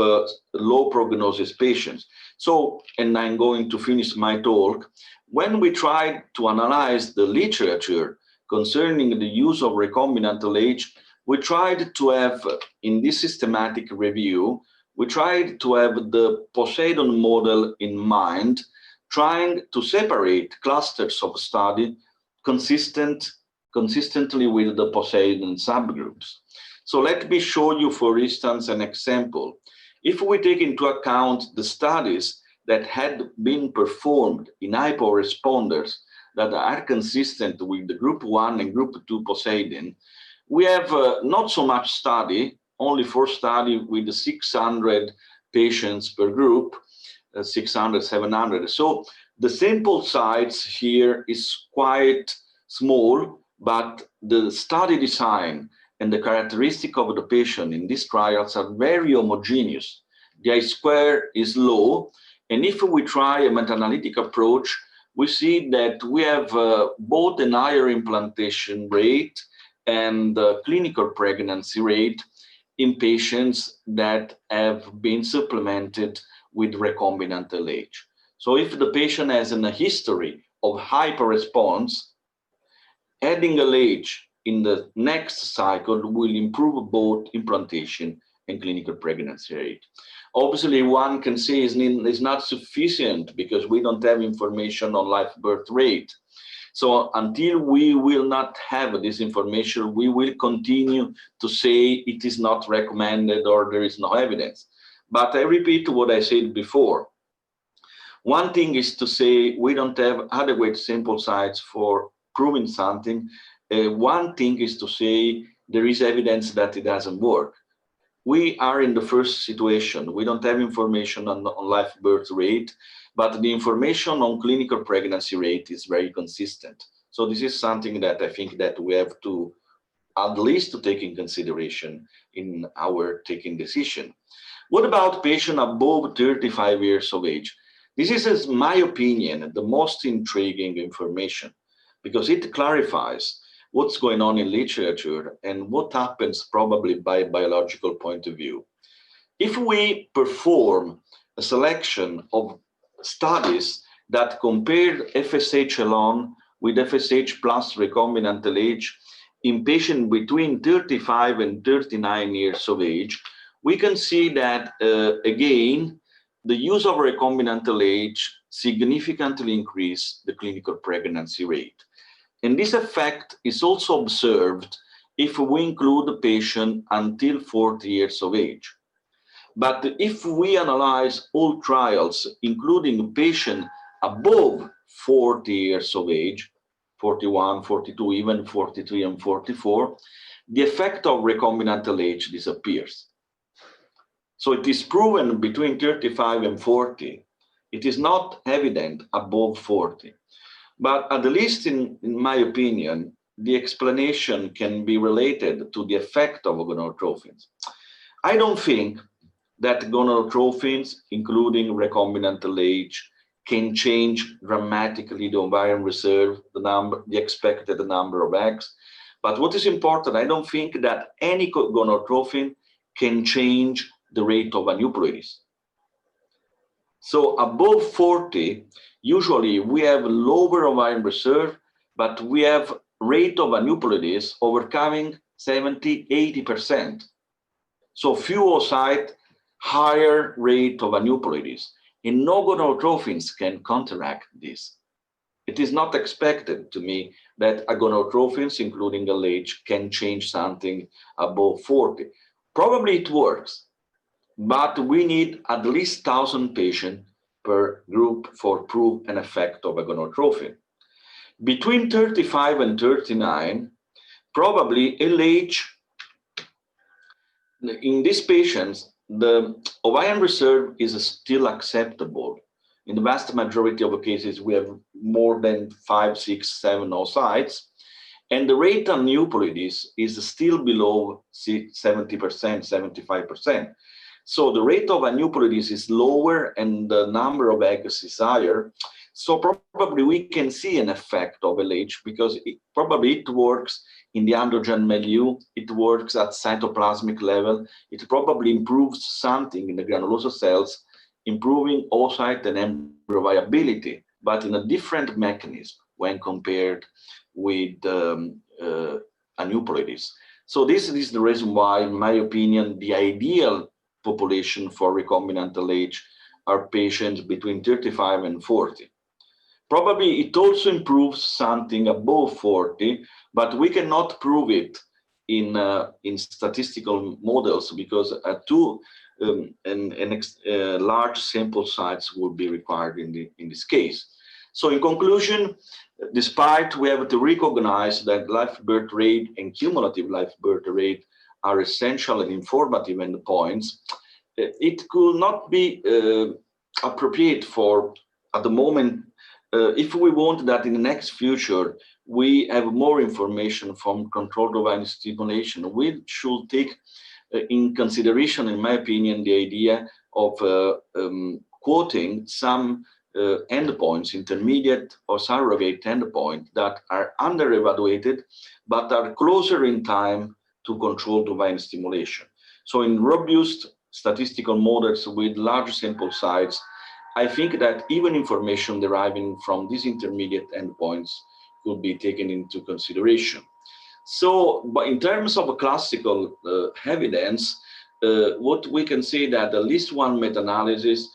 low prognosis patients. So, and I'm going to finish my talk. When we tried to analyze the literature concerning the use of recombinant LH, we tried to have, in this systematic review, we tried to have the Poseidon model in mind, trying to separate clusters of study consistently with the Poseidon subgroups. So let me show you, for instance, an example. If we take into account the studies that had been performed in hypo responders that are consistent with the group 1 and group 2 Poseidon, we have not so much study, only 4 study with 600 patients per group, 600, 700. So the sample size here is quite small, but the study design and the characteristic of the patient in these trials are very homogeneous. The I-square is low, and if we try a meta-analytic approach, we see that we have both an higher implantation rate and clinical pregnancy rate in patients that have been supplemented with recombinant LH. So if the patient has a history of hyperresponse, adding LH in the next cycle will improve both implantation and clinical pregnancy rate. Obviously, one can say is not sufficient because we don't have information on live birth rate. So until we will not have this information, we will continue to say it is not recommended or there is no evidence. But I repeat what I said before. One thing is to say we don't have adequate sample size for proving something. One thing is to say there is evidence that it doesn't work. We are in the first situation. We don't have information on live birth rate, but the information on clinical pregnancy rate is very consistent. So this is something that I think that we have to at least to take in consideration in our taking decision. What about patients above 35 years of age? This is, in my opinion, the most intriguing information because it clarifies what's going on in literature and what happens probably by biological point of view. If we perform a selection of studies that compare FSH alone with FSH plus recombinant LH in patients between 35 and 39 years of age, we can see that, again, the use of recombinant LH significantly increased the clinical pregnancy rate. And this effect is also observed if we include the patient until 40 years of age. But if we analyze all trials, including patients above 40 years of age, 41, 42, even 43 and 44, the effect of recombinant LH disappears. So it is proven between 35 and 40. It is not evident above 40. But at least in my opinion, the explanation can be related to the effect of gonadotropins. I don't think that gonadotropins, including recombinant LH, can change dramatically the ovarian reserve, the expected number of eggs. But what is important, I don't think that any gonadotropin can change the rate of aneuploidies. So above 40, usually we have lower ovarian reserve, but we have rate of aneuploidies overcoming 70, 80%. So few oocytes, higher rate of aneuploidies. And no gonadotropins can counteract this. It is not expected to me that gonadotropins, including LH, can change something above 40. Probably it works, but we need at least 1,000 patients per group for proof an effect of a gonadotropin. Between 35 and 39, probably LH, in these patients, the ovarian reserve is still acceptable. In the vast majority of the cases, we have more than 5, 6, 7 oocytes, and the rate of aneuploidies is still below 70%, 75%. So the rate of aneuploidies is lower and the number of eggs is higher. So probably we can see an effect of LH because probably it works in the androgen milieu, it works at cytoplasmic level, it probably improves something in the granulosa cells, improving oocyte and embryo viability, but in a different mechanism when compared with aneuploidies. So this is the reason why, in my opinion, the ideal population for recombinant LH are patients between 35 and 40. Probably it also improves something above 40, but we cannot prove it in statistical models because large sample size would be required in this case. So in conclusion, despite we have to recognize that live birth rate and cumulative live birth rate are essential and informative endpoints, it could not be appropriate for, at the moment, if we want that in the next future, we have more information from controlled ovarian stimulation, we should take in consideration, in my opinion, the idea of quoting some endpoints, intermediate or surrogate endpoints that are under-evaluated, but are closer in time to controlled ovarian stimulation. So in robust statistical models with large sample size, I think that even information deriving from these intermediate endpoints could be taken into consideration. So, but in terms of classical evidence, what we can say that at least one meta-analysis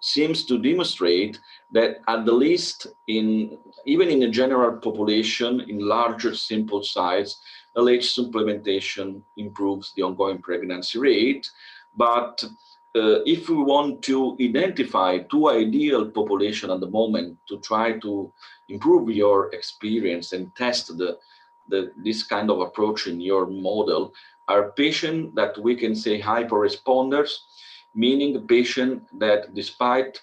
seems to demonstrate that at the least even in a general population, in larger sample size, LH supplementation improves the ongoing pregnancy rate. But if we want to identify two ideal population at the moment to try to improve your experience and test this kind of approach in your model, are patients that we can say hyperresponders, meaning the patient that despite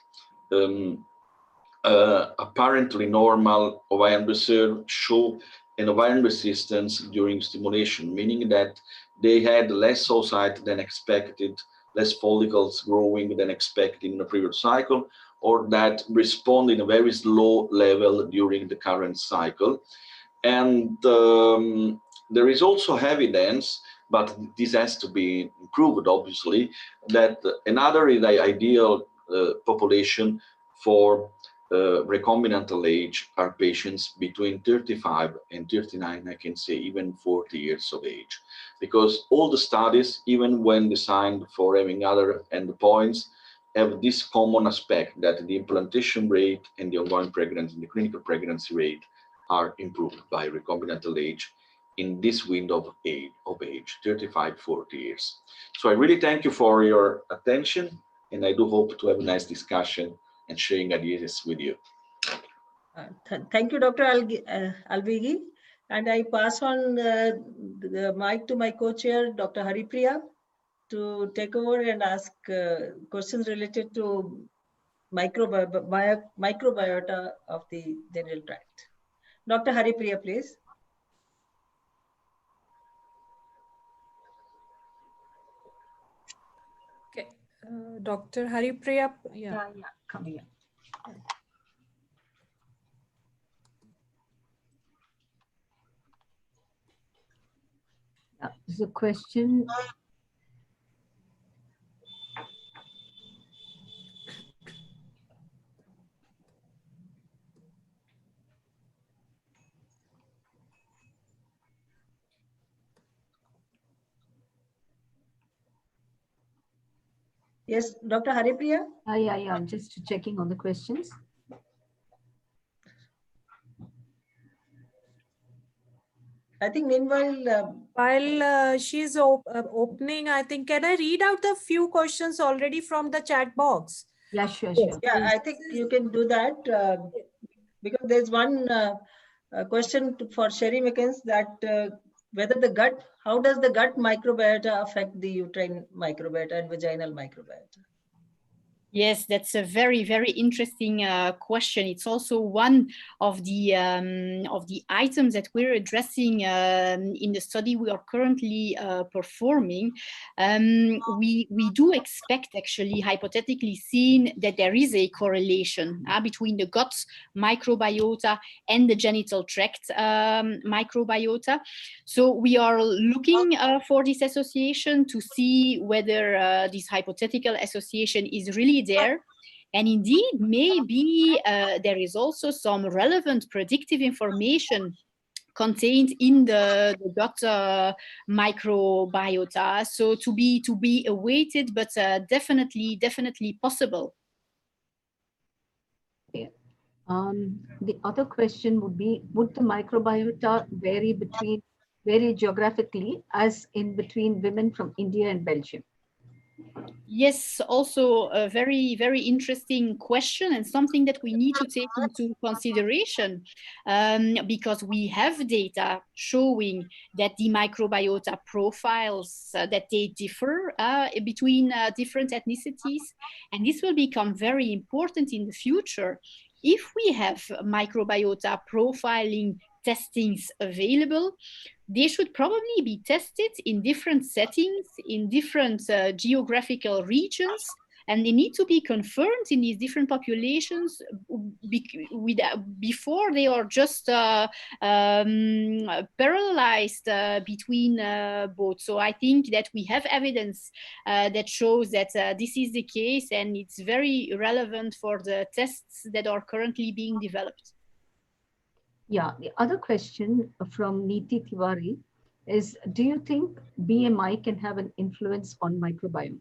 apparently normal ovarian reserve show an ovarian resistance during stimulation, meaning that they had less oocyte than expected, less follicles growing than expected in the previous cycle, or that respond in a very slow level during the current cycle. And there is also evidence, but this has to be improved, obviously, that another ideal population for recombinant LH are patients between 35 and 39, I can say even 40 years of age. Because all the studies, even when designed for having other endpoints, have this common aspect that the implantation rate and the ongoing pregnancy, the clinical pregnancy rate are improved by recombinant LH in this window of age, 35, 40 years. So I really thank you for your attention, and I do hope to have a nice discussion and sharing ideas with you. Thank you, Dr. Alvigi. And I pass on the mic to my co-chair, Dr. Haripriya, to take over and ask questions related to microbiota of the genital tract. Dr. Haripriya, please. Okay, Dr. Haripriya. Yeah, coming up. Yeah, there's a question. Yes, Dr. Haripriya? Yeah, just checking on the questions. I think meanwhile, while she's opening, I think, can I read out the few questions already from the chat box? Yeah, sure. Yeah, I think you can do that because there's one question for Sherry Mickens that whether the gut, how does the gut microbiota affect the uterine microbiota and vaginal microbiota? Yes, that's a very, very interesting question. It's also one of the items that we're addressing in the study we are currently performing. We do expect, actually, hypothetically seen, that there is a correlation between the gut microbiota and the genital tract microbiota. So we are looking for this association to see whether this hypothetical association is really there. And indeed, maybe there is also some relevant predictive information contained in the gut microbiota. So to be awaited, but definitely possible. Yeah. The other question would be, would the microbiota vary geographically, as in between women from India and Belgium? Yes, also a very, very interesting question, and something that we need to take into consideration because we have data showing that the microbiota profiles that they differ between different ethnicities, and this will become very important in the future. If we have microbiota profiling testings available, they should probably be tested in different settings, in different geographical regions, and they need to be confirmed in these different populations before they are just parallelized between both. So I think that we have evidence that shows that this is the case, and it's very relevant for the tests that are currently being developed. Yeah, the other question from Neeti Tiwari is, do you think BMI can have an influence on microbiome?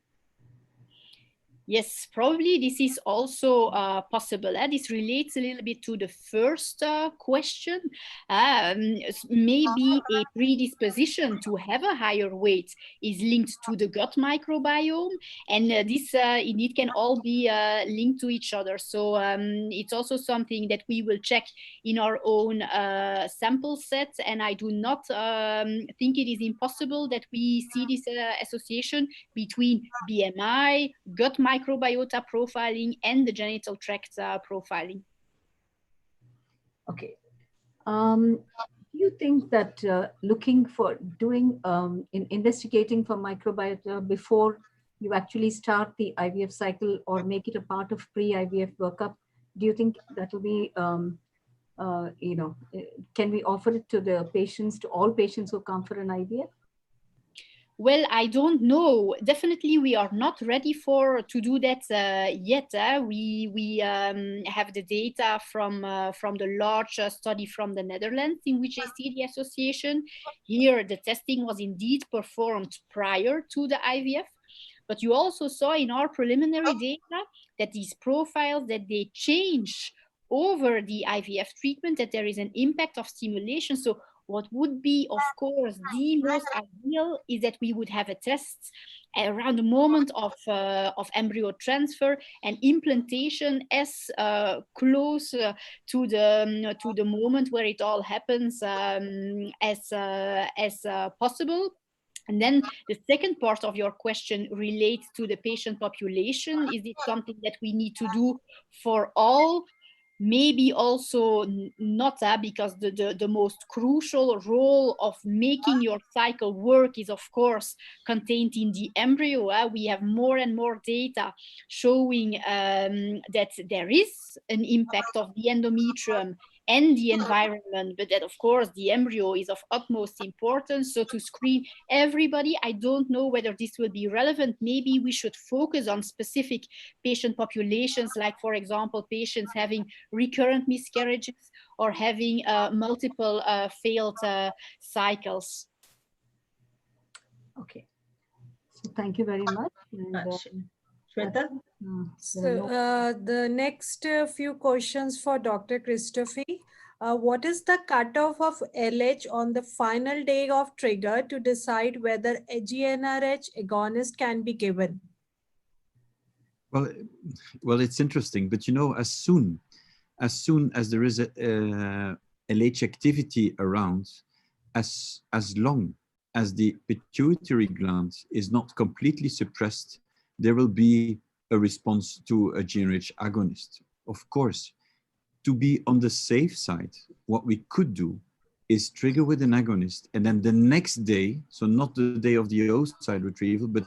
Yes, probably this is also possible. This relates a little bit to the first question. Maybe a predisposition to have a higher weight is linked to the gut microbiome, and this indeed can all be linked to each other. So it's also something that we will check in our own sample set, and I do not think it is impossible that we see this association between BMI, gut microbiota profiling, and the genital tract profiling. Okay. Do you think that investigating for microbiota before you actually start the IVF cycle or make it a part of pre-IVF workup, do you think that will be, can we offer it to the patients, to all patients who come for an IVF? Well, I don't know. Definitely, we are not ready to do that yet. We have the data from the large study from the Netherlands in which I see the association. Here, the testing was indeed performed prior to the IVF. But you also saw in our preliminary data that these profiles, that they change over the IVF treatment, that there is an impact of stimulation. So what would be, of course, the most ideal is that we would have a test around the moment of embryo transfer and implantation as close to the moment where it all happens as possible. And then the second part of your question relates to the patient population. Is it something that we need to do for all? maybe also not that, because the most crucial role of making your cycle work is of course contained in the embryo. We have more and more data showing that there is an impact of the endometrium and the environment, but that of course the embryo is of utmost importance. So to screen everybody, I don't know whether this will be relevant. Maybe we should focus on specific patient populations, like for example patients having recurrent miscarriages or having multiple failed cycles. Okay, so thank you very much. And, Shweta? So the next few questions for Dr. Christophe. What is the cutoff of LH on the final day of trigger to decide whether a GnRH agonist can be given? Well, it's interesting, but you know, as soon as there is a LH activity around, as long as the pituitary gland is not completely suppressed, there will be a response to a GnRH agonist. Of course, to be on the safe side, what we could do is trigger with an agonist, and then the next day, so not the day of the oocyte retrieval, but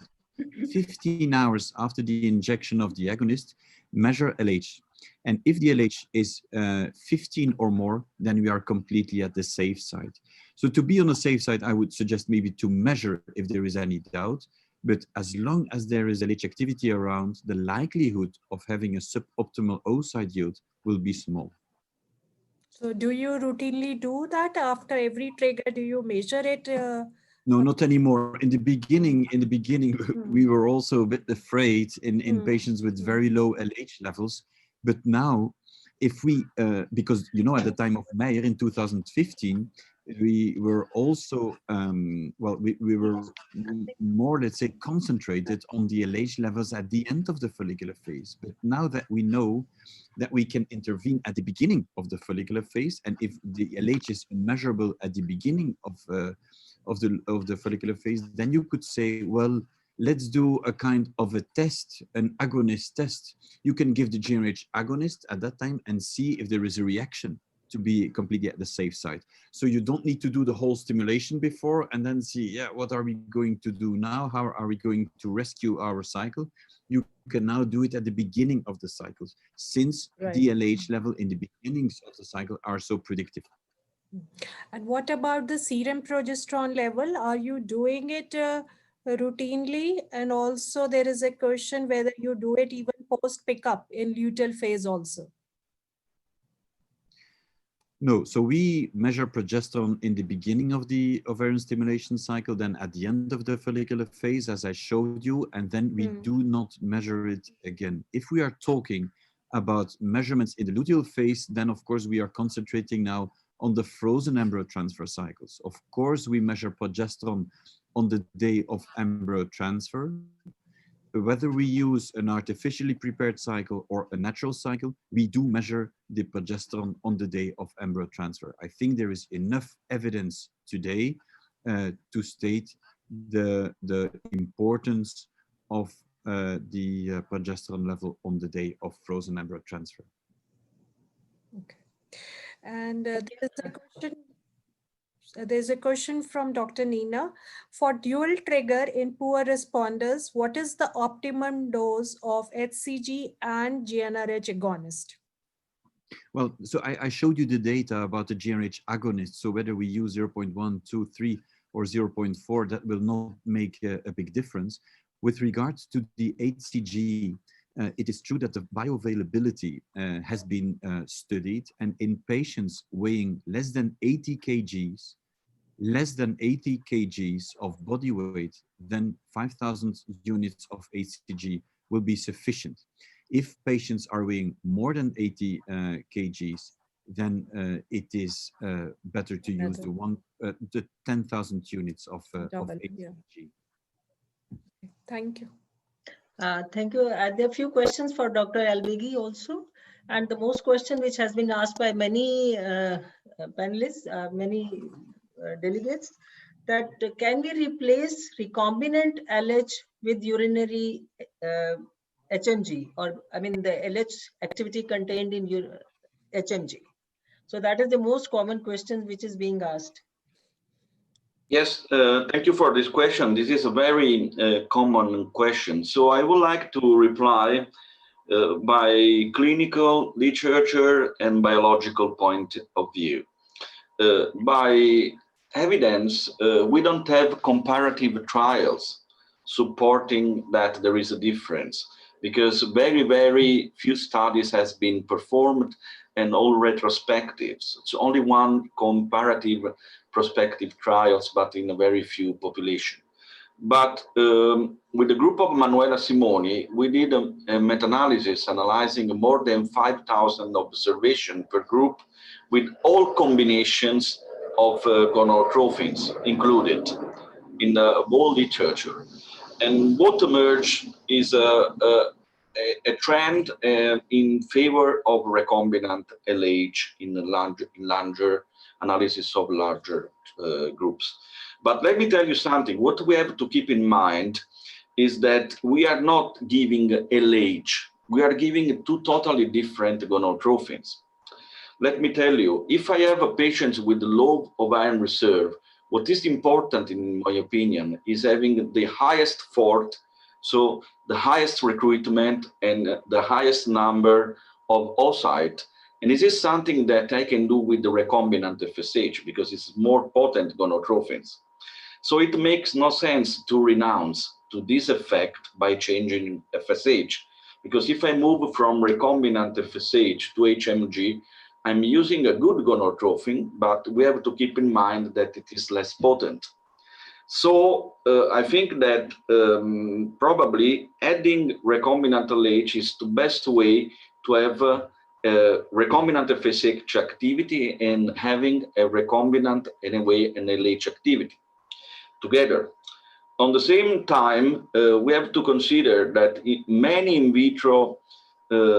15 hours after the injection of the agonist, measure LH. And if the LH is 15 or more, then we are completely at the safe side. So to be on the safe side, I would suggest maybe to measure if there is any doubt. But as long as there is LH activity around, the likelihood of having a suboptimal oocyte yield will be small. So do you routinely do that after every trigger? Do you measure it? No, not anymore. In the beginning, we were also a bit afraid in patients with very low LH levels. But now, if we, because you know, at the time of Meyer in 2015, we were also, we were more, let's say, concentrated on the LH levels at the end of the follicular phase. But now that we know that we can intervene at the beginning of the follicular phase, and if the LH is measurable at the beginning of the follicular phase, then you could say, well, let's do a kind of a test, an agonist test. You can give the GnRH agonist at that time and see if there is a reaction to be completely at the safe side. So you don't need to do the whole stimulation before and then see, yeah, what are we going to do now? How are we going to rescue our cycle? You can now do it at the beginning of the cycles, since the LH level in the beginnings of the cycle are so predictive. And what about the serum progesterone level? Are you doing it routinely? And also there is a question whether you do it even post pickup in luteal phase also. No, so we measure progesterone in the beginning of the ovarian stimulation cycle, then at the end of the follicular phase, as I showed you, and then we do not measure it again. If we are talking about measurements in the luteal phase, then of course we are concentrating now on the frozen embryo transfer cycles. Of course, we measure progesterone on the day of embryo transfer. Whether we use an artificially prepared cycle or a natural cycle, we do measure the progesterone on the day of embryo transfer. I think there is enough evidence today to state the importance of the progesterone level on the day of frozen embryo transfer. Okay. And there's a question from Dr. Nina. For dual trigger in poor responders, what is the optimum dose of HCG and GnRH agonist? Well, so I showed you the data about the GnRH agonist. So whether we use 0.1, 2, 3, or 0.4, that will not make a big difference. With regards to the HCG, it is true that the bioavailability has been studied, and in patients weighing less than 80 kgs of body weight, then 5,000 units of HCG will be sufficient. If patients are weighing more than 80 kgs, then it is better to use the 10,000 units of HCG. Yeah. Thank you. Thank you. There are a few questions for Dr. Alvigi also. And the most question which has been asked by many panelists, many delegates, that can we replace recombinant LH with urinary HMG, or I mean the LH activity contained in HMG? So that is the most common question which is being asked. Yes, thank you for this question. This is a very common question. So I would like to reply by clinical literature and biological point of view. By evidence, we don't have comparative trials supporting that there is a difference, because very, very few studies has been performed and all retrospectives. It's only one comparative prospective trials, but in a very few population. But with the group of Manuela Simoni, we did a meta-analysis analyzing more than 5,000 observations per group with all combinations of gonadotropins included in the whole literature. And what emerged is a trend in favor of recombinant LH in larger analysis of larger groups. But let me tell you something. What we have to keep in mind is that we are not giving LH. We are giving two totally different gonadotropins. Let me tell you, if I have a patient with low ovarian reserve, what is important, in my opinion, is having the highest FORT, so the highest recruitment and the highest number of oocytes. And this is something that I can do with the recombinant FSH because it's more potent gonadotropins. So it makes no sense to renounce to this effect by changing FSH, because if I move from recombinant FSH to HMG, I'm using a good gonadotropin, but we have to keep in mind that it is less potent. So I think that probably adding recombinant LH is the best way to have recombinant FSH activity and having a recombinant, anyway, an LH activity together. On the same time, we have to consider that many in vitro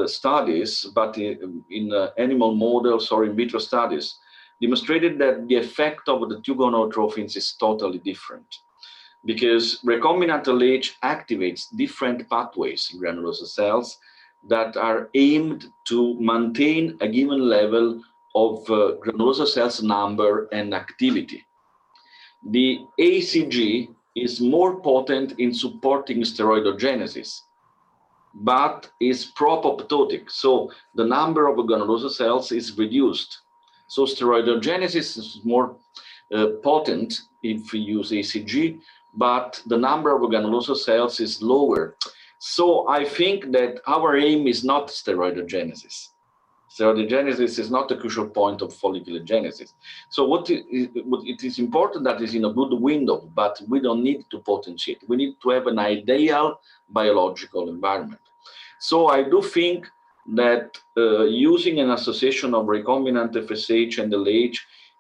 studies, but in animal models or in vitro studies, demonstrated that the effect of the two gonadotropins is totally different, because recombinant LH activates different pathways in granulosa cells that are aimed to maintain a given level of granulosa cells number and activity. The ACG is more potent in supporting steroidogenesis, but is pro-apoptotic. So the number of granulosa cells is reduced. So steroidogenesis is more potent if we use ACG, but the number of granulosa cells is lower. So I think that our aim is not steroidogenesis. Steroidogenesis is not a crucial point of follicular genesis. So what it is important that is in a good window, but we don't need to potentiate. We need to have an ideal biological environment. So I do think that using an association of recombinant FSH and LH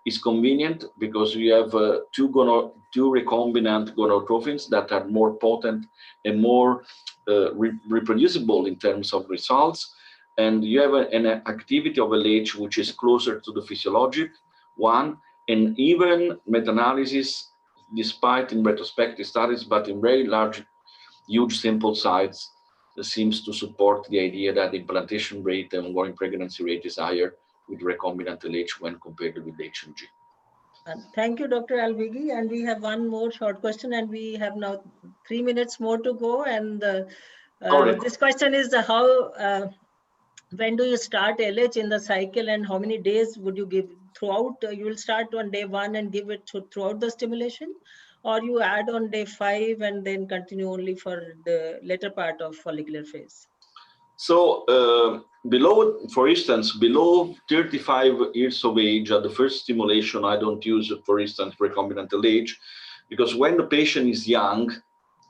is convenient, because you have two recombinant gonadotropins that are more potent and more reproducible in terms of results. And you have an activity of LH which is closer to the physiologic one, and even meta-analysis, despite in retrospective studies, but in very large, huge sample size, seems to support the idea that the implantation rate and ongoing pregnancy rate is higher with recombinant LH when compared with HMG. Thank you, Dr. Alvigi. And we have one more short question, and we have now 3 minutes more to go. And this question is when do you start LH in the cycle, and how many days would you give throughout? You will start on day 1 and give it throughout the stimulation, or you add on day 5 and then continue only for the later part of follicular phase? So below, for instance, below 35 years of age at the first stimulation, I don't use, for instance, recombinant LH, because when the patient is young,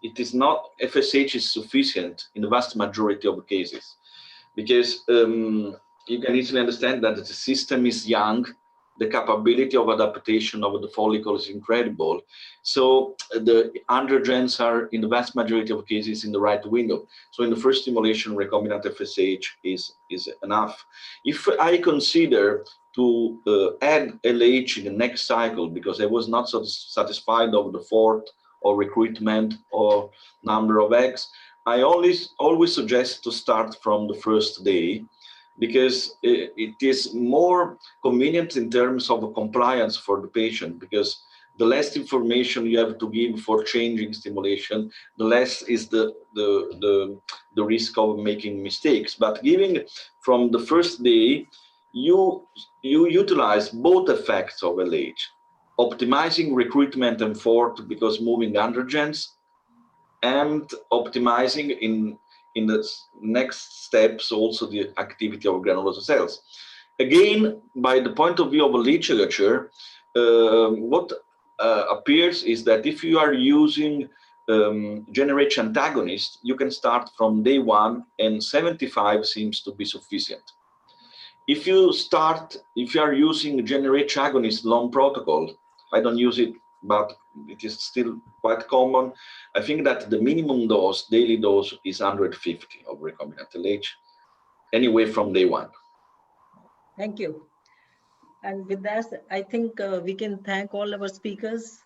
it is not, FSH is sufficient in the vast majority of cases, because you can easily understand that the system is young, the capability of adaptation of the follicle is incredible. So the androgens are, in the vast majority of cases, in the right window. So in the first stimulation, recombinant FSH is enough. If I consider to add LH in the next cycle, because I was not satisfied of the FORT or recruitment or number of eggs, I always suggest to start from the first day, because it is more convenient in terms of compliance for the patient, because the less information you have to give for changing stimulation, the less is the risk of making mistakes. But giving from the first day, you utilize both effects of LH, optimizing recruitment and effort because moving androgens, and optimizing in the next steps also the activity of granulosa cells. Again, by the point of view of literature, what appears is that if you are using generation antagonist, you can start from day 1 and 75 seems to be sufficient. If you are using generation agonist long protocol, I don't use it, but it is still quite common. I think that the minimum dose, daily dose, is 150 of recombinant LH, anyway from day 1. Thank you. And with that, I think we can thank all our speakers,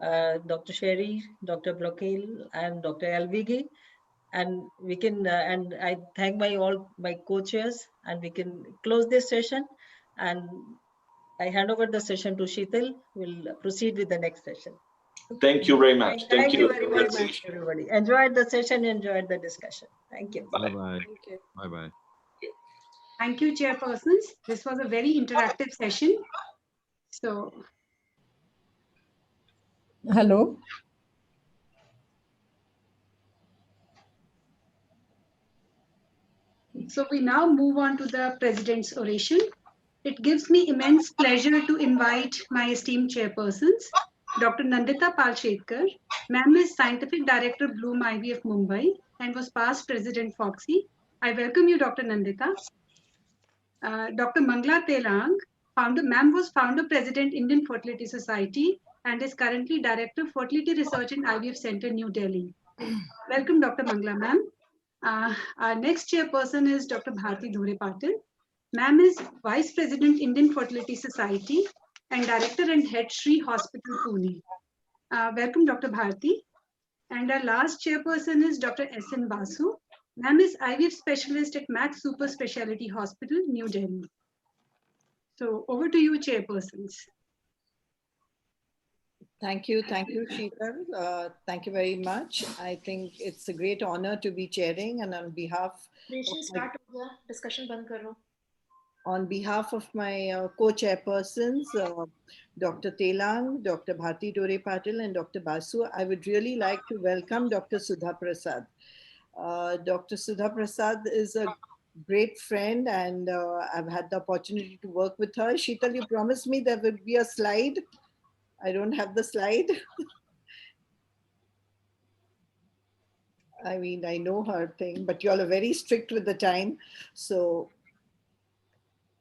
Dr. Sherry, Dr. Blockale, and Dr. Alvigi. And we can, and I thank all my co-chairs, and we can close this session. And I hand over the session to Sheetal, who will proceed with the next session. Thank you very much. Thank you very much, everybody. Enjoyed the session, enjoyed the discussion. Thank you. Bye-bye. Bye-bye. Thank you, chairpersons. This was a very interactive session. So, hello. So we now move on to the President's oration. It gives me immense pleasure to invite my esteemed chairpersons, Dr. Nandita Palshetkar. Ma'am is Scientific Director, Bloom IVF Mumbai, and was past President Foxy. I welcome you, Dr. Nandita. Dr. Mangla Telang, Ma'am was Founder President, Indian Fertility Society, and is currently Director, Fertility Research and IVF Center, New Delhi. Welcome, Dr. Mangla, ma'am. Our next chairperson is Dr. Bharti Dhure Patil. Ma'am is Vice President, Indian Fertility Society, and Director and Head Shri Hospital, Pune. Welcome, Dr. Bharti. And our last chairperson is Dr. S.N. Basu. Ma'am is IVF Specialist at Max Super Speciality Hospital, New Delhi. So over to you, chairpersons. Thank you, Sheetal. Thank you very much. I think it's a great honor to be chairing, and on behalf of my co-chairpersons, Dr. Telang, Dr. Bharti Dhure Patil, and Dr. Basu, I would really like to welcome Dr. Sudha Prasad. Dr. Sudha Prasad is a great friend, and I've had the opportunity to work with her. Sheetal, you promised me there would be a slide. I don't have the slide. I mean, I know her thing, but you all are very strict with the time. So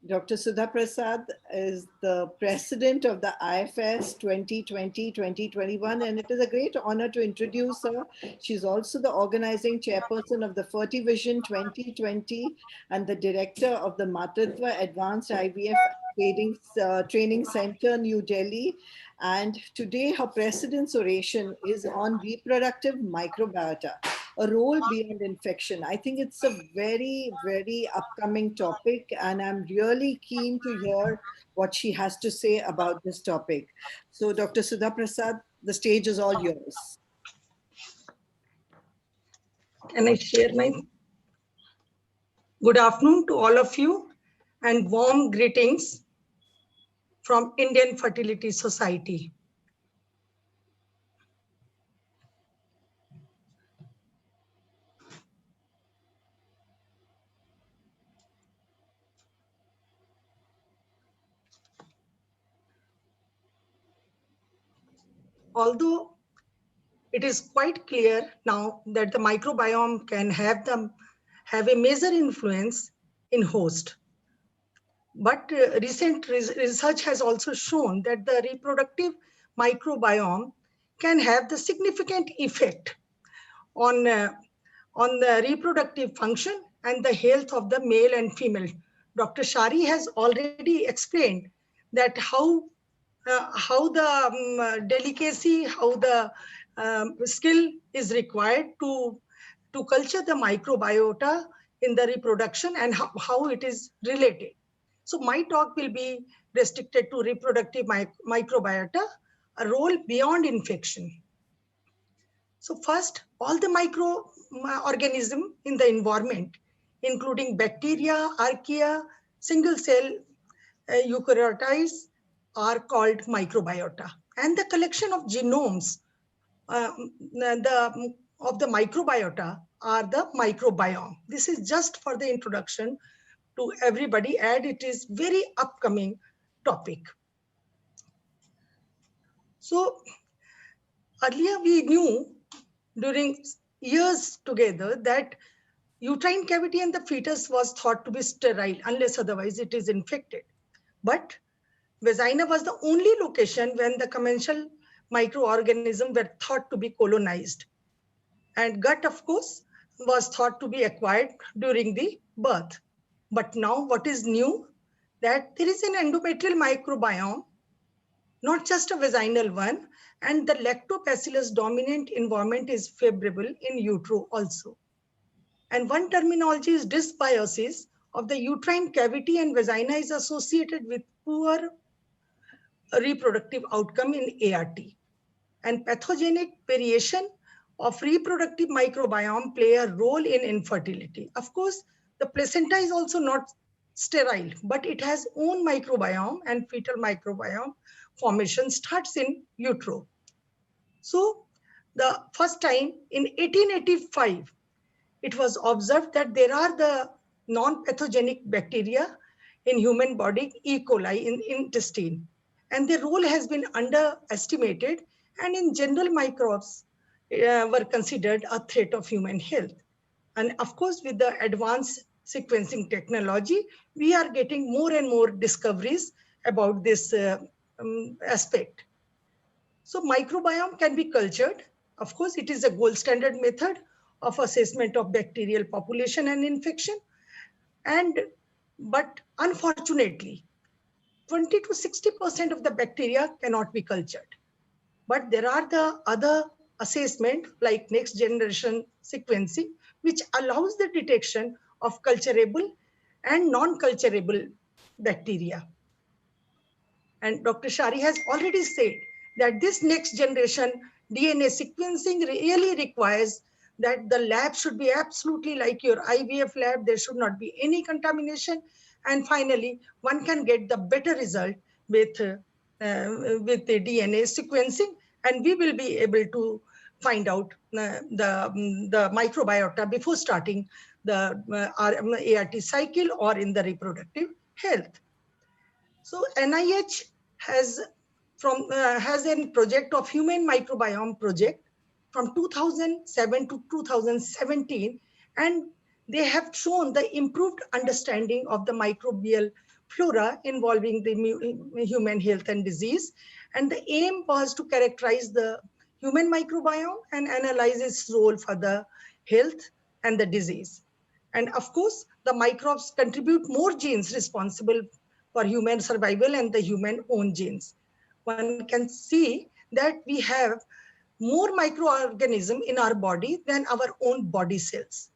Dr. Sudha Prasad is the president of the IFS 2020-2021, and it is a great honor to introduce her. She's also the organizing chairperson of the Fertivision 2020 and the director of the Matatva Advanced IVF Training Center, New Delhi. And today her president's oration is on reproductive microbiota, a role beyond infection. I think it's a very, very upcoming topic, and I'm really keen to hear what she has to say about this topic. So Dr. Sudha Prasad, the stage is all yours. Can I share my? Good afternoon to all of you, and warm greetings from Indian Fertility Society. Although it is quite clear now that the microbiome can have a major influence in host. But recent research has also shown that the reproductive microbiome can have the significant effect on the reproductive function and the health of the male and female. Dr. Shari has already explained that how the delicacy, how the skill is required to culture the microbiota in the reproduction and how it is related. So my talk will be restricted to reproductive microbiota, a role beyond infection. So first, all the microorganisms in the environment, including bacteria, archaea, single cell eukaryotes, are called microbiota. And the collection of genomes of the microbiota are the microbiome. This is just for the introduction to everybody, and it is very upcoming topic. So earlier we knew during years together that uterine cavity and the fetus was thought to be sterile unless otherwise it is infected. But vagina was the only location when the commensal microorganisms were thought to be colonized. And gut, of course, was thought to be acquired during the birth. But now what is new? That there is an endometrial microbiome, not just a vaginal one, and the lactobacillus dominant environment is favorable in utero also. And one terminology is dysbiosis of the uterine cavity and vagina is associated with poor reproductive outcome in ART. And pathogenic variation of reproductive microbiome play a role in infertility. Of course, the placenta is also not sterile, but it has own microbiome, and fetal microbiome formation starts in utero. So the first time in 1885, it was observed that there are the non-pathogenic bacteria in human body, E. coli in intestine, and their role has been underestimated, and in general microbes were considered a threat of human health. And of course, with the advanced sequencing technology, we are getting more and more discoveries about this aspect. So microbiome can be cultured. Of course, it is a gold standard method of assessment of bacterial population and infection. But unfortunately, 20 to 60% of the bacteria cannot be cultured. But there are the other assessment like next generation sequencing, which allows the detection of culturable and non-culturable bacteria. And Dr. Shari has already said that this next generation DNA sequencing really requires that the lab should be absolutely like your IVF lab. There should not be any contamination. And finally, one can get the better result with the DNA sequencing. And we will be able to find out the microbiota before starting the ART cycle or in the reproductive health. So NIH has a project of human microbiome project from 2007 to 2017, and they have shown the improved understanding of the microbial flora involving the human health and disease. And the aim was to characterize the human microbiome and analyze its role for the health and the disease. And of course, the microbes contribute more genes responsible for human survival and the human own genes. One can see that we have more microorganisms in our body than our own body cells.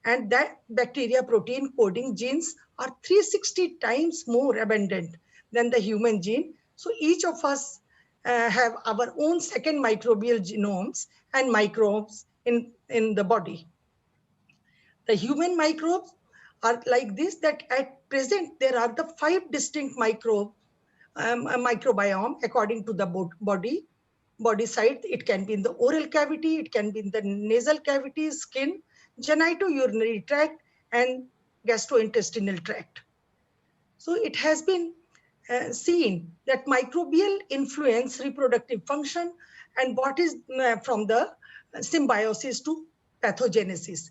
And that bacteria protein coding genes are 360 times more abundant than the human gene. So each of us have our own second microbial genomes and microbes in the body. The human microbes are like this, that at present there are the 5 distinct microbiome according to the body side. It can be in the oral cavity, it can be in the nasal cavity, skin, genitourinary tract, and gastrointestinal tract. So it has been seen that microbial influence reproductive function and what is from the symbiosis to pathogenesis.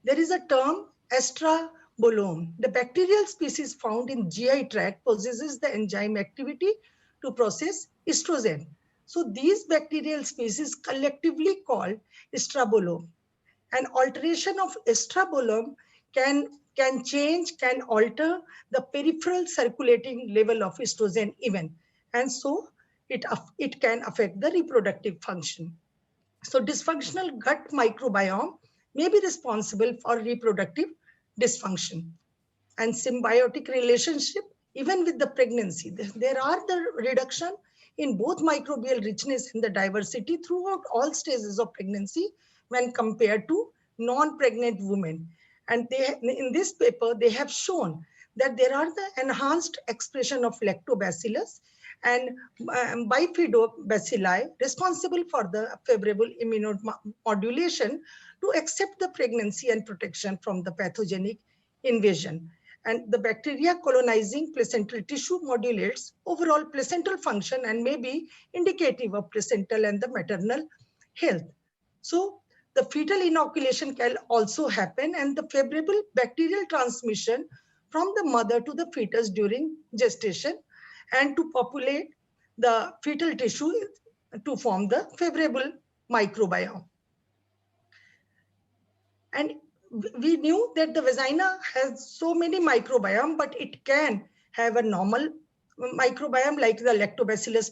There is a term estrabolome. The bacterial species found in GI tract possesses the enzyme activity to process estrogen. So these bacterial species collectively called estrabolome. An alteration of estrabolome can alter the peripheral circulating level of estrogen even. And so it can affect the reproductive function. So dysfunctional gut microbiome may be responsible for reproductive dysfunction and symbiotic relationship even with the pregnancy. There are the reduction in both microbial richness and the diversity throughout all stages of pregnancy when compared to non-pregnant women. And in this paper, they have shown that there are the enhanced expression of lactobacillus and bifidobacilli responsible for the favorable immunomodulation to accept the pregnancy and protection from the pathogenic invasion. And the bacteria colonizing placental tissue modulates overall placental function and may be indicative of placental and the maternal health. So the fetal inoculation can also happen, and the favorable bacterial transmission from the mother to the fetus during gestation and to populate the fetal tissue to form the favorable microbiome. And we knew that the vagina has so many microbiome, but it can have a normal microbiome like the lactobacillus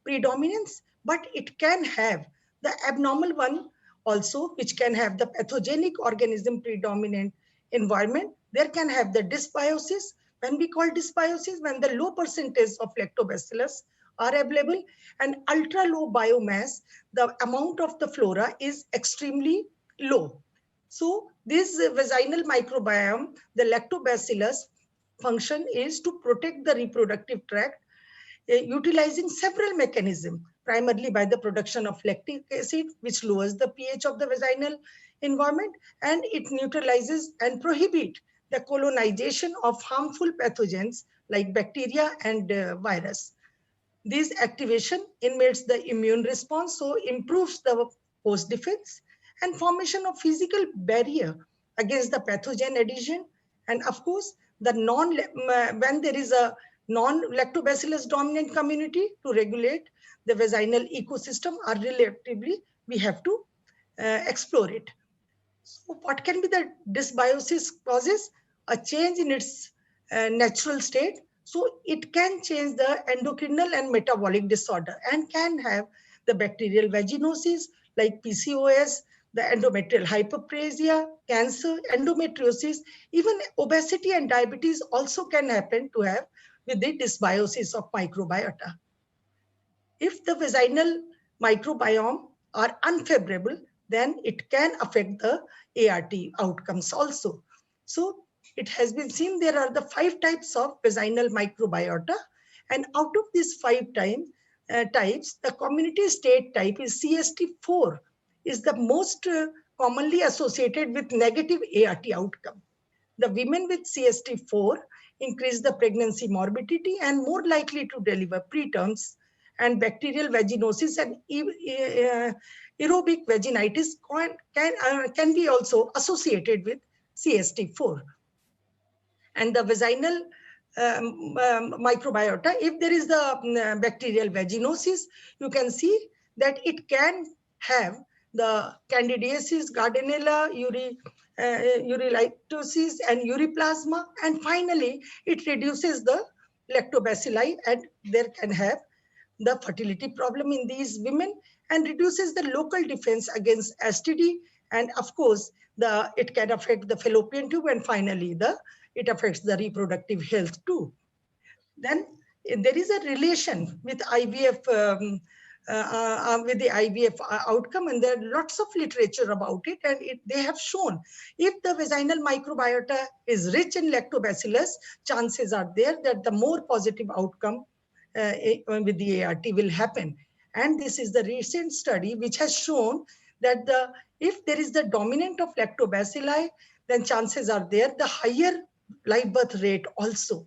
predominance, but it can have the abnormal one also, which can have the pathogenic organism predominant environment. There can have the dysbiosis. When we call dysbiosis, when the low percentage of lactobacillus are available and ultra low biomass, the amount of the flora is extremely low. So this vaginal microbiome, the lactobacillus function is to protect the reproductive tract, utilizing several mechanisms, primarily by the production of lactic acid, which lowers the pH of the vaginal environment, and it neutralizes and prohibit the colonization of harmful pathogens like bacteria and virus. This activation inmates the immune response, so improves the host defense and formation of physical barrier against the pathogen adhesion. And of course, the when there is a non-lactobacillus dominant community to regulate the vaginal ecosystem are relatively, we have to explore it. So what can be the dysbiosis causes? A change in its natural state. So it can change the endocrinal and metabolic disorder and can have the bacterial vaginosis like PCOS, the endometrial hyperplasia, cancer, endometriosis, even obesity and diabetes also can happen to have with the dysbiosis of microbiota. If the vaginal microbiome are unfavorable, then it can affect the ART outcomes also. So it has been seen there are the 5 types of vaginal microbiota, and out of these 5 types, the community state type is CST4 is the most commonly associated with negative ART outcome. The women with CST4 increase the pregnancy morbidity and more likely to deliver preterms, and bacterial vaginosis and aerobic vaginitis can be also associated with CST4. And the vaginal microbiota, if there is the bacterial vaginosis, you can see that it can have the candidiasis, gardnerella, urolithosis, and uriplasma, and finally it reduces the lactobacilli, and there can have the fertility problem in these women and reduces the local defense against STD, and of course it can affect the fallopian tube, and finally it affects the reproductive health too. Then there is a relation with IVF, with the IVF outcome, and there are lots of literature about it, and they have shown if the vaginal microbiota is rich in lactobacillus, chances are there that the more positive outcome with the ART will happen. And this is the recent study which has shown that if there is the dominant of lactobacilli, then chances are there the higher live birth rate also.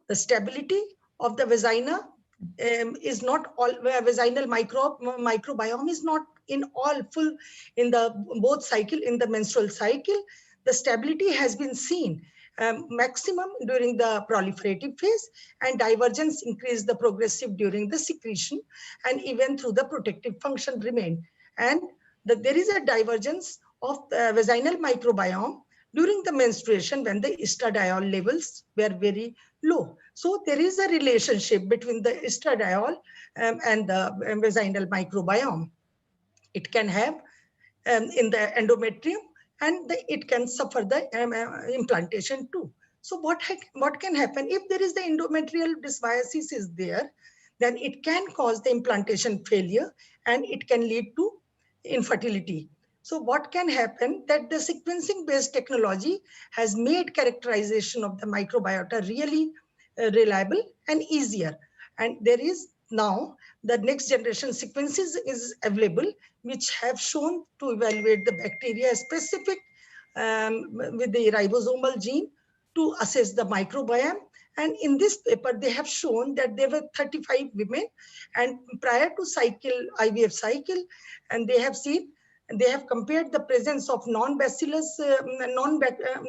The stability of the vagina is not all, vaginal microbiome is not in all full in the both cycle, in the menstrual cycle. The stability has been seen maximum during the proliferative phase, and divergence increase the progressive during the secretion, and even through the protective function remain. And there is a divergence of vaginal microbiome during the menstruation when the estradiol levels were very low. So there is a relationship between the estradiol and the vaginal microbiome. It can have in the endometrium and it can suffer the implantation too. So what can happen if there is the endometrial dysbiosis is there, then it can cause the implantation failure and it can lead to infertility. So what can happen that the sequencing based technology has made characterization of the microbiota really reliable and easier. And there is now the next generation sequences is available, which have shown to evaluate the bacteria specific with the ribosomal gene to assess the microbiome. And in this paper, they have shown that there were 35 women and prior to IVF cycle, and they have compared the presence of non-bacillus,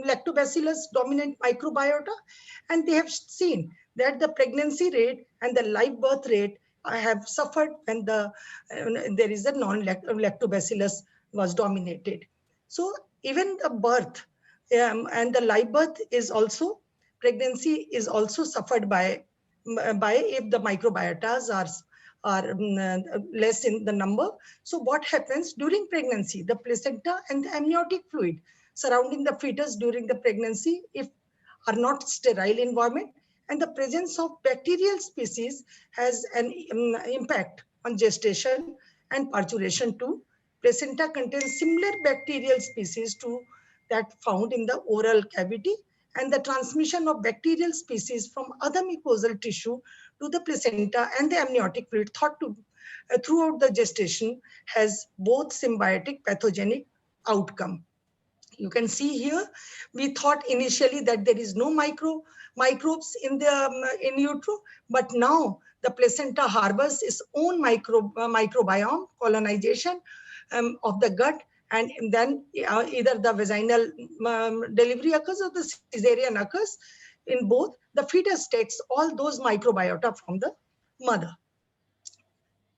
lactobacillus dominant microbiota, and they have seen that the pregnancy rate and the live birth rate have suffered when there is a non-lactobacillus was dominated. So even the birth and the live birth is also, pregnancy is also suffered by if the microbiotas are less in the number. So what happens during pregnancy? The placenta and the amniotic fluid surrounding the fetus during the pregnancy, if are not sterile environment, and the presence of bacterial species has an impact on gestation and parturition too. Placenta contains similar bacterial species to that found in the oral cavity, and the transmission of bacterial species from other mucosal tissue to the placenta and the amniotic fluid thought to throughout the gestation has both symbiotic pathogenic outcome. You can see here, we thought initially that there is no microbes in the in utero, but now the placenta harbors its own microbiome colonization of the gut, and then either the vaginal delivery occurs or the cesarean occurs. In both, the fetus takes all those microbiota from the mother.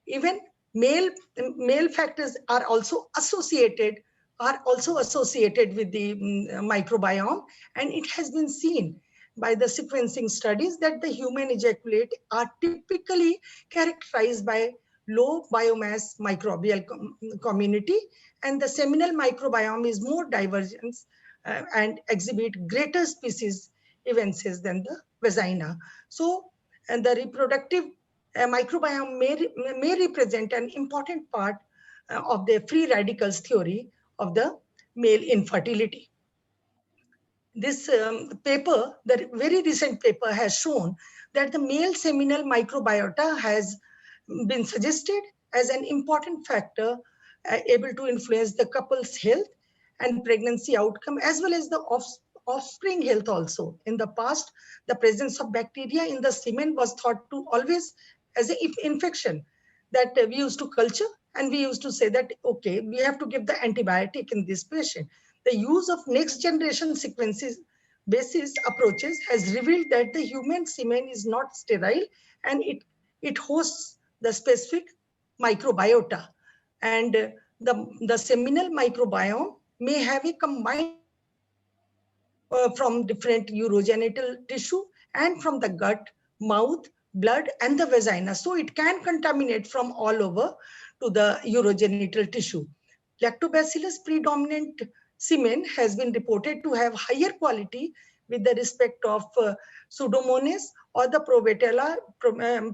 Even male factors are also associated with the microbiome, and it has been seen by the sequencing studies that the human ejaculate are typically characterized by low biomass microbial community, and the seminal microbiome is more divergent and exhibit greater species evidences than the vagina. So, and the reproductive microbiome may represent an important part of the free radicals theory of the male infertility. This paper, the very recent paper, has shown that the male seminal microbiota has been suggested as an important factor able to influence the couple's health and pregnancy outcome, as well as the offspring health also. In the past, the presence of bacteria in the semen was thought to always as an infection that we used to culture, and we used to say that, okay, we have to give the antibiotic in this patient. The use of next generation sequences basis approaches has revealed that the human semen is not sterile, and it hosts the specific microbiota, and the seminal microbiome may have a combined from different urogenital tissue and from the gut, mouth, blood, and the vagina. So it can contaminate from all over to the urogenital tissue. Lactobacillus predominant semen has been reported to have higher quality with the respect of Pseudomonas or the Provatella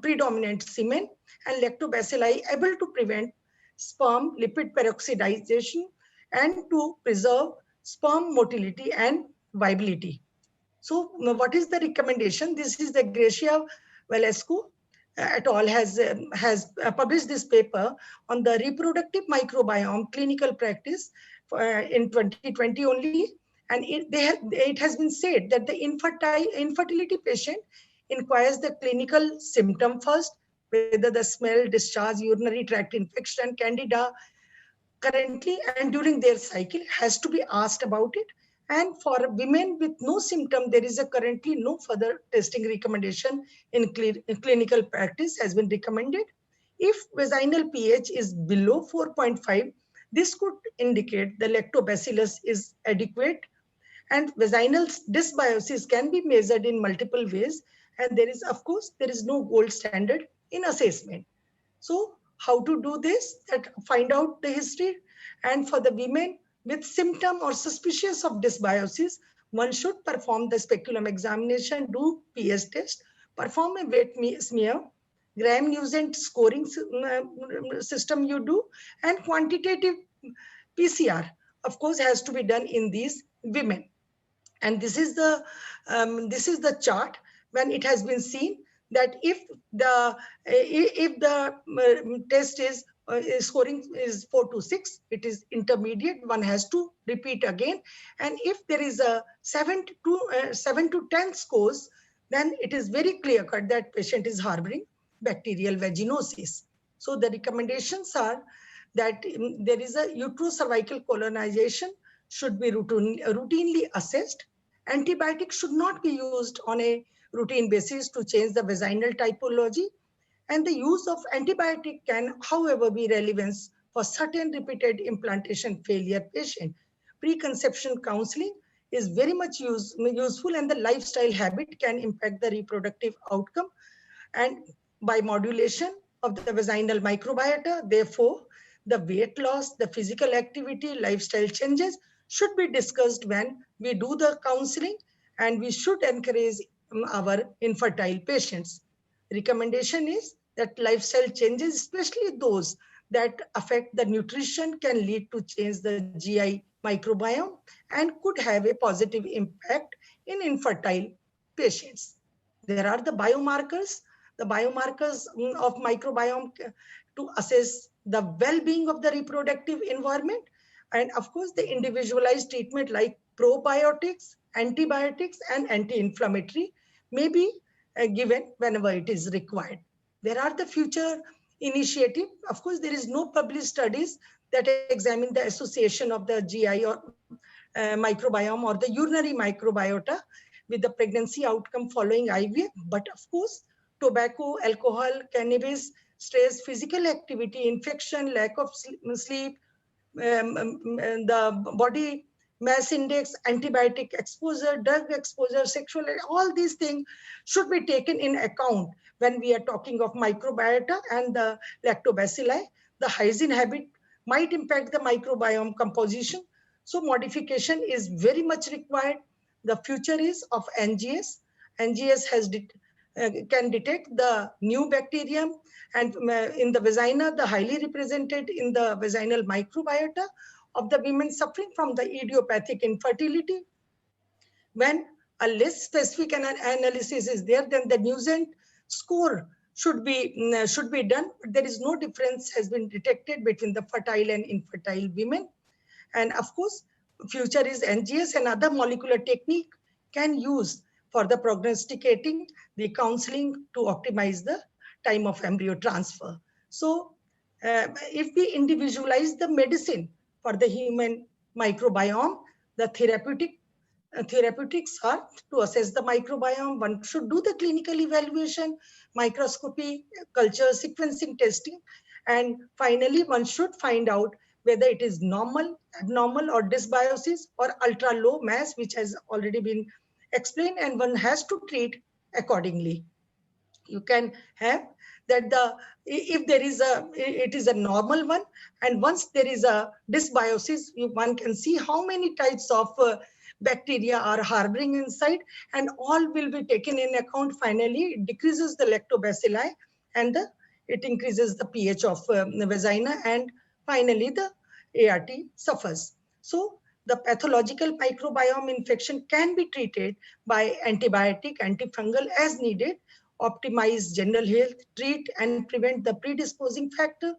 predominant semen, and lactobacilli able to prevent sperm lipid peroxidization and to preserve sperm motility and viability. So what is the recommendation? This is the Gracia Valescu et al. has published this paper on the reproductive microbiome clinical practice in 2020 only. And it has been said that the infertility patient inquires the clinical symptom first, whether the smell, discharge, urinary tract infection, candida, currently and during their cycle has to be asked about it. And for women with no symptom, there is currently no further testing recommendation in clinical practice has been recommended. If vaginal pH is below 4.5, this could indicate the lactobacillus is adequate, and vaginal dysbiosis can be measured in multiple ways. And there is, of course, there is no gold standard in assessment. So how to do this? That find out the history. And for the women with symptom or suspicious of dysbiosis, one should perform the speculum examination, do pH test, perform a weight smear, Graham-Nugent scoring system you do, and quantitative PCR, of course, has to be done in these women. And this is the chart when it has been seen that if the test is scoring is 4 to 6, it is intermediate, one has to repeat again. And if there is a 7 to 10 scores, then it is very clear cut that patient is harboring bacterial vaginosis. So the recommendations are that there is a uterocervical colonization should be routinely assessed. Antibiotics should not be used on a routine basis to change the vaginal typology. And the use of antibiotic can, however, be relevant for certain repeated implantation failure patient. Preconception counseling is very much useful, and the lifestyle habit can impact the reproductive outcome. And by modulation of the vaginal microbiota, therefore, the weight loss, the physical activity, lifestyle changes should be discussed when we do the counseling, and we should encourage our infertile patients. Recommendation is that lifestyle changes, especially those that affect the nutrition, can lead to change the GI microbiome and could have a positive impact in infertile patients. There are the biomarkers of microbiome to assess the well-being of the reproductive environment. And of course, the individualized treatment like probiotics, antibiotics, and anti-inflammatory may be given whenever it is required. There are the future initiative. Of course, there is no published studies that examine the association of the GI or microbiome or the urinary microbiota with the pregnancy outcome following IVF. But of course, tobacco, alcohol, cannabis, stress, physical activity, infection, lack of sleep, the body mass index, antibiotic exposure, drug exposure, sexual, all these things should be taken in account when we are talking of microbiota and the lactobacilli. The hygiene habit might impact the microbiome composition. So modification is very much required. The future is of NGS. NGS can detect the new bacterium, and in the vagina, the highly represented in the vaginal microbiota of the women suffering from the idiopathic infertility. When a less specific analysis is there, then the Nugent score should be done. There is no difference has been detected between the fertile and infertile women. And of course, future is NGS and other molecular technique can use for the prognosticating the counseling to optimize the time of embryo transfer. So if we individualize the medicine for the human microbiome, the therapeutics are to assess the microbiome. One should do the clinical evaluation, microscopy, culture, sequencing testing, and finally one should find out whether it is normal, abnormal, or dysbiosis or ultra low mass, which has already been explained, and one has to treat accordingly. You can have that if there is it is a normal one, and once there is a dysbiosis, one can see how many types of bacteria are harboring inside, and all will be taken in account. Finally, it decreases the lactobacilli, and it increases the pH of the vagina, and finally the ART suffers. So the pathological microbiome infection can be treated by antibiotic, antifungal as needed, optimize general health, treat and prevent the predisposing factor,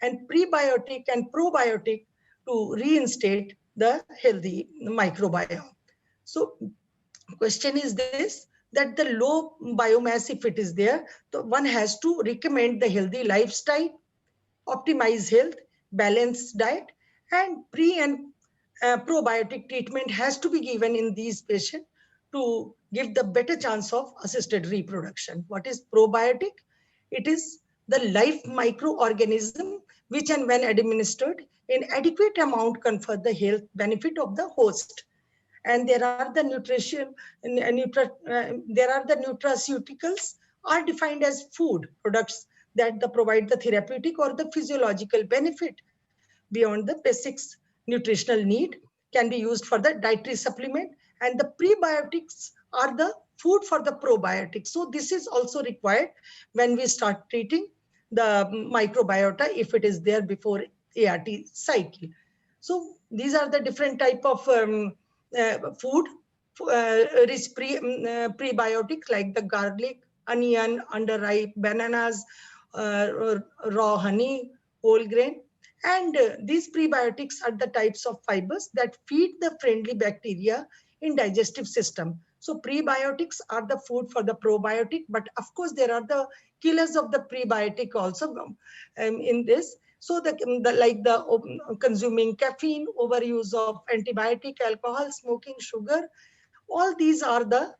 and prebiotic and probiotic to reinstate the healthy microbiome. So question is this, that the low biomass, if it is there, so one has to recommend the healthy lifestyle, optimize health, balanced diet, and pre and probiotic treatment has to be given in these patients to give the better chance of assisted reproduction. What is probiotic? It is the life microorganism which, and when administered in adequate amount, confer the health benefit of the host. And there are the nutraceuticals are defined as food products that provide the therapeutic or the physiological benefit beyond the basics nutritional need, can be used for the dietary supplement, and the prebiotics are the food for the probiotics. So this is also required when we start treating the microbiota if it is there before ART cycle. So these are the different type of food rich prebiotics like the garlic, onion, underripe, bananas, raw honey, whole grain. And these prebiotics are the types of fibers that feed the friendly bacteria in digestive system. So prebiotics are the food for the probiotic, but of course there are the killers of the prebiotic also in this. So consuming caffeine, overuse of antibiotic, alcohol, smoking, sugar, all these are the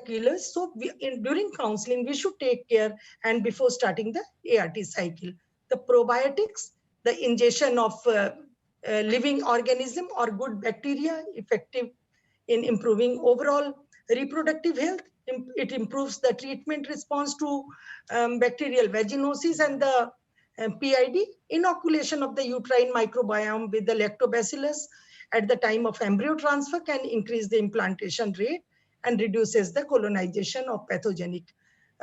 killers. So during counseling, we should take care and before starting the ART cycle. The probiotics, the ingestion of living organism or good bacteria, effective in improving overall reproductive health. It improves the treatment response to bacterial vaginosis and the PID. Inoculation of the uterine microbiome with the lactobacillus at the time of embryo transfer can increase the implantation rate and reduces the colonization of pathogenic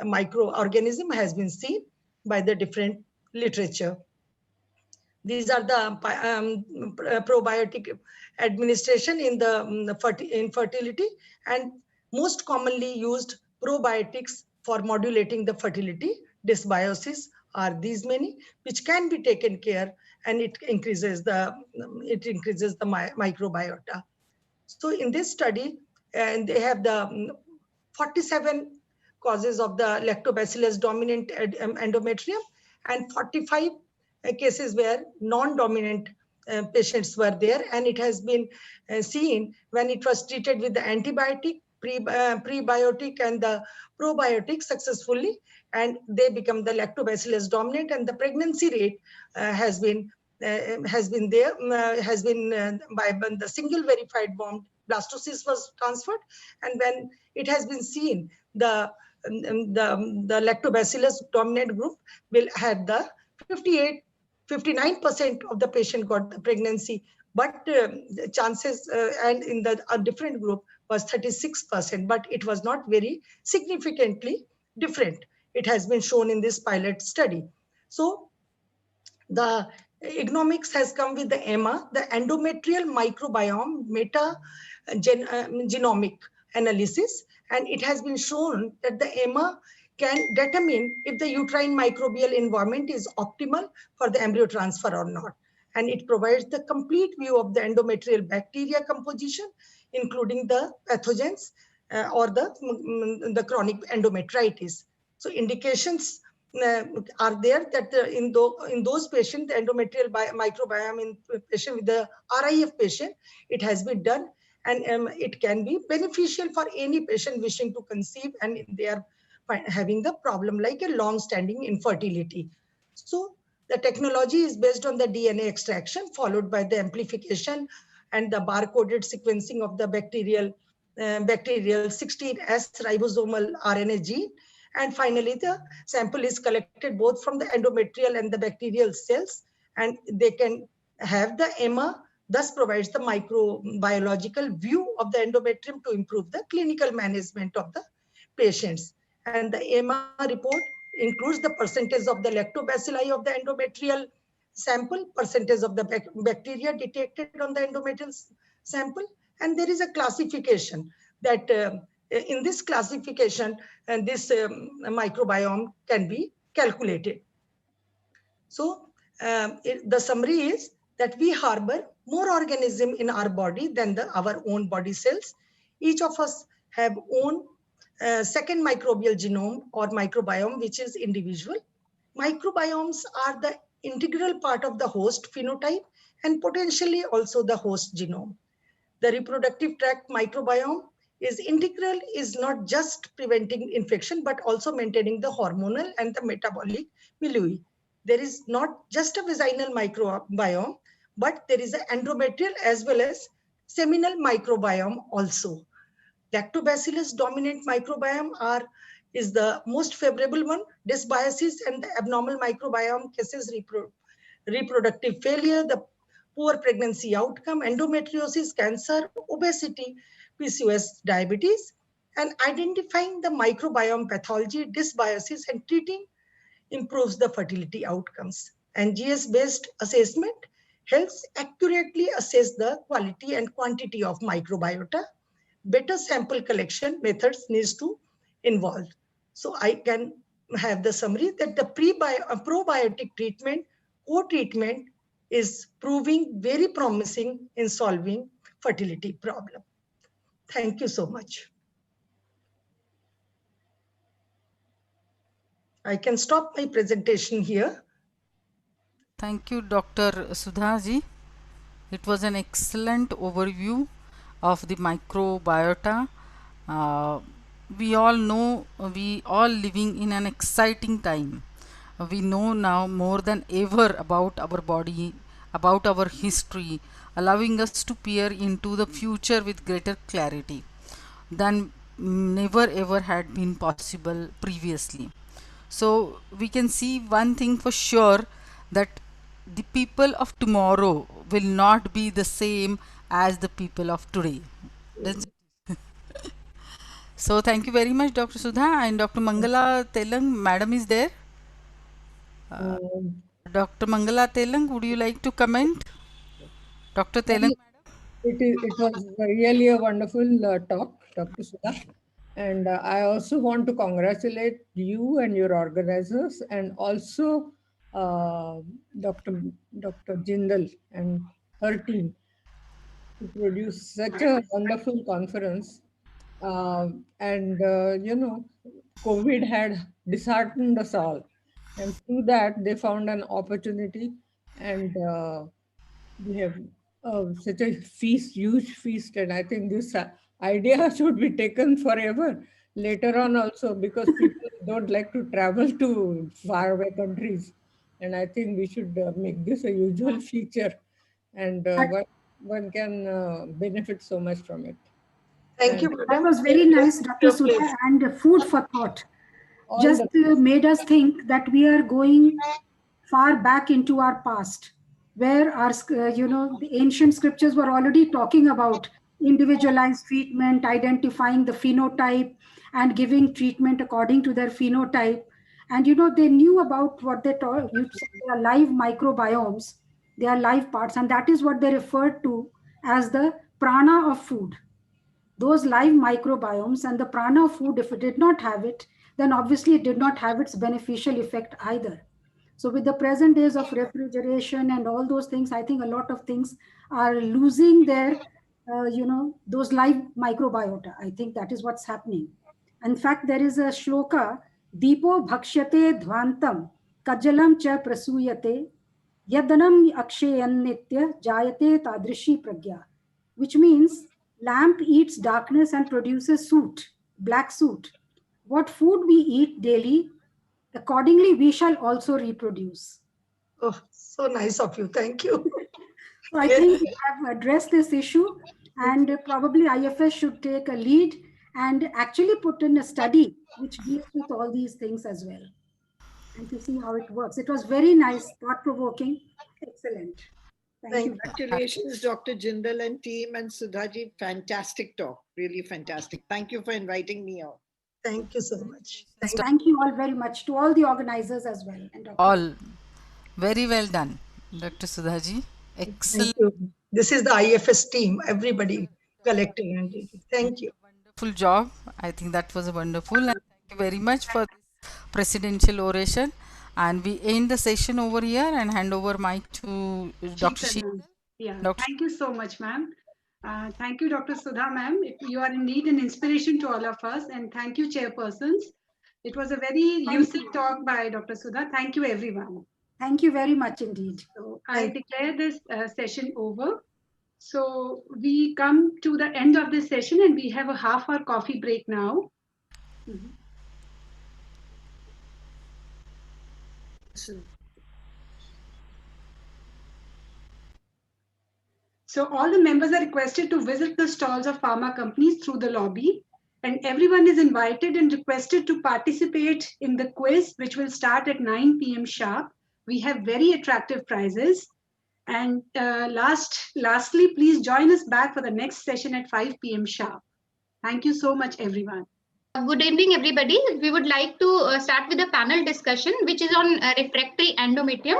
microorganism, has been seen by the different literature. These are the probiotic administration in the infertility, and most commonly used probiotics for modulating the fertility dysbiosis are these many, which can be taken care, and it increases the microbiota. So in this study, and they have the 47 causes of the lactobacillus dominant endometrium, and 45 cases where non-dominant patients were there, and it has been seen when it was treated with the antibiotic, prebiotic and the probiotic successfully, and they become the lactobacillus dominant, and the pregnancy rate has been by the single verified bomb blastocyst was transferred, and when it has been seen the lactobacillus dominant group will have the 59% of the patient got the pregnancy, but the chances and in the different group was 36%, but it was not very significantly different. It has been shown in this pilot study. So the economics has come with the EMA, the endometrial microbiome genomic analysis, and it has been shown that the EMA can determine if the uterine microbial environment is optimal for the embryo transfer or not. And it provides the complete view of the endometrial bacteria composition, including the pathogens or the chronic endometritis. So indications are there that in those patients, the endometrial microbiome in patient with the RIF patient, it has been done, and it can be beneficial for any patient wishing to conceive and they are having the problem like a long-standing infertility. So the technology is based on the DNA extraction followed by the amplification and the barcoded sequencing of the bacterial 16S ribosomal RNA gene. And finally, the sample is collected both from the endometrial and the bacterial cells, and they can have the EMA, thus provides the microbiological view of the endometrium to improve the clinical management of the patients. And the EMA report includes the percentage of the lactobacilli of the endometrial sample, percentage of the bacteria detected on the endometrial sample, and there is a classification that in this classification, and this microbiome can be calculated. So the summary is that we harbor more organism in our body than our own body cells. Each of us have own second microbial genome or microbiome, which is individual. Microbiomes are the integral part of the host phenotype and potentially also the host genome. The reproductive tract microbiome is integral, is not just preventing infection, but also maintaining the hormonal and the metabolic milieu. There is not just a vaginal microbiome, but there is an endometrial as well as seminal microbiome also. Lactobacillus dominant microbiome is the most favorable one. Dysbiosis and the abnormal microbiome cases reproductive failure, the poor pregnancy outcome, endometriosis, cancer, obesity, PCOS, diabetes, and identifying the microbiome pathology, dysbiosis, and treating improves the fertility outcomes. And GS-based assessment helps accurately assess the quality and quantity of microbiota. Better sample collection methods needs to involve. So I can have the summary that the probiotic treatment, co-treatment is proving very promising in solving fertility problem. Thank you so much. I can stop my presentation here. Thank you, Dr. Sudhaji. It was an excellent overview of the microbiota. We all know we all living in an exciting time. We know now more than ever about our body, about our history, allowing us to peer into the future with greater clarity than never ever had been possible previously. So we can see one thing for sure, that the people of tomorrow will not be the same as the people of today. That's so thank you very much, Dr. Sudha, and Dr. Mangala Telang, madam is there. Dr. Mangala Telang, would you like to comment? Dr. Telang? It was really a wonderful talk, Dr. Sudha. And I also want to congratulate you and your organizers, and also Dr. Jindal and her team to produce such a wonderful conference. You know, COVID had disheartened us all. And through that, they found an opportunity, and we have such a feast, huge feast. And I think this idea should be taken forever later on also, because people don't like to travel to faraway countries. And I think we should make this a usual feature, and one can benefit so much from it. Thank you. That was very nice, Dr. Sudha, and food for thought. Just made us think that we are going far back into our past, where our, the ancient scriptures were already talking about individualized treatment, identifying the phenotype and giving treatment according to their phenotype. And, they knew about what they taught. You said they are live microbiomes, they are live parts, and that is what they referred to as the prana of food. Those live microbiomes and the prana of food, if it did not have it, then obviously it did not have its beneficial effect either. So with the present days of refrigeration and all those things, I think a lot of things are losing their, those live microbiota. I think that is what's happening. In fact, there is a shloka, Deepo bhakshyate dhvantam, kajalam cha prasuyate, yadanam akshayan nitya jayate tadrishi pragya, which means lamp eats darkness and produces soot, black soot. What food we eat daily, accordingly we shall also reproduce. Oh, so nice of you. Thank you. So I think we have addressed this issue, and probably IFS should take a lead and actually put in a study which deals with all these things as well, and to see how it works. It was very nice, thought-provoking, excellent. Thank you. Congratulations, Dr. Jindal and team, and Sudhaji. Fantastic talk, really fantastic. Thank you for inviting me out. Thank you so much. Thank you all very much, to all the organizers as well. And all very well done, Dr. Sudhaji. Excellent. Thank you. This is the IFS team, everybody collected and did it. Thank you. Wonderful job. I think that was wonderful. And thank you very much for this presidential oration. And we end the session over here and hand over mic to Dr. Sheetal. Yeah, thank you so much, ma'am. Thank you, Dr. Sudha, ma'am. You are indeed an inspiration to all of us. And thank you, chairpersons. It was a very lucid talk by Dr. Sudha. Thank you, everyone. Thank you very much indeed. So I declare this session over. So we come to the end of this session, and we have a half-hour coffee break now. So all the members are requested to visit the stalls of pharma companies through the lobby, and everyone is invited and requested to participate in the quiz, which will start at 9 p.m. sharp. We have very attractive prizes. And lastly, please join us back for the next session at 5 p.m. sharp. Thank you so much, everyone. Good evening, everybody. We would like to start with a panel discussion, which is on refractory endometrium.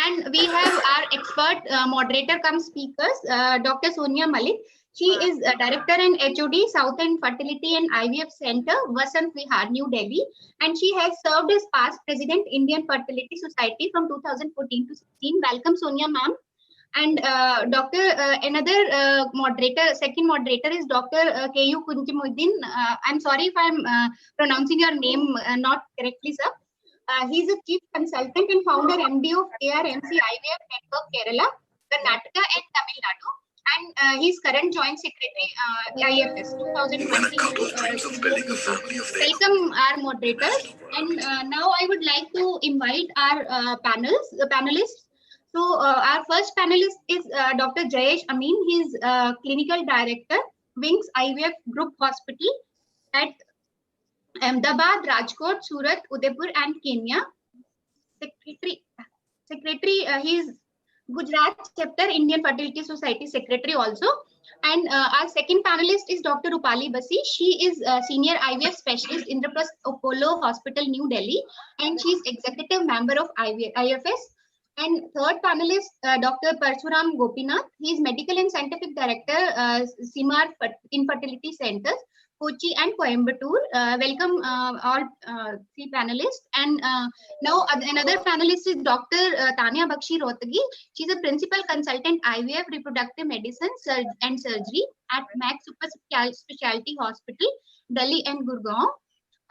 And we have our expert moderator come speakers, Dr. Sonia Malik. She is Director and HOD, South End Fertility and IVF Center, Vasant Vihar, New Delhi. And she has served as past President, Indian Fertility Society from 2014 to 16. Welcome, Sonia ma'am. And another moderator, second moderator is Dr. K.U. Kunjimuddin. I'm sorry if I'm pronouncing your name not correctly, sir. He's a chief consultant and founder MD of ARMC IVF Network Kerala, Karnataka and Tamil Nadu. And he's current joint secretary IFS 2020. Welcome our moderators. And now I would like to invite our panelists. So our first panelist is Dr. Jayesh Amin. He's clinical director, Wings IVF Group Hospital at Ahmedabad, Rajkot, Surat, Udaipur, and Kenya. Secretary, he's Gujarat chapter, Indian Fertility Society secretary also. And our second panelist is Dr. Rupali Basi. She is senior IVF specialist in the Apollo Hospital, New Delhi, and she's executive member of IFS. And third panelist, Dr. Parsuram Gopinath. He is medical and scientific director, CIMAR Infertility Centers, Kochi and Coimbatore. Welcome all three panelists. And now another panelist is Dr. Tanya Bakshi Rohtagi. She's a principal consultant IVF reproductive medicine and surgery at Max Super Specialty Hospital, Delhi and Gurgaon.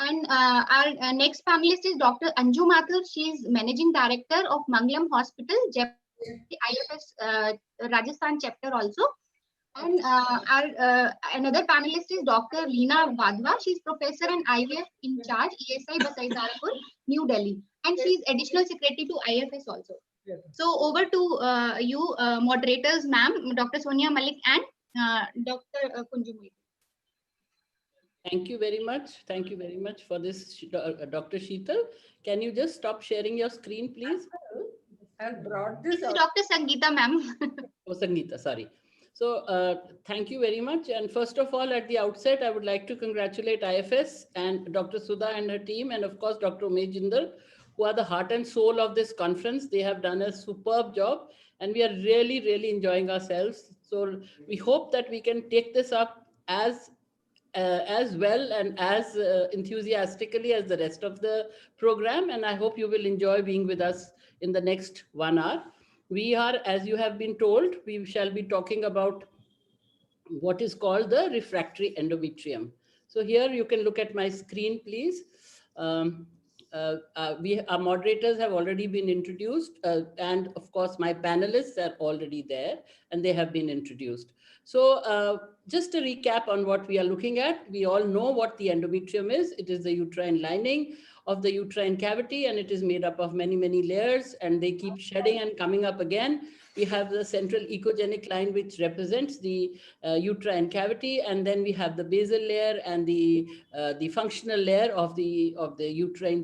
And our next panelist is Dr. Anju Mathur. She is managing director of Mangalam Hospital, IFS Rajasthan chapter also. And our another panelist is Dr. Leena Vadhva. She's professor and IVF in charge, ESI Basaizarpur, New Delhi. And she's additional secretary to IFS also. So over to you, moderators, ma'am, Dr. Sonia Malik and Dr. Kunjumui. Thank you very much. Thank you very much for this, Dr. Sheetal. Can you just stop sharing your screen, please? I brought this. This is Dr. Sangeeta, ma'am. Oh, Sangeeta, sorry. So thank you very much. And first of all, at the outset, I would like to congratulate IFS and Dr. Sudha and her team, and of course, Dr. Umesh Jindal, who are the heart and soul of this conference. They have done a superb job, and we are really, really enjoying ourselves. So we hope that we can take this up as well and as enthusiastically as the rest of the program. And I hope you will enjoy being with us in the next 1 hour. We are, as you have been told, we shall be talking about what is called the refractory endometrium. So here you can look at my screen, please. Our moderators have already been introduced, and of course my panelists are already there and they have been introduced. So just a recap on what we are looking at. We all know what the endometrium is. It is the uterine lining of the uterine cavity, and it is made up of many, many layers, and they keep shedding and coming up again. We have the central echogenic line, which represents the uterine cavity, and then we have the basal layer and the functional layer of the uterine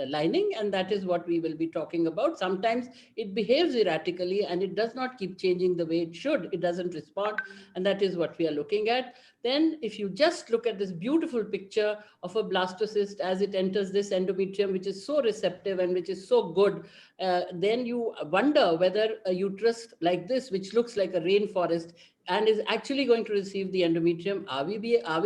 lining, and that is what we will be talking about. Sometimes it behaves erratically and it does not keep changing the way it should. It doesn't respond, and that is what we are looking at. Then if you just look at this beautiful picture of a blastocyst as it enters this endometrium, which is so receptive and which is so good, then you wonder whether a uterus like this, which looks like a rainforest and is actually going to receive the endometrium, are we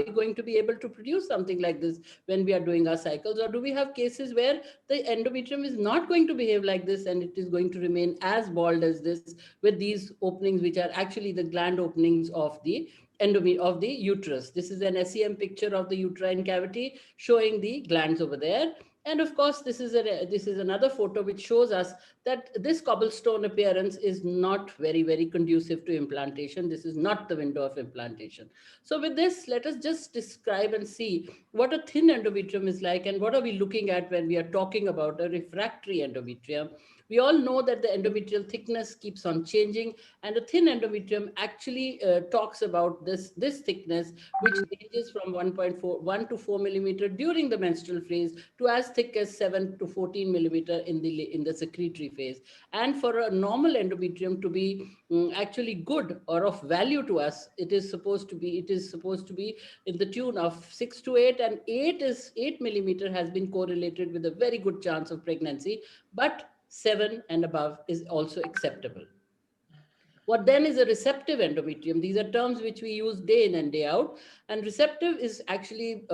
going to be able to produce something like this when we are doing our cycles? Or do we have cases where the endometrium is not going to behave like this and it is going to remain as bald as this, with these openings, which are actually the gland openings of the uterus? This is an SEM picture of the uterine cavity showing the glands over there. And of course, this is another photo which shows us that this cobblestone appearance is not very, very conducive to implantation. This is not the window of implantation. So with this, let us just describe and see what a thin endometrium is like and what are we looking at when we are talking about a refractory endometrium. We all know that the endometrial thickness keeps on changing, and a thin endometrium actually talks about this thickness, which ranges from 1 to 4 millimeter during the menstrual phase to as thick as 7 to 14 millimeter in the secretory phase. And for a normal endometrium to be actually good or of value to us, it is supposed to be in the tune of 6 to 8, and 8 millimeter has been correlated with a very good chance of pregnancy, but 7 and above is also acceptable. What then is a receptive endometrium? These are terms which we use day in and day out. And receptive is actually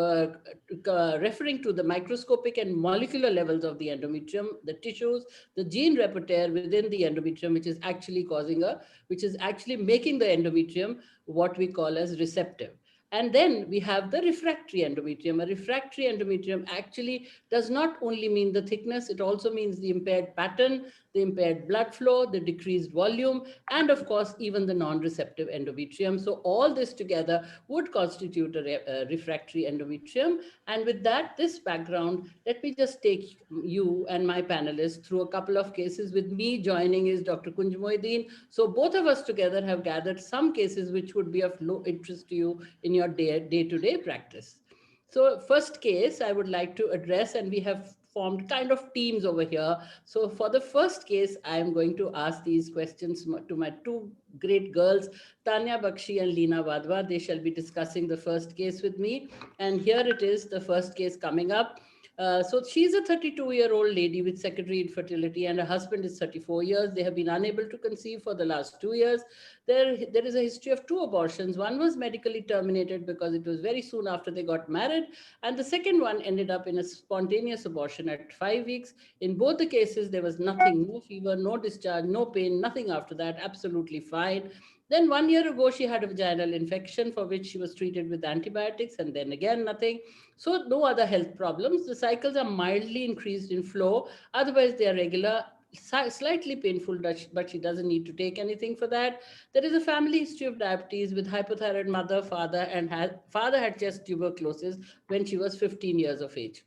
referring to the microscopic and molecular levels of the endometrium, the tissues, the gene repertoire within the endometrium, which is actually making the endometrium what we call as receptive. And then we have the refractory endometrium. A refractory endometrium actually does not only mean the thickness, it also means the impaired pattern, the impaired blood flow, the decreased volume, and of course, even the non-receptive endometrium. So all this together would constitute a refractory endometrium. And with that, this background, let me just take you and my panelists through a couple of cases. With me joining is Dr. Kunj Moideen. So both of us together have gathered some cases which would be of low interest to you in your day-to-day practice. So first case I would like to address, and we have formed kind of teams over here. So for the first case, I am going to ask these questions to my two great girls, Tanya Bakshi and Leena Wadhwa. They shall be discussing the first case with me. And here it is, the first case coming up. So she's a 32-year-old lady with secondary infertility, and her husband is 34 years. They have been unable to conceive for the last 2 years. There is a history of 2 abortions. One was medically terminated because it was very soon after they got married, and the second one ended up in a spontaneous abortion at 5 weeks. In both the cases, there was nothing, no fever, no discharge, no pain, nothing after that, absolutely fine. Then 1 year ago, she had a vaginal infection for which she was treated with antibiotics, and then again nothing. So no other health problems. The cycles are mildly increased in flow. Otherwise, they are regular, slightly painful, but she doesn't need to take anything for that. There is a family history of diabetes with hypothyroid mother, father, and father had chest tuberculosis when she was 15 years of age.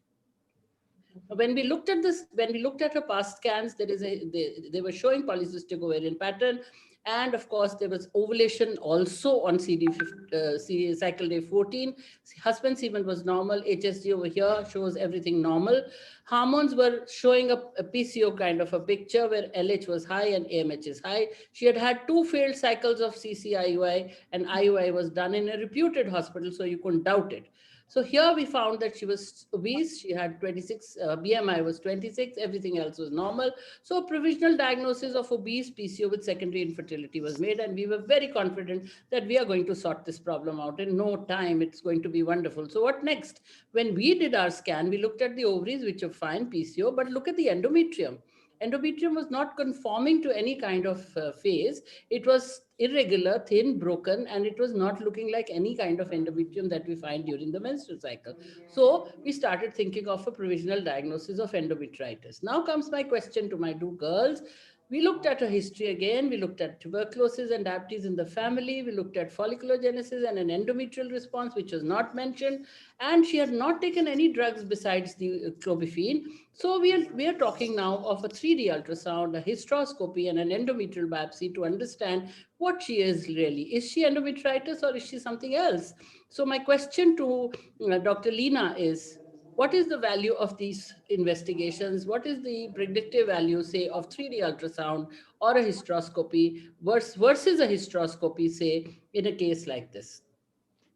When we looked at her past scans, they were showing polycystic ovarian pattern. And of course, there was ovulation also on cycle day 14. Husband semen was normal. HSG over here shows everything normal. Hormones were showing up a PCO kind of a picture where LH was high and AMH is high. She had had 2 failed cycles of CC-IUI, and IUI was done in a reputed hospital, so you couldn't doubt it. So here we found that she was obese. She had 26, BMI was 26, everything else was normal. So a provisional diagnosis of obese PCO with secondary infertility was made, and we were very confident that we are going to sort this problem out in no time. It's going to be wonderful. So what next? When we did our scan, we looked at the ovaries, which are fine, PCO, but look at the endometrium. Endometrium was not conforming to any kind of phase. It was irregular, thin, broken, and it was not looking like any kind of endometrium that we find during the menstrual cycle. So we started thinking of a provisional diagnosis of endometritis. Now comes my question to my 2 girls. We looked at her history again. We looked at tuberculosis and diabetes in the family. We looked at folliculogenesis and an endometrial response, which was not mentioned. And she had not taken any drugs besides the clomiphene. So we are talking now of a 3D ultrasound, a hysteroscopy, and an endometrial biopsy to understand what she is really. Is she endometritis or is she something else? So my question to Dr. Leena is, what is the value of these investigations? What is the predictive value, say, of 3D ultrasound or a hysteroscopy versus a hysteroscopy, say, in a case like this?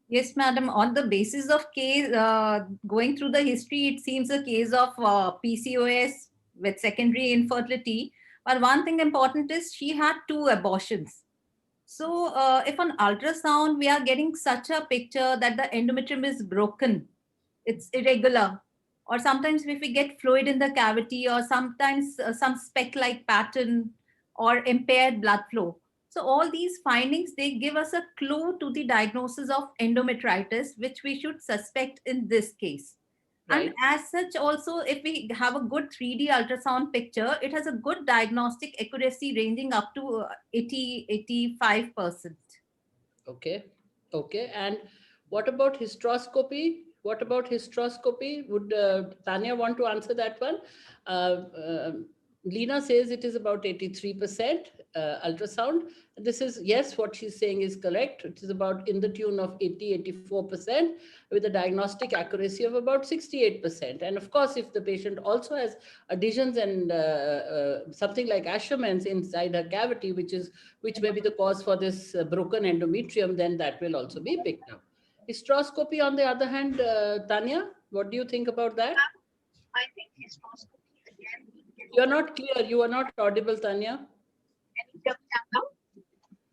Yes, madam. On the basis of case, going through the history, it seems a case of PCOS with secondary infertility. But one thing important is she had 2 abortions. So if on ultrasound, we are getting such a picture that the endometrium is broken, it's irregular, or sometimes if we get fluid in the cavity, or sometimes some speck-like pattern or impaired blood flow. So all these findings, they give us a clue to the diagnosis of endometritis, which we should suspect in this case. Right. And as such, also, if we have a good 3D ultrasound picture, it has a good diagnostic accuracy ranging up to 80-85%. Okay. Okay. And what about hysteroscopy? Would Tanya want to answer that one? Lena says it is about 83% ultrasound. This is, yes, what she's saying is correct. It is about in the tune of 84% with a diagnostic accuracy of about 68%. And of course, if the patient also has adhesions and something like Asherman's inside her cavity, which may be the cause for this broken endometrium, then that will also be picked up. Hysteroscopy, on the other hand, Tanya, what do you think about that? I think hysteroscopy again. You're not clear. You are not audible, Tanya.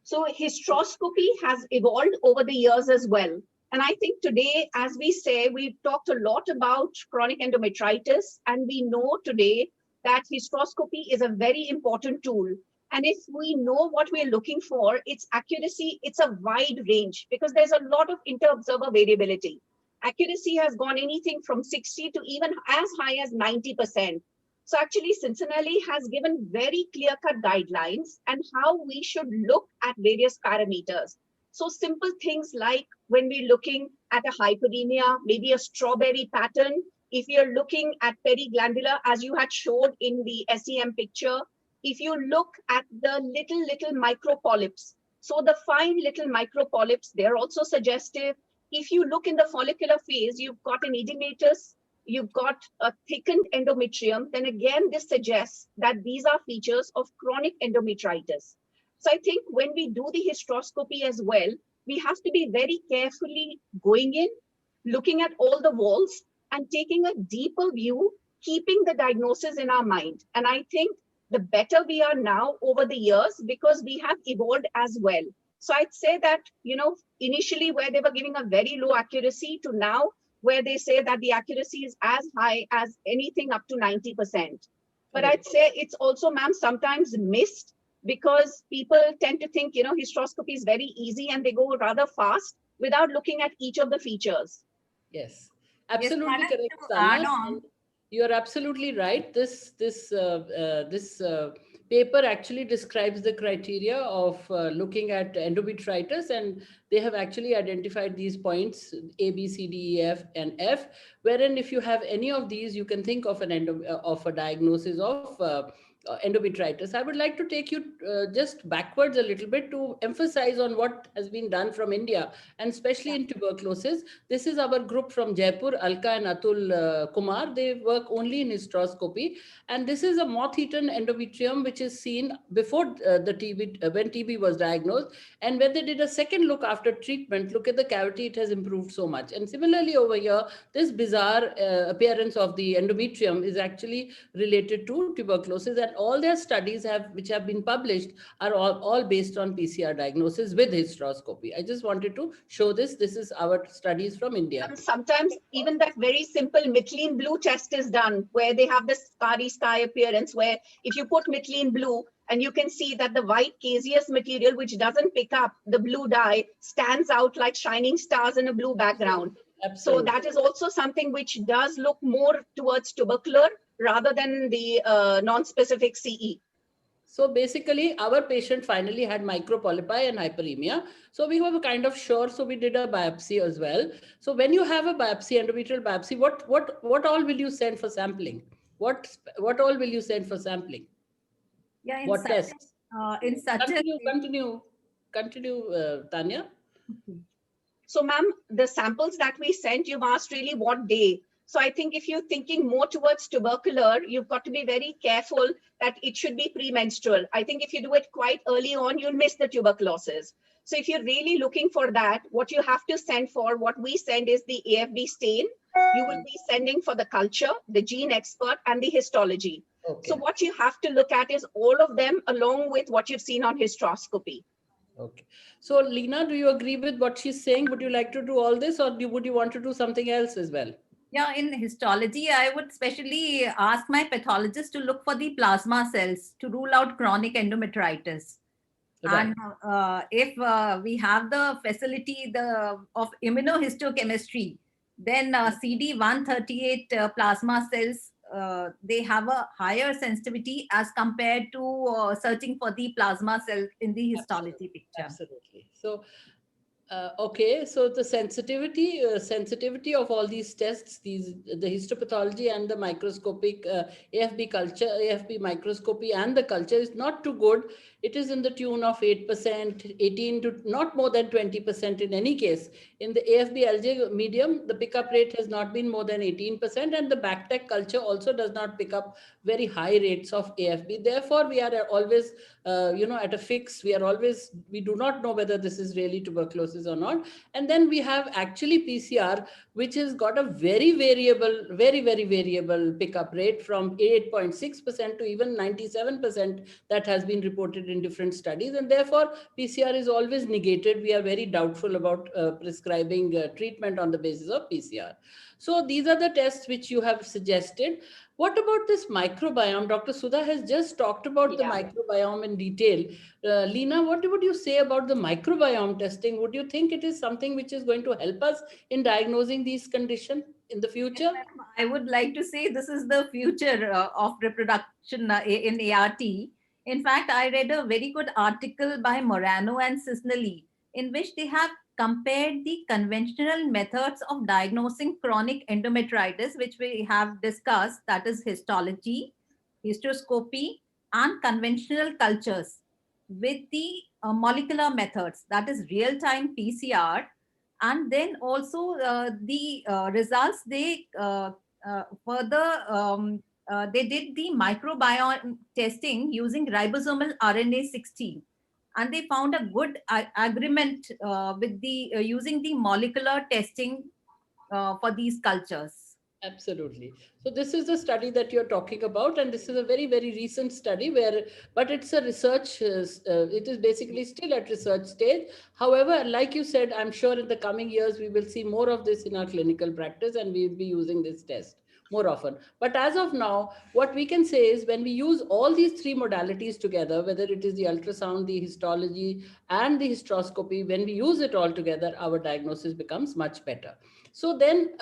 So hysteroscopy has evolved over the years as well. And I think today, as we say, we've talked a lot about chronic endometritis, and we know today that hysteroscopy is a very important tool. And if we know what we're looking for, its accuracy, it's a wide range because there's a lot of inter-observer variability. Accuracy has gone anything from 60 to even as high as 90%. So actually, Cincinnati has given very clear-cut guidelines and how we should look at various parameters. So simple things like when we're looking at a hyperemia, maybe a strawberry pattern, if you're looking at periglandular, as you had showed in the SEM picture, if you look at the little micro polyps, so the fine little micro polyps, they're also suggestive. If you look in the follicular phase, you've got an edematous, you've got a thickened endometrium, then again, this suggests that these are features of chronic endometritis. So I think when we do the hysteroscopy as well, we have to be very carefully going in, looking at all the walls and taking a deeper view, keeping the diagnosis in our mind. And I think the better we are now over the years because we have evolved as well. So I'd say that, initially where they were giving a very low accuracy to now, where they say that the accuracy is as high as anything up to 90%. But I'd say it's also, ma'am, sometimes missed because people tend to think, hysteroscopy is very easy and they go rather fast without looking at each of the features. Yes, absolutely correct, Tanya. You are absolutely right. This paper actually describes the criteria of looking at endometritis, and they have actually identified these points A, B, C, D, E, F, and F. Wherein, if you have any of these, you can think of a diagnosis of endometritis. I would like to take you just backwards a little bit to emphasize on what has been done from India, and especially in tuberculosis. This is our group from Jaipur, Alka and Atul Kumar. They work only in hysteroscopy, and this is a moth-eaten endometrium which is seen before the TB when TB was diagnosed, and when they did a second look after treatment, look at the cavity, it has improved so much. And similarly over here, this bizarre appearance of the endometrium is actually related to tuberculosis, and all their studies which have been published are all based on PCR diagnosis with hysteroscopy. I just wanted to show this. This is our studies from India. And sometimes even that very simple methylene blue test is done where they have this starry sky appearance where if you put methylene blue and you can see that the white caseous material, which doesn't pick up the blue dye, stands out like shining stars in a blue background. Absolutely. So that is also something which does look more towards tubercular rather than the non-specific CE. So basically, our patient finally had micropolypi and hyperemia. So we were kind of sure. So we did a biopsy as well. So when you have a biopsy, endometrial biopsy, what all will you send for sampling? What all will you send for sampling? Yeah, what tests? In such Continue, Tanya. So, ma'am, the samples that we sent, you've asked really what day. So I think if you're thinking more towards tubercular, you've got to be very careful that it should be premenstrual. I think if you do it quite early on, you'll miss the tuberculosis. So if you're really looking for that, what you have to send for, what we send is the AFD stain. You will be sending for the culture, the gene expert, and the histology. Okay. So what you have to look at is all of them along with what you've seen on hysteroscopy. Okay. So Lena, do you agree with what she's saying? Would you like to do all this, or would you want to do something else as well? Yeah, in histology, I would specially ask my pathologist to look for the plasma cells to rule out chronic endometritis. Right. And if we have the facility of immunohistochemistry, then CD138 plasma cells, they have a higher sensitivity as compared to searching for the plasma cell in the histology picture. Absolutely. So Okay, so the sensitivity of all these tests, the histopathology and the microscopic AFB culture, AFB microscopy and the culture is not too good. It is in the tune of 8%, 18 to not more than 20% in any case. In the AFB LJ medium, the pickup rate has not been more than 18%, and the backtech culture also does not pick up very high rates of AFB. Therefore, we are always, at a fix. We do not know whether this is really tuberculosis or not. And then we have actually PCR, which has got a very very variable pickup rate from 8.6% to even 97% that has been reported in different studies. And therefore, PCR is always negated. We are very doubtful about prescribing treatment on the basis of PCR. So these are the tests which you have suggested. What about this microbiome? Dr. Sudha has just talked about the microbiome in detail. Leena, what would you say about the microbiome testing? Would you think it is something which is going to help us in diagnosing these conditions in the future? I would like to say this is the future of reproduction in ART. In fact, I read a very good article by Morano and Cisnelli in which they have compared the conventional methods of diagnosing chronic endometritis, which we have discussed, that is histology, hysteroscopy, and conventional cultures, with the molecular methods, that is real-time PCR. And then also the results, they they did the microbiome testing using ribosomal RNA 16, and they found a good agreement with the using the molecular testing for these cultures. Absolutely. So this is the study that you're talking about, and this is a very recent study but it's a research, it is basically still at research stage. However, like you said, I'm sure in the coming years, we will see more of this in our clinical practice, and we will be using this test more often. But as of now, what we can say is when we use all these three modalities together, whether it is the ultrasound, the histology, and the hysteroscopy, when we use it all together, our diagnosis becomes much better. So then,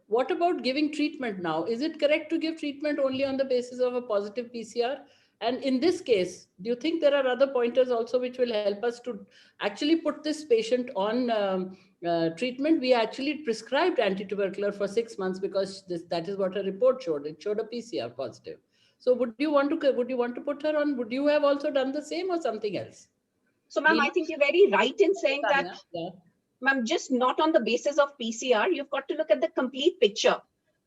what about giving treatment now? Is it correct to give treatment only on the basis of a positive PCR? And in this case, do you think there are other pointers also which will help us to actually put this patient on treatment? We actually prescribed anti-tubercular for 6 months because that is what a report showed. It showed a PCR positive. So would you want to put her on? Would you have also done the same or something else? So, ma'am, I think you're very right in saying that. Ma'am, just not on the basis of PCR, you've got to look at the complete picture.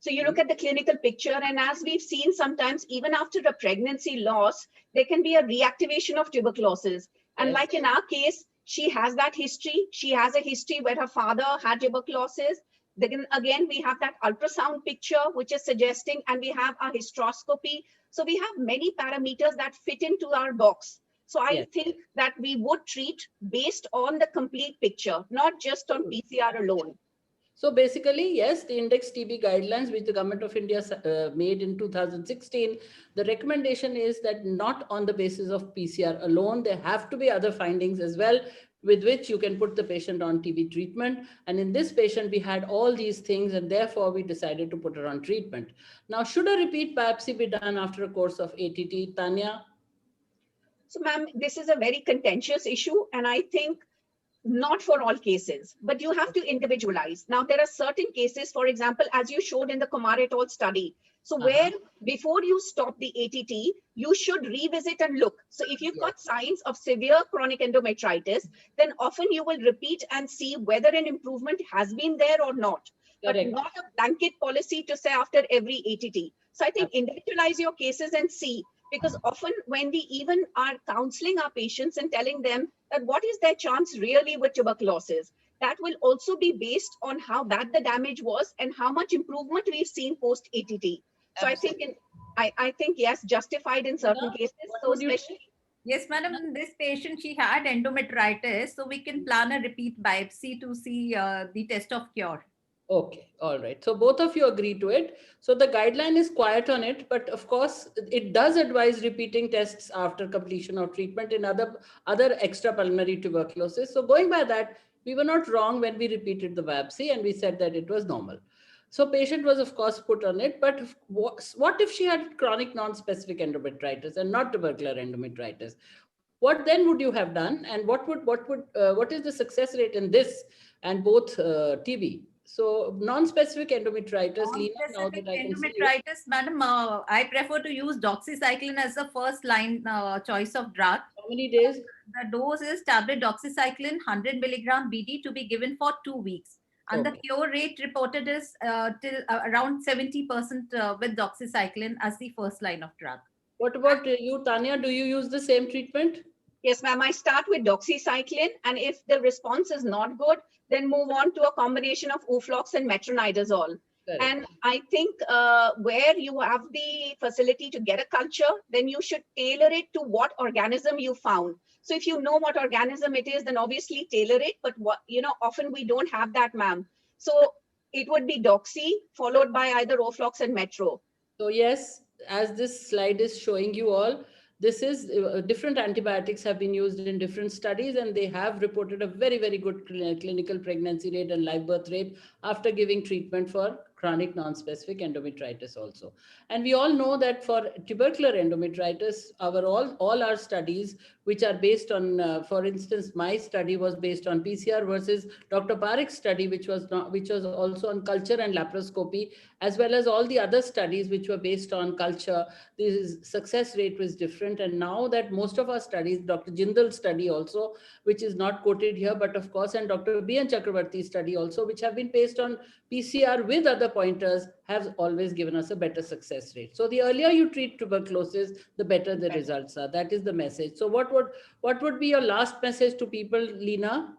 So you look at the clinical picture, and as we've seen sometimes, even after a pregnancy loss, there can be a reactivation of tuberculosis. And like in our case, she has that history. She has a history where her father had tuberculosis. Then again, we have that ultrasound picture, which is suggesting, and we have our hysteroscopy. So we have many parameters that fit into our box. So I think that we would treat based on the complete picture, not just on PCR alone. So basically, yes, the index TB guidelines, which the government of India made in 2016, the recommendation is that not on the basis of PCR alone, there have to be other findings as well, with which you can put the patient on TB treatment. And in this patient, we had all these things, and therefore we decided to put her on treatment. Now, should a repeat biopsy be done after a course of ATT, Tanya? So, ma'am, this is a very contentious issue, and I think not for all cases, but you have to individualize. Now, there are certain cases, for example, as you showed in the Kumar et al. Study. So where before you stop the ATT, you should revisit and look. So if you've got signs of severe chronic endometritis, then often you will repeat and see whether an improvement has been there or not. Correct. But not a blanket policy to say after every ATT. So I think individualize your cases and see. Because often when we even are counseling our patients and telling them that what is their chance really with tuberculosis, that will also be based on how bad the damage was and how much improvement we've seen post ATT. So absolutely. I think yes, justified in certain cases. So especially. Yes, madam, in this patient, she had endometritis, so we can plan a repeat biopsy to see the test of cure. Okay, all right. So both of you agree to it. So the guideline is quiet on it, but of course, it does advise repeating tests after completion of treatment in other extrapulmonary tuberculosis. So going by that, we were not wrong when we repeated the biopsy and we said that it was normal. So patient was, of course, put on it. But what if she had chronic non-specific endometritis and not tubercular endometritis? what then would you have done, and what is the success rate in this and both TB? So non-specific endometritis, Lena, now that I can see you. Endometritis, madam, I prefer to use doxycycline as the first line choice of drug. How many days? The dose is tablet doxycycline 100 milligram BD to be given for 2 weeks. And the cure rate reported is till around 70% with doxycycline as the first line of drug. What about you, Tanya? Do you use the same treatment? Yes, ma'am. I start with doxycycline, and if the response is not good, then move on to a combination of Uflox and metronidazole. Correct. And I think where you have the facility to get a culture, then you should tailor it to what organism you found. So if you know what organism it is, then obviously tailor it. But what, often we don't have that, ma'am. So it would be doxy followed by either Oflox and metro. So yes, as this slide is showing you all, this is different antibiotics have been used in different studies, and they have reported a very, very good clinical pregnancy rate and live birth rate after giving treatment for chronic non-specific endometritis also. And we all know that for tubercular endometritis, all our studies, which are based on, for instance, my study was based on PCR versus Dr. Parikh's study, which was also on culture and laparoscopy, as well as all the other studies which were based on culture. The success rate was different. And now that most of our studies, Dr. Jindal's study also, which is not quoted here, but of course, and Dr. B.N. Chakravarti's study also, which have been based on PCR with other pointers, have always given us a better success rate. So the earlier you treat tuberculosis, the better the results are. That is the message. So what would be your last message to people, Lena?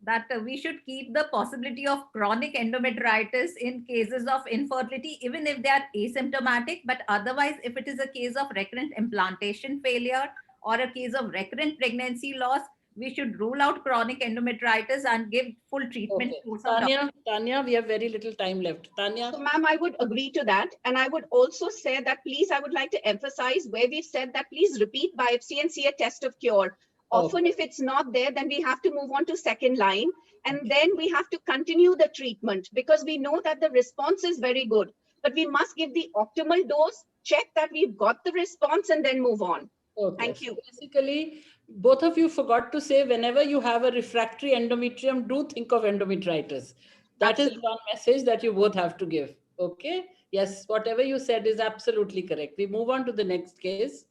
That we should keep the possibility of chronic endometritis in cases of infertility, even if they are asymptomatic. But otherwise, if it is a case of recurrent implantation failure or a case of recurrent pregnancy loss, we should rule out chronic endometritis and give full treatment. Okay. Tanya, we have very little time left. Tanya? So, ma'am, I would agree to that. And I would also say that, please, I would like to emphasize where we've said that please repeat biopsy and see a test of cure. Often, if it's not there, then we have to move on to second line. And then we have to continue the treatment because we know that the response is very good. But we must give the optimal dose, check that we've got the response, and then move on. Okay. Thank you. Basically, both of you forgot to say whenever you have a refractory endometrium, do think of endometritis. That is one message that you both have to give. Okay. Yes, whatever you said is absolutely correct. We move on to the next case.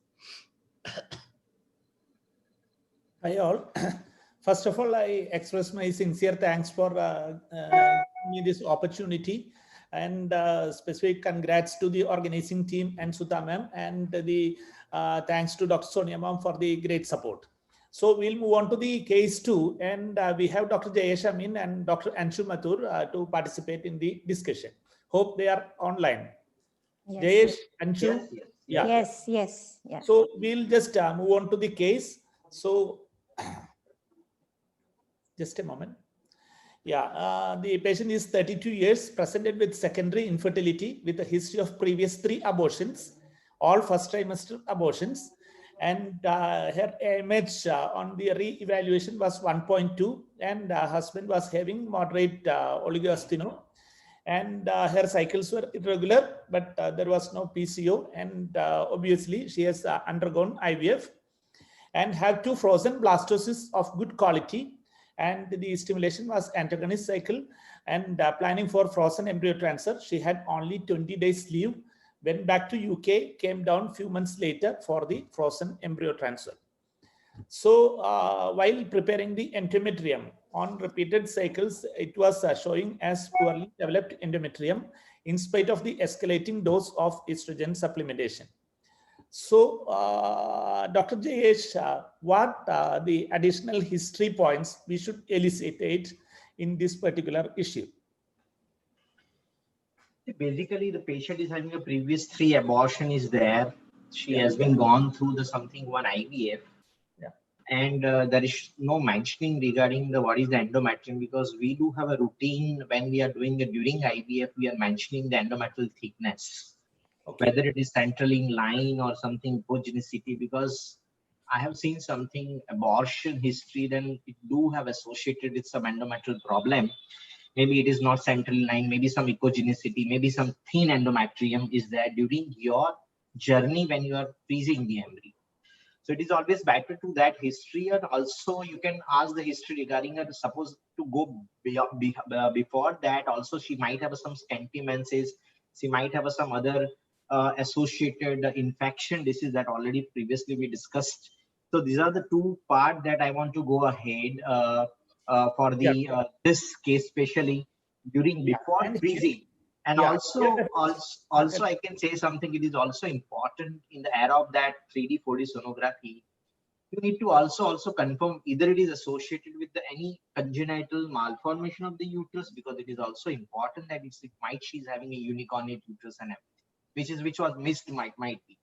Hi all. First of all, I express my sincere thanks for giving me this opportunity, and specific congrats to the organizing team and Sudha ma'am, and the thanks to Dr. Sonia ma'am for the great support. So we'll move on to the case 2, and we have Dr. Jayesh Amin and Dr. Anshu Mathur to participate in the discussion. Hope they are online. Yes. Jayesh, Anshu? Yes. Yeah. Yes. So we'll just move on to the case. So just a moment. Yeah, the patient is 32 years, presented with secondary infertility with a history of previous 3 abortions, all first trimester abortions. And her AMH on the re-evaluation was 1.2, and her husband was having moderate oligoastino. And her cycles were irregular, but there was no PCO. And obviously, she has undergone IVF and have 2 frozen blastocysts of good quality. And the stimulation was antagonist cycle, and planning for frozen embryo transfer. She had only 20 days leave, went back to UK, came down few months later for the frozen embryo transfer. So while preparing the endometrium on repeated cycles, it was showing as poorly developed endometrium in spite of the escalating dose of estrogen supplementation. So, Dr. Jayesh, what the additional history points we should elucidate in this particular issue? Basically, the patient is having a previous 3 abortion is there. She has been gone through the one IVF. And there is no mentioning regarding what is the endometrium, because we do have a routine when we are doing it during IVF, we are mentioning the endometrial thickness. Okay. Whether it is centraling line or something hypogenicity, because I have seen something abortion history, then it do have associated with some endometrial problem. Maybe it is not central line, maybe some echogenicity, maybe some thin endometrium is there during your journey when you are freezing the embryo. So it is always better to that history, and also you can ask the history regarding her. Suppose to go before that, also she might have some scanty menses. She might have some other associated infection disease that already previously we discussed. So these are the two parts that I want to go ahead for the this case, especially during before And freezing. And yeah, also I can say something. It is also important in the era of that 3D 4D sonography. You need to also confirm either it is associated with any congenital malformation of the uterus, because it is also important that it might she's having a unicornate uterus and everything, which was missed might be.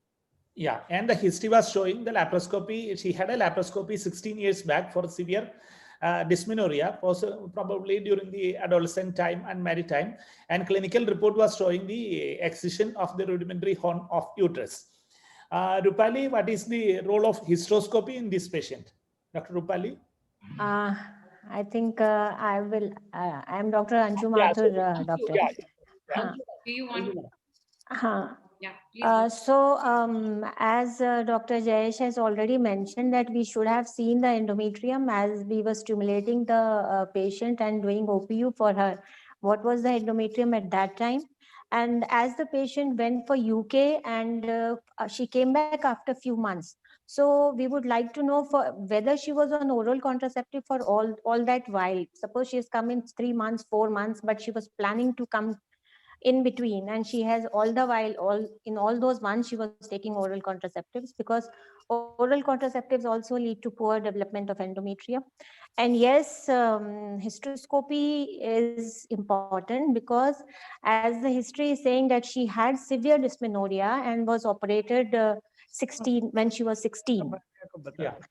Yeah, and the history was showing the laparoscopy. She had a laparoscopy 16 years back for severe dysmenorrhea, probably during the adolescent time and married time. And clinical report was showing the excision of the rudimentary horn of uterus. Rupali, what is the role of hysteroscopy in this patient? Dr. Rupali? I think I am Dr. Anju Mathur, doctor. Do you want? Yeah, as Dr. Jayesh has already mentioned, that we should have seen the endometrium as we were stimulating the patient and doing OPU for her. What was the endometrium at that time? And as the patient went for UK and she came back after a few months. So we would like to know for whether she was on oral contraceptive for all that while. Suppose she has come in 3 months, 4 months, but she was planning to come in between, and she has all the while all those months she was taking oral contraceptives, because oral contraceptives also lead to poor development of endometrium. And yes, hysteroscopy is important, because as the history is saying that she had severe dysmenorrhea and was operated 16 when she was 16,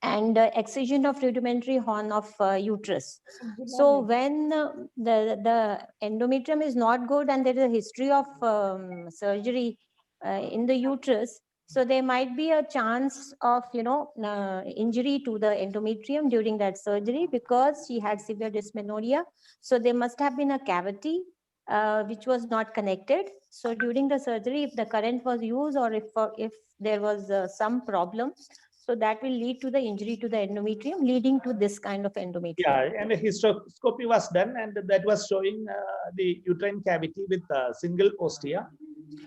and excision of rudimentary horn of uterus. So when the endometrium is not good and there is a history of surgery in the uterus, so there might be a chance of injury to the endometrium during that surgery, because she had severe dysmenorrhea. So there must have been a cavity which was not connected. So during the surgery, if the current was used, or if there was some problem, so that will lead to the injury to the endometrium, leading to this kind of endometrium. Yeah, and a hysteroscopy was done, and that was showing the uterine cavity with single ostia.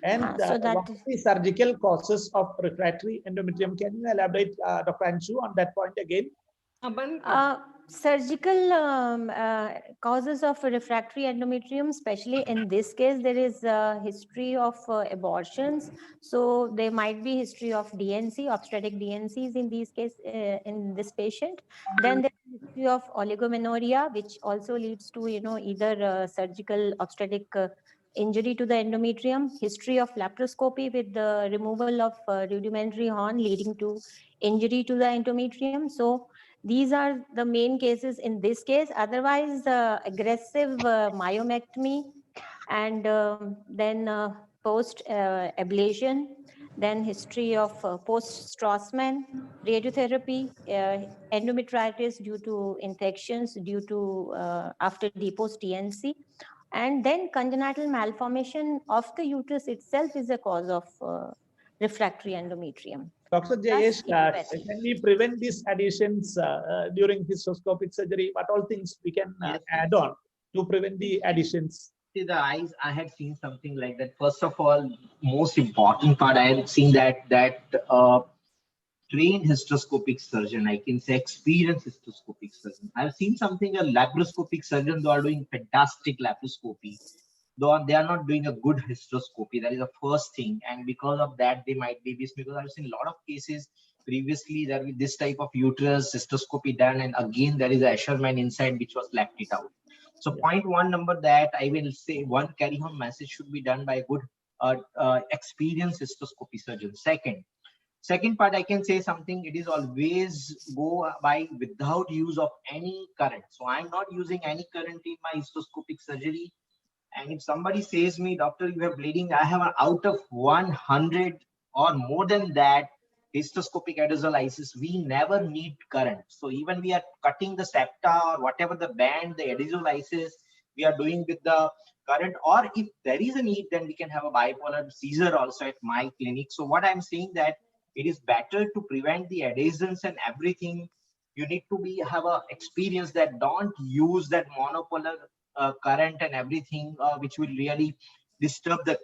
And what are the surgical causes of refractory endometrium? Can you elaborate, Dr. Anshu, on that point again? Surgical causes of refractory endometrium, especially in this case, there is a history of abortions. So there might be history of DNC, obstetric DNCs in these case, in this patient. Then there is history of oligomenorrhea, which also leads to either surgical obstetric injury to the endometrium. History of laparoscopy with the removal of rudimentary horn leading to injury to the endometrium. So these are the main cases in this case. Otherwise, aggressive myomectomy, and then post ablation, then history of post Strassman, radiotherapy, endometritis due to infections due to after depost TNC, and then congenital malformation of the uterus itself is a cause of refractory endometrium. Dr. Jayesh, can we prevent these additions during hysteroscopic surgery? What all things we can add on to prevent the additions? See, the eyes, I had seen something like that. First of all, most important part, I had seen that trained hysteroscopic surgeon, I can say experienced hysteroscopic surgeon. I've seen something, a laparoscopic surgeon, they are doing fantastic laparoscopy, though they are not doing a good hysteroscopy. That is the first thing, and because of that they might be missed, because I've seen a lot of cases previously that with this type of uterus hysteroscopy done, and again there is a Asherman inside which was left it out. So point one number that I will say, one carry home message should be done by a good experienced hysteroscopy surgeon. Second part, I can say something, it is always go by without use of any current. So I'm not using any current in my hysteroscopic surgery. And if somebody says me, doctor, you have bleeding, I have out of 100 or more than that hysteroscopic adhesiolisis, we never need current. So even we are cutting the septa or whatever the band, the adhesiolisis, we are doing with the current, or if there is a need, then we can have a bipolar Caesar also at my clinic. So what I'm saying that it is better to prevent the adhesions and everything. You need to have a experience that don't use that monopolar current and everything, which will really disturb the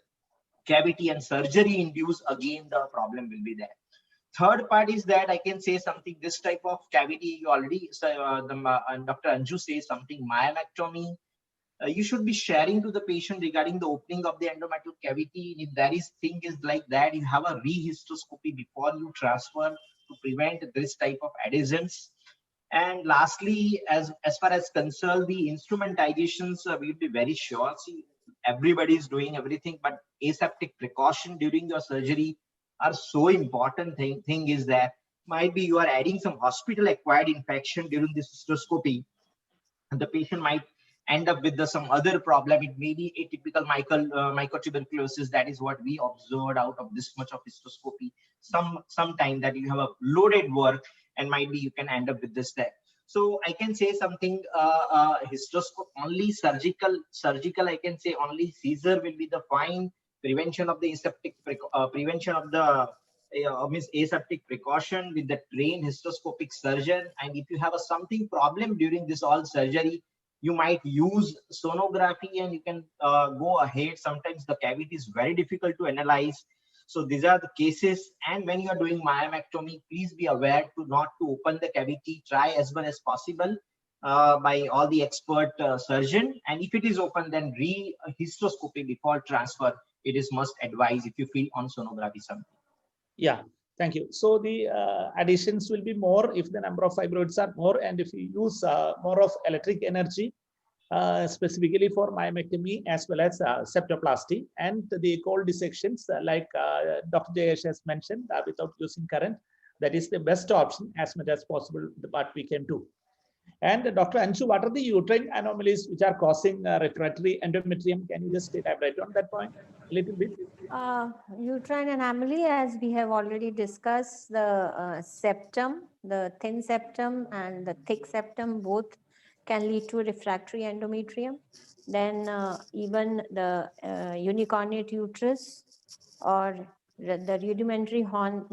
cavity, and surgery induce, again the problem will be there. Third part is that I can say something, this type of cavity, you already, Dr. Anju says something, myomectomy. You should be sharing to the patient regarding the opening of the endometrial cavity. If there is thing is like that, you have a rehysteroscopy before you transfer to prevent this type of adhesions. And lastly, as far as concerned, the instrumentizations, we'll be very sure. See, everybody is doing everything, but aseptic precaution during your surgery are so important. Thing is that might be you are adding some hospital acquired infection during this hysteroscopy, and the patient might end up with some other problem. It may be atypical mycotuberculosis. That is what we observed out of this much of hysteroscopy. Sometime that you have a loaded work, and might be you can end up with this there. So I can say something, hysteroscope only surgical, I can say only Caesar will be the fine prevention of the aseptic, prevention of the aseptic precaution with the trained hysteroscopic surgeon. And if you have something problem during this all surgery, you might use sonography, and you can go ahead. Sometimes the cavity is very difficult to analyze. So these are the cases. And when you are doing myomectomy, please be aware to not to open the cavity. Try as well as possible by all the expert surgeon. And if it is open, then hysteroscopy before transfer. It is must advise if you feel on sonography something. Yeah, thank you. So the additions will be more if the number of fibroids are more, and if you use more of electric energy, specifically for myomectomy as well as septoplasty, and the cold dissections like Dr. Jayesh has mentioned, without using current. That is the best option as much as possible, what we can do. And Dr. Anshu, what are the uterine anomalies which are causing refractory endometrium? Can you just elaborate on that point a little bit? Uterine anomaly, as we have already discussed, the septum, the thin septum and the thick septum, both can lead to refractory endometrium. Then even the unicornate uterus or the rudimentary horn,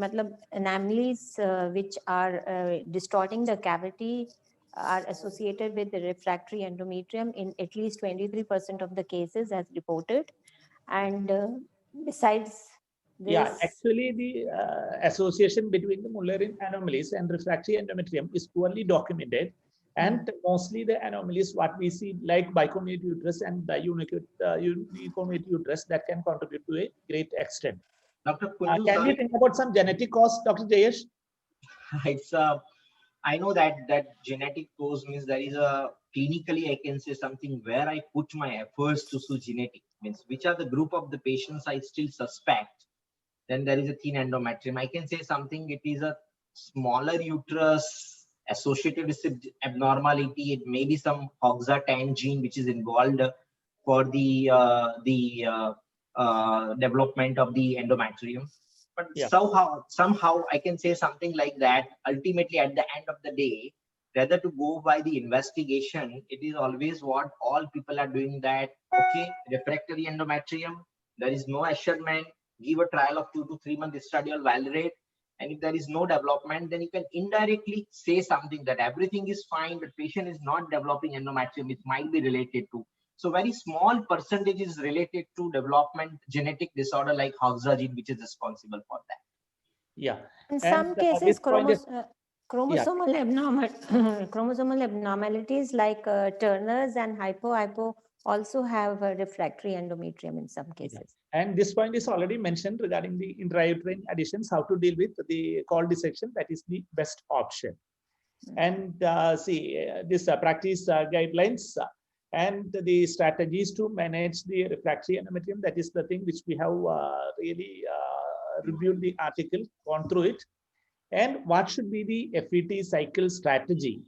anomalies which are distorting the cavity are associated with the refractory endometrium in at least 23% of the cases as reported. And besides this, yeah, actually the association between the Mullerian anomalies and refractory endometrium is poorly documented. And mostly the anomalies what we see like biconate uterus and the uniconate uterus that can contribute to a great extent. Dr. Kunju, can we think about some genetic cause, Dr. Jayesh? It's I know that genetic cause means there is a clinically I can say something where I put my efforts to genetic, means which are the group of the patients I still suspect. Then there is a thin endometrium. I can say something. It is a smaller uterus associated with abnormality. It may be some HOXA10 gene which is involved for the development of the endometrium. But somehow I can say something like that. Ultimately, at the end of the day, rather to go by the investigation, it is always what all people are doing, that okay, refractory endometrium, there is no assurement, give a trial of 2 to 3 month study or validate. And if there is no development, then you can indirectly say something that everything is fine, but patient is not developing endometrium. It might be related to. So very small percentage is related to development genetic disorder like HOXA gene, which is responsible for that. Yeah. In some cases, chromosomal abnormalities like Turner's and hypo also have refractory endometrium in some cases. Yeah. And this point is already mentioned regarding the intrauterine additions, how to deal with the cold dissection. That is the best option. And see, this practice guidelines and the strategies to manage the refractory endometrium. That is the thing which we have really reviewed the article, gone through it. And what should be the FET cycle strategy?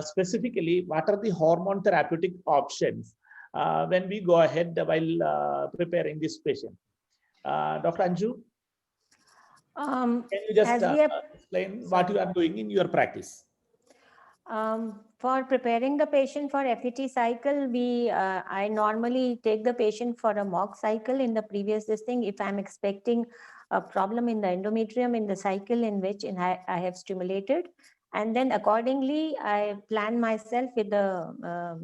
Specifically, what are the hormone therapeutic options when we go ahead while preparing this patient? Dr. Anju, can you just explain what you are doing in your practice? For preparing the patient for FET cycle, I normally take the patient for a mock cycle in the previous thing. If I'm expecting a problem in the endometrium in the cycle in which I have stimulated. And then accordingly, I plan myself with the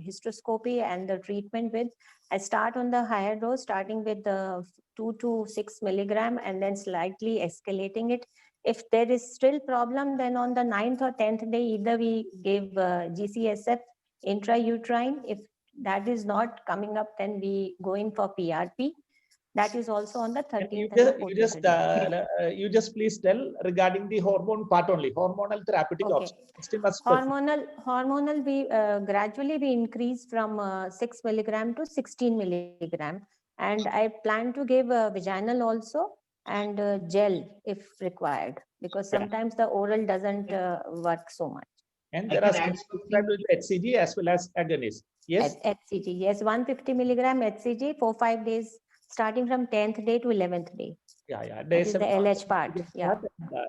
hysteroscopy and the treatment with, I start on the higher dose, starting with the 2 to 6 milligram and then slightly escalating it. If there is still problem, then on the 9th or 10th day, either we give GCSF intrauterine. If that is not coming up, then we go in for PRP. That is also on the 13th and the 14th day. You just please tell regarding the hormone part only, hormonal therapeutic option. Hormonal, we gradually we increase from 6 milligram to 16 milligram. And I plan to give vaginal also and gel if required, because sometimes the oral doesn't work so much. And there are some prescribed with HCG as well as agonist. Yes. HCG, yes, 150 milligram HCG, 4-5 days, starting from 10th day to 11th day. Yeah. That is the LH part. Yeah.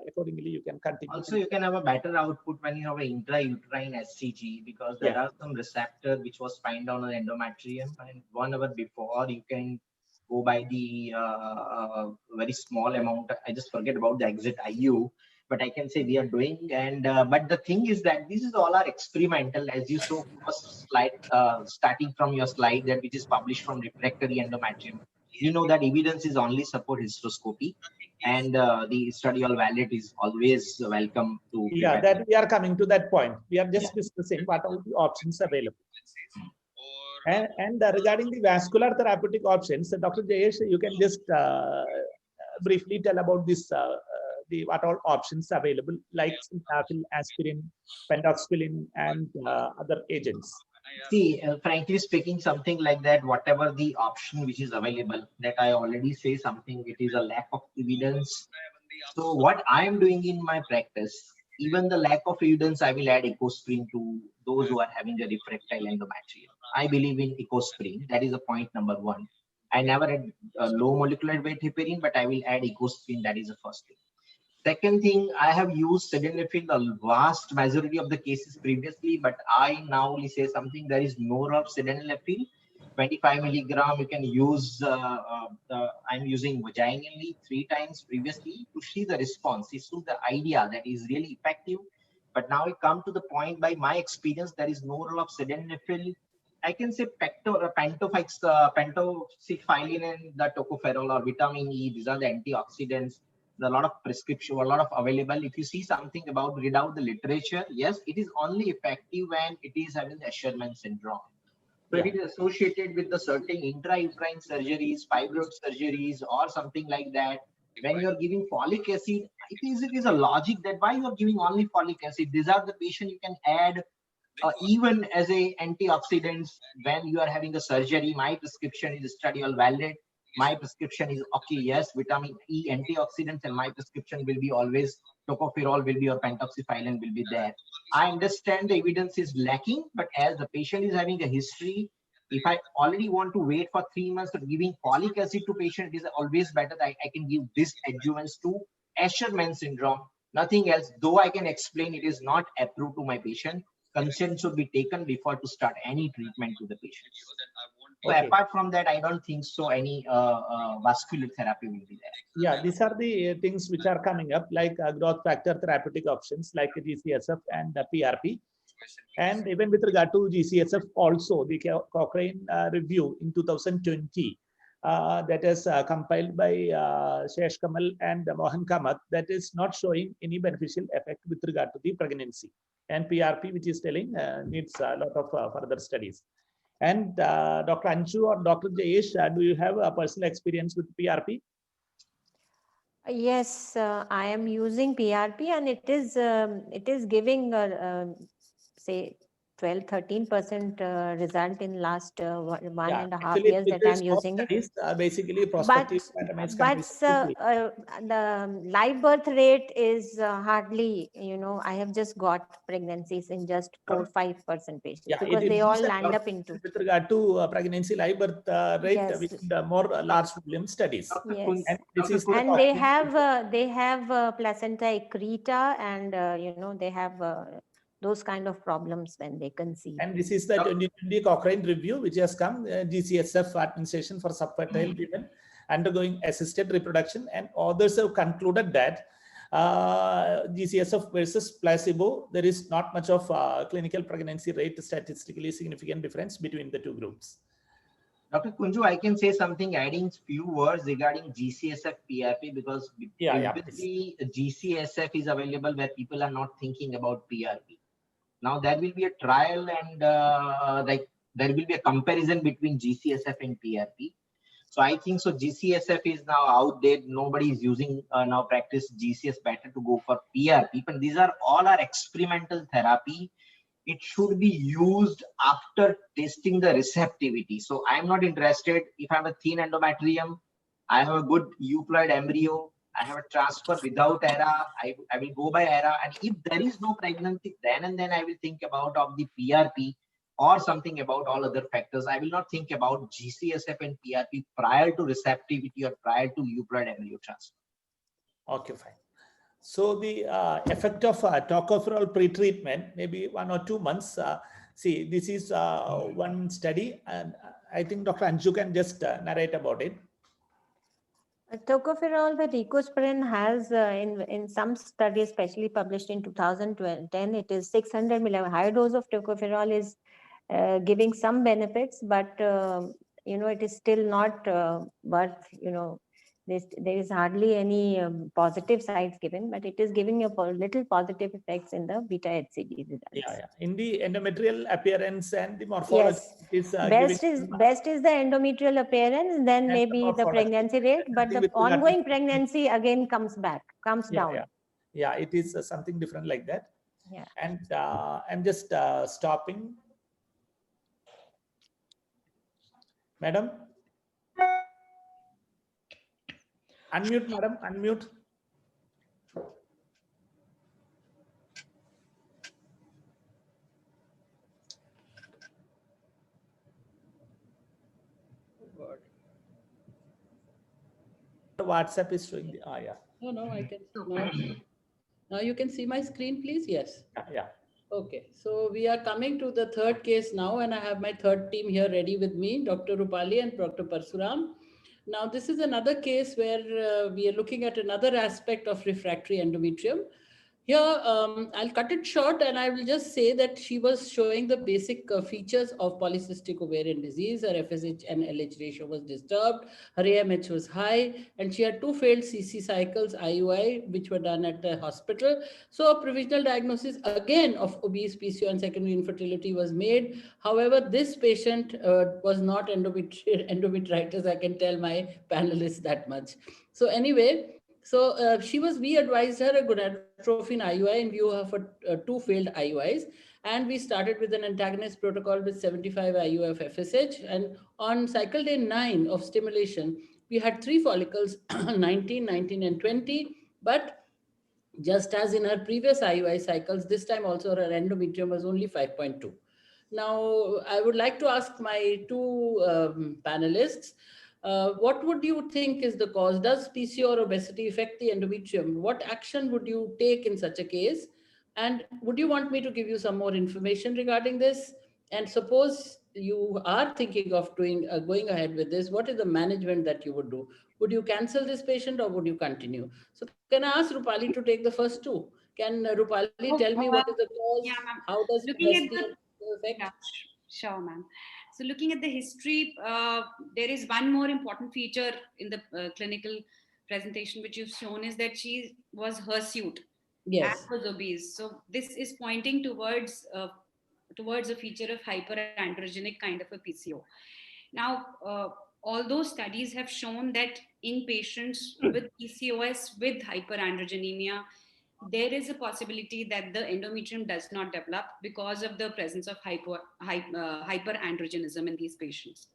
Accordingly, you can continue. Also, you can have a better output when you have an intrauterine SCG, because there are some receptor which was found on the endometrium, and 1 hour before you can go by the very small amount. I just forget about the exit IU, but I can say we are doing. And but the thing is that this is all our experimental, as you saw first slide, starting from your slide that which is published from refractory endometrium. You know that evidence is only support hysteroscopy, and the study all valid is always welcome to. Yeah, that we are coming to that point. We are just discussing what are the options available. And regarding the vascular therapeutic options, Dr. Jayesh, you can just briefly tell about this, what all options available, like sildenafil, aspirin, pentoxifilin, and other agents. See, frankly speaking, something like that, whatever the option which is available, that I already say something, it is a lack of evidence. So what I am doing in my practice, even the lack of evidence, I will add ecosprin to those who are having a refractory endometrium. I believe in ecosprin. That is a point number 1. I never had low molecular weight heparin, but I will add ecosprin. That is the first thing. Second thing, I have used sildenafil the vast majority of the cases previously, but I now only say something. There is more of sildenafil, 25 milligram. You can use. I'm using vaginally 3 times previously to see the response. This is the idea that is really effective. But now we come to the point. By my experience, there is no role of sildenafil. I can say pentoxifilin and the tocopherol or vitamin E. These are the antioxidants. There's a lot of prescription, a lot of available. If you see something about read out the literature, yes, it is only effective when it is having Asherman syndrome. So it is associated with the certain intrauterine surgeries, fibroid surgeries, or something like that. When you are giving folic acid, it is a logic that why you are giving only folic acid. These are the patient you can add even as a antioxidants when you are having a surgery. My prescription is study all valid. My prescription is okay, yes, vitamin E antioxidants, and my prescription will be always tocopherol will be or pentoxifilin will be there. I understand the evidence is lacking, but as the patient is having a history, if I already want to wait for 3 months for giving folic acid to patient, it is always better that I can give this adjuvants to Asherman syndrome, nothing else. Though I can explain it is not approved to my patient, consent should be taken before to start any treatment to the patients. So apart from that, I don't think so any vascular therapy will be there. Yeah, these are the things which are coming up, like growth factor therapeutic options like GCSF and PRP. And even with regard to GCSF also, the Cochrane review in 2020 that is compiled by Shesh Kamal and Mohan Kamath, that is not showing any beneficial effect with regard to the pregnancy. And PRP, which is telling needs a lot of further studies. And Dr. Anshu or Dr. Jayesh, do you have a personal experience with PRP? Yes, I am using PRP, and it is giving say 12-13% result in last 1.5 years that I'm using it. Basically, But the live birth rate is hardly, I have just got pregnancies in just 4-5% patients, because they all land up into. With regard to pregnancy live birth rate, with more large volume studies. Yes, and they have placenta accreta, and they have those kind of problems when they conceive. And this is the 2020 Cochrane review, which has come, GCSF administration for subfertile women. undergoing assisted reproduction, and others have concluded that GCSF versus placebo, there is not much of clinical pregnancy rate statistically significant difference between the two groups. Dr. Kunju, I can say something, adding few words regarding GCSF PRP, because previously GCSF is available where people are not thinking about PRP. Now there will be a trial and like there will be a comparison between GCSF and PRP. So I think so GCSF is now out there. Nobody is using now practice GCS, better to go for PRP. But these are all our experimental therapy. It should be used after testing the receptivity. So I'm not interested if I have a thin endometrium, I have a good euploid embryo, I have a transfer without ERA, I will go by ERA. And if there is no pregnancy, then and then I will think about of the PRP or something about all other factors. I will not think about GCSF and PRP prior to receptivity or prior to euploid embryo transfer. Okay, fine. So the effect of tocopherol pretreatment, maybe 1 or 2 months. See, this is one study, and I think Dr. Anju can just narrate about it. Tocopherol, the ricosprin has in some studies, especially published in 2010, it is 600 milligram. Higher dose of tocopherol is giving some benefits, but it is still not worth, there is hardly any positive sides given, but it is giving a little positive effects in the beta HCG results. Yeah. In the endometrial appearance and the morphology, yes. Best is the endometrial appearance, then maybe the pregnancy rate, but the ongoing pregnancy again comes down. Yeah, it is something different like that. Yeah. And I'm just stopping. Madam? Unmute, madam, unmute. The WhatsApp is showing the, yeah. No, I can, now you can see my screen, please. Yes. Yeah. Okay, so we are coming to the third case now, and I have my third team here ready with me, Dr. Rupali and Dr. Parsuram. Now, this is another case where we are looking at another aspect of refractory endometrium. Here, I'll cut it short and I will just say that she was showing the basic features of polycystic ovarian disease. Her FSH and LH ratio was disturbed, her AMH was high, and she had 2 failed CC cycles, IUI, which were done at the hospital. So a provisional diagnosis again of obese PCO and secondary infertility was made. However, this patient was not endometritis. I can tell my panelists that much. So anyway, so we advised her a gonadotrophin IUI in view of 2 failed IUIs. And we started with an antagonist protocol with 75 IUI of FSH. And on cycle day 9 of stimulation, we had 3 follicles, 19, 19, and 20. But just as in her previous IUI cycles, this time also her endometrium was only 5.2. Now, I would like to ask my 2 panelists, what would you think is the cause? Does PCO or obesity affect the endometrium? What action would you take in such a case? And would you want me to give you some more information regarding this? And suppose you are thinking of doing going ahead with this, what is the management that you would do? Would you cancel this patient or would you continue? So can I ask Rupali to take the first 2? Can Rupali tell me what is the cause? Yeah, how does looking at the affect? Yeah, sure, ma'am. So looking at the history, there is one more important feature in the clinical presentation which you've shown is that she was hirsute and Yes. was obese. So this is pointing towards a feature of hyperandrogenic kind of a PCO. Now, although studies have shown that in patients with PCOS with hyperandrogenemia, there is a possibility that the endometrium does not develop because of the presence of hyperandrogenism in these patients.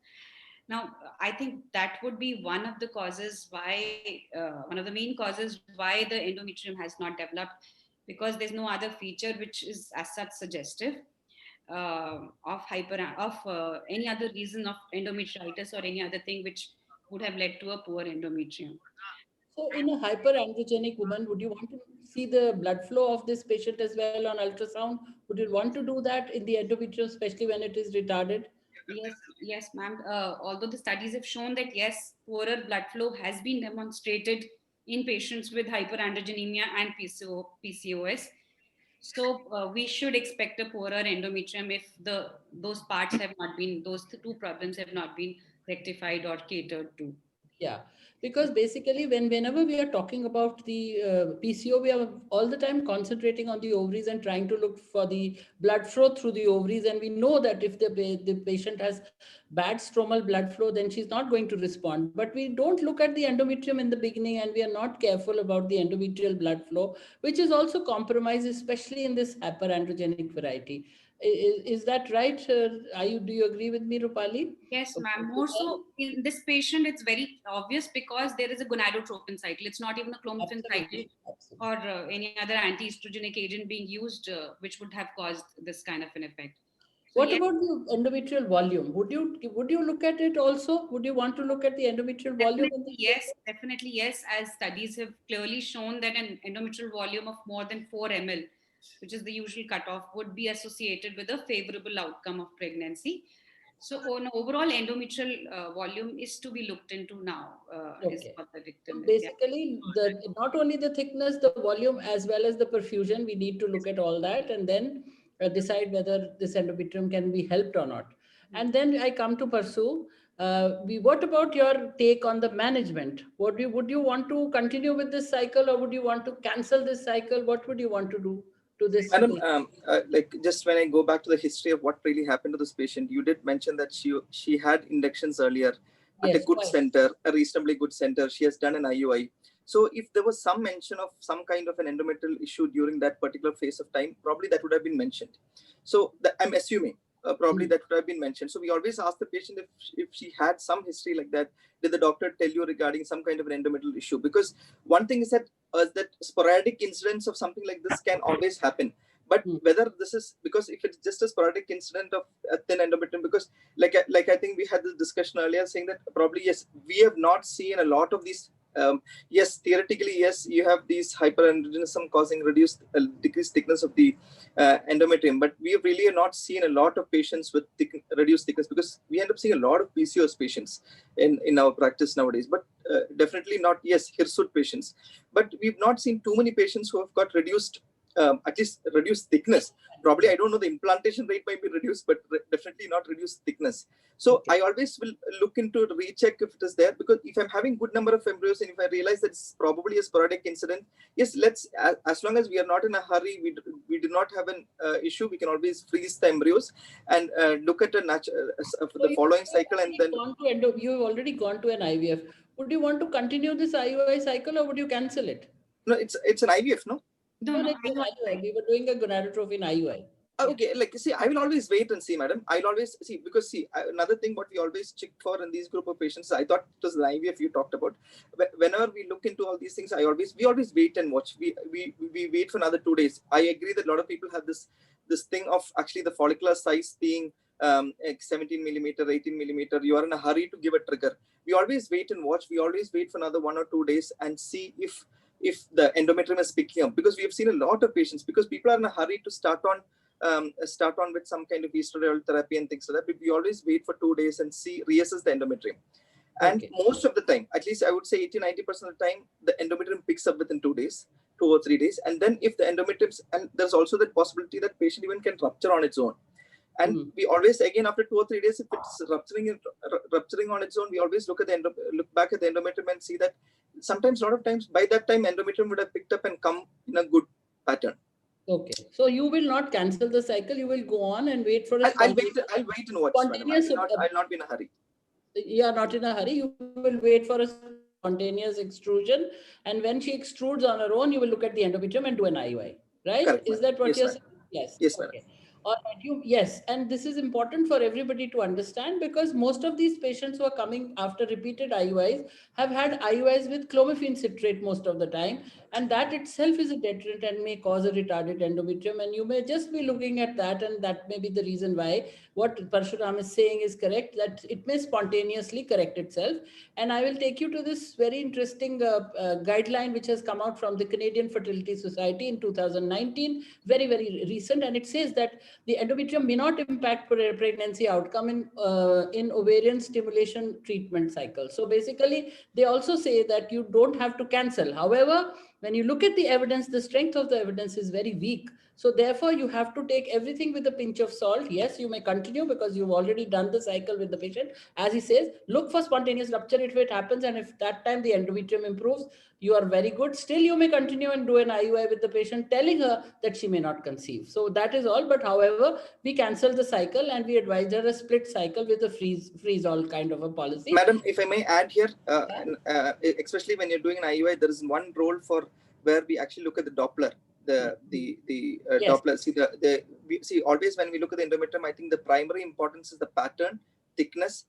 Now, I think that would be one of the causes why, one of the main causes why the endometrium has not developed, because there's no other feature which is as such suggestive of any other reason of endometritis or any other thing which would have led to a poor endometrium. So in a hyperandrogenic woman, would you want to see the blood flow of this patient as well on ultrasound? Would you want to do that in the endometrium, especially when it is retarded? Yes, ma'am. Although the studies have shown that yes, poorer blood flow has been demonstrated in patients with hyperandrogenemia and PCOS. So we should expect a poorer endometrium if those parts have not been, those two problems have not been rectified or catered to. Yeah, because basically whenever we are talking about the PCO, we are all the time concentrating on the ovaries and trying to look for the blood flow through the ovaries. And we know that if the patient has bad stromal blood flow, then she's not going to respond. But we don't look at the endometrium in the beginning, and we are not careful about the endometrial blood flow, which is also compromised, especially in this hyperandrogenic variety. Is that right? Do you agree with me, Rupali? Yes, ma'am. More so in this patient, it's very obvious because there is a gonadotropin cycle. It's not even a clomiphene cycle or any other anti-estrogenic agent being used, which would have caused this kind of an effect. So What yes, about the endometrial volume? Would you look at it also? Would you want to look at the endometrial volume in this patient? definitely yes. As studies have clearly shown that an endometrial volume of more than 4 ml, which is the usual cutoff, would be associated with a favorable outcome of pregnancy. So, on overall endometrial volume is to be looked into now. Is Okay. what the So victim is. Yeah. basically, not only the thickness, the volume, as well as the perfusion, we need to look at all that and then decide whether this endometrium can be helped or not. And then I come to pursue. What about your take on the management? Would you want to continue with this cycle, or would you want to cancel this cycle? What would you want to do to this Madam, patient? like just when I go back to the history of what really happened to this patient, you did mention that she had inductions earlier at a Yes, good twice. center, a reasonably good center. She has done an IUI. So if there was some mention of some kind of an endometrial issue during that particular phase of time, probably that would have been mentioned. So I'm assuming probably that would have been mentioned. So we always ask the patient if she had some history like that. Did the doctor tell you regarding some kind of an endometrial issue? Because one thing is that sporadic incidents of something like this can always happen. But whether this is because if it's just a sporadic incident of a thin endometrium, because like I think we had this discussion earlier saying that probably yes, we have not seen a lot of these. Yes, theoretically, yes, you have these hyperandrogenism causing decreased thickness of the endometrium, but we really have not seen a lot of patients with reduced thickness, because we end up seeing a lot of PCOS patients in our practice nowadays. But definitely not, yes, hirsute patients. But we've not seen too many patients who have got reduced, at least reduced thickness. Probably, I don't know, the implantation rate might be reduced, but definitely not reduced thickness. So I always will look into it, recheck if it is there, because if I'm having good number of embryos and if I realize that it's probably a sporadic incident, yes, as long as we are not in a hurry, we do not have an issue, we can always freeze the embryos and look at the following cycle, and then You've already gone to an IVF. Would you want to continue this IUI cycle, or would you cancel it? no, it's an IVF, no? No, It's an IUI. We were doing a gonadotropin IUI. Okay, like see, I will always wait and see, madam. I'll always see, because see, another thing what we always check for in these group of patients, I thought it was the IVF you talked about. Whenever we look into all these things, we always wait and watch. We wait for another 2 days. I agree that a lot of people have this thing of actually the follicular size being 17 millimeter, 18 millimeter. You are in a hurry to give a trigger. We always wait and watch. We always wait for another 1 or 2 days and see if the endometrium is picking up, because we have seen a lot of patients, because people are in a hurry to start on with some kind of estradiol therapy and things like that. But we always wait for 2 days and reassess the endometrium. And most of the time, at least I would say 80-90% of the time, the endometrium picks up within 2 days, 2 or 3 days. And then if the endometrium, and there's also the possibility that patient even can rupture on its own. And we always, again, after 2 or 3 days, if it's rupturing on its own, we always look back at the endometrium and see that sometimes, a lot of times, by that time, endometrium would have picked up and come in a good pattern. Okay, so you will not cancel the cycle. You will go on and wait for a I'll wait and watch. I'll not be in a hurry. You are not in a hurry. You will wait for a spontaneous extrusion, and when she extrudes on her own, you will look at the endometrium and do an IUI. Right? Correct, is that what you're saying? Yes. Yes, okay. All right. Yes, and this is important for everybody to understand, because most of these patients who are coming after repeated IUIs have had IUIs with clomiphene citrate most of the time, And that itself is a deterrent and may cause a retarded endometrium. And you may just be looking at that, and that may be the reason why what Parshuram is saying is correct, that it may spontaneously correct itself. And I will take you to this very interesting guideline which has come out from the Canadian Fertility Society in 2019, very, very recent. And it says that the endometrium may not impact pregnancy outcome in ovarian stimulation treatment cycle. So basically, they also say that you don't have to cancel. However, when you look at the evidence, the strength of the evidence is very weak. So therefore, you have to take everything with a pinch of salt. Yes, you may continue because you've already done the cycle with the patient. As he says, look for spontaneous rupture if it happens. And if that time the endometrium improves, you are very good. Still, you may continue and do an IUI with the patient, telling her that she may not conceive. So that is all. But however, we cancel the cycle and we advise her a split cycle with a freeze all kind of a policy. Madam, if I may add here, especially when you're doing an IUI, there is one role for where we actually look at the Doppler. Yes. Doppler. See, always when we look at the endometrium, I think the primary importance is the pattern, thickness.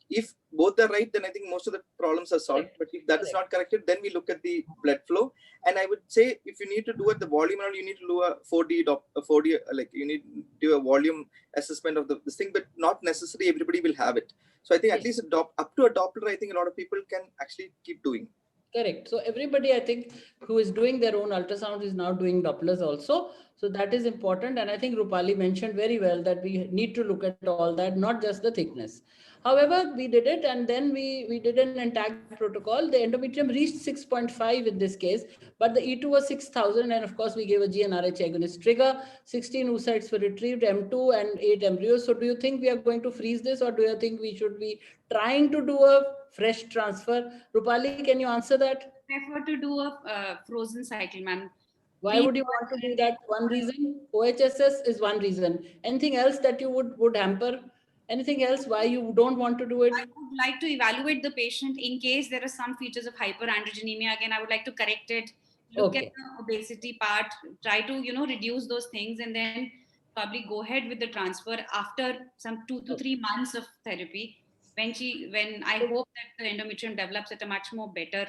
If both are right, then I think most of the problems are solved. But if that is not corrected, then we look at the blood flow. And I would say if you need to do it the volume, you need to do a 4D, like you need to do a volume assessment of this thing, but not necessarily everybody will have it. So I think at least up to a Doppler, I think a lot of people can actually keep doing. Correct. So everybody, I think, who is doing their own ultrasound is now doing Dopplers also. So that is important. And I think Rupali mentioned very well that we need to look at all that, not just the thickness. However, we did it, and then we did an intact protocol. The endometrium reached 6.5 in this case, but the E2 was 6,000. And of course, we gave a GnRH agonist trigger. 16 oocytes were retrieved, M2 and 8 embryos. So do you think we are going to freeze this, or do you think we should be trying to do a fresh transfer? Rupali, can you answer that? Prefer to do a frozen cycle, ma'am. Why would you want to do that? One reason, OHSS is one reason. Anything else that you would hamper? Anything else why you don't want to do it? I would like to evaluate the patient in case there are some features of hyperandrogenemia. Again, I would like to correct it. Look at the obesity part, try to, reduce those things, and then probably go ahead with the transfer after some 2 to 3 months of therapy. When I hope that the endometrium develops at a much more better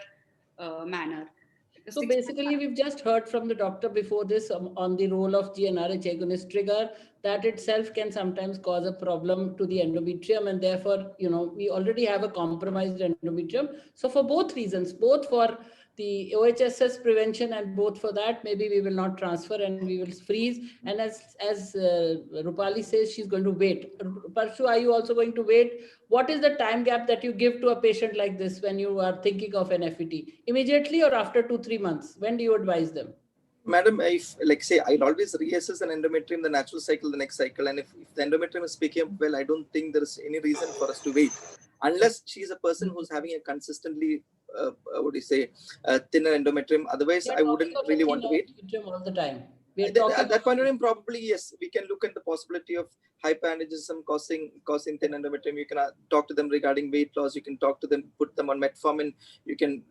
manner. So basically, we've just heard from the doctor before this on the role of GnRH agonist trigger. That itself can sometimes cause a problem to the endometrium, and therefore, we already have a compromised endometrium. So for both reasons, both for the OHSS prevention and both for that, maybe we will not transfer and we will freeze. And as Rupali says, she's going to wait. Parshu, are you also going to wait? What is the time gap that you give to a patient like this when you are thinking of an FET? Immediately or after 2-3 months? When do you advise them? Madam, if say I'll always reassess an endometrium, the natural cycle, the next cycle. And if the endometrium is picking up well, I don't think there is any reason for us to wait. Unless she is a person who's having a consistently, thinner endometrium. Otherwise, I wouldn't really want to wait. All the time. At that point of time, probably, yes, we can look at the possibility of hyperandrogenism causing thin endometrium. You can talk to them regarding weight loss. You can talk to them, put them on metformin. You can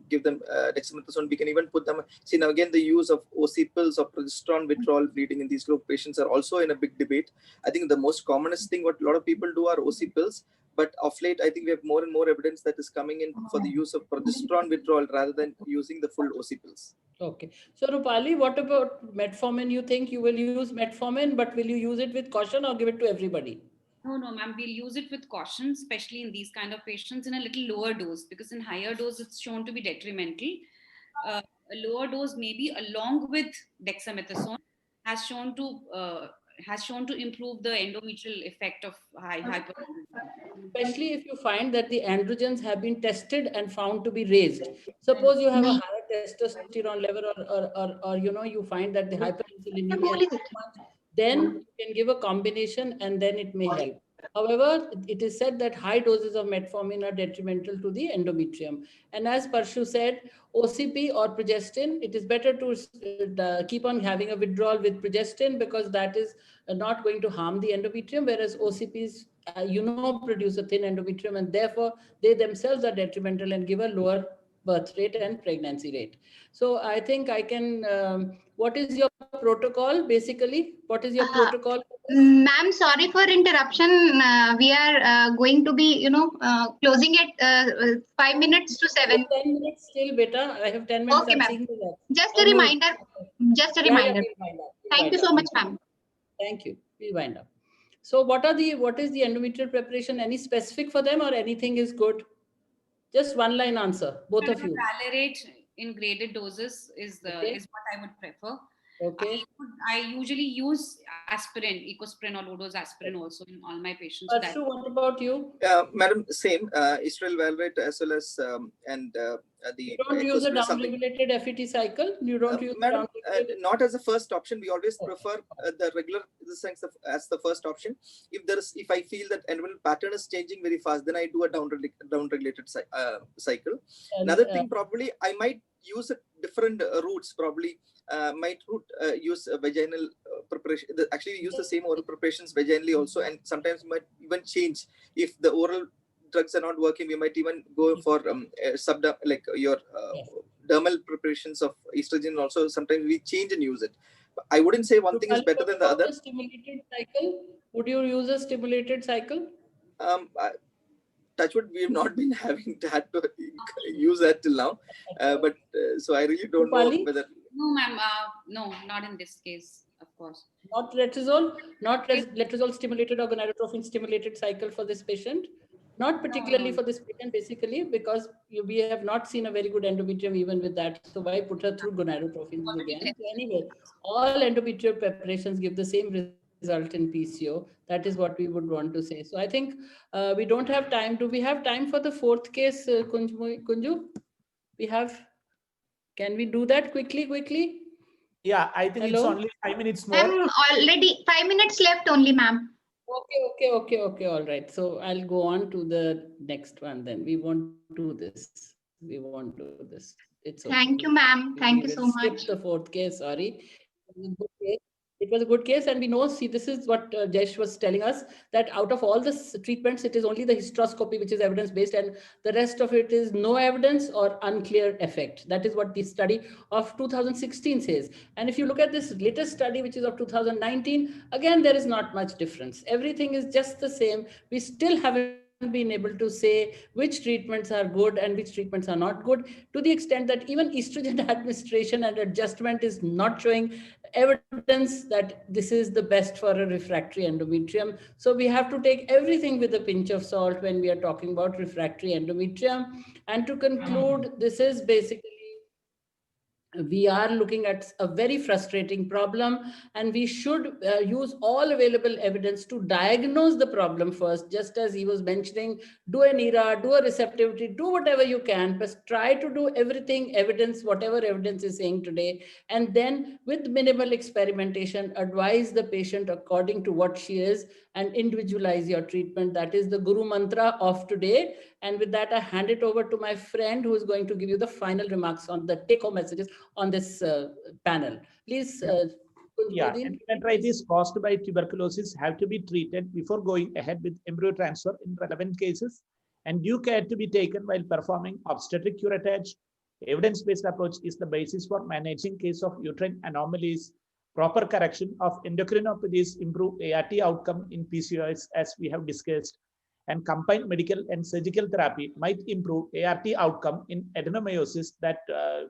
give them dexamethasone. We can even put them. See, now again, the use of OC pills or progesterone withdrawal bleeding in these group patients are also in a big debate. I think the most commonest thing what a lot of people do are OC pills. But of late, I think we have more and more evidence that is coming in for the use of progesterone withdrawal rather than using the full OC pills. Okay. So Rupali, what about metformin? You think you will use metformin, but will you use it with caution or give it to everybody? No, ma'am. We'll use it with caution, especially in these kind of patients in a little lower dose, because in higher dose, it's shown to be detrimental. A lower dose, maybe along with dexamethasone, has shown to improve the endometrial effect of hyperandrogenism. Especially if you find that the androgens have been tested and found to be raised. Suppose you have a higher testosterone level or you find that the hyperinsulinemia is too much, then you can give a combination and then it may help. However, it is said that high doses of metformin are detrimental to the endometrium. And as Parshu said, OCP or progestin, it is better to keep on having a withdrawal with progestin because that is not going to harm the endometrium, whereas OCPs, produce a thin endometrium and therefore they themselves are detrimental and give a lower birth rate and pregnancy rate. So I think I can, what is your protocol basically? What is your protocol? Ma'am, sorry for interruption. We are going to be, closing at 5 minutes to 7. 10 minutes still, beta. I have 10 minutes. Okay, I'm ma'am. seeing the watch. Just Oh, a no. reminder. Just a Yeah, reminder. we'll wind up. Thank you so much, ma'am. Thank you. We'll wind up. So what is the endometrial preparation? Any specific for them or anything is good? Just one line answer, both of you. Valerate in graded doses is what I would prefer. Okay. I usually use aspirin, ecosprin or low-dose aspirin also in all my patients. Parshu, what about you? Madam, same. Estrel Valrate as well as the. You don't use a down-regulated FET cycle? You don't use Madam, not as a first option. We always prefer the regular as the first option. If I feel that endometrial pattern is changing very fast, then I do a down-regulated cycle. Another thing, probably I might use different routes. Probably might use vaginal preparation. Actually, use the same oral preparations vaginally also, and sometimes might even change if the oral drugs are not working. We might even go for like your dermal preparations of estrogen. Also, sometimes we change and use it. I wouldn't say one thing is better than the other. Stimulated cycle. Would you use a stimulated cycle? Touchwood, we have not been having had to use that till now, but so I really don't know whether. No, ma'am. No, not in this case, of course. Not letrozole, not letrozole stimulated or gonadotropin stimulated cycle for this patient. Not particularly for this patient, basically, because we have not seen a very good endometrium even with that. So why put her through gonadotropin again? So anyway, all endometrial preparations give the same result in PCO. That is what we would want to say. So I think we don't have time. Do we have time for the fourth case, Kunju? We have. Can we do that quickly? Yeah, I think it's only 5 minutes more. I'm already 5 minutes left only, ma'am. Okay. All right. So I'll go on to the next one then. We won't do this. It's okay. Thank you, ma'am. Thank you so much. Skip the fourth case. Sorry. It was a good case, and we know, see, this is what Jesh was telling us, that out of all the treatments, it is only the hysteroscopy which is evidence-based, and the rest of it is no evidence or unclear effect. That is what the study of 2016 says. And if you look at this latest study, which is of 2019, again, there is not much difference. Everything is just the same. We still haven't been able to say which treatments are good and which treatments are not good, to the extent that even estrogen administration and adjustment is not showing evidence that this is the best for a refractory endometrium. So we have to take everything with a pinch of salt when we are talking about refractory endometrium. And to conclude, this is basically, we are looking at a very frustrating problem, and we should use all available evidence to diagnose the problem first, just as he was mentioning. Do an ERA, do a receptivity, do whatever you can, but try to do everything evidence, whatever evidence is saying today, and then with minimal experimentation, advise the patient according to what she is and individualize your treatment. That is the Guru Mantra of today. And with that, I hand it over to my friend who is going to give you the final remarks on the take-home messages on this panel. Please. Endometritis caused by tuberculosis have to be treated before going ahead with embryo transfer in relevant cases, and due care to be taken while performing obstetric curettage. Evidence-based approach is the basis for managing case of uterine anomalies. Proper correction of endocrinopathies improve ART outcome in PCOS, as we have discussed. And combined medical and surgical therapy might improve ART outcome in adenomyosis that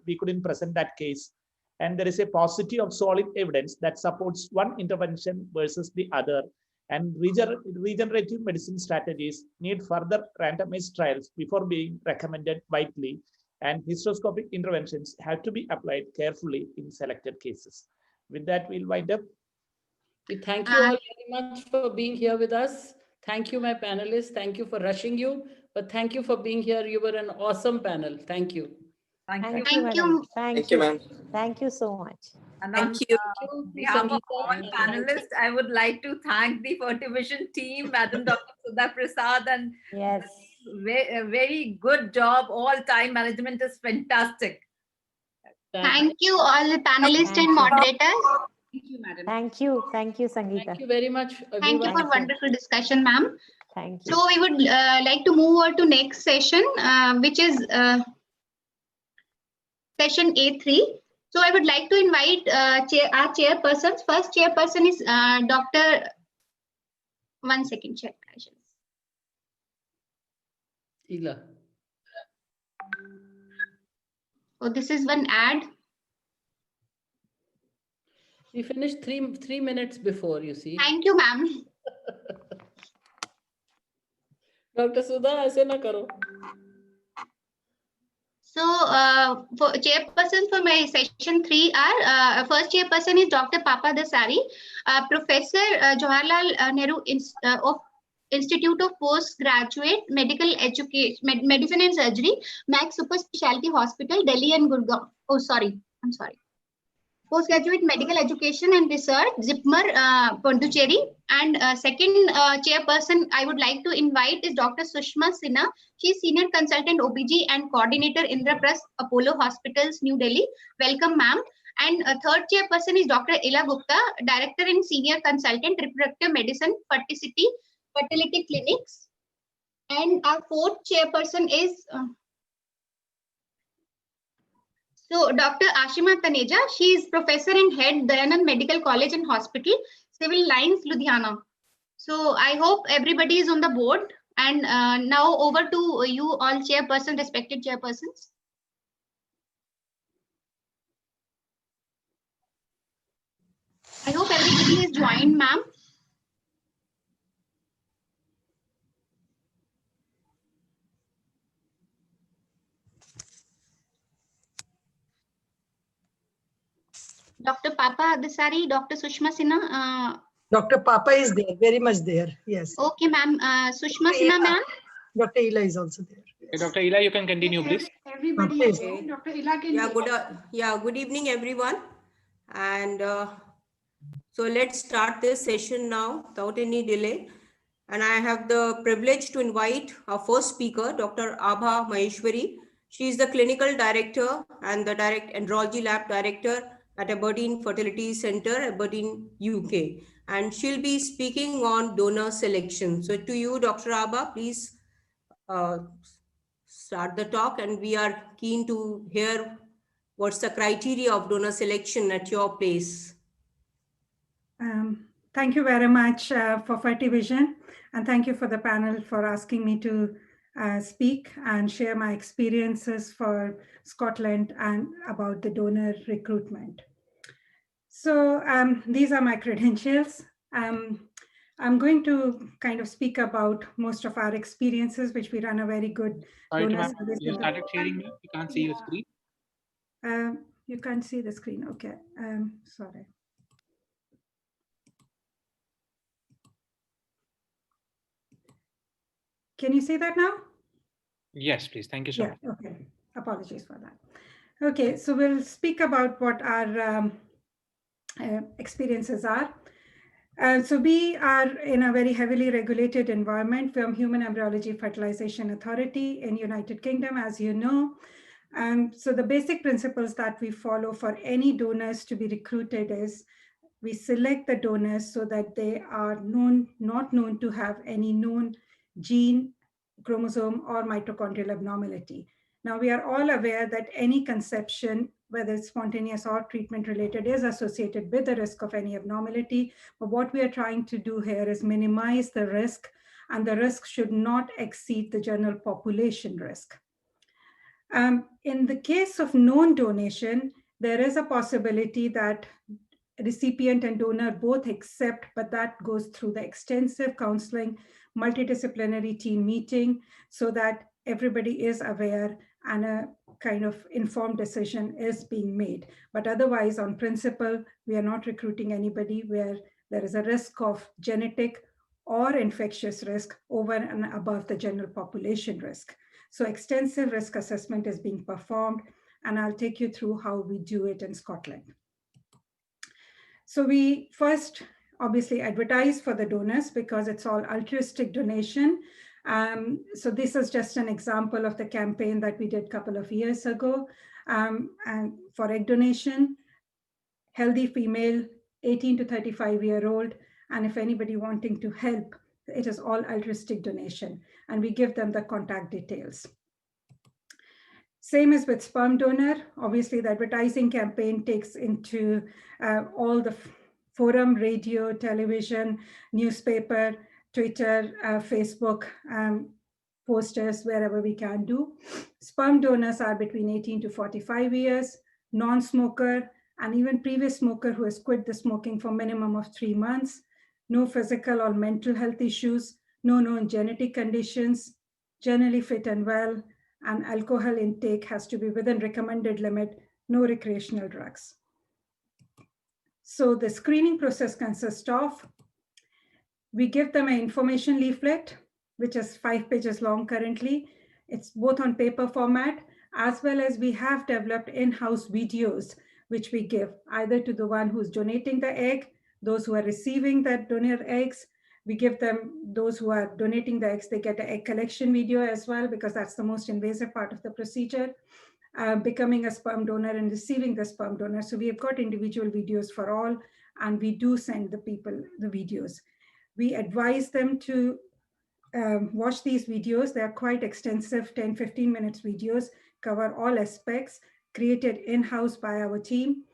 we couldn't present that case. And there is a paucity of solid evidence that supports one intervention versus the other. And regenerative medicine strategies need further randomized trials before being recommended widely. And hysteroscopic interventions have to be applied carefully in selected cases. With that, we'll wind up. We thank you all very much for being here with us. Thank you, my panelists. Thank you for rushing you, but thank you for being here. You were an awesome panel. Thank you. Thank you, madam. Thank you, ma'am. Thank you so much. And on behalf of all panelists, I would like to thank the Fertivision team, Madam Dr. Sudha Prasad, and yes, very good job. All time management is fantastic. Thank you, all the panelists and moderators. Thank you, madam. Thank you, Sangeeta. Thank you very much. Thank you for wonderful discussion, ma'am. Thank you. So we would like to move over to next session, which is session A3. So I would like to invite our chairpersons. First chairperson is Dr. One second, check. Ila. Oh, this is one ad. We finished three minutes before, you see. Thank you, ma'am. Dr. Sudha, aise na karo. So, for chairperson for my session 3 are first chairperson is Dr. Papa Dasari, Professor Jawaharlal Nehru of Institute of Postgraduate Medical Education, Medicine and Surgery, Max Super Specialty Hospital, Delhi and Gurgaon. Oh, sorry, I'm sorry. Postgraduate Medical Education and Research, Zipmer, Pondicherry. And second chairperson I would like to invite is Dr. Sushma Sinha. She is Senior Consultant OBG and Coordinator Indraprasth Apollo Hospitals, New Delhi. Welcome, ma'am. And third chairperson is Dr. Ila Gupta, Director and Senior Consultant Reproductive Medicine, Fertility Clinics. And our fourth chairperson is so Dr. Ashima Taneja. She is Professor and Head, Dayanand Medical College and Hospital, Civil Lines, Ludhiana. So I hope everybody is on the board. And now over to you all chairperson, respected chairpersons. I hope everybody is joined, ma'am. Dr. Papa Dasari, Dr. Sushma Sinha. Dr. Papa is there, very much there. Yes. Okay, ma'am. Sushma Sinha, ma'am. Dr. Ila is also there. Yes. Dr. Ila, you can continue, please. Everybody is there. Dr. Ila can good evening, everyone. And so let's start this session now without any delay. And I have the privilege to invite our first speaker, Dr. Abha Maheshwari. She is the clinical director and the andrology lab director at Aberdeen Fertility Center, Aberdeen, UK. And she'll be speaking on donor selection. So to you, Dr. Abha, please start the talk, and we are keen to hear what's the criteria of donor selection at your place. Thank you very much for Fertivision, and thank you for the panel for asking me to speak and share my experiences for Scotland and about the donor recruitment. So these are my credentials. I'm going to kind of speak about most of our experiences, which we run a very good donor service. You started sharing me. You can't see your screen. You can't see the screen. Okay. Sorry. Can you see that now? Yes, please. Thank you so much. Okay. Apologies for that. Okay, so we'll speak about what our experiences are. So we are in a very heavily regulated environment from Human Embryology Fertilization Authority in United Kingdom, as you know. So the basic principles that we follow for any donors to be recruited is we select the donors so that they are not known to have any known gene, chromosome, or mitochondrial abnormality. Now, we are all aware that any conception, whether it's spontaneous or treatment related, is associated with the risk of any abnormality. But what we are trying to do here is minimize the risk, and the risk should not exceed the general population risk. In the case of known donation, there is a possibility that recipient and donor both accept, but that goes through the extensive counseling, multidisciplinary team meeting, so that everybody is aware and a kind of informed decision is being made. But otherwise, on principle, we are not recruiting anybody where there is a risk of genetic or infectious risk over and above the general population risk. So extensive risk assessment is being performed, and I'll take you through how we do it in Scotland. So we first obviously advertise for the donors because it's all altruistic donation. So this is just an example of the campaign that we did a couple of years ago. And for egg donation, healthy female, 18 to 35-year-old, and if anybody wanting to help, it is all altruistic donation, and we give them the contact details. Same as with sperm donor. Obviously, the advertising campaign takes into all the forum, radio, television, newspaper, Twitter, Facebook, posters, wherever we can do. Sperm donors are between 18 to 45 years, non-smoker, and even previous smoker who has quit the smoking for minimum of 3 months, no physical or mental health issues, no known genetic conditions, generally fit and well, and alcohol intake has to be within recommended limit, no recreational drugs. So the screening process consists of, we give them an information leaflet, which is 5 pages long currently. It's both on paper format, as well as we have developed in-house videos, which we give either to the one who's donating the egg, those who are receiving that donor eggs. We give them, those who are donating the eggs, they get an egg collection video as well, because that's the most invasive part of the procedure, becoming a sperm donor and receiving the sperm donor. So we have got individual videos for all, and we do send the people the videos. We advise them to watch these videos. They are quite extensive, 10, 15 minutes videos, cover all aspects, created in-house by our team.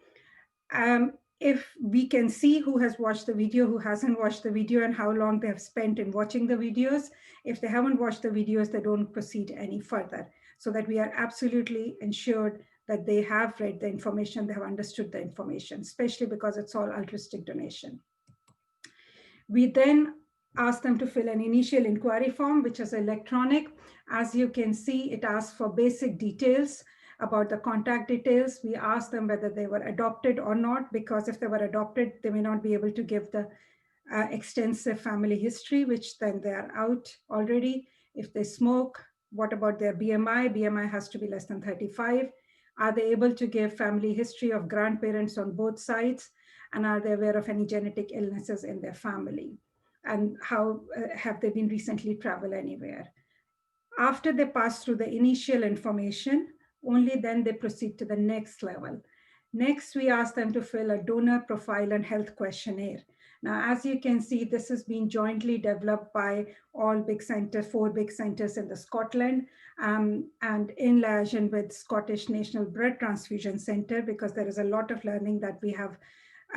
If we can see who has watched the video, who hasn't watched the video, and how long they have spent in watching the videos. If they haven't watched the videos, they don't proceed any further, so that we are absolutely ensured that they have read the information, they have understood the information, especially because it's all altruistic donation. We then ask them to fill an initial inquiry form, which is electronic. As you can see, it asks for basic details about the contact details. We ask them whether they were adopted or not, because if they were adopted, they may not be able to give the extensive family history, which then they are out already. If they smoke, what about their BMI? BMI has to be less than 35. Are they able to give family history of grandparents on both sides? And are they aware of any genetic illnesses in their family? And how have they been recently traveled anywhere? After they pass through the initial information, only then they proceed to the next level. Next, we ask them to fill a donor profile and health questionnaire. Now, as you can see, this has been jointly developed by all big centers, 4 big centers in the Scotland, and in liaison with Scottish National Blood Transfusion Centre, because there is a lot of learning that we have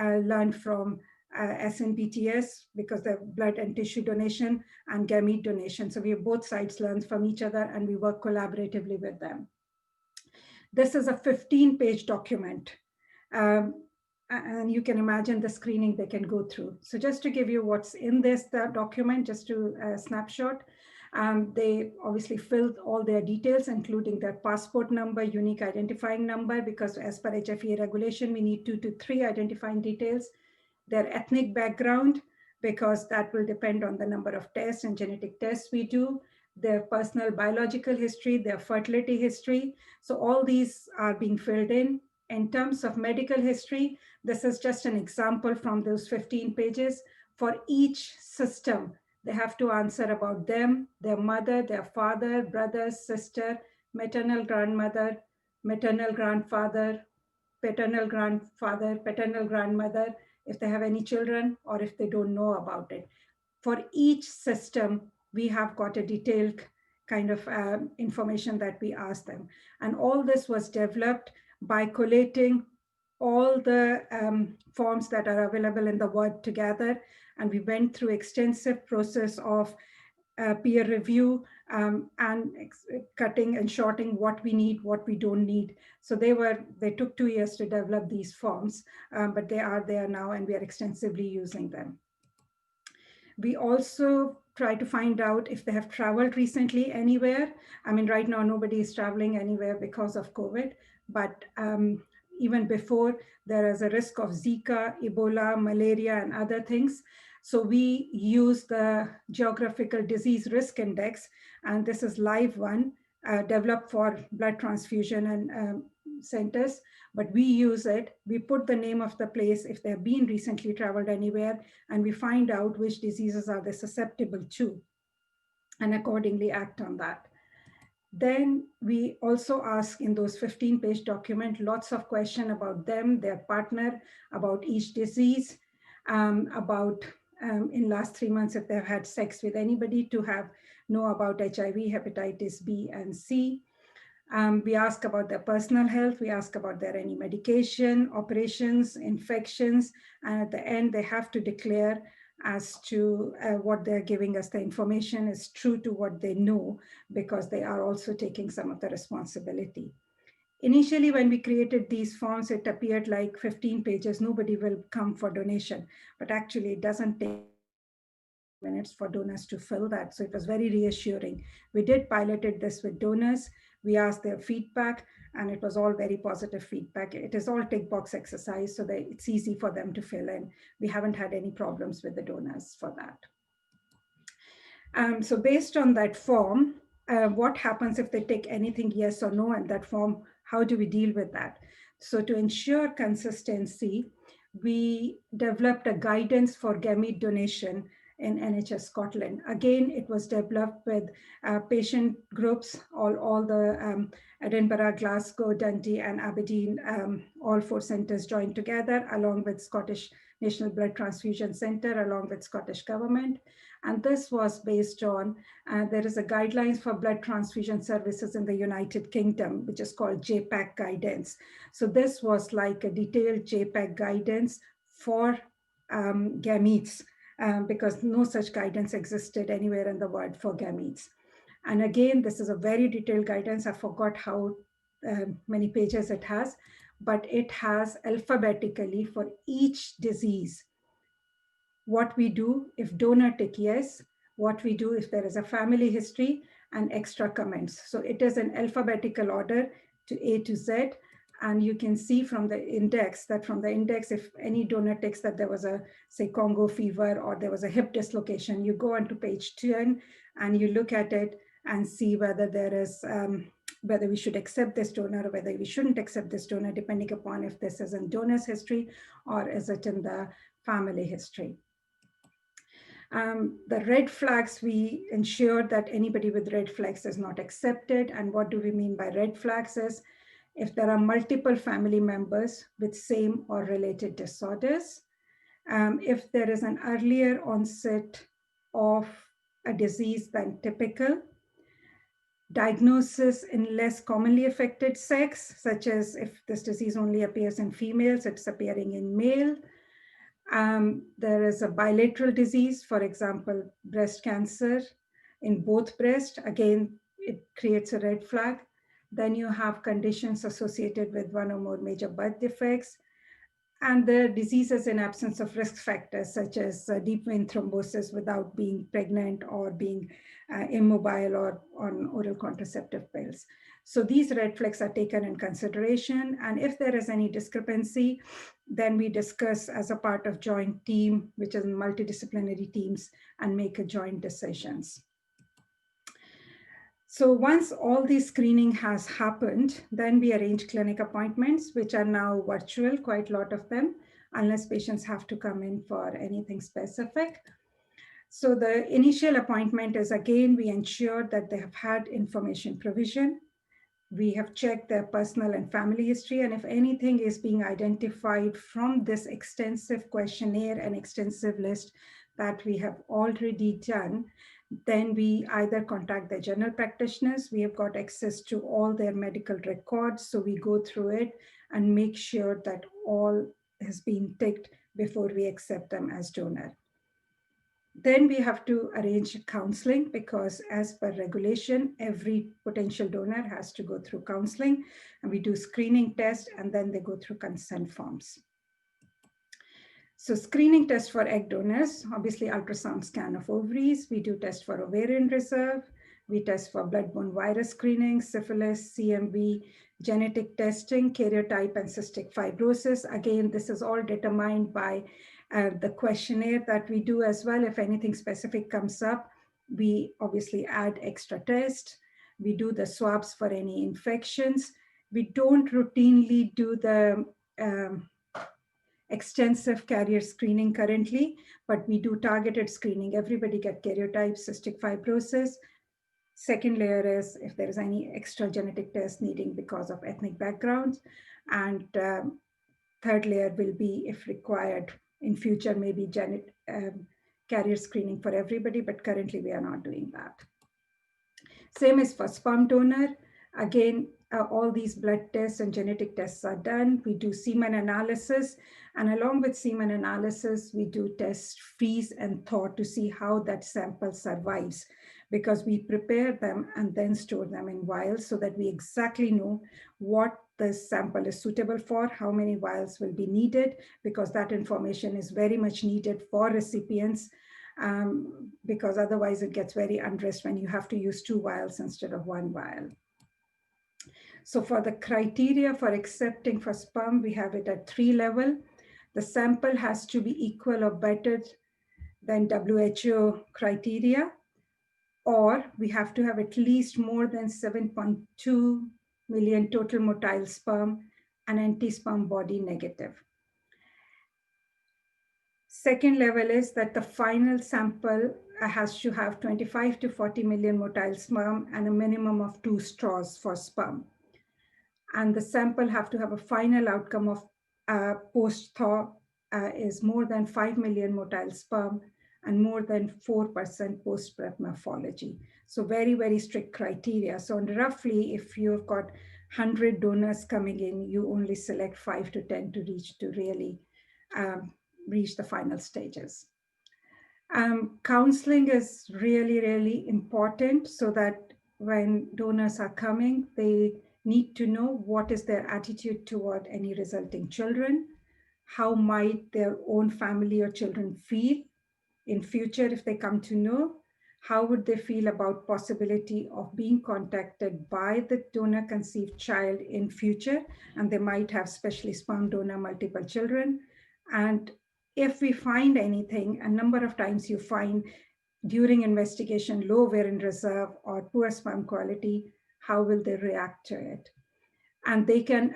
learned from SNPTS, because they're blood and tissue donation and gamete donation. So we have both sides learn from each other, and we work collaboratively with them. This is a 15-page document. And you can imagine the screening they can go through. So just to give you what's in this document, just to snapshot, they obviously filled all their details, including their passport number, unique identifying number, because as per HFEA regulation, we need 2 to 3 identifying details, their ethnic background, because that will depend on the number of tests and genetic tests we do, their personal biological history, their fertility history. So all these are being filled in. In terms of medical history, this is just an example from those 15 pages. For each system, they have to answer about them, their mother, their father, brother, sister, maternal grandmother, maternal grandfather, paternal grandfather, paternal grandmother, if they have any children, or if they don't know about it. For each system, we have got a detailed kind of information that we ask them. And all this was developed by collating all the forms that are available in the Word together. And we went through extensive process of peer review and cutting and shorting what we need, what we don't need. So they took 2 years to develop these forms, but they are there now, and we are extensively using them. We also try to find out if they have traveled recently anywhere. I mean, right now, nobody is traveling anywhere because of COVID, but even before, there is a risk of Zika, Ebola, malaria, and other things. So we use the Geographical Disease Risk Index, and this is live one, developed for blood transfusion and centers, but we use it. We put the name of the place if they've been recently traveled anywhere, and we find out which diseases are they susceptible to, and accordingly act on that. Then we also ask in those 15-page document lots of questions about them, their partner, about each disease, about in last 3 months if they've had sex with anybody, to know about HIV, hepatitis B and C. We ask about their personal health. We ask about their any medication, operations, infections, and at the end, they have to declare as to what they're giving us. The information is true to what they know, because they are also taking some of the responsibility. Initially, when we created these forms, it appeared like 15 pages. Nobody will come for donation, but actually it doesn't take minutes for donors to fill that. So it was very reassuring. We did piloted this with donors. We asked their feedback, and it was all very positive feedback. It is all tick box exercise, so that it's easy for them to fill in. We haven't had any problems with the donors for that. So based on that form, what happens if they take anything yes or no in that form? How do we deal with that? So to ensure consistency, we developed a guidance for gamete donation in NHS Scotland. Again, it was developed with patient groups, all the Edinburgh, Glasgow, Dundee, and Aberdeen, all 4 centres joined together, along with Scottish National Blood Transfusion Centre, along with Scottish Government. And this was based on, there is a guidelines for blood transfusion services in the United Kingdom, which is called JPAC guidance. So this was like a detailed JPAC guidance for gametes, because no such guidance existed anywhere in the world for gametes. And again, this is a very detailed guidance. I forgot how many pages it has, but it has alphabetically for each disease what we do if donor tick yes, what we do if there is a family history, and extra comments. So it is in alphabetical order to A to Z. And you can see from the index that from the index, if any donor ticks that there was a, say, Congo fever or there was a hip dislocation, you go onto page 10 and you look at it and see whether there is, whether we should accept this donor or whether we shouldn't accept this donor, depending upon if this is in donor's history or is it in the family history. The red flags, we ensure that anybody with red flags is not accepted. And what do we mean by red flags is if there are multiple family members with same or related disorders, if there is an earlier onset of a disease than typical, diagnosis in less commonly affected sex, such as if this disease only appears in females, it's appearing in male. There is a bilateral disease, for example, breast cancer in both breast. Again, it creates a red flag. Then you have conditions associated with one or more major birth defects. And the diseases in absence of risk factors, such as deep vein thrombosis without being pregnant or being immobile or on oral contraceptive pills. So these red flags are taken in consideration. And if there is any discrepancy, then we discuss as a part of joint team, which is multidisciplinary teams, and make a joint decisions. So once all the screening has happened, then we arrange clinic appointments, which are now virtual, quite a lot of them, unless patients have to come in for anything specific. So the initial appointment is, again, we ensure that they have had information provision. We have checked their personal and family history. And if anything is being identified from this extensive questionnaire and extensive list that we have already done, then we either contact the general practitioners. We have got access to all their medical records. So we go through it and make sure that all has been ticked before we accept them as donor. Then we have to arrange counseling, because as per regulation, every potential donor has to go through counseling, and we do screening tests, and then they go through consent forms. So screening test for egg donors, obviously ultrasound scan of ovaries. We do test for ovarian reserve. We test for bloodborne virus screening, syphilis, CMV, genetic testing, karyotype, and cystic fibrosis. Again, this is all determined by the questionnaire that we do as well. If anything specific comes up, we obviously add extra tests. We do the swabs for any infections. We don't routinely do the extensive carrier screening currently, but we do targeted screening. Everybody get karyotype, cystic fibrosis. Second layer is if there is any extra genetic test needing because of ethnic backgrounds. And third layer will be, if required in future, maybe carrier screening for everybody, but currently we are not doing that. Same is for sperm donor. Again, all these blood tests and genetic tests are done. We do semen analysis, and along with semen analysis, we do test freeze and thaw to see how that sample survives, because we prepare them and then store them in vials so that we exactly know what the sample is suitable for, how many vials will be needed, because that information is very much needed for recipients, because otherwise it gets very unrest when you have to use 2 vials instead of 1 vial. So for the criteria for accepting for sperm, we have it at 3 level. The sample has to be equal or better than WHO criteria, or we have to have at least more than 7.2 million total motile sperm and anti-sperm body negative. Second level is that the final sample has to have 25 to 40 million motile sperm and a minimum of 2 straws for sperm. And the sample have to have a final outcome of post-thaw is more than 5 million motile sperm and more than 4% post-prep morphology. So very, very strict criteria. So roughly, if you've got 100 donors coming in, you only select 5 to 10 to really reach the final stages. Counseling is really, really important so that when donors are coming, they need to know what is their attitude toward any resulting children, how might their own family or children feel in future if they come to know, how would they feel about possibility of being contacted by the donor conceived child in future, and they might have specially sperm donor multiple children. And if we find anything, a number of times you find during investigation low ovarian reserve or poor sperm quality, how will they react to it? And they can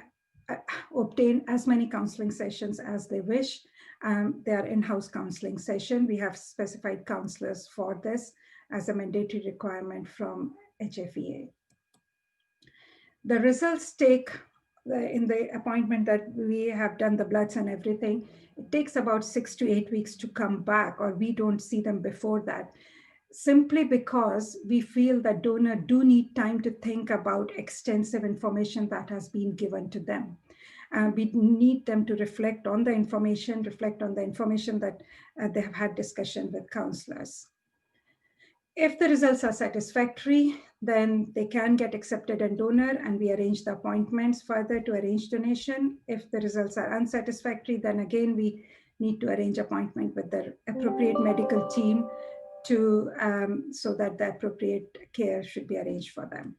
obtain as many counseling sessions as they wish. They are in-house counseling session. We have specified counselors for this as a mandatory requirement from HFEA. The results take, in the appointment that we have done the bloods and everything, it takes about 6 to 8 weeks to come back, or we don't see them before that, simply because we feel that donor do need time to think about extensive information that has been given to them. We need them to reflect on the information that they have had discussion with counselors. If the results are satisfactory, then they can get accepted as donor, and we arrange the appointments further to arrange donation. If the results are unsatisfactory, then again, we need to arrange appointment with the appropriate medical team to so that the appropriate care should be arranged for them.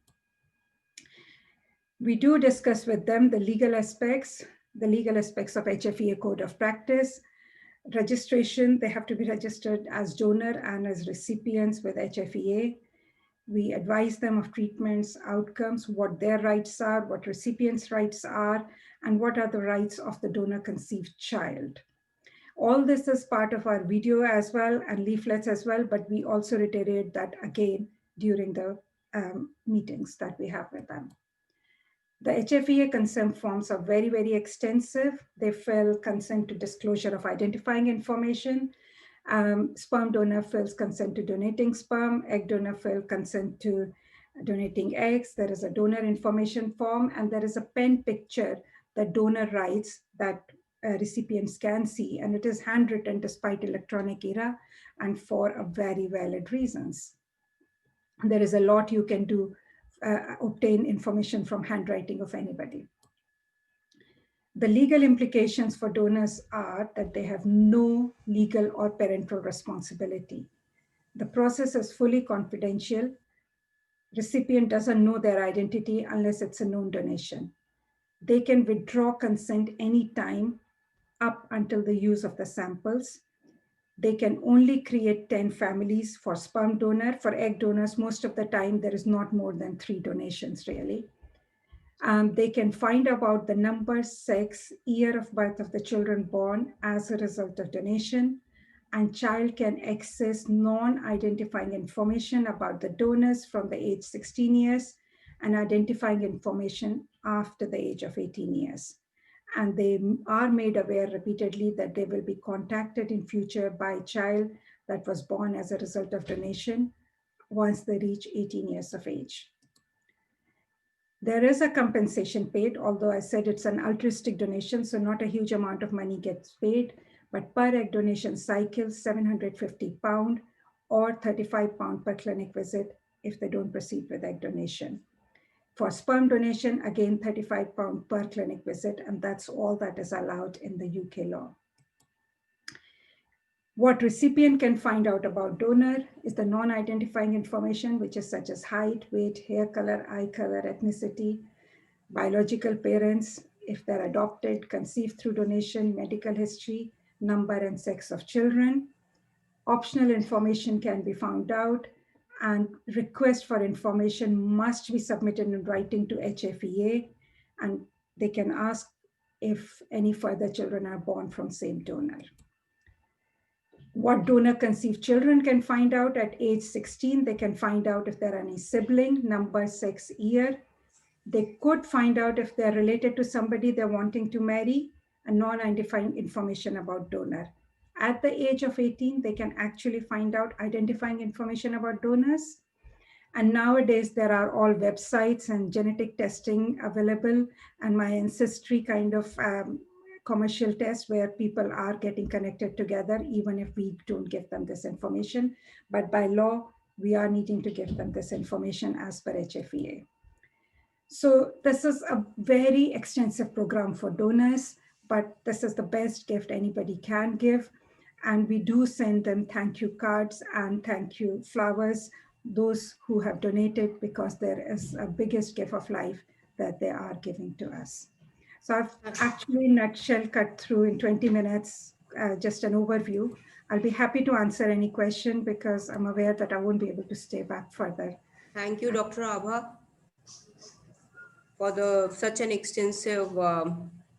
We do discuss with them the legal aspects of HFEA code of practice. Registration, they have to be registered as donor and as recipients with HFEA. We advise them of treatments, outcomes, what their rights are, what recipients' rights are, and what are the rights of the donor conceived child. All this is part of our video as well and leaflets as well, but we also reiterate that again during the meetings that we have with them. The HFEA consent forms are very, very extensive. They fill consent to disclosure of identifying information. Sperm donor fills consent to donating sperm. Egg donor fills consent to donating eggs. There is a donor information form, and there is a pen picture that donor writes that recipients can see, and it is handwritten despite electronic era and for a very valid reasons. There is a lot you can do, obtain information from handwriting of anybody. The legal implications for donors are that they have no legal or parental responsibility. The process is fully confidential. Recipient doesn't know their identity unless it's a known donation. They can withdraw consent anytime up until the use of the samples. They can only create 10 families for sperm donor. For egg donors, most of the time, there is not more than 3 donations really. They can find about the number, sex, year of birth of the children born as a result of donation, and child can access non-identifying information about the donors from the age 16 years and identifying information after the age of 18 years. And they are made aware repeatedly that they will be contacted in future by a child that was born as a result of donation once they reach 18 years of age. There is a compensation paid, although I said it's an altruistic donation, so not a huge amount of money gets paid, but per egg donation cycle, £750 or £35 per clinic visit if they don't proceed with egg donation. For sperm donation, again, £35 per clinic visit, and that's all that is allowed in the UK law. What recipient can find out about donor is the non-identifying information, which is such as height, weight, hair color, eye color, ethnicity, biological parents, if they're adopted, conceived through donation, medical history, number and sex of children. Optional information can be found out, and request for information must be submitted in writing to HFEA, and they can ask if any further children are born from same donor. What donor conceived children can find out at age 16, they can find out if there are any sibling, number, sex, year. They could find out if they're related to somebody they're wanting to marry, and non-identifying information about donor. At the age of 18, they can actually find out identifying information about donors. And nowadays there are all websites and genetic testing available, and my ancestry kind of commercial test where people are getting connected together, even if we don't give them this information. But by law, we are needing to give them this information as per HFEA. So this is a very extensive program for donors, but this is the best gift anybody can give. And we do send them thank you cards and thank you flowers, those who have donated, because there is a biggest gift of life that they are giving to us. So I've actually nutshell cut through in 20 minutes, just an overview. I'll be happy to answer any question because I'm aware that I won't be able to stay back further. Thank you, Dr. Abha, for such an extensive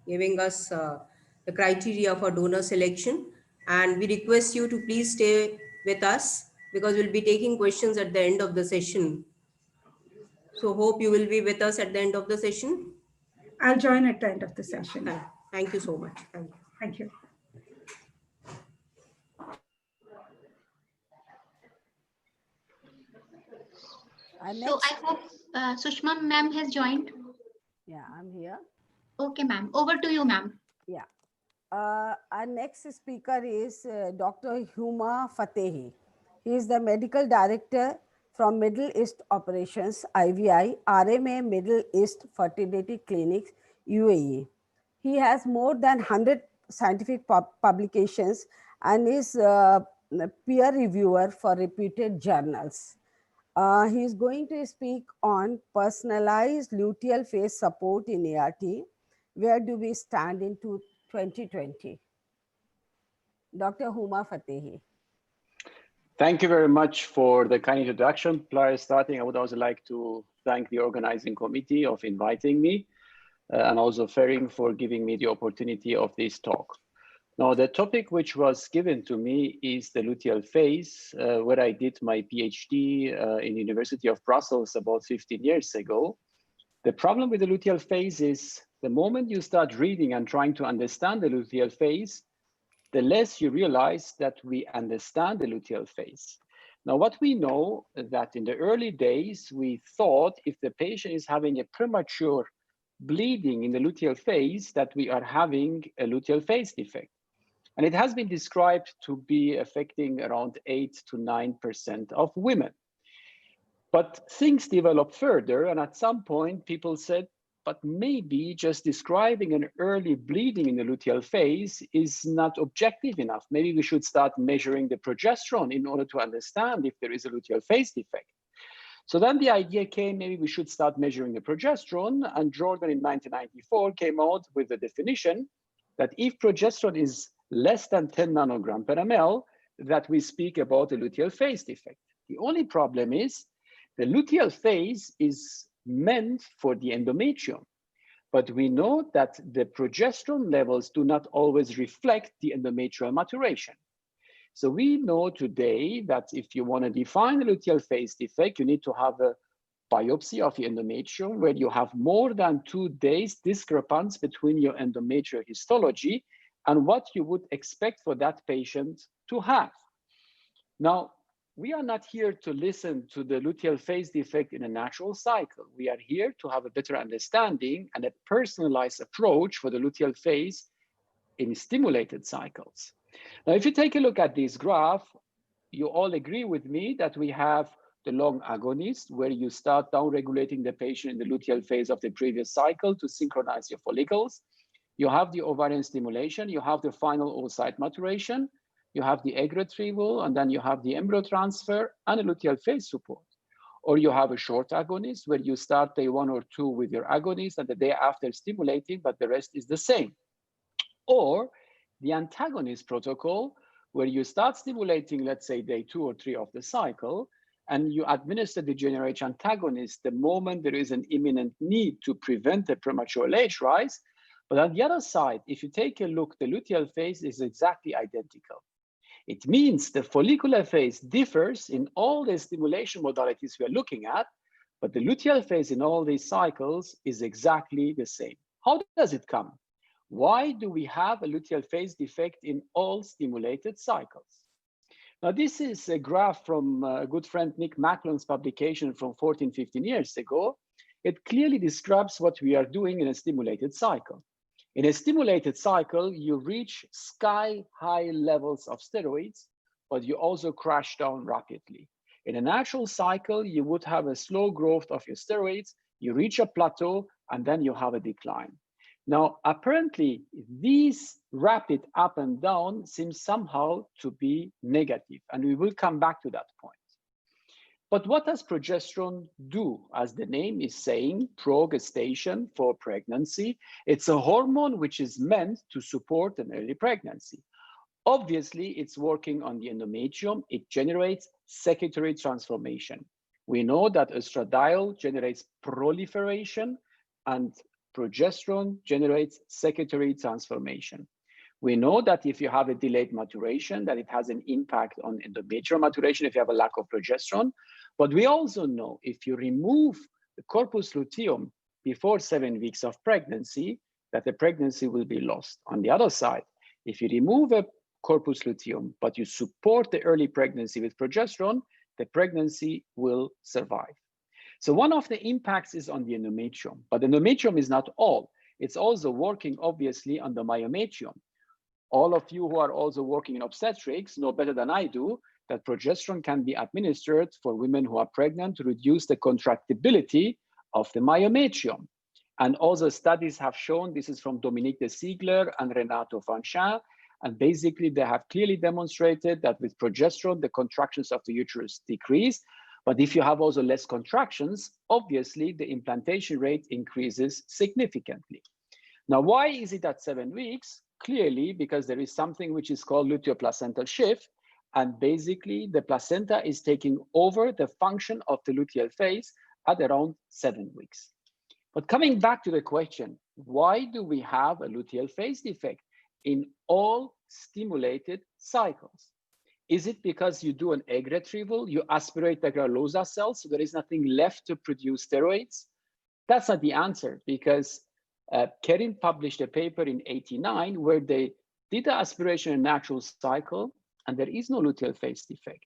giving us the criteria for donor selection. And we request you to please stay with us because we'll be taking questions at the end of the session. So hope you will be with us at the end of the session. I'll join at the end of the session. Thank you so much. Thank you. Thank you. So I hope Sushma ma'am has joined. Yeah, I'm here. Okay, ma'am. Over to you, ma'am. Yeah. Our next speaker is Dr. Huma Fatehi. He is the medical director from Middle East Operations, IVI, RMA Middle East Fertility Clinics, UAE. He has more than 100 scientific publications and is a peer reviewer for reputed journals. He is going to speak on personalized luteal phase support in ART. Where do we stand in 2020? Dr. Huma Fatehi. Thank you very much for the kind introduction. Prior to starting, I would also like to thank the organizing committee of inviting me and also Ferring for giving me the opportunity of this talk. Now, the topic which was given to me is the luteal phase, where I did my PhD in the University of Brussels about 15 years ago. The problem with the luteal phase is the moment you start reading and trying to understand the luteal phase, the less you realize that we understand the luteal phase. Now, what we know that in the early days, we thought if the patient is having a premature bleeding in the luteal phase, that we are having a luteal phase defect. And it has been described to be affecting around 8 to 9% of women. But things developed further, and at some point, people said, but maybe just describing an early bleeding in the luteal phase is not objective enough. Maybe we should start measuring the progesterone in order to understand if there is a luteal phase defect. So then the idea came, maybe we should start measuring the progesterone, and Jordan in 1994 came out with the definition that if progesterone is less than 10 nanogram per ml, that we speak about a luteal phase defect. The only problem is the luteal phase is meant for the endometrium, but we know that the progesterone levels do not always reflect the endometrial maturation. So we know today that if you want to define the luteal phase defect, you need to have a biopsy of the endometrium where you have more than 2 days discrepancy between your endometrial histology and what you would expect for that patient to have. Now, we are not here to listen to the luteal phase defect in a natural cycle. We are here to have a better understanding and a personalized approach for the luteal phase in stimulated cycles. Now, if you take a look at this graph, you all agree with me that we have the long agonist, where you start down-regulating the patient in the luteal phase of the previous cycle to synchronize your follicles. You have the ovarian stimulation, you have the final oocyte maturation, you have the egg retrieval, and then you have the embryo transfer and a luteal phase support. Or you have a short agonist, where you start day 1 or 2 with your agonist and the day after stimulating, but the rest is the same. Or the antagonist protocol, where you start stimulating, let's say, day 2 or 3 of the cycle, and you administer the GnRH antagonist the moment there is an imminent need to prevent a premature LH rise. But on the other side, if you take a look, the luteal phase is exactly identical. It means the follicular phase differs in all the stimulation modalities we are looking at, but the luteal phase in all these cycles is exactly the same. How does it come? Why do we have a luteal phase defect in all stimulated cycles? Now, this is a graph from a good friend Nick Macklon's publication from 14, 15 years ago. It clearly describes what we are doing in a stimulated cycle. In a stimulated cycle, you reach sky-high levels of steroids, but you also crash down rapidly. In a natural cycle, you would have a slow growth of your steroids, you reach a plateau, and then you have a decline. Now, apparently, these rapid up and down seem somehow to be negative, and we will come back to that point. But what does progesterone do? As the name is saying, progestation for pregnancy. It's a hormone which is meant to support an early pregnancy. Obviously, it's working on the endometrium. It generates secretory transformation. We know that estradiol generates proliferation and progesterone generates secretory transformation. We know that if you have a delayed maturation, that it has an impact on endometrial maturation if you have a lack of progesterone. But we also know if you remove the corpus luteum before 7 weeks of pregnancy, that the pregnancy will be lost. On the other side, if you remove a corpus luteum, but you support the early pregnancy with progesterone, the pregnancy will survive. So one of the impacts is on the endometrium, but the endometrium is not all. It's also working, obviously, on the myometrium. All of you who are also working in obstetrics know better than I do that progesterone can be administered for women who are pregnant to reduce the contractibility of the myometrium. And also studies have shown, this is from Dominique de Ziegler and Renato Fanchin, and basically they have clearly demonstrated that with progesterone, the contractions of the uterus decrease. But if you have also less contractions, obviously the implantation rate increases significantly. Now, why is it at 7 weeks? Clearly, because there is something which is called luteoplacental shift, and basically the placenta is taking over the function of the luteal phase at around 7 weeks. But coming back to the question, why do we have a luteal phase defect in all stimulated cycles? Is it because you do an egg retrieval, you aspirate the granulosa cells, so there is nothing left to produce steroids? That's not the answer, because Kerin published a paper in '89 where they did the aspiration in a natural cycle, and there is no luteal phase defect.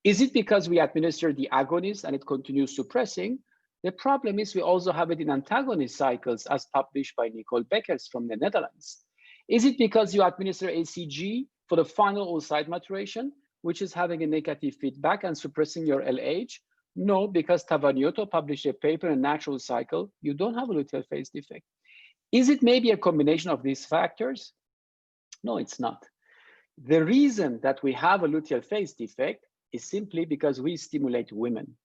Is it because we administer the agonist and it continues suppressing? The problem is we also have it in antagonist cycles, as published by Nicole Beckers from the Netherlands. Is it because you administer ACG for the final oocyte maturation, which is having a negative feedback and suppressing your LH? No, because Tavagnoto published a paper in a natural cycle, you don't have a luteal phase defect. Is it maybe a combination of these factors? No, it's not. The reason that we have a luteal phase defect is simply because we stimulate women.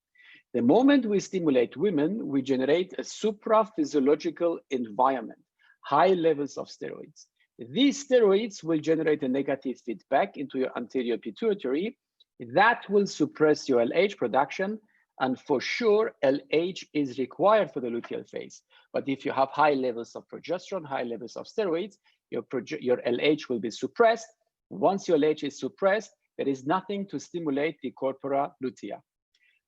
The moment we stimulate women, we generate a supraphysiological environment, high levels of steroids. These steroids will generate a negative feedback into your anterior pituitary. That will suppress your LH production, and for sure, LH is required for the luteal phase. But if you have high levels of progesterone, high levels of steroids, your LH will be suppressed. Once your LH is suppressed, there is nothing to stimulate the corpora lutea.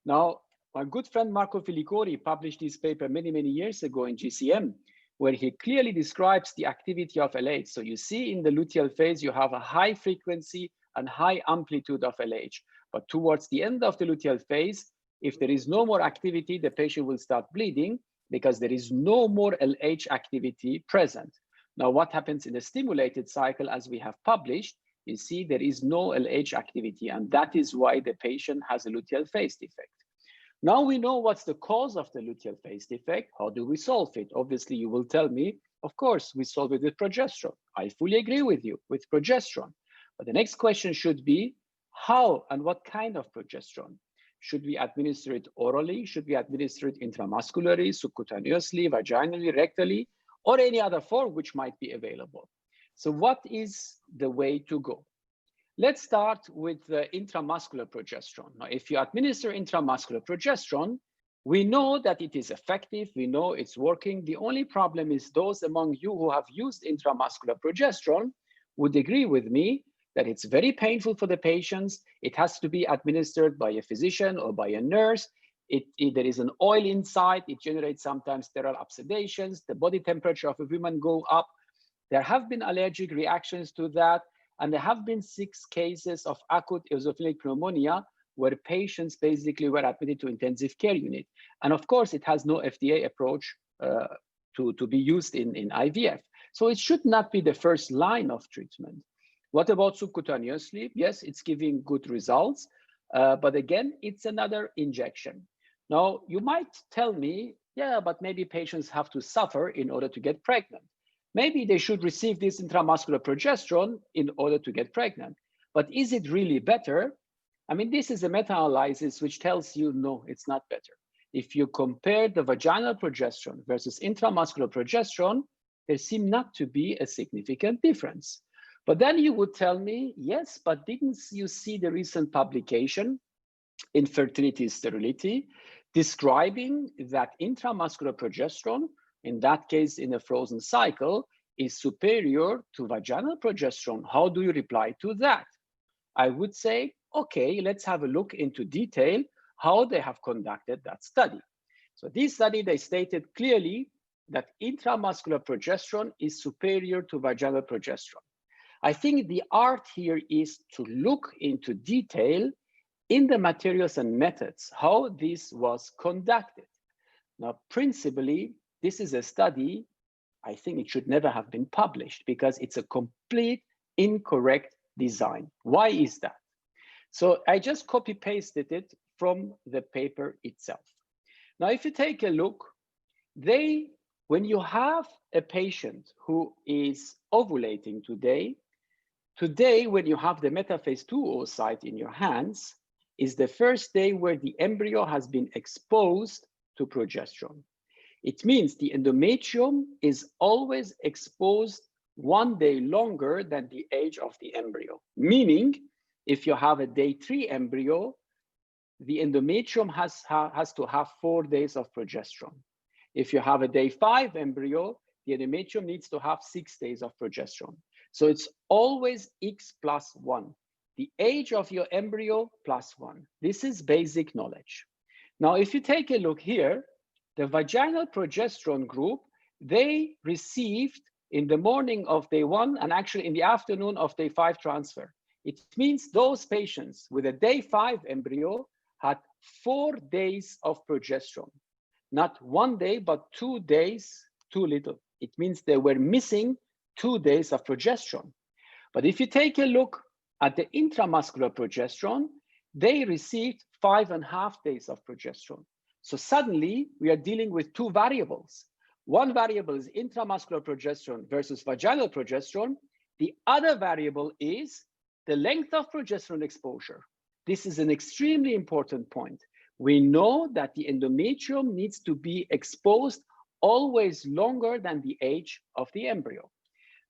Now, my good friend Marco Filicori published this paper many, many years ago in GCM, where he clearly describes the activity of LH. So you see in the luteal phase, you have a high frequency and high amplitude of LH. But towards the end of the luteal phase, if there is no more activity, the patient will start bleeding because there is no more LH activity present. Now, what happens in the stimulated cycle, as we have published, you see there is no LH activity, and that is why the patient has a luteal phase defect. Now we know what's the cause of the luteal phase defect. How do we solve it? Obviously, you will tell me, of course, we solve it with progesterone. I fully agree with you, with progesterone. But the next question should be, how and what kind of progesterone? Should we administer it orally? Should we administer it intramuscularly, subcutaneously, vaginally, rectally, or any other form which might be available? So what is the way to go? Let's start with the intramuscular progesterone. Now, if you administer intramuscular progesterone, we know that it is effective. We know it's working. The only problem is those among you who have used intramuscular progesterone would agree with me that it's very painful for the patients. It has to be administered by a physician or by a nurse. There is an oil inside. It generates sometimes sterile oxidations. The body temperature of a woman go up. There have been allergic reactions to that. And there have been 6 cases of acute eosinophilic pneumonia where patients basically were admitted to intensive care unit. And of course, it has no FDA approach to be used in IVF. So it should not be the first line of treatment. What about subcutaneously? Yes, it's giving good results. But again, it's another injection. Now, you might tell me, yeah, but maybe patients have to suffer in order to get pregnant. Maybe they should receive this intramuscular progesterone in order to get pregnant. But is it really better? I mean, this is a meta-analysis which tells you, no, it's not better. If you compare the vaginal progesterone versus intramuscular progesterone, there seems not to be a significant difference. But then you would tell me, yes, but didn't you see the recent publication in Fertility Sterility describing that intramuscular progesterone, in that case in a frozen cycle, is superior to vaginal progesterone? How do you reply to that? I would say, okay, let's have a look into detail how they have conducted that study. So this study, they stated clearly that intramuscular progesterone is superior to vaginal progesterone. I think the art here is to look into detail in the materials and methods, how this was conducted. Now, principally, this is a study, I think it should never have been published because it's a complete incorrect design. Why is that? So I just copy pasted it from the paper itself. Now, if you take a look, when you have a patient who is ovulating today, when you have the metaphase 2 oocyte in your hands, is the first day where the embryo has been exposed to progesterone. It means the endometrium is always exposed 1 day longer than the age of the embryo. Meaning, if you have a day 3 embryo, the endometrium has to have 4 days of progesterone. If you have a day 5 embryo, the endometrium needs to have 6 days of progesterone. So it's always X plus 1. The age of your embryo plus 1. This is basic knowledge. Now, if you take a look here, the vaginal progesterone group, they received in the morning of day 1 and actually in the afternoon of day 5 transfer. It means those patients with a day 5 embryo had 4 days of progesterone. Not 1 day, but 2 days too little. It means they were missing 2 days of progesterone. But if you take a look at the intramuscular progesterone, they received 5.5 days of progesterone. So suddenly we are dealing with 2 variables. One variable is intramuscular progesterone versus vaginal progesterone. The other variable is the length of progesterone exposure. This is an extremely important point. We know that the endometrium needs to be exposed always longer than the age of the embryo.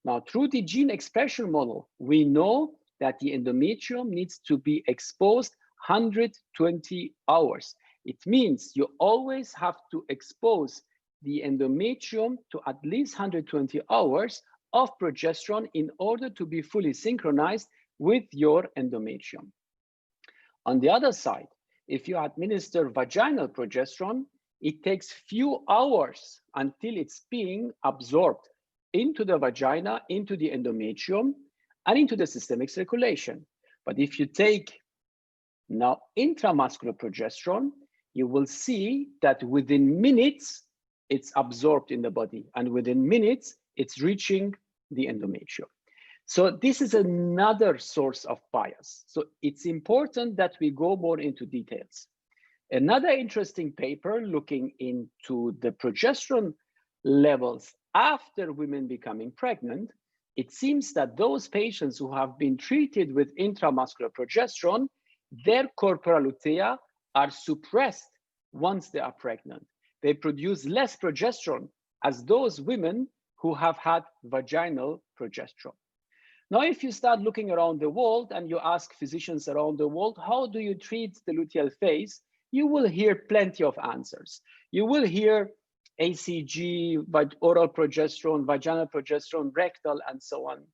Now, through the gene expression model, we know that the endometrium needs to be exposed 120 hours. It means you always have to expose the endometrium to at least 120 hours of progesterone in order to be fully synchronized with your endometrium. On the other side, if you administer vaginal progesterone, it takes few hours until it's being absorbed into the vagina, into the endometrium, and into the systemic circulation. But if you take Now, intramuscular progesterone, you will see that within minutes, it's absorbed in the body, and within minutes, it's reaching the endometrium. So this is another source of bias. So it's important that we go more into details. Another interesting paper looking into the progesterone levels after women becoming pregnant, it seems that those patients who have been treated with intramuscular progesterone, their corporal lutea are suppressed once they are pregnant. They produce less progesterone as those women who have had vaginal progesterone. Now, if you start looking around the world and you ask physicians around the world, how do you treat the luteal phase? You will hear plenty of answers. You will hear ACG, oral progesterone, vaginal progesterone, rectal, and so on.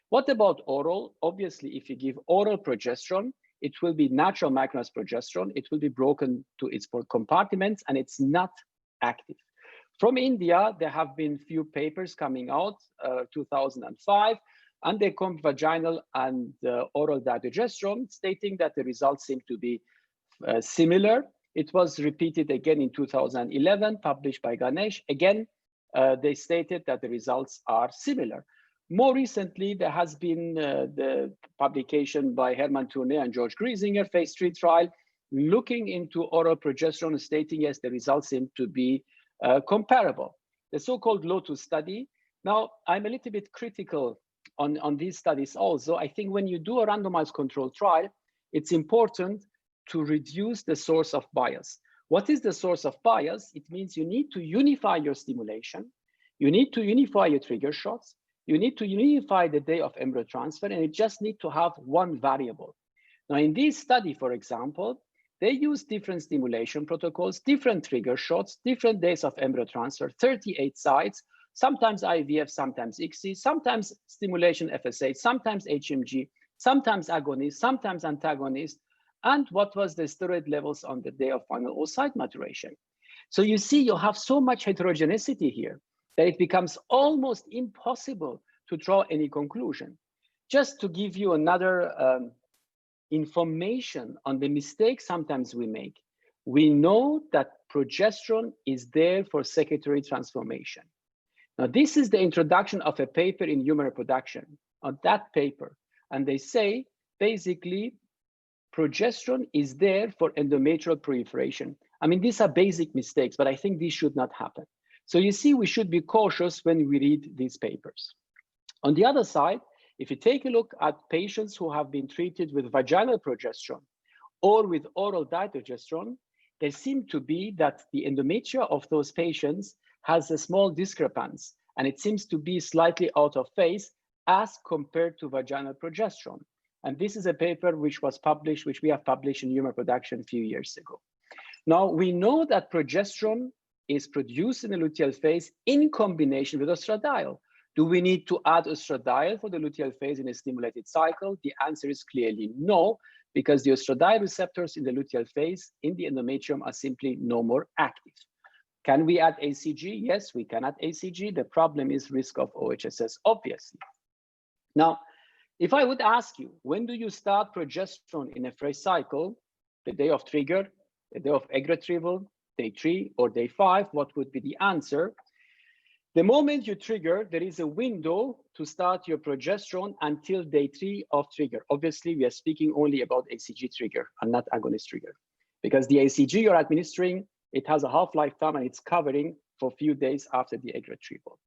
What about oral? Obviously, if you give oral progesterone, it will be natural micronized progesterone. It will be broken to its compartments, and it's not active. From India, there have been few papers coming out, 2005, and they compared vaginal and oral dydrogesterone, stating that the results seem to be similar. It was repeated again in 2011, published by Ganesh. Again, they stated that the results are similar. More recently, there has been the publication by Hermann Tourné and George Griesinger, phase 3 trial, looking into oral progesterone, stating yes, the results seem to be comparable. The so-called LOTUS study. Now, I'm a little bit critical on these studies also. I think when you do a randomized controlled trial, it's important to reduce the source of bias. What is the source of bias? It means you need to unify your stimulation, you need to unify your trigger shots, you need to unify the day of embryo transfer, and you just need to have one variable. Now, in this study, for example, they use different stimulation protocols, different trigger shots, different days of embryo transfer, 38 sites, sometimes IVF, sometimes ICSI, sometimes stimulation FSH, sometimes HMG, sometimes agonist, sometimes antagonist, and what was the steroid levels on the day of final oocyte maturation. So you see, you have so much heterogeneity here that it becomes almost impossible to draw any conclusion. Just to give you another information on the mistakes sometimes we make, we know that progesterone is there for secretory transformation. Now, this is the introduction of a paper in Human Reproduction, on that paper. And they say, basically, progesterone is there for endometrial proliferation. I mean, these are basic mistakes, but I think these should not happen. So you see, we should be cautious when we read these papers. On the other side, if you take a look at patients who have been treated with vaginal progesterone or with oral dydrogesterone, there seems to be that the endometria of those patients has a small discrepancy, and it seems to be slightly out of phase as compared to vaginal progesterone. And this is a paper which was published, which we have published in Human Reproduction a few years ago. Now, we know that progesterone is produced in the luteal phase in combination with estradiol. Do we need to add estradiol for the luteal phase in a stimulated cycle? The answer is clearly no, because the estradiol receptors in the luteal phase in the endometrium are simply no more active. Can we add ACG? Yes, we can add ACG. The problem is risk of OHSS, obviously. Now, if I would ask you, when do you start progesterone in a fresh cycle? The day of trigger, the day of egg retrieval, day 3 or day 5, what would be the answer? The moment you trigger, there is a window to start your progesterone until day 3 of trigger. Obviously, we are speaking only about ACG trigger and not agonist trigger, because the ACG you're administering, it has a half-life time and it's covering for a few days after the egg retrieval.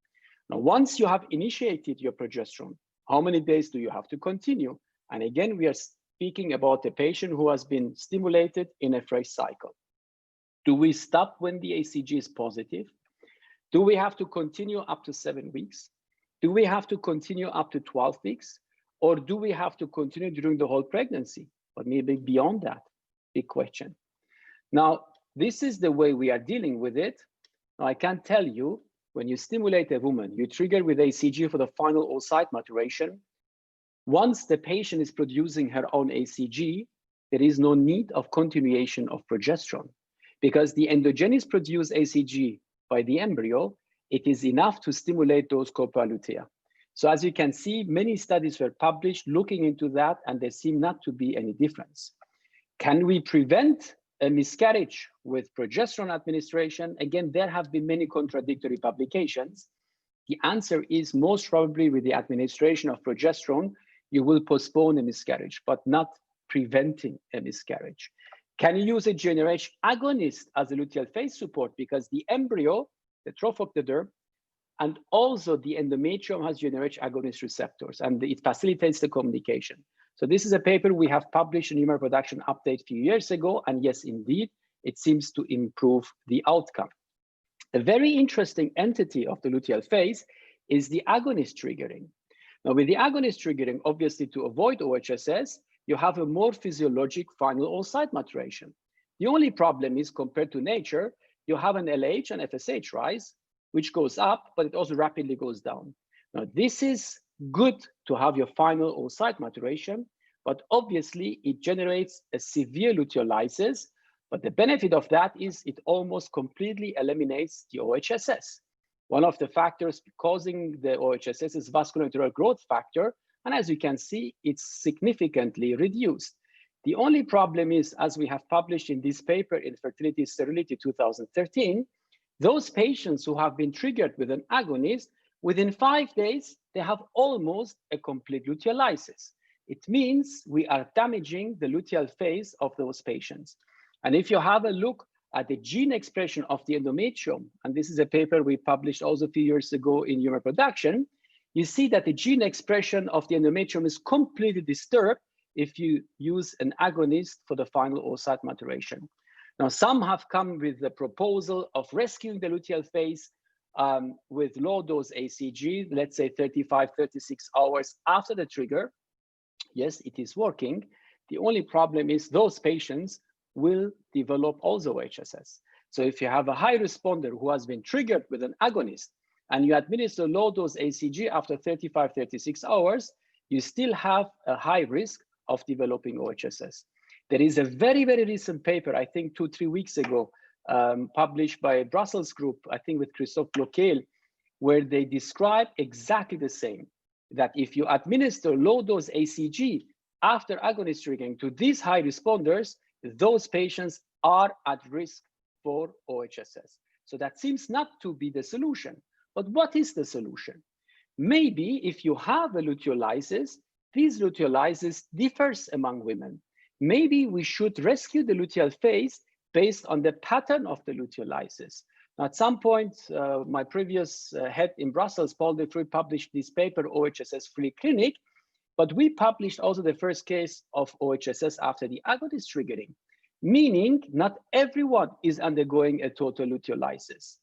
Now, once you have initiated your progesterone, how many days do you have to continue? And again, we are speaking about a patient who has been stimulated in a fresh cycle. Do we stop when the ACG is positive? Do we have to continue up to 7 weeks? Do we have to continue up to 12 weeks? Or do we have to continue during the whole pregnancy? Or maybe beyond that? Big question. Now, this is the way we are dealing with it. Now, I can tell you, when you stimulate a woman, you trigger with ACG for the final oocyte maturation. Once the patient is producing her own ACG, there is no need of continuation of progesterone, because the endogenous produced ACG by the embryo, it is enough to stimulate those corporal lutea. So as you can see, many studies were published looking into that, and there seem not to be any difference. Can we prevent a miscarriage with progesterone administration? Again, there have been many contradictory publications. The answer is most probably with the administration of progesterone, you will postpone a miscarriage, but not preventing a miscarriage. Can you use a GnRH agonist as a luteal phase support? Because the embryo, the trophoctoderm, and also the endometrium has GnRH agonist receptors, and it facilitates the communication. So this is a paper we have published in Human Reproduction Update a few years ago, and yes, indeed, it seems to improve the outcome. A very interesting entity of the luteal phase is the agonist triggering. Now, with the agonist triggering, obviously to avoid OHSS, you have a more physiologic final oocyte maturation. The only problem is, compared to nature, you have an LH and FSH rise, which goes up, but it also rapidly goes down. Now, this is good to have your final oocyte maturation, but obviously it generates a severe luteolysis. But the benefit of that is it almost completely eliminates the OHSS. One of the factors causing the OHSS is vascular enteral growth factor. And as you can see, it's significantly reduced. The only problem is, as we have published in this paper in Fertility Sterility 2013, those patients who have been triggered with an agonist, within 5 days, they have almost a complete luteolysis. It means we are damaging the luteal phase of those patients. And if you have a look at the gene expression of the endometrium, and this is a paper we published also a few years ago in Human Reproduction, you see that the gene expression of the endometrium is completely disturbed if you use an agonist for the final oocyte maturation. Now, some have come with the proposal of rescuing the luteal phase with low-dose ACG, let's say 35, 36 hours after the trigger. Yes, it is working. The only problem is those patients will develop also HSS. So if you have a high responder who has been triggered with an agonist and you administer low-dose ACG after 35, 36 hours, you still have a high risk of developing OHSS. There is a very, very recent paper, I think 2-3 weeks ago, published by a Brussels group, I think with Christophe Bloquel, where they describe exactly the same, that if you administer low-dose ACG after agonist triggering to these high responders, those patients are at risk for OHSS. So that seems not to be the solution. But what is the solution? Maybe if you have a luteolysis, these luteolysis differs among women. Maybe we should rescue the luteal phase based on the pattern of the luteolysis. Now, at some point, my previous head in Brussels, Paul de Fruit, published this paper, OHSS-free clinic, but we published also the first case of OHSS after the agonist triggering, meaning not everyone is undergoing a total luteolysis.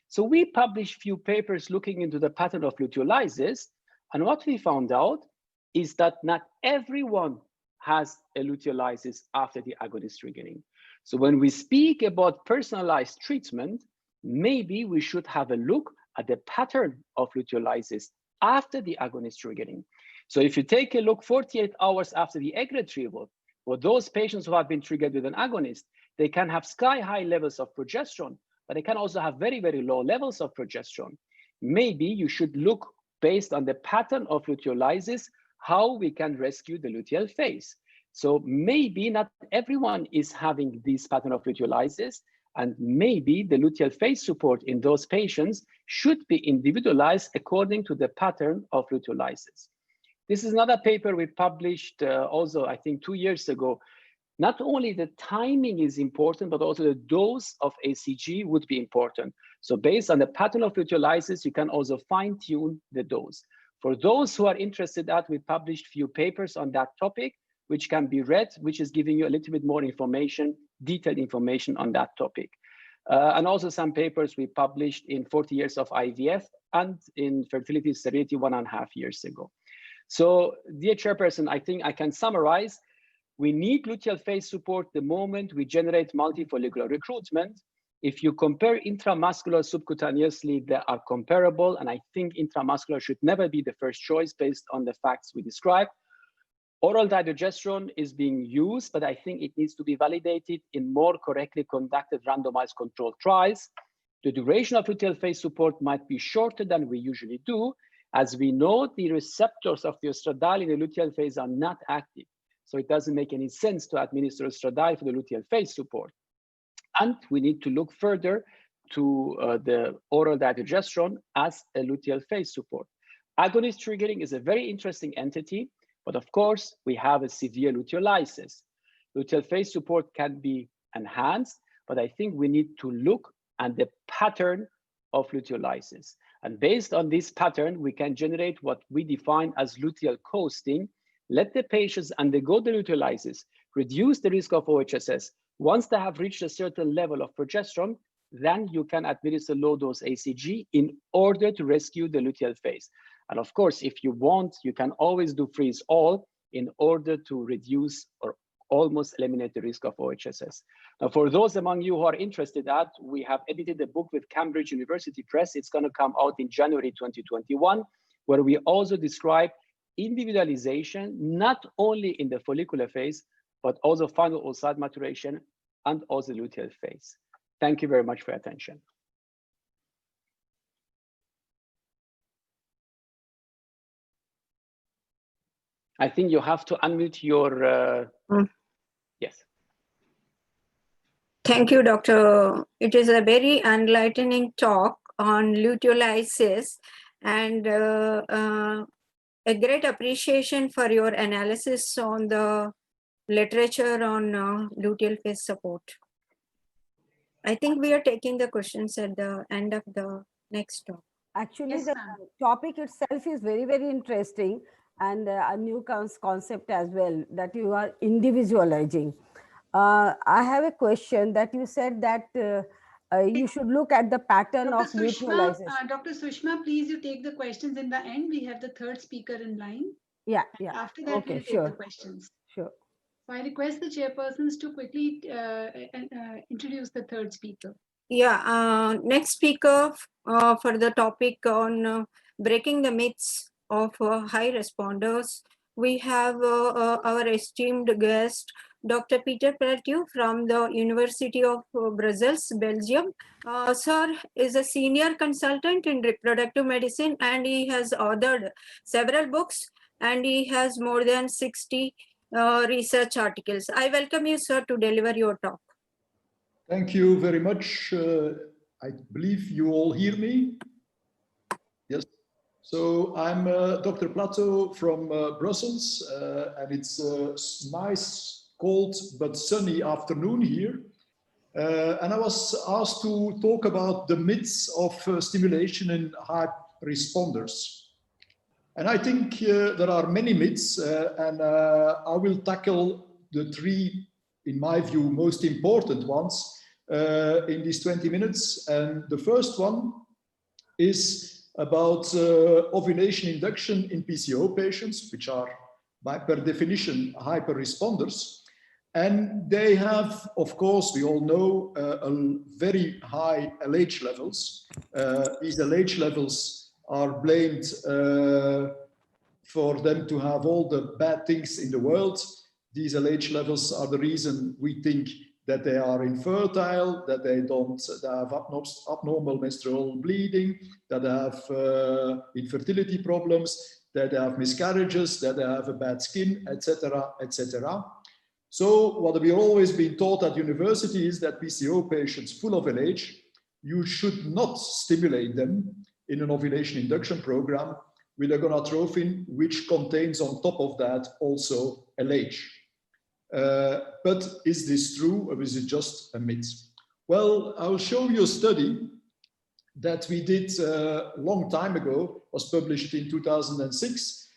So we published few papers looking into the pattern of luteolysis, and what we found out is that not everyone has a luteolysis after the agonist triggering. So when we speak about personalized treatment, maybe we should have a look at the pattern of luteolysis after the agonist triggering. So if you take a look 48 hours after the egg retrieval, for those patients who have been triggered with an agonist, they can have sky-high levels of progesterone, but they can also have very, very low levels of progesterone. Maybe you should look based on the pattern of luteolysis, how we can rescue the luteal phase. So maybe not everyone is having this pattern of luteolysis, and maybe the luteal phase support in those patients should be individualized according to the pattern of luteolysis. This is another paper we published also, I think 2 years ago. Not only the timing is important, but also the dose of ACG would be important. So based on the pattern of luteolysis, you can also fine tune the dose. For those who are interested that, we published few papers on that topic, which can be read, which is giving you a little bit more information, detailed information on that topic. And also some papers we published in 40 years of IVF and in fertility sterility 1.5 years ago. So, dear Chairperson, I think I can summarize. We need luteal phase support the moment we generate multifollicular recruitment. If you compare intramuscular subcutaneously, they are comparable, and I think intramuscular should never be the first choice based on the facts we described. Oral dydrogesterone is being used, but I think it needs to be validated in more correctly conducted randomized controlled trials. The duration of luteal phase support might be shorter than we usually do. As we know, the receptors of the estradiol in the luteal phase are not active. So it doesn't make any sense to administer estradiol for the luteal phase support. And we need to look further to the oral dydrogesterone as a luteal phase support. Agonist triggering is a very interesting entity, but of course, we have a severe luteolysis. Luteal phase support can be enhanced, but I think we need to look at the pattern of luteolysis. And based on this pattern, we can generate what we define as luteal coasting. Let the patients undergo the luteolysis, reduce the risk of OHSS. Once they have reached a certain level of progesterone, then you can administer low-dose ACG in order to rescue the luteal phase. And of course, if you want, you can always do freeze all in order to reduce or almost eliminate the risk of OHSS. Now, for those among you who are interested at, we have edited a book with Cambridge University Press. It's going to come out in January 2021, where we also describe individualization, not only in the follicular phase, but also final oocyte maturation and also luteal phase. Thank you very much for your attention. I think you have to unmute your, yes. Thank you, Doctor. It is a very enlightening talk on luteolysis, and a great appreciation for your analysis on the literature on luteal phase support. I think we are taking the questions at the end of the next talk. Actually, Yes, the topic itself is very, very interesting, and a new concept as well, that you are individualizing. I have a question that you said that you should look at the pattern of luteolysis. Dr. Sushma, please, you take the questions in the end. We have the third speaker in line. Yeah. After that, Okay, we'll take sure. the questions. Sure. So I request the chairpersons to quickly introduce the third speaker. Yeah, next speaker for the topic on breaking the myths of high responders, we have our esteemed guest, Dr. Peter Pertu from the University of Brussels, Belgium. Sir is a senior consultant in reproductive medicine, and he has authored several books, and he has more than 60 research articles. I welcome you, sir, to deliver your talk. Thank you very much. I believe you all hear me. Yes. So I'm Dr. Plateau from Brussels, and it's a nice, cold, but sunny afternoon here. And I was asked to talk about the myths of stimulation in high responders. And I think there are many myths, and I will tackle the three, in my view, most important ones in these 20 minutes. And the first one is about ovulation induction in PCO patients, which are by per definition hyper responders. And they have, of course, we all know, very high LH levels. These LH levels are blamed for them to have all the bad things in the world. These LH levels are the reason we think that they are infertile, that they have abnormal menstrual bleeding, that they have infertility problems, that they have miscarriages, that they have a bad skin, etc., etc. So what we've always been taught at university is that PCO patients full of LH, you should not stimulate them in an ovulation induction program with a gonadotropin, which contains on top of that also LH. But is this true, or is it just a myth? Well, I'll show you a study that we did a long time ago, was published in 2006,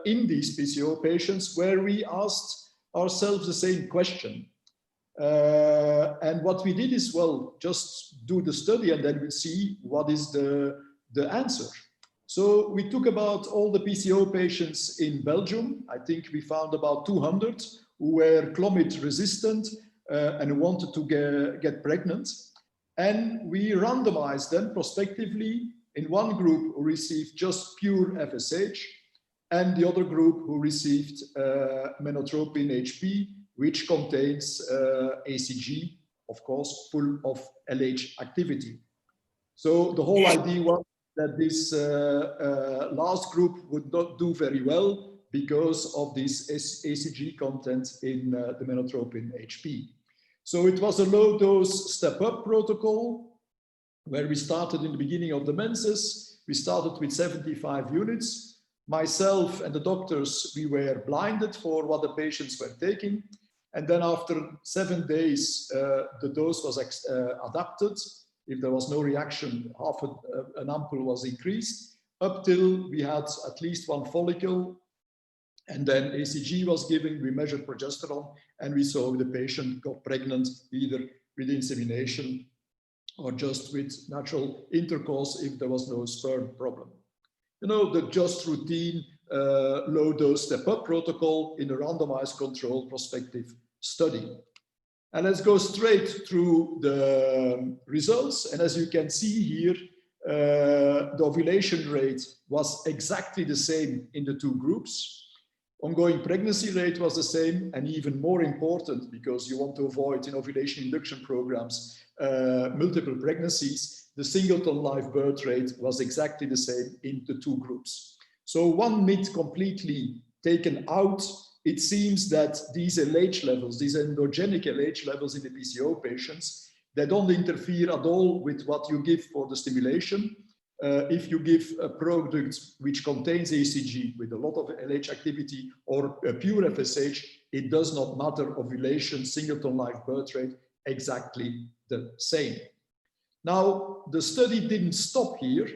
in these PCO patients, where we asked ourselves the same question. And what we did is, well, just do the study and then we'll see what is the answer. So we took about all the PCO patients in Belgium. I think we found about 200 who were Clomid resistant and who wanted to get pregnant. And we randomized them prospectively in one group who received just pure FSH and the other group who received menotropin HP, which contains ACG, of course, full of LH activity. So the whole idea was that this last group would not do very well, because of this ACG content in the menotropin HP. So it was a low dose step up protocol where we started in the beginning of the menses. We started with 75 units. Myself and the doctors, we were blinded for what the patients were taking. And then after 7 days, the dose was adapted. If there was no reaction, half an ampoule was increased up till we had at least one follicle. And then ACG was given, we measured progesterone, and we saw the patient got pregnant either with insemination or just with natural intercourse if there was no sperm problem. You know, the just routine low-dose step-up protocol in a randomized controlled prospective study. And let's go straight through the results. And as you can see here, the ovulation rate was exactly the same in the two groups. Ongoing pregnancy rate was the same, and even more important, because you want to avoid in ovulation induction programs multiple pregnancies, the singleton live birth rate was exactly the same in the two groups. So one myth completely taken out. It seems that these LH levels, these endogenic LH levels in the PCO patients, they don't interfere at all with what you give for the stimulation. If you give a product which contains ACG with a lot of LH activity or a pure FSH, it does not matter. Ovulation, singleton live birth rate, exactly the same. Now, the study didn't stop here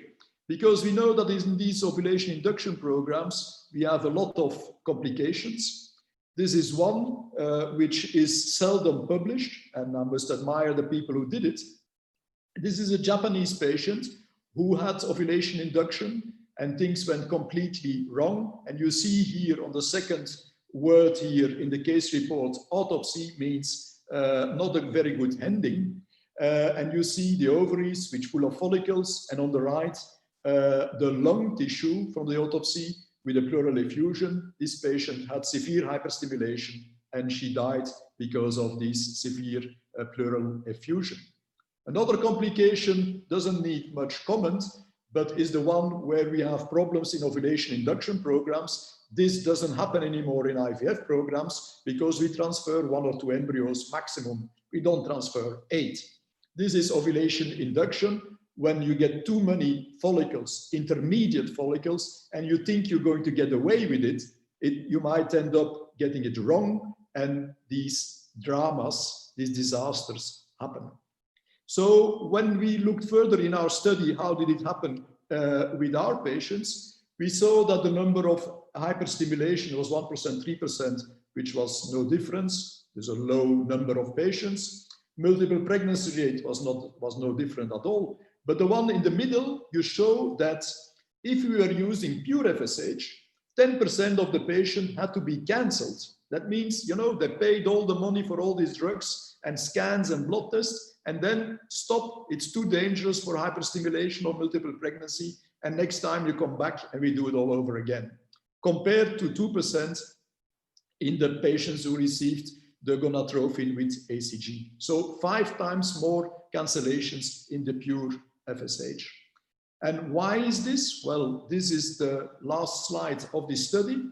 because we know that in these ovulation induction programs, we have a lot of complications. This is one which is seldom published, and I must admire the people who did it. This is a Japanese patient who had ovulation induction and things went completely wrong. And you see here on the second word here in the case report, autopsy means not a very good ending. And you see the ovaries which full of follicles, and on the right, the lung tissue from the autopsy with a pleural effusion. This patient had severe hyperstimulation and she died because of this severe pleural effusion. Another complication doesn't need much comment, but is the one where we have problems in ovulation induction programs. This doesn't happen anymore in IVF programs because we transfer 1 or 2 embryos maximum. We don't transfer 8. This is ovulation induction when you get too many follicles, intermediate follicles, and you think you're going to get away with it, you might end up getting it wrong, and these dramas, these disasters happen. So when we looked further in our study, how did it happen with our patients? We saw that the number of hyperstimulation was 1%, 3%, which was no difference. There's a low number of patients. Multiple pregnancy rate was no different at all. But the one in the middle, you show that if we were using pure FSH, 10% of the patient had to be cancelled. That means, you know, they paid all the money for all these drugs and scans and blood tests, and then stop. It's too dangerous for hyperstimulation or multiple pregnancy. And next time you come back and we do it all over again. Compared to 2% in the patients who received the gonadotropin with ACG. So 5 times more cancellations in the pure FSH. And why is this? Well, this is the last slide of this study.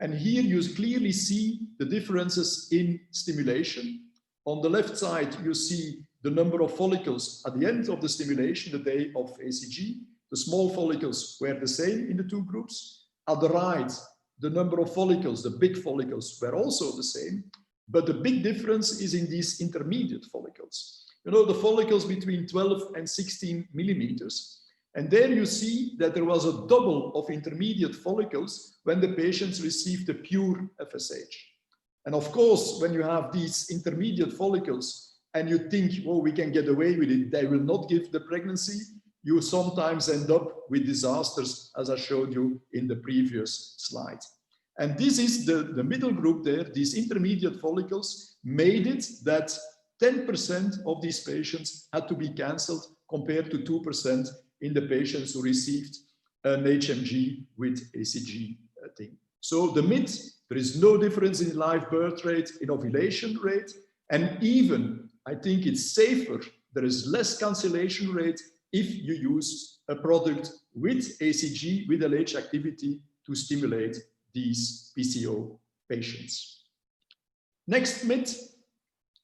And here you clearly see the differences in stimulation. On the left side, you see the number of follicles at the end of the stimulation, the day of ACG. The small follicles were the same in the two groups. At the right, the number of follicles, the big follicles, were also the same. But the big difference is in these intermediate follicles. You know, the follicles between 12 and 16 millimeters. And there you see that there was a double of intermediate follicles when the patients received the pure FSH. And of course, when you have these intermediate follicles and you think, well, we can get away with it, they will not give the pregnancy, you sometimes end up with disasters, as I showed you in the previous slide. And this is the middle group there. These intermediate follicles made it that 10% of these patients had to be cancelled compared to 2% in the patients who received an HMG with ACG thing. So the myth, there is no difference in live birth rate, in ovulation rate, and even, I think it's safer, there is less cancellation rate if you use a product with ACG, with LH activity to stimulate these PCO patients. Next myth,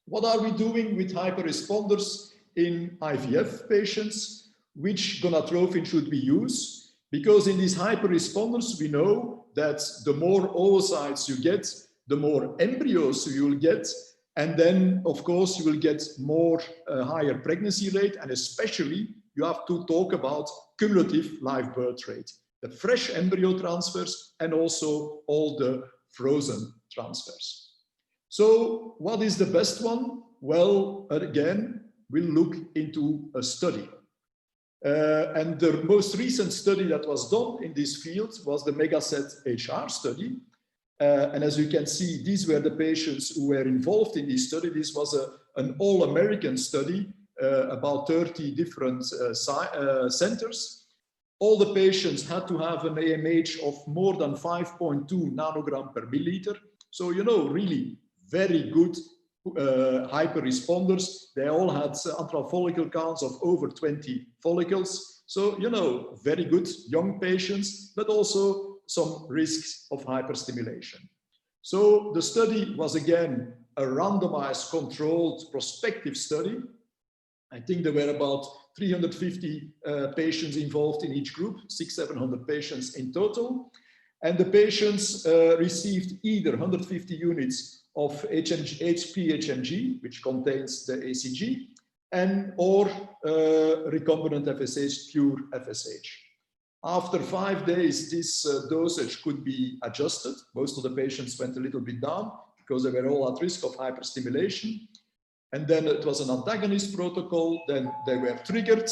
what are we doing with hyperresponders in IVF patients? Which gonadotropin should we use? Because in these hyperresponders, we know that the more oocytes you get, the more embryos you will get. And then, of course, you will get more higher pregnancy rate. And especially, you have to talk about cumulative live birth rate, the fresh embryo transfers and also all the frozen transfers. So what is the best one? Well, again, we'll look into a study. And the most recent study that was done in this field was the Megaset HR study. And as you can see, these were the patients who were involved in this study. This was an all-American study, about 30 different centers. All the patients had to have an AMH of more than 5.2 nanogram per milliliter. So, you know, really very good hyper-responders. They all had antral follicle counts of over 20 follicles. So, you know, very good young patients, but also some risks of hyperstimulation. So the study was again a randomized controlled prospective study. I think there were about 350 patients involved in each group, 600-700 patients in total. And the patients received either 150 units of HPHMG, which contains the ACG, and or recombinant FSH, pure FSH. After 5 days, this dosage could be adjusted. Most of the patients went a little bit down because they were all at risk of hyperstimulation. And then it was an antagonist protocol. Then they were triggered.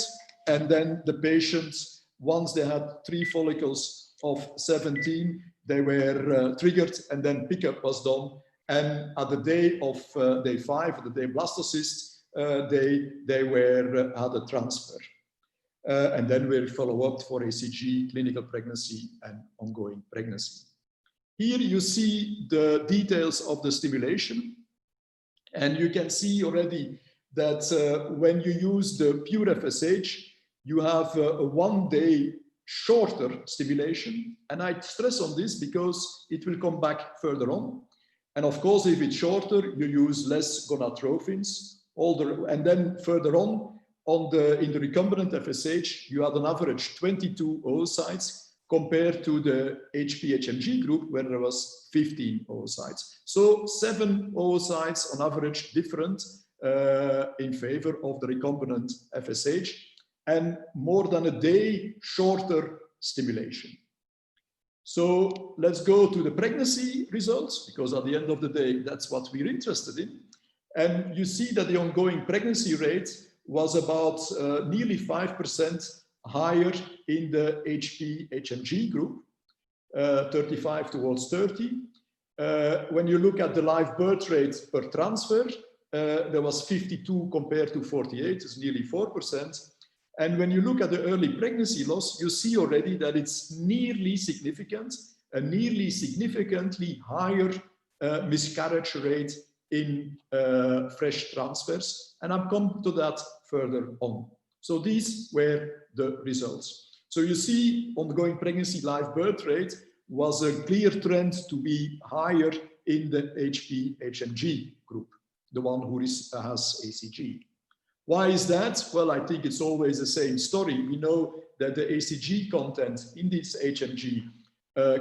And then the patients, once they had 3 follicles of 17, they were triggered, and then pickup was done. And at the day of day 5, the day blastocyst, they were had a transfer. And then we'll follow up for ACG, clinical pregnancy, and ongoing pregnancy. Here you see the details of the stimulation. And you can see already that when you use the pure FSH, you have a 1 day shorter stimulation. And I stress on this because it will come back further on. And of course, if it's shorter, you use less gonadotrophins. And then further on in the recombinant FSH, you had an average 22 oocytes compared to the HPHMG group, where there was 15 oocytes. So 7 oocytes on average different in favor of the recombinant FSH, and more than a day shorter stimulation. So let's go to the pregnancy results, because at the end of the day, that's what we're interested in. And you see that the ongoing pregnancy rate was about nearly 5% higher in the HPHMG group, 35 towards 30. When you look at the live birth rate per transfer, there was 52 compared to 48, it's nearly 4%. And when you look at the early pregnancy loss, you see already that it's nearly significant, a nearly significantly higher miscarriage rate in fresh transfers. And I'll come to that further on. So these were the results. So you see ongoing pregnancy live birth rate was a clear trend to be higher in the HPHMG group, the one who has ACG. Why is that? Well, I think it's always the same story. We know that the ACG content in this HMG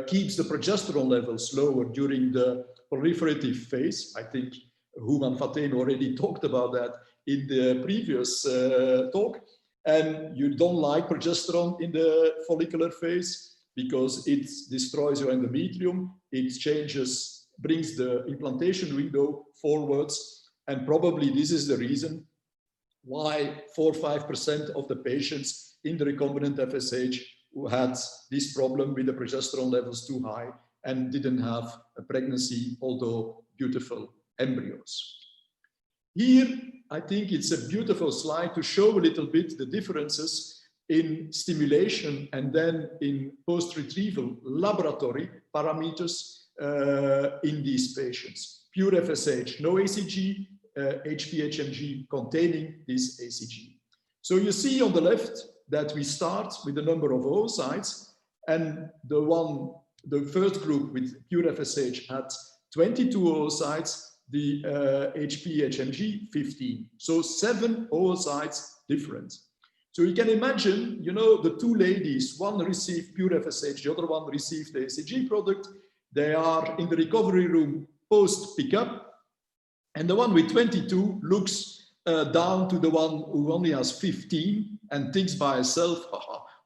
keeps the progesterone levels lower during the proliferative phase. I think Human Faten already talked about that in the previous talk. And you don't like progesterone in the follicular phase because it destroys your endometrium. It changes, brings the implantation window forwards. And probably this is the reason why 4 or 5% of the patients in the recombinant FSH who had this problem with the progesterone levels too high and didn't have a pregnancy, although beautiful embryos. Here, I think it's a beautiful slide to show a little bit the differences in stimulation and then in post-retrieval laboratory parameters in these patients. Pure FSH, no ACG, HPHMG containing this ACG. So you see on the left that we start with the number of oocytes, and the one the first group with pure FSH had 22 oocytes, the HP-HMG 15. So 7 oocytes different. So you can imagine, you know, the two ladies, one received pure FSH, the other one received the ACG product. They are in the recovery room post pickup, and the one with 22 looks down to the one who only has 15 and thinks by herself,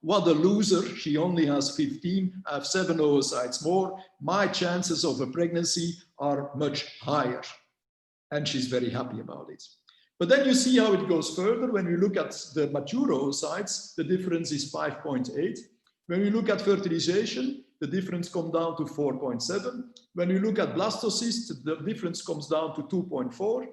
what a loser, she only has 15, I have 7 oocytes more, my chances of a pregnancy are much higher. And she's very happy about it. But then you see how it goes further. When you look at the mature oocytes, the difference is 5.8. When you look at fertilization, the difference comes down to 4.7. When you look at blastocysts, the difference comes down to 2.4.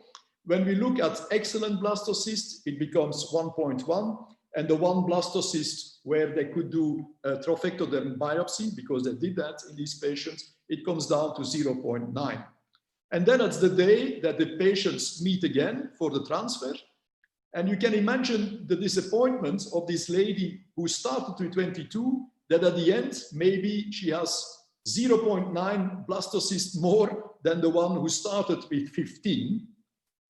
When we look at excellent blastocysts, it becomes 1.1. And the one blastocyst where they could do a trophectoderm biopsy, because they did that in these patients, it comes down to 0.9. And then it's the day that the patients meet again for the transfer. And you can imagine the disappointment of this lady who started with 22, that at the end, maybe she has 0.9 blastocysts more than the one who started with 15.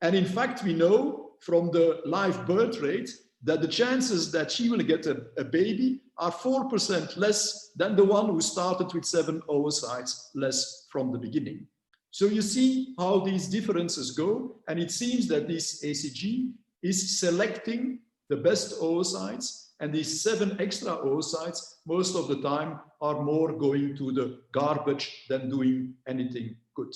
And in fact, we know from the live birth rate that the chances that she will get a baby are 4% less than the one who started with 7 oocytes less from the beginning. So you see how these differences go, and it seems that this ACG is selecting the best oocytes, and these 7 extra oocytes most of the time are more going to the garbage than doing anything good.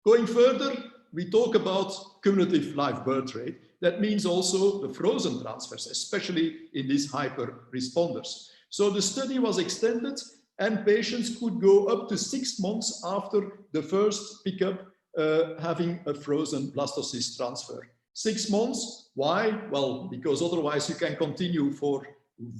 Going further, we talk about cumulative live birth rate. That means also the frozen transfers, especially in these hyper responders. So the study was extended, and patients could go up to 6 months after the first pickup having a frozen blastocyst transfer. 6 months, why? Well, because otherwise you can continue for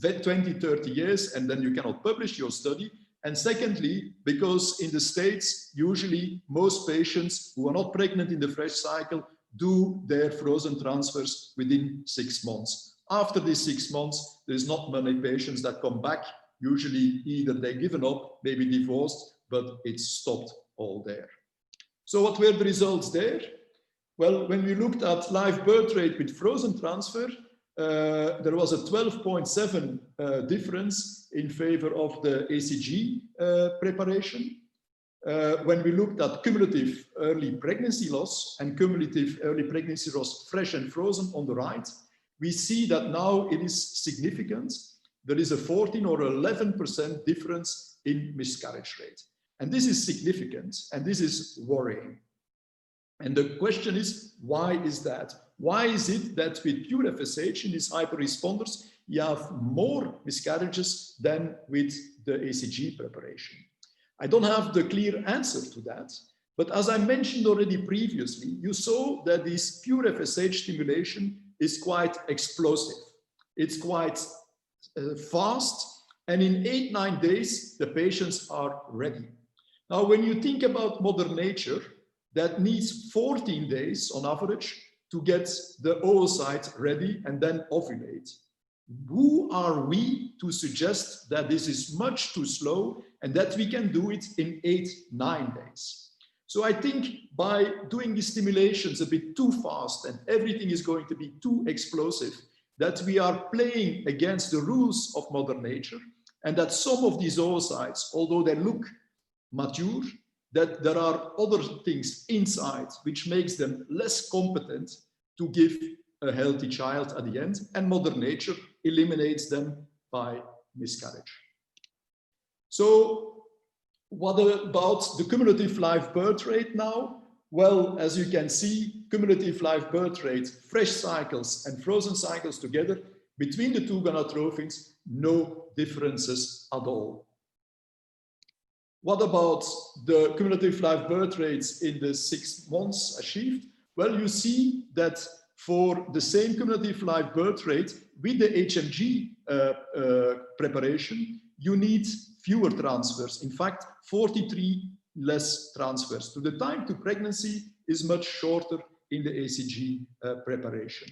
20, 30 years and then you cannot publish your study. And secondly, because in the States, usually most patients who are not pregnant in the fresh cycle do their frozen transfers within 6 months. After these 6 months, there's not many patients that come back. Usually either they've given up, maybe divorced, but it's stopped all there. So what were the results there? Well, when we looked at live birth rate with frozen transfer, there was a 12.7 difference in favor of the ACG preparation. When we looked at cumulative early pregnancy loss and cumulative early pregnancy loss fresh and frozen on the right, we see that now it is significant. There is a 14 or 11% difference in miscarriage rate. And this is significant, and this is worrying. And the question is, why is that? Why is it that with pure FSH in these hyper-responders, you have more miscarriages than with the ACG preparation? I don't have the clear answer to that, but as I mentioned already previously, you saw that this pure FSH stimulation is quite explosive. It's quite fast, and in 8-9 days, the patients are ready. Now, when you think about Mother Nature, that needs 14 days on average to get the oocyte ready and then ovulate. Who are we to suggest that this is much too slow and that we can do it in 8-9 days? So I think by doing these stimulations a bit too fast and everything is going to be too explosive, that we are playing against the rules of Mother Nature, and that some of these oocytes, although they look mature, that there are other things inside which makes them less competent to give a healthy child at the end, and Mother Nature eliminates them by miscarriage. So what about the cumulative live birth rate now? Well, as you can see, cumulative live birth rate, fresh cycles and frozen cycles together, between the two gonadotrophins, no differences at all. What about the cumulative live birth rates in the 6 months achieved? Well, you see that for the same cumulative live birth rate with the HMG preparation, you need fewer transfers. In fact, 43 less transfers. So the time to pregnancy is much shorter in the ACG preparation.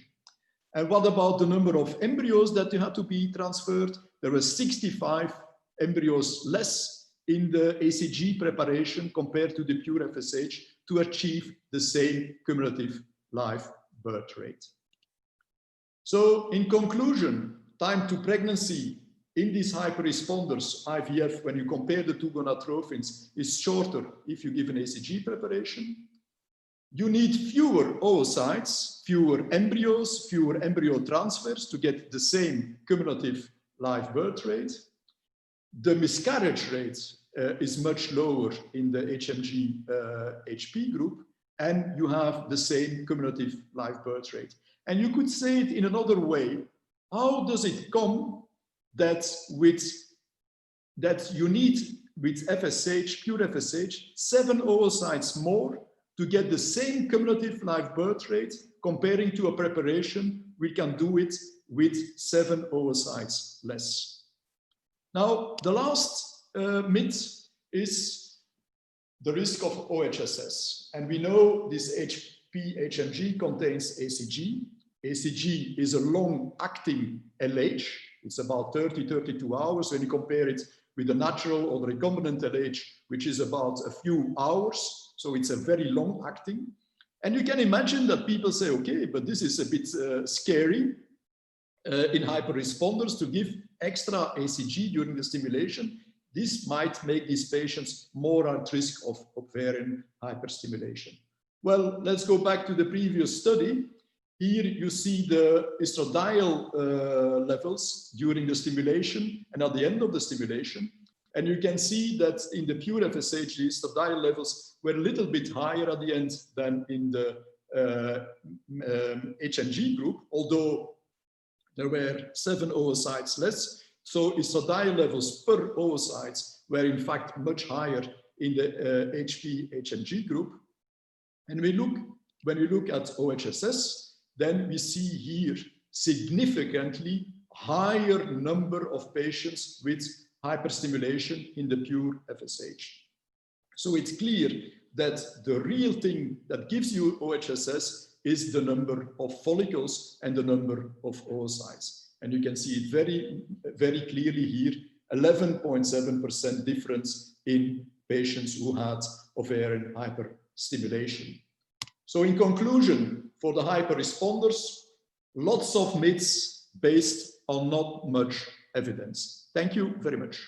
And what about the number of embryos that you had to be transferred? There were 65 embryos less in the ACG preparation compared to the pure FSH to achieve the same cumulative live birth rate. So in conclusion, time to pregnancy in these hyperresponders, IVF, when you compare the two gonatrophins, is shorter if you give an ACG preparation. You need fewer oocytes, fewer embryos, fewer embryo transfers to get the same cumulative live birth rate. The miscarriage rate is much lower in the HMG HP group, and you have the same cumulative live birth rate. And you could say it in another way. How does it come that you need with FSH, pure FSH, 7 oocytes more to get the same cumulative live birth rate comparing to a preparation? We can do it with 7 oocytes less. Now, the last myth is the risk of OHSS. And we know this HP-HMG contains ACG. ACG is a long-acting LH. It's about 30-32 hours when you compare it with the natural or the recombinant LH, which is about a few hours. So it's a very long-acting. And you can imagine that people say, okay, but this is a bit scary in hyperresponders to give extra ACG during the stimulation. This might make these patients more at risk of ovarian hyperstimulation. Well, let's go back to the previous study. Here you see the estradiol levels during the stimulation and at the end of the stimulation. And you can see that in the pure FSH, the estradiol levels were a little bit higher at the end than in the HMG group, although there were 7 oocytes less. So estradiol levels per oocytes were in fact much higher in the HP-HMG group. And when we look at OHSS, then we see here significantly higher number of patients with hyperstimulation in the pure FSH. So it's clear that the real thing that gives you OHSS is the number of follicles and the number of oocytes. And you can see it very, very clearly here, 11.7% difference in patients who had ovarian hyperstimulation. So in conclusion, for the hyperresponders, lots of myths based on not much evidence. Thank you very much.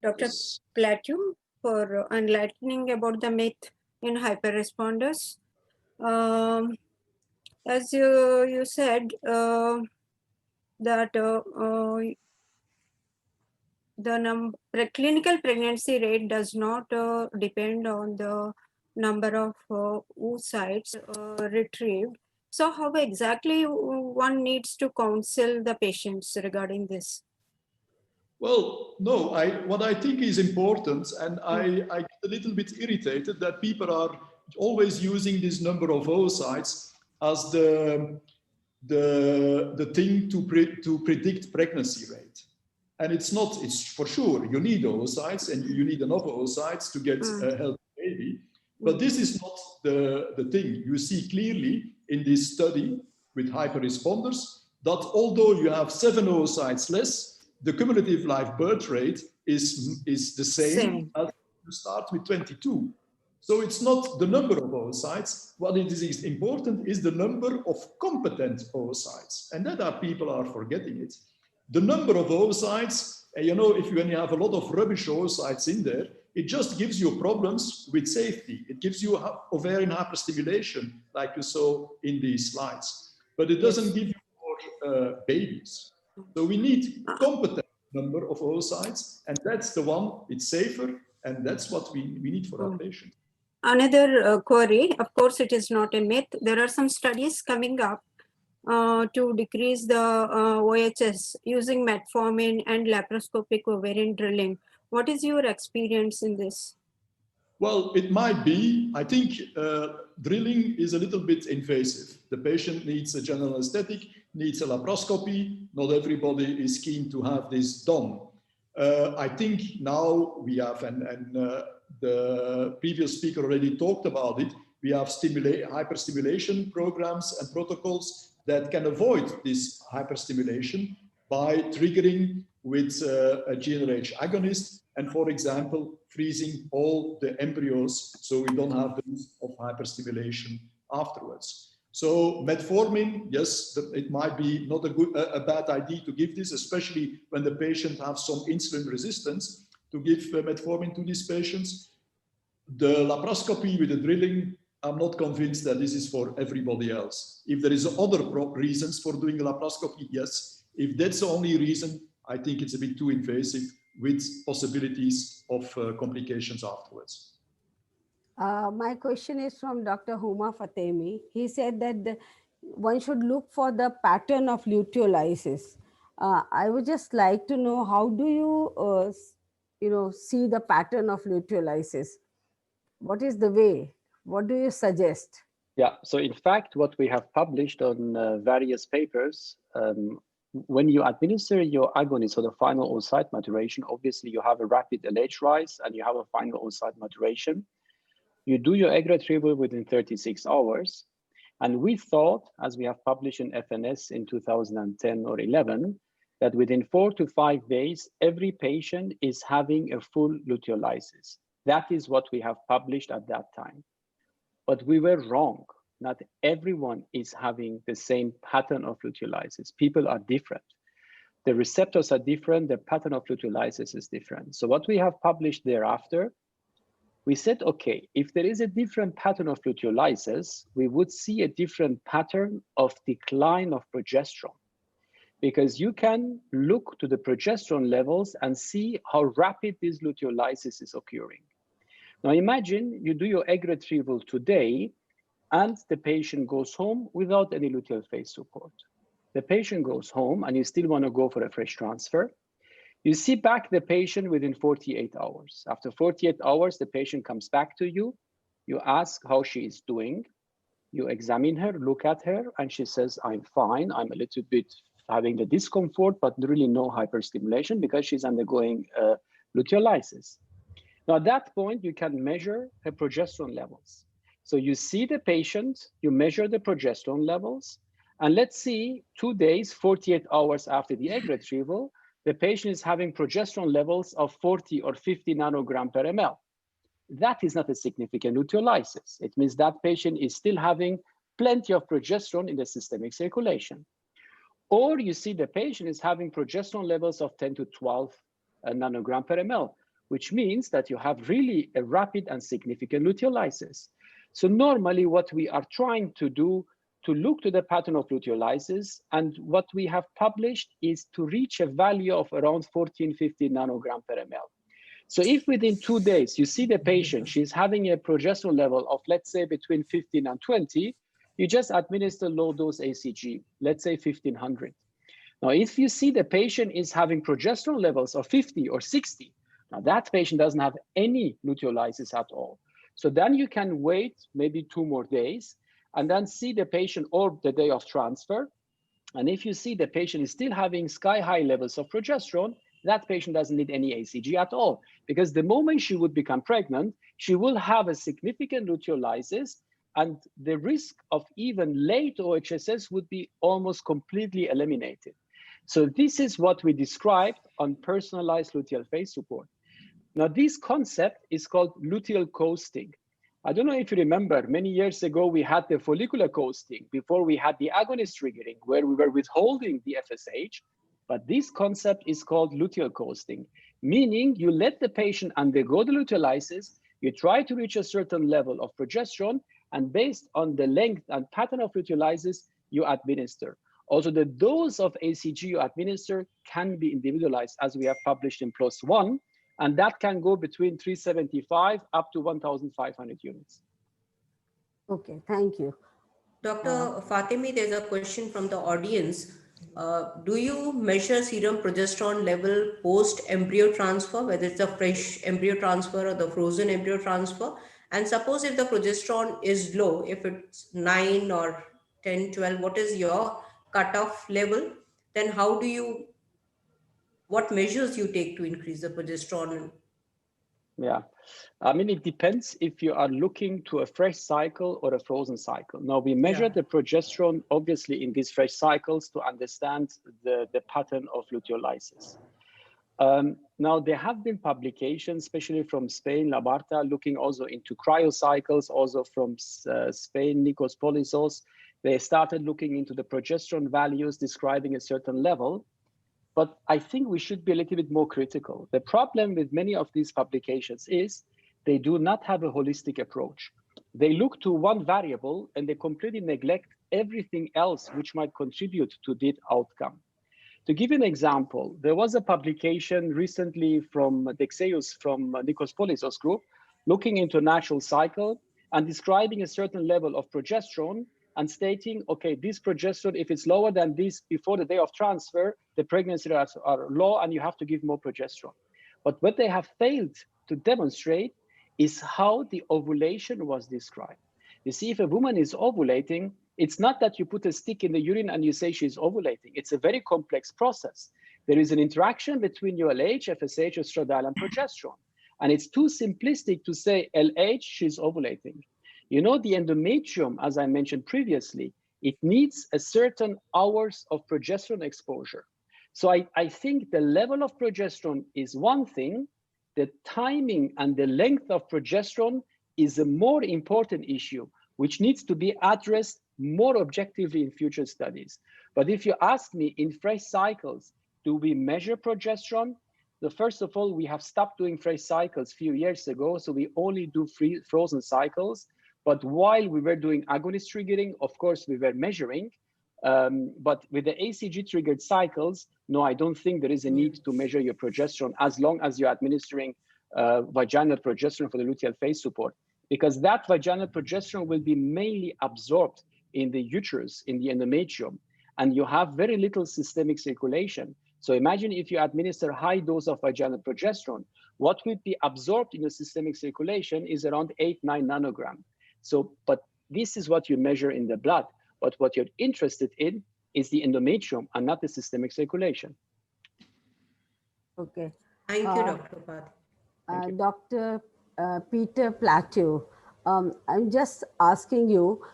Dr. Plateau, for enlightening about the myth in hyperresponders. As you said, that the clinical pregnancy rate does not depend on the number of oocytes retrieved. So how exactly one needs to counsel the patients regarding this? Well, no, what I think is important, and I get a little bit irritated that people are always using this number of oocytes as the thing to predict pregnancy rate. And it's not, it's for sure, you need oocytes and you need enough oocytes to get a healthy baby. But this is not the thing. You see clearly in this study with hyperresponders that although you have 7 oocytes less, the cumulative live birth rate is the same as you start with 22. So it's not the number of oocytes. What it is important is the number of competent oocytes. And that people are forgetting it. The number of oocytes, you know, when you have a lot of rubbish oocytes in there, it just gives you problems with safety. It gives you ovarian hyperstimulation, like you saw in these slides. But it doesn't give you more babies. So we need competent number of oocytes, and that's the one, it's safer, and that's what we need for our patients. Another query, of course, it is not a myth. There are some studies coming up to decrease the OHS using metformin and laparoscopic ovarian drilling. What is your experience in this? Well, it might be. I think drilling is a little bit invasive. The patient needs a general anesthetic, needs a laparoscopy. Not everybody is keen to have this done. I think now we have, and the previous speaker already talked about it, We have hyperstimulation programs and protocols that can avoid this hyperstimulation by triggering with a GnRH agonist and, for example, freezing all the embryos so we don't have the risk of hyperstimulation afterwards. So metformin, yes, it might be not a bad idea to give this, especially when the patient has some insulin resistance, to give metformin to these patients. The laparoscopy with the drilling, I'm not convinced that this is for everybody else. If there is other reasons for doing a laparoscopy, yes. If that's the only reason, I think it's a bit too invasive with possibilities of complications afterwards. My question is from Dr. Huma Fatemi. He said that one should look for the pattern of luteolysis. I would just like to know, how do you, see the pattern of luteolysis? What is the way? What do you suggest? Yeah, so in fact, what we have published on various papers, when you administer your agonist or the final oocyte maturation, obviously you have a rapid LH rise and you have a final oocyte maturation. You do your egg retrieval within 36 hours. And we thought, as we have published in FNS in 2010 or 11, that within 4 to 5 days, every patient is having a full luteolysis. That is what we have published at that time. But we were wrong. Not everyone is having the same pattern of luteolysis. People are different. The receptors are different. The pattern of luteolysis is different. So what we have published thereafter, we said, okay, if there is a different pattern of luteolysis, we would see a different pattern of decline of progesterone, because you can look to the progesterone levels and see how rapid this luteolysis is occurring. Now imagine you do your egg retrieval today and the patient goes home without any luteal phase support. The patient goes home and you still want to go for a fresh transfer. You see back the patient within 48 hours. After 48 hours, the patient comes back to you. You ask how she is doing. You examine her, look at her, and she says, I'm fine. I'm a little bit having the discomfort, but really no hyperstimulation because she's undergoing luteolysis. Now at that point, you can measure her progesterone levels. So you see the patient, you measure the progesterone levels, and let's see 2 days, 48 hours after the egg retrieval, the patient is having progesterone levels of 40 or 50 nanogram per ml. That is not a significant luteolysis. It means that patient is still having plenty of progesterone in the systemic circulation. Or you see the patient is having progesterone levels of 10 to 12 nanogram per ml, which means that you have really a rapid and significant luteolysis. So normally what we are trying to do to look to the pattern of luteolysis, and what we have published is to reach a value of around 14, 15 nanogram per ml. So if within 2 days you see the patient, she's having a progesterone level of, let's say, between 15 and 20, you just administer low dose ACG, let's say 1500. Now, if you see the patient is having progesterone levels of 50 or 60, now that patient doesn't have any luteolysis at all. So then you can wait maybe 2 more days and then see the patient or the day of transfer. And if you see the patient is still having sky high levels of progesterone, that patient doesn't need any ACG at all, because the moment she would become pregnant, she will have a significant luteolysis, and the risk of even late OHSS would be almost completely eliminated. So this is what we described on personalized luteal phase support. Now, this concept is called luteal coasting. I don't know if you remember, many years ago, we had the follicular coasting before we had the agonist triggering, where we were withholding the FSH. But this concept is called luteal coasting, meaning you let the patient undergo the luteolysis, you try to reach a certain level of progesterone, and based on the length and pattern of luteolysis, you administer. Also, the dose of ACG you administer can be individualized, as we have published in PLOS ONE, and that can go between 375 up to 1,500 units. Okay, thank you. Dr. Fatemi, there's a question from the audience. Do you measure serum progesterone level post embryo transfer, whether it's a fresh embryo transfer or the frozen embryo transfer? And suppose if the progesterone is low, if it's 9 or 10, 12, what is your cutoff level? Then what measures you take to increase the progesterone? Yeah, I mean, it depends if you are looking to a fresh cycle or a frozen cycle. Now, we measure the progesterone, obviously, in these fresh cycles to understand the pattern of luteolysis. Now, there have been publications, especially from Spain, Labarta, looking also into cryocycles, also from Spain, Nikos Polisos. They started looking into the progesterone values, describing a certain level. But I think we should be a little bit more critical. The problem with many of these publications is they do not have a holistic approach. They look to one variable and they completely neglect everything else which might contribute to that outcome. To give you an example, there was a publication recently from Dexeus, from Nikos Polisos group, looking into a natural cycle and describing a certain level of progesterone and stating, okay, this progesterone, if it's lower than this before the day of transfer, the pregnancy rates are low and you have to give more progesterone. But what they have failed to demonstrate is how the ovulation was described. You see, if a woman is ovulating, it's not that you put a stick in the urine and you say she's ovulating. It's a very complex process. There is an interaction between LH, FSH, estradiol, and progesterone. And it's too simplistic to say LH, she's ovulating. You know, the endometrium, as I mentioned previously, it needs a certain hours of progesterone exposure. So I think the level of progesterone is one thing, the timing and the length of progesterone is a more important issue, which needs to be addressed more objectively in future studies. But if you ask me in fresh cycles, do we measure progesterone? First of all, we have stopped doing fresh cycles a few years ago, so we only do frozen cycles. But while we were doing agonist triggering, of course, we were measuring. But with the ACG triggered cycles, no, I don't think there is a need to measure your progesterone as long as you're administering vaginal progesterone for the luteal phase support, because that vaginal progesterone will be mainly absorbed in the uterus, in the endometrium, and you have very little systemic circulation. So imagine if you administer high dose of vaginal progesterone, what will be absorbed in the systemic circulation is around 8-9 nanogram. So, but this is what you measure in the blood. But what you're interested in is the endometrium and not the systemic circulation. Okay. Thank you, Dr. Pad. Dr. Peter Plateau, I'm just asking you,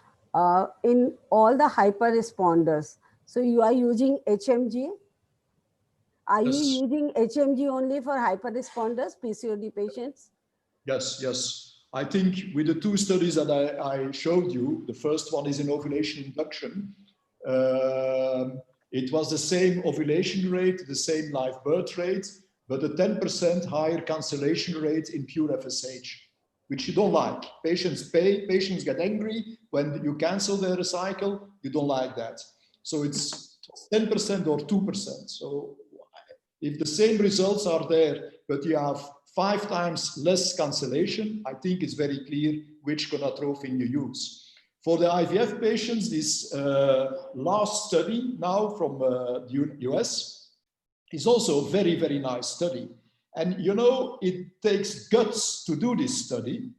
in all the hyper responders, so you are using HMG? Are you using HMG only for hyper responders, PCOD patients? Yes, yes. I think with the two studies that I showed you, the first one is in ovulation induction. It was the same ovulation rate, the same live birth rate, but a 10% higher cancellation rate in pure FSH, which you don't like. Patients get angry when you cancel their cycle. You don't like that. So it's 10% or 2%. So if the same results are there, but you have 5 times less cancellation, I think it's very clear which gonadotropin you use. For the IVF patients, this last study now from the US is also a very, very nice study. And you know, it takes guts to do this study,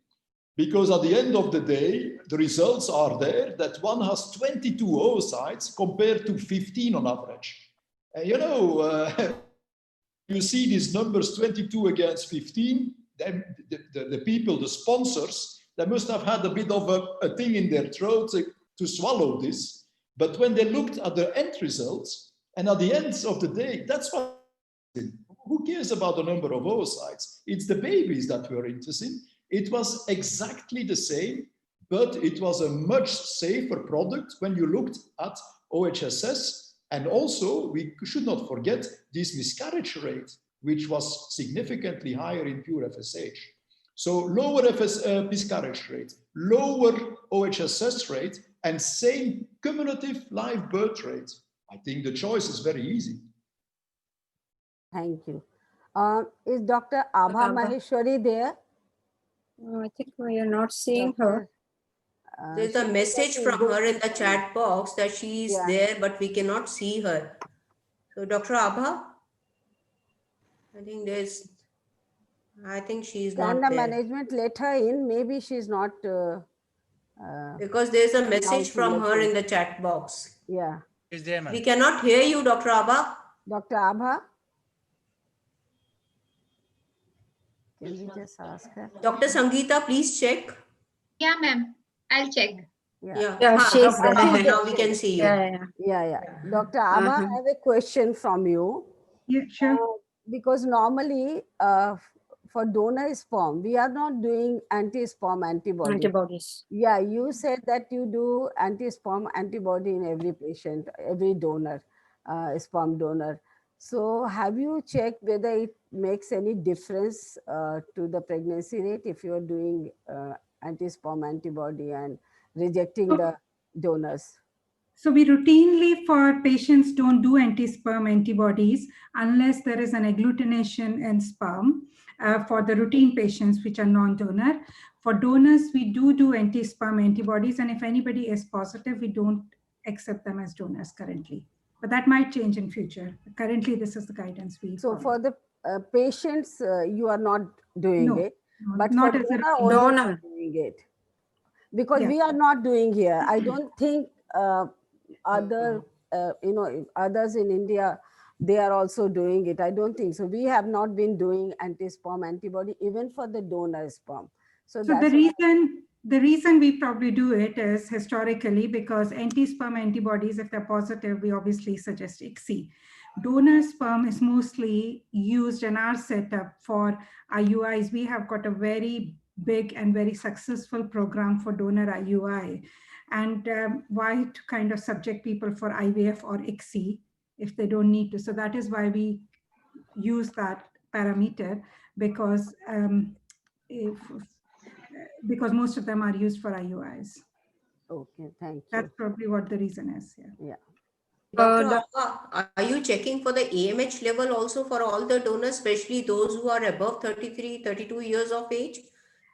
because at the end of the day, the results are there that one has 22 oocytes compared to 15 on average. And you know, you see these numbers 22 against 15, then the people, the sponsors, they must have had a bit of a thing in their throat to swallow this. But when they looked at the end results, and at the end of the day, that's what, who cares about the number of oocytes? It's the babies that we're interested in. It was exactly the same, but it was a much safer product when you looked at OHSS. And also, we should not forget this miscarriage rate, which was significantly higher in pure FSH. So lower miscarriage rate, lower OHSS rate, and same cumulative live birth rate. I think the choice is very easy. Thank you. Is Dr. Abha Maheshwari there? I think we are not seeing her. There's a message from her in the chat box that she is there, but we cannot see her. So, Dr. Abha, I think she's not there. Can the management let her in? Maybe she's not. Because there's a message from her in the chat box. Yeah. Is there, ma'am? We cannot hear you, Dr. Abha. Dr. Abha? Can we just ask her? Dr. Sangeeta, please check. Yeah, ma'am. I'll check. Yeah. Yeah, she's there. Now we can see you. Yeah. Dr. Abha, I have a question from you. Yeah, sure. Because normally for donor sperm, we are not doing anti-sperm antibodies. Yeah, you said that you do anti-sperm antibody in every patient, every donor, sperm donor. So have you checked whether it makes any difference to the pregnancy rate if you're doing anti-sperm antibody and rejecting the donors? So we routinely for patients don't do anti-sperm antibodies unless there is an agglutination in sperm for the routine patients which are non-donor. For donors, we do anti-sperm antibodies, and if anybody is positive, we don't accept them as donors currently. But that might change in future. Currently, this is the guidance we So follow. for the patients, you are not doing it, but not for as a donor, routine. you are doing it. Because Yeah. we are not doing here. I don't think others in India, they are also doing it. I don't think so. We have not been doing anti-sperm antibody even for the donor sperm. So that's the reason we probably do it is historically because anti-sperm antibodies, if they're positive, we obviously suggest ICSI. Donor sperm is mostly used in our setup for IUIs. We have got a very big and very successful program for donor IUI. And why to kind of subject people for IVF or ICSI if they don't need to? So that is why we use that parameter, because because most of them are used for IUIs. Okay, thank you. That's probably what the reason is. Yeah. Dr. Abha, are you checking for the AMH level also for all the donors, especially those who are above 33, 32 years of age?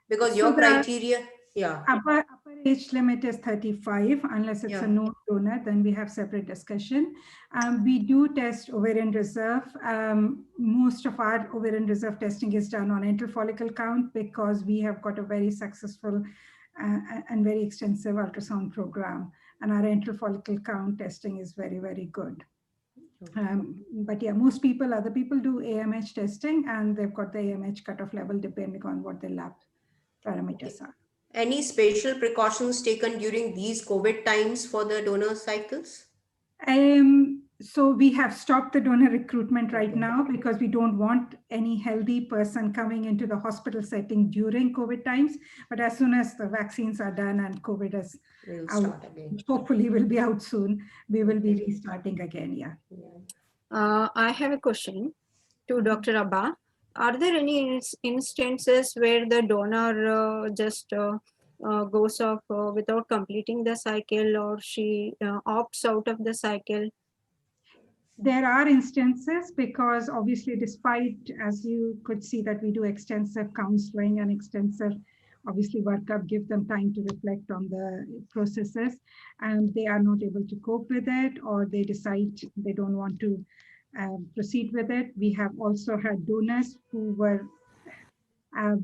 Because So your the criteria, yeah. Upper age limit is 35, unless it's a known donor, then we have separate discussion. We do test ovarian reserve. Most of our ovarian reserve testing is done on antral follicle count because we have got a very successful and very extensive ultrasound program. And our antral follicle count testing is very, very good. But yeah, most people, other people do AMH testing and they've got the AMH cutoff level depending on what their lab parameters are. Any special precautions taken during these COVID times for the donor cycles? So we have stopped the donor recruitment right now because we don't want any healthy person coming into the hospital setting during COVID times. But as soon as the vaccines are done and COVID is out, hopefully will be out soon, we will be restarting again. Yeah. I have a question to Dr. Abha. Are there any instances where the donor just goes off without completing the cycle, or she opts out of the cycle? There are instances because obviously, despite, as you could see, that we do extensive counseling and extensive, obviously, workup, give them time to reflect on the processes, and they are not able to cope with it, or they decide they don't want to proceed with it. We have also had donors who were,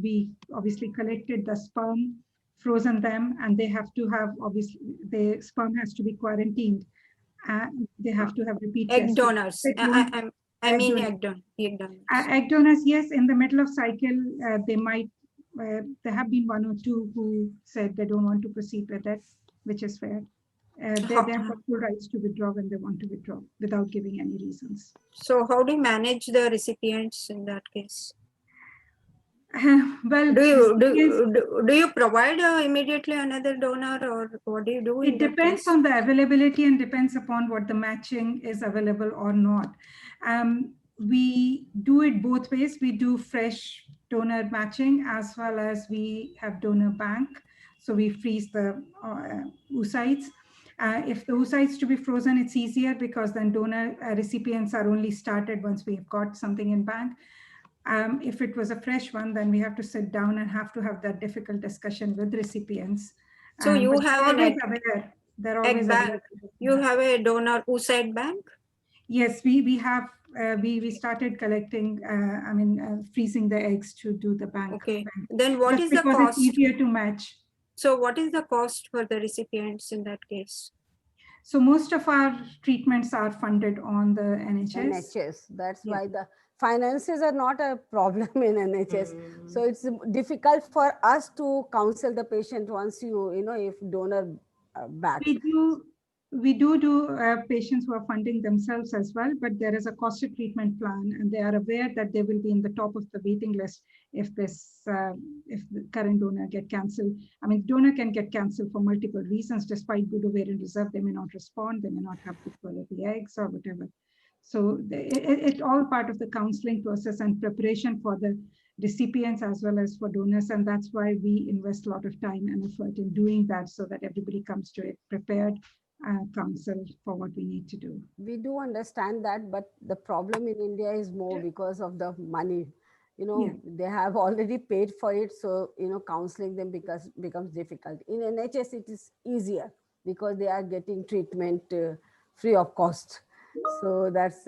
we obviously collected the sperm, frozen them, and they have to have, obviously, the sperm has to be quarantined. They have to have repeat Egg tests. donors. I mean egg donors. Egg donors, yes. In the middle of cycle, they might, there have been one or two who said they don't want to proceed with it, which is fair. They have got full rights to withdraw when they want to withdraw without giving any reasons. So how do you manage the recipients in that case? Well, do you provide immediately another donor, or what do you do? It depends on the availability and depends upon what the matching is available or not. We do it both ways. We do fresh donor matching as well as we have donor bank. So we freeze the oocytes. If the oocytes to be frozen, it's easier because then donor recipients are only started once we've got something in bank. If it was a fresh one, then we have to sit down and have to have that difficult discussion with recipients. So you have an egg bank. You have a donor oocyte bank? Yes, we have. We started collecting. Freezing the eggs to do the bank. Okay. Then what is the because cost? It's easier to match. So what is the cost for the recipients in that case? So most of our treatments are funded on the NHS. That's why the finances are not a problem in NHS. So it's difficult for us to counsel the patient once if donor backs. We do patients who are funding themselves as well, but there is a costed treatment plan, and they are aware that they will be in the top of the waiting list if if the current donor get cancelled. I mean, donor can get cancelled for multiple reasons. Despite good ovarian reserve, they may not respond, they may not have good quality eggs or whatever. So it's all part of the counseling process and preparation for the recipients as well as for donors, and that's why we invest a lot of time and effort in doing that, so that everybody comes to it prepared and counsel for what we need to do. We do understand that, but the problem in India is more because of the money. They have already paid for it, so counseling them becomes difficult. In NHS, it is easier because they are getting treatment free of cost, so that's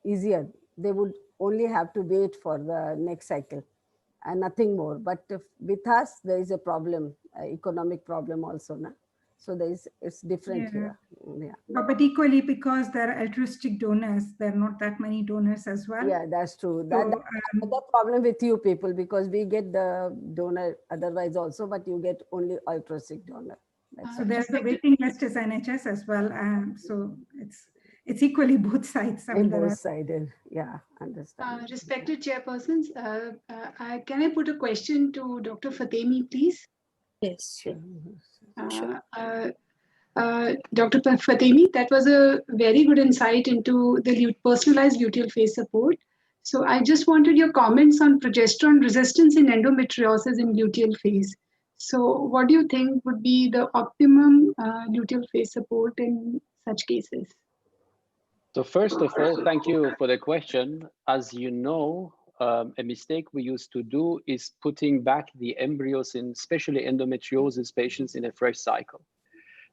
easier. They would only have to wait for the next cycle and nothing more. But with us, there is a problem, economic problem also, na? So it's different here. Yeah. But equally, because there are altruistic donors, there are not that many donors as well. Yeah, that's true. That's the problem with you people, because we get the donor otherwise also, but you get only altruistic donor. So there's a waiting list is NHS as well, and so it's equally both sides. I mean, both sided. Yeah, understand. Respected chairpersons, can I put a question to Dr. Fatemi, please? Yes, sure. Dr. Fatemi, that was a very good insight into the personalized luteal phase support. So I just wanted your comments on progesterone resistance in endometriosis in luteal phase. So what do you think would be the optimum luteal phase support in such cases? So first of all, thank you for the question. As you know, a mistake we used to do is putting back the embryos in especially endometriosis patients in a fresh cycle.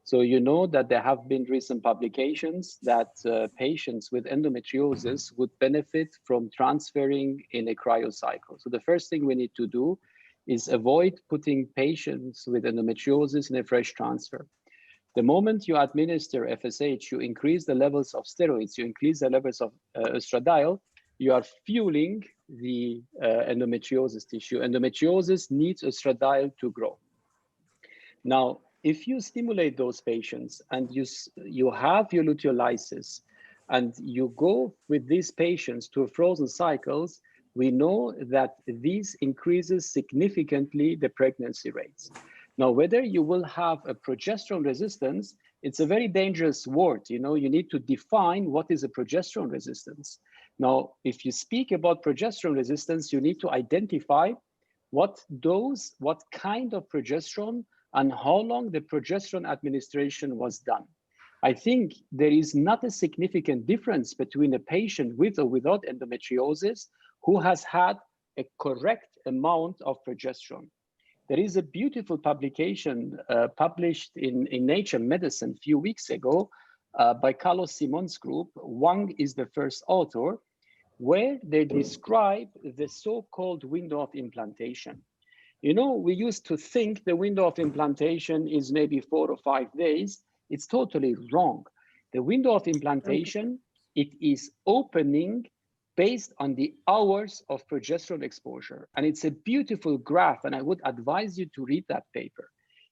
So you know that there have been recent publications that patients with endometriosis would benefit from transferring in a cryocycle. So the first thing we need to do is avoid putting patients with endometriosis in a fresh transfer. The moment you administer FSH, you increase the levels of steroids, you increase the levels of estradiol, you are fueling the endometriosis tissue. Endometriosis needs estradiol to grow. Now, if you stimulate those patients and you have your luteolysis and you go with these patients to frozen cycles, we know that this increases significantly the pregnancy rates. Now, whether you will have a progesterone resistance, it's a very dangerous word. You need to define what is a progesterone resistance. Now, if you speak about progesterone resistance, you need to identify what dose, what kind of progesterone, and how long the progesterone administration was done. I think there is not a significant difference between a patient with or without endometriosis who has had a correct amount of progesterone. There is a beautiful publication published in Nature Medicine a few weeks ago by Carlos Simon's group. Wang is the first author, where they describe the so-called window of implantation. We used to think the window of implantation is maybe 4 or 5 days. It's totally wrong. The window of implantation, it is opening based on the hours of progesterone exposure. And it's a beautiful graph, and I would advise you to read that paper.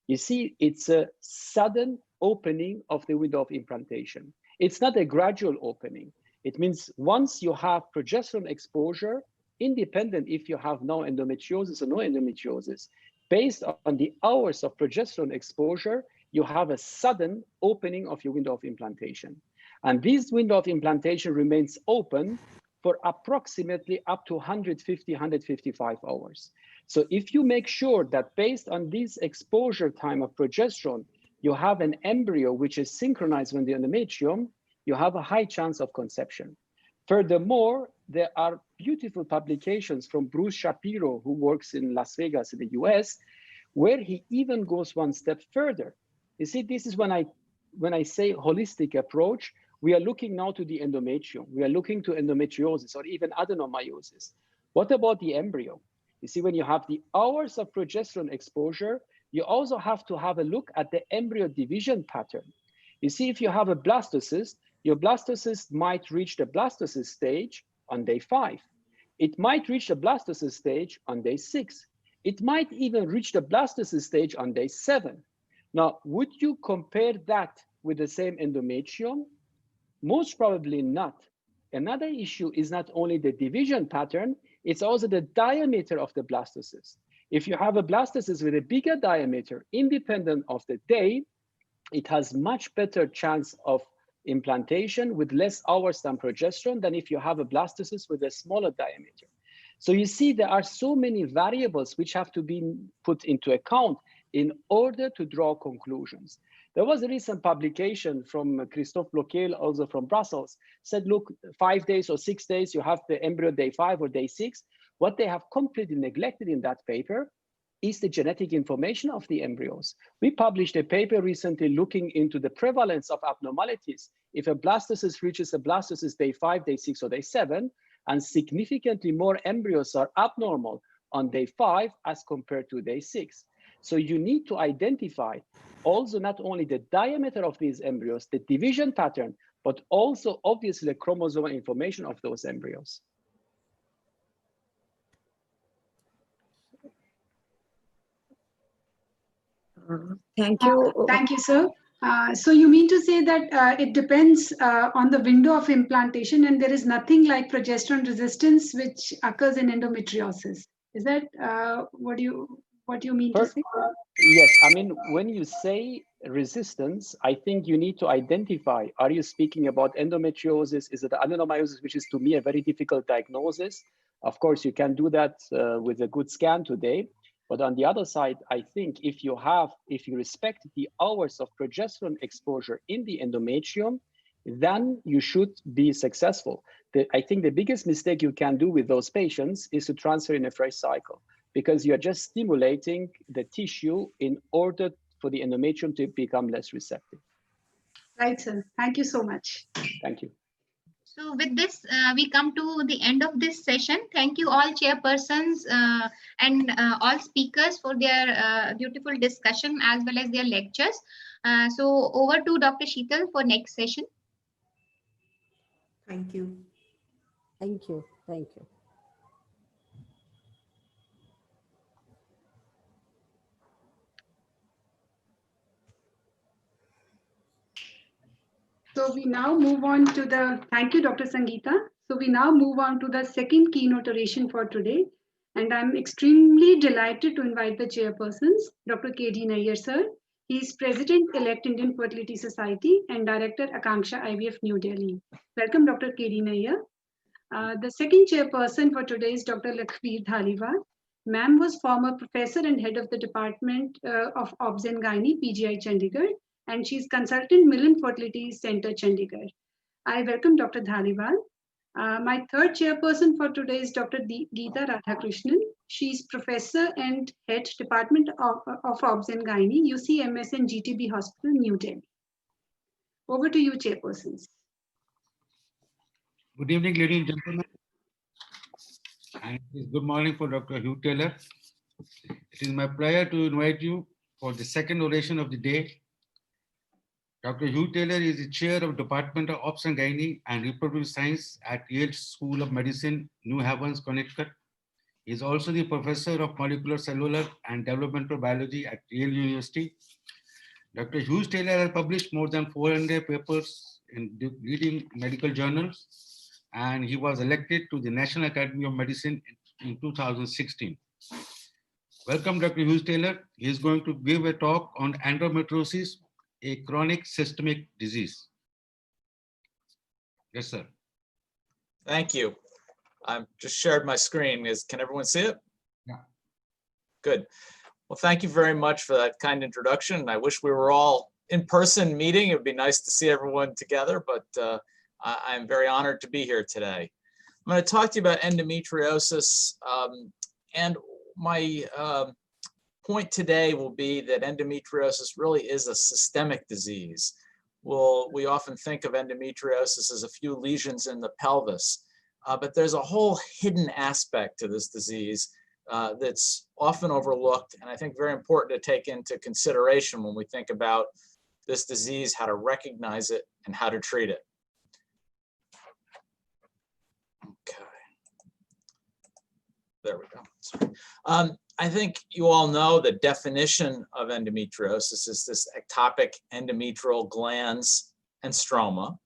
You see, it's a sudden opening of the window of implantation. It's not a gradual opening. It means once you have progesterone exposure, independent if you have no endometriosis or no endometriosis, based on the hours of progesterone exposure, you have a sudden opening of your window of implantation. And this window of implantation remains open for approximately up to 150, 155 hours. So if you make sure that based on this exposure time of progesterone, you have an embryo which is synchronized with the endometrium, you have a high chance of conception. Furthermore, there are beautiful publications from Bruce Shapiro, who works in Las Vegas in the US, where he even goes one step further. You see, this is when I say holistic approach, we are looking now to the endometrium. We are looking to endometriosis or even adenomyosis. What about the embryo? You see, when you have the hours of progesterone exposure, you also have to have a look at the embryo division pattern. You see, if you have a blastocyst, your blastocyst might reach the blastocyst stage on day 5. It might reach the blastocyst stage on day 6. It might even reach the blastocyst stage on day 7. Now, would you compare that with the same endometrium? Most probably not. Another issue is not only the division pattern, it's also the diameter of the blastocyst. If you have a blastocyst with a bigger diameter, independent of the day, it has much better chance of implantation with less hours than progesterone than if you have a blastocyst with a smaller diameter. So you see, there are so many variables which have to be put into account in order to draw conclusions. There was a recent publication from Christophe Bloquel, also from Brussels, said, look, 5 days or 6 days, you have the embryo day 5 or day 6. What they have completely neglected in that paper is the genetic information of the embryos. We published a paper recently looking into the prevalence of abnormalities if a blastocyst reaches a blastocyst day 5, day 6, or day 7, and significantly more embryos are abnormal on day 5 as compared to day 6. So you need to identify also not only the diameter of these embryos, the division pattern, but also obviously the chromosomal information of those embryos. Thank you. Thank you, sir. So you mean to say that it depends on the window of implantation, and there is nothing like progesterone resistance which occurs in endometriosis. Is that what you mean to say? Yes, I mean, when you say resistance, I think you need to identify, are you speaking about endometriosis? Is it adenomyosis, which is to me a very difficult diagnosis? Of course, you can do that with a good scan today. But on the other side, I think if you respect the hours of progesterone exposure in the endometrium, then you should be successful. I think the biggest mistake you can do with those patients is to transfer in a fresh cycle, because you're just stimulating the tissue in order for the endometrium to become less receptive. Right, sir. Thank you so much. Thank you. So with this, we come to the end of this session. Thank you all chairpersons and all speakers for their beautiful discussion as well as their lectures. So over to Dr. Sheetal for next session. Thank you. Thank you. Thank you. So we now move on to thank you, Dr. Sangeeta. So we now move on to the second keynote oration for today. And I'm extremely delighted to invite the chairpersons, Dr. K.D. Nayyar, sir. He is President-elect Indian Fertility Society and Director Akanksha IVF New Delhi. Welcome, Dr. K.D. Nayyar. The second chairperson for today is Dr. Lakhveer Dhaliwal. Ma'am was former professor and head of the Department of Obs and Gynae, PGI Chandigarh, and she's consultant Millen Fertility Center, Chandigarh. I welcome Dr. Dhaliwal. My third chairperson for today is Dr. Geeta Radhakrishnan. She's professor and head Department of Obs and Gynae, UCMS and GTB Hospital, New Delhi. Over to you, chairpersons. Good evening, ladies and gentlemen. And good morning for Dr. Hugh Taylor. It is my pleasure to invite you for the second oration of the day. Dr. Hugh Taylor is the chair of Department of Obs and Gynae and Reproductive Science at Yale School of Medicine, New Haven, Connecticut. He is also the professor of molecular, cellular, and developmental biology at Yale University. Dr. Hugh Taylor has published more than 400 papers in leading medical journals, and he was elected to the National Academy of Medicine in 2016. Welcome, Dr. Hugh Taylor. He is going to give a talk on endometriosis, a chronic systemic disease. Yes, sir. Thank you. I've just shared my screen. Can everyone see it? Yeah. Good. Well, thank you very much for that kind introduction. I wish we were all in person meeting. It would be nice to see everyone together, but I'm very honored to be here today. I'm going to talk to you about endometriosis, and my point today will be that endometriosis really is a systemic disease. We often think of endometriosis as a few lesions in the pelvis, but there's a whole hidden aspect to this disease that's often overlooked, and I think very important to take into consideration when we think about this disease, how to recognize it and how to treat it. Okay. There we go. Sorry. I think you all know the definition of endometriosis is this ectopic endometrial glands and stroma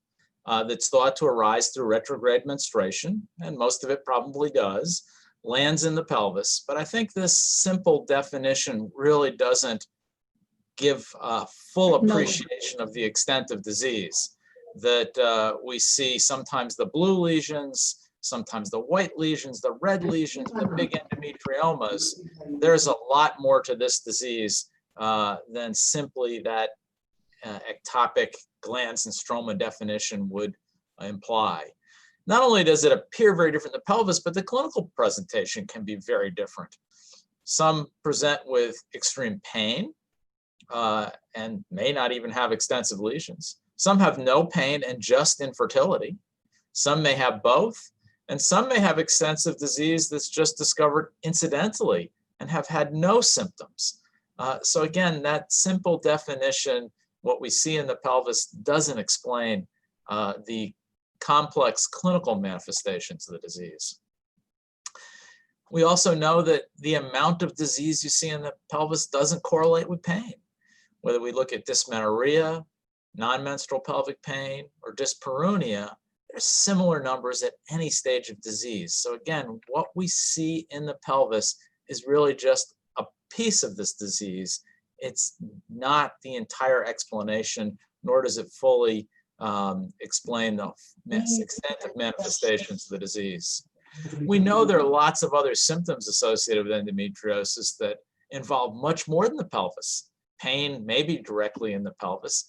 that's thought to arise through retrograde menstruation, and most of it probably does, lands in the pelvis. But I think this simple definition really doesn't give a full appreciation of the extent of disease. That we see sometimes the blue lesions, sometimes the white lesions, the red lesions, the big endometriomas. There's a lot more to this disease than simply that ectopic glands and stroma definition would imply. Not only does it appear very different in the pelvis, but the clinical presentation can be very different. Some present with extreme pain and may not even have extensive lesions. Some have no pain and just infertility. Some may have both, and some may have extensive disease that's just discovered incidentally and have had no symptoms. So again, that simple definition, what we see in the pelvis, doesn't explain the complex clinical manifestations of the disease. We also know that the amount of disease you see in the pelvis doesn't correlate with pain. Whether we look at dysmenorrhea, non-menstrual pelvic pain, or dyspareunia, there's similar numbers at any stage of disease. So again, what we see in the pelvis is really just a piece of this disease. It's not the entire explanation, nor does it fully explain the extent of manifestations of the disease. We know there are lots of other symptoms associated with endometriosis that involve much more than the pelvis. Pain may be directly in the pelvis,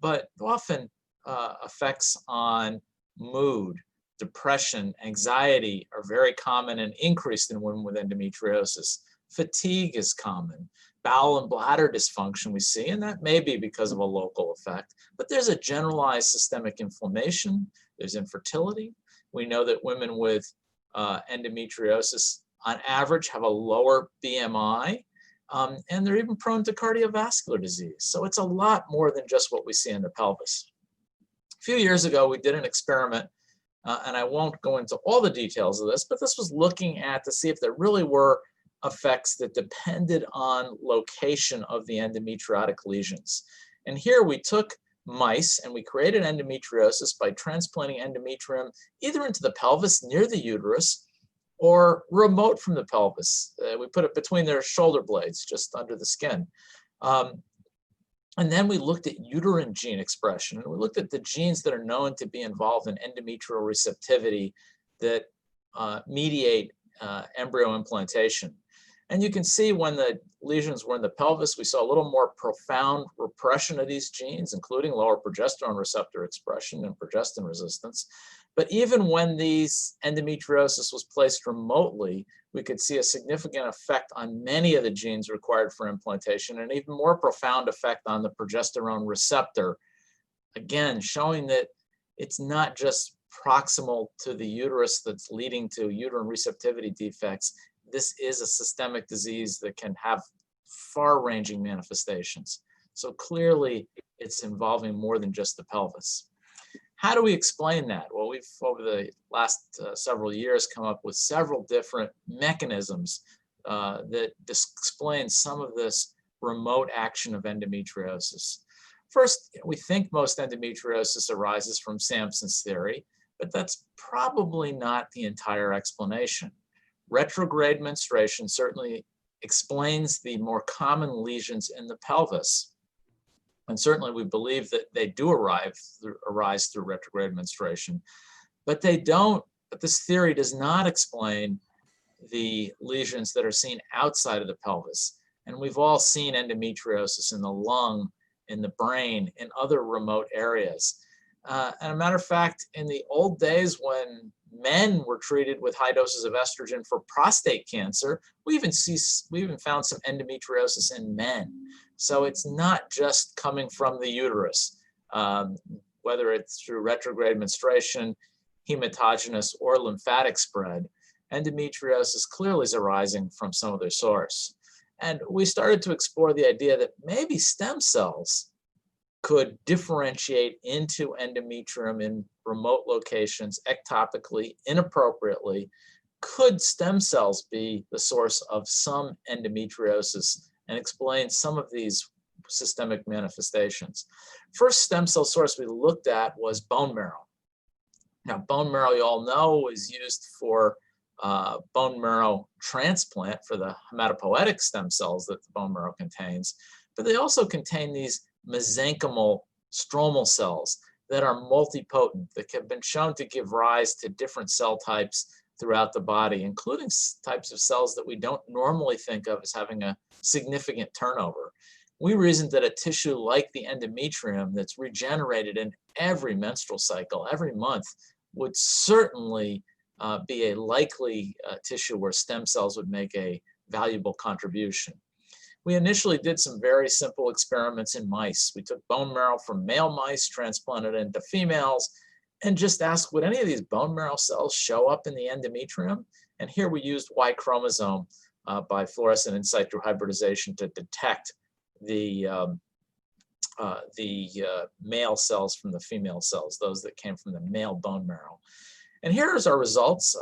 but often effects on mood, depression, anxiety are very common and increased in women with endometriosis. Fatigue is common. Bowel and bladder dysfunction we see, and that may be because of a local effect, but there's a generalized systemic inflammation, there's infertility. We know that women with endometriosis on average have a lower BMI, and they're even prone to cardiovascular disease. So it's a lot more than just what we see in the pelvis. A few years ago, we did an experiment, and I won't go into all the details of this, but this was looking at to see if there really were effects that depended on location of the endometriotic lesions. And here we took mice and we created endometriosis by transplanting endometrium either into the pelvis near the uterus or remote from the pelvis. We put it between their shoulder blades, just under the skin. And then we looked at uterine gene expression, and we looked at the genes that are known to be involved in endometrial receptivity that mediate embryo implantation. And you can see when the lesions were in the pelvis, we saw a little more profound repression of these genes, including lower progesterone receptor expression and progestin resistance. But even when these endometriosis was placed remotely, we could see a significant effect on many of the genes required for implantation, and even more profound effect on the progesterone receptor. Again, showing that it's not just proximal to the uterus that's leading to uterine receptivity defects. This is a systemic disease that can have far-ranging manifestations. So clearly, it's involving more than just the pelvis. How do we explain that? Well, we've, over the last several years, come up with several different mechanisms that explain some of this remote action of endometriosis. First, we think most endometriosis arises from Sampson's theory, but that's probably not the entire explanation. Retrograde menstruation certainly explains the more common lesions in the pelvis. And certainly we believe that they do arise through retrograde menstruation, but they don't, but this theory does not explain the lesions that are seen outside of the pelvis. And we've all seen endometriosis in the lung, in the brain, in other remote areas. And a matter of fact, in the old days when men were treated with high doses of estrogen for prostate cancer, we even found some endometriosis in men. So it's not just coming from the uterus, whether it's through retrograde menstruation, hematogenous, or lymphatic spread. Endometriosis clearly is arising from some other source. And we started to explore the idea that maybe stem cells could differentiate into endometrium in remote locations ectopically, inappropriately, could stem cells be the source of some endometriosis and explain some of these systemic manifestations? First stem cell source we looked at was bone marrow. Now, bone marrow, you all know, is used for bone marrow transplant for the hematopoietic stem cells that the bone marrow contains, but they also contain these mesenchymal stromal cells that are multipotent, that have been shown to give rise to different cell types throughout the body, including types of cells that we don't normally think of as having a significant turnover. We reasoned that a tissue like the endometrium that's regenerated in every menstrual cycle, every month, would certainly be a likely tissue where stem cells would make a valuable contribution. We initially did some very simple experiments in mice. We took bone marrow from male mice, transplanted it into females, and just asked, would any of these bone marrow cells show up in the endometrium? And here we used Y chromosome by fluorescent in situ hybridization to detect the male cells from the female cells, those that came from the male bone marrow. And here's our results.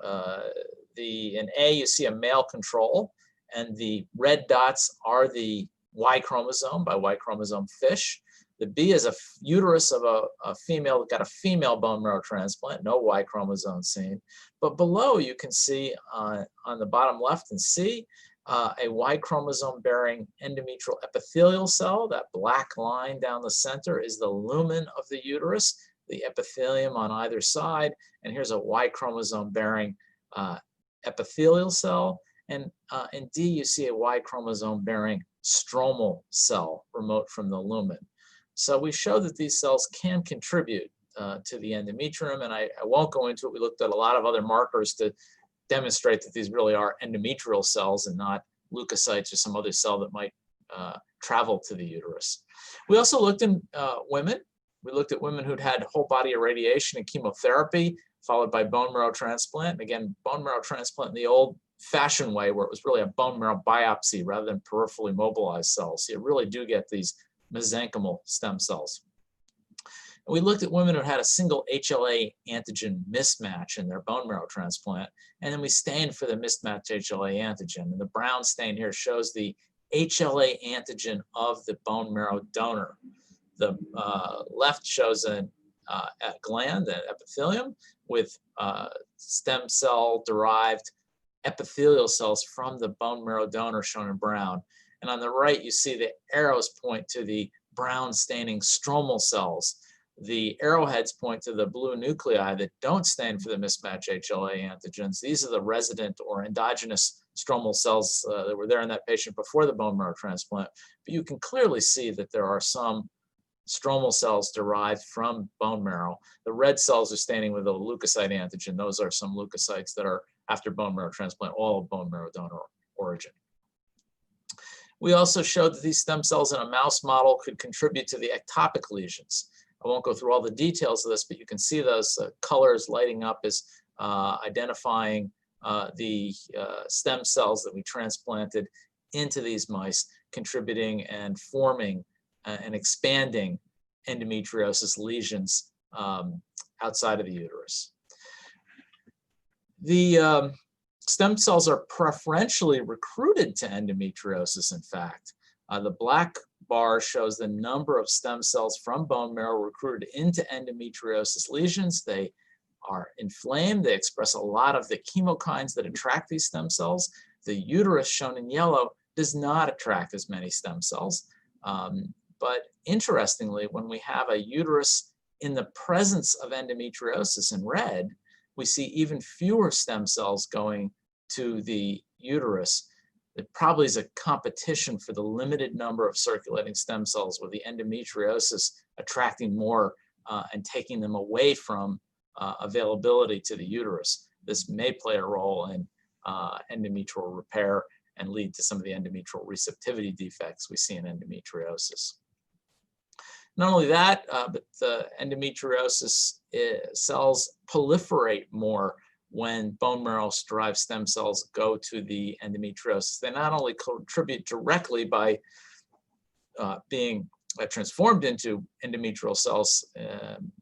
In A, you see a male control, and the red dots are the Y chromosome by Y chromosome fish. The B is a uterus of a female that got a female bone marrow transplant, no Y chromosome seen. But below you can see on the bottom left in C, a Y chromosome bearing endometrial epithelial cell. That black line down the center is the lumen of the uterus, the epithelium on either side. And here's a Y chromosome bearing epithelial cell. And in D, you see a Y chromosome bearing stromal cell remote from the lumen. So we show that these cells can contribute to the endometrium, and I won't go into it. We looked at a lot of other markers to demonstrate that these really are endometrial cells and not leukocytes or some other cell that might travel to the uterus. We also looked in women. We looked at women who'd had whole body irradiation and chemotherapy, followed by bone marrow transplant. And again, bone marrow transplant in the old-fashioned way, where it was really a bone marrow biopsy rather than peripherally mobilized cells. So you really do get these mesenchymal stem cells. And we looked at women who had a single HLA antigen mismatch in their bone marrow transplant, and then we stained for the mismatched HLA antigen. And the brown stain here shows the HLA antigen of the bone marrow donor. The left shows a gland, an epithelium, with stem cell derived epithelial cells from the bone marrow donor shown in brown. And on the right, you see the arrows point to the brown staining stromal cells. The arrowheads point to the blue nuclei that don't stain for the mismatched HLA antigens. These are the resident or endogenous stromal cells that were there in that patient before the bone marrow transplant. But you can clearly see that there are some stromal cells derived from bone marrow. The red cells are staining with a leukocyte antigen. Those are some leukocytes that are after bone marrow transplant, all of bone marrow donor origin. We also showed that these stem cells in a mouse model could contribute to the ectopic lesions. I won't go through all the details of this, but you can see those colors lighting up as identifying the stem cells that we transplanted into these mice, contributing and forming and expanding endometriosis lesions outside of the uterus. The stem cells are preferentially recruited to endometriosis, in fact. The black bar shows the number of stem cells from bone marrow recruited into endometriosis lesions. They are inflamed. They express a lot of the chemokines that attract these stem cells. The uterus, shown in yellow, does not attract as many stem cells. But interestingly, when we have a uterus in the presence of endometriosis in red, we see even fewer stem cells going to the uterus. It probably is a competition for the limited number of circulating stem cells, with the endometriosis attracting more and taking them away from availability to the uterus. This may play a role in endometrial repair and lead to some of the endometrial receptivity defects we see in endometriosis. Not only that, but the endometriosis cells proliferate more when bone marrow-derived stem cells go to the endometriosis. They not only contribute directly by being transformed into endometrial cells,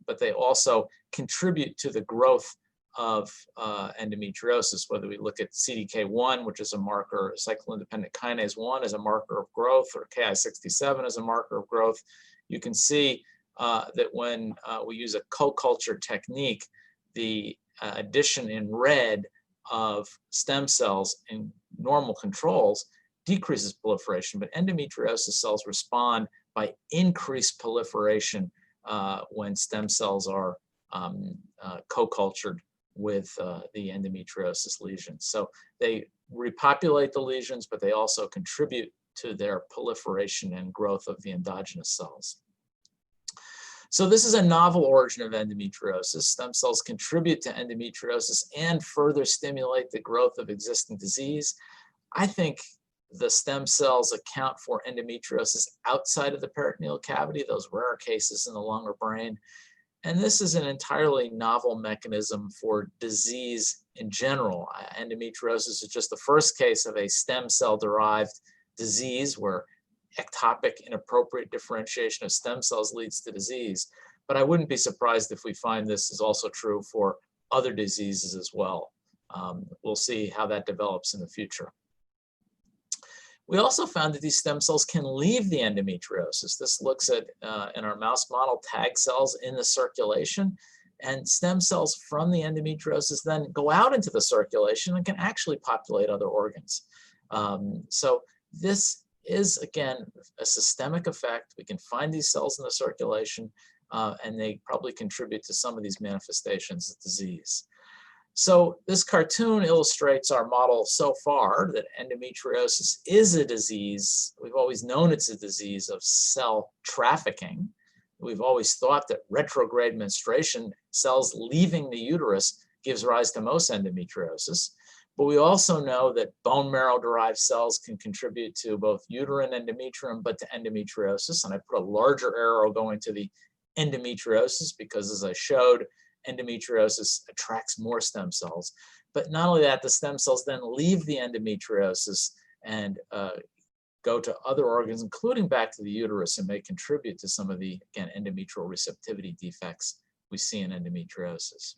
but they also contribute to the growth of endometriosis, whether we look at CDK1, which is a marker, cyclin-dependent kinase 1 as a marker of growth, or Ki67 as a marker of growth. You can see that when we use a co-culture technique, the addition in red of stem cells in normal controls decreases proliferation, but endometriosis cells respond by increased proliferation when stem cells are co-cultured with the endometriosis lesions. So they repopulate the lesions, but they also contribute to their proliferation and growth of the endogenous cells. So this is a novel origin of endometriosis. Stem cells contribute to endometriosis and further stimulate the growth of existing disease. I think the stem cells account for endometriosis outside of the peritoneal cavity, those rare cases in the lung or brain. And this is an entirely novel mechanism for disease in general. Endometriosis is just the first case of a stem cell-derived disease where ectopic inappropriate differentiation of stem cells leads to disease. But I wouldn't be surprised if we find this is also true for other diseases as well. We'll see how that develops in the future. We also found that these stem cells can leave the endometriosis. This looks at, in our mouse model, tag cells in the circulation, and stem cells from the endometriosis then go out into the circulation and can actually populate other organs. So this is, again, a systemic effect. We can find these cells in the circulation, and they probably contribute to some of these manifestations of disease. So this cartoon illustrates our model so far that endometriosis is a disease. We've always known it's a disease of cell trafficking. We've always thought that retrograde menstruation, cells leaving the uterus, gives rise to most endometriosis. But we also know that bone marrow-derived cells can contribute to both uterine endometrium, but to endometriosis. And I put a larger arrow going to the endometriosis because, as I showed, endometriosis attracts more stem cells. But not only that, the stem cells then leave the endometriosis and go to other organs, including back to the uterus, and may contribute to some of the, again, endometrial receptivity defects we see in endometriosis.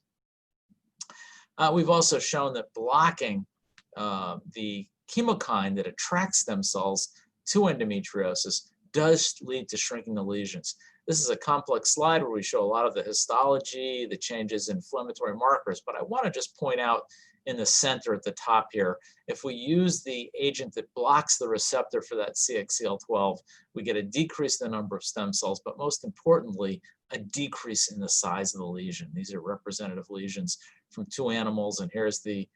We've also shown that blocking the chemokine that attracts stem cells to endometriosis does lead to shrinking the lesions. This is a complex slide where we show a lot of the histology, the changes in inflammatory markers, but I want to just point out in the center at the top here, if we use the agent that blocks the receptor for that CXCL12, we get a decrease in the number of stem cells, but most importantly, a decrease in the size of the lesion. These are representative lesions from 2 animals, and here's the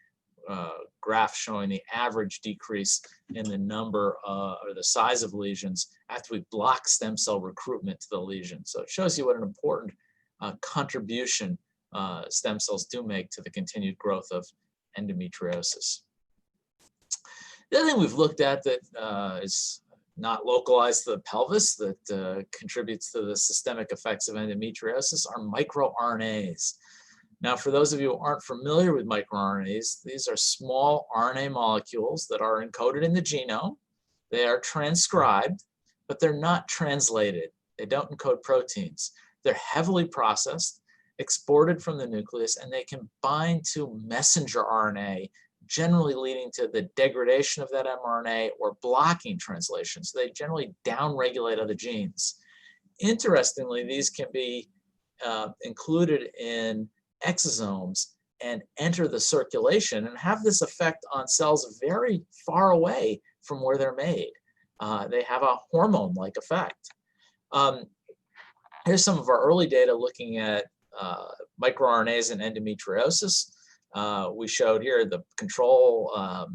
graph showing the average decrease in the number or the size of lesions after we block stem cell recruitment to the lesion. So it shows you what an important contribution stem cells do make to the continued growth of endometriosis. The other thing we've looked at that is not localized to the pelvis that contributes to the systemic effects of endometriosis are microRNAs. Now, for those of you who aren't familiar with microRNAs, these are small RNA molecules that are encoded in the genome. They are transcribed, but they're not translated. They don't encode proteins. They're heavily processed, exported from the nucleus, and they can bind to messenger RNA, generally leading to the degradation of that mRNA or blocking translation. So they generally downregulate other genes. Interestingly, these can be included in exosomes and enter the circulation and have this effect on cells very far away from where they're made. They have a hormone-like effect. Here's some of our early data looking at microRNAs in endometriosis. We showed here the control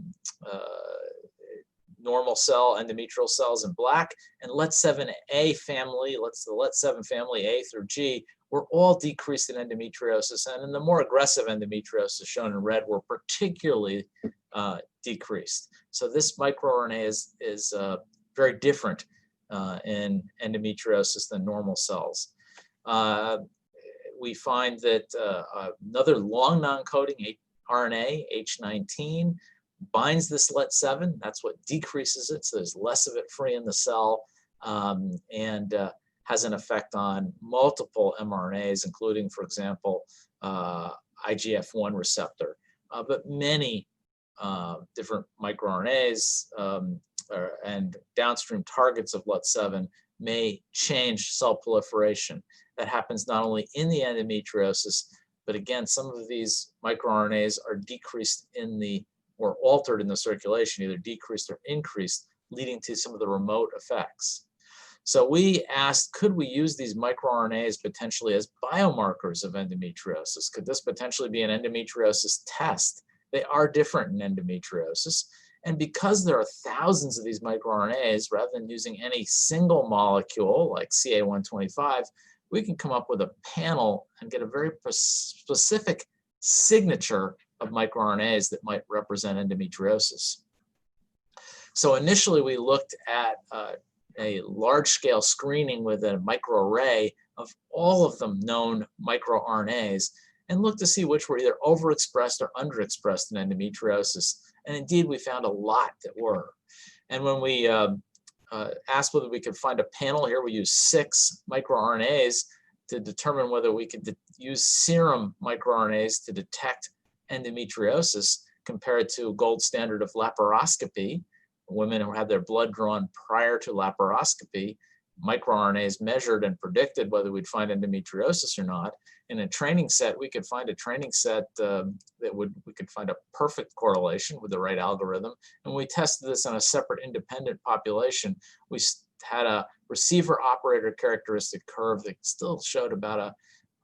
normal cell endometrial cells in black, and LET7A family, the LET7 family A through G, were all decreased in endometriosis, and in the more aggressive endometriosis shown in red were particularly decreased. So this microRNA is very different in endometriosis than normal cells. We find that another long non-coding RNA, H19, binds this LET7. That's what decreases it, so there's less of it free in the cell, and has an effect on multiple mRNAs, including, for example, IGF-1 receptor, but many different microRNAs and downstream targets of LUT7 may change cell proliferation. That happens not only in the endometriosis, but again, some of these microRNAs are decreased in the, or altered in the circulation, either decreased or increased, leading to some of the remote effects. So we asked, could we use these microRNAs potentially as biomarkers of endometriosis? Could this potentially be an endometriosis test? They are different in endometriosis. And because there are thousands of these microRNAs, rather than using any single molecule like CA125, we can come up with a panel and get a very specific signature of microRNAs that might represent endometriosis. So initially we looked at a large-scale screening with a microarray of all of them known microRNAs and looked to see which were either overexpressed or underexpressed in endometriosis. And indeed, we found a lot that were. And when we asked whether we could find a panel here, we used 6 microRNAs to determine whether we could use serum microRNAs to detect endometriosis compared to a gold standard of laparoscopy. Women who had their blood drawn prior to laparoscopy, microRNAs measured and predicted whether we'd find endometriosis or not. In a training set, we could find a training set we could find a perfect correlation with the right algorithm. And we tested this on a separate independent population. We had a receiver operator characteristic curve that still showed about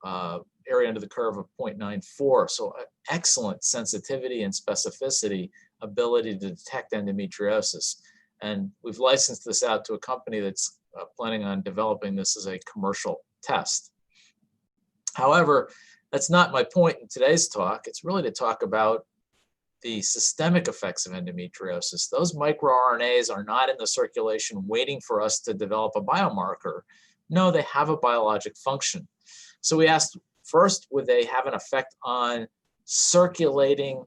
a area under the curve of 0.94. So excellent sensitivity and specificity ability to detect endometriosis. And we've licensed this out to a company that's planning on developing this as a commercial test. However, that's not my point in today's talk. It's really to talk about the systemic effects of endometriosis. Those microRNAs are not in the circulation waiting for us to develop a biomarker. No, they have a biologic function. So we asked first, would they have an effect on circulating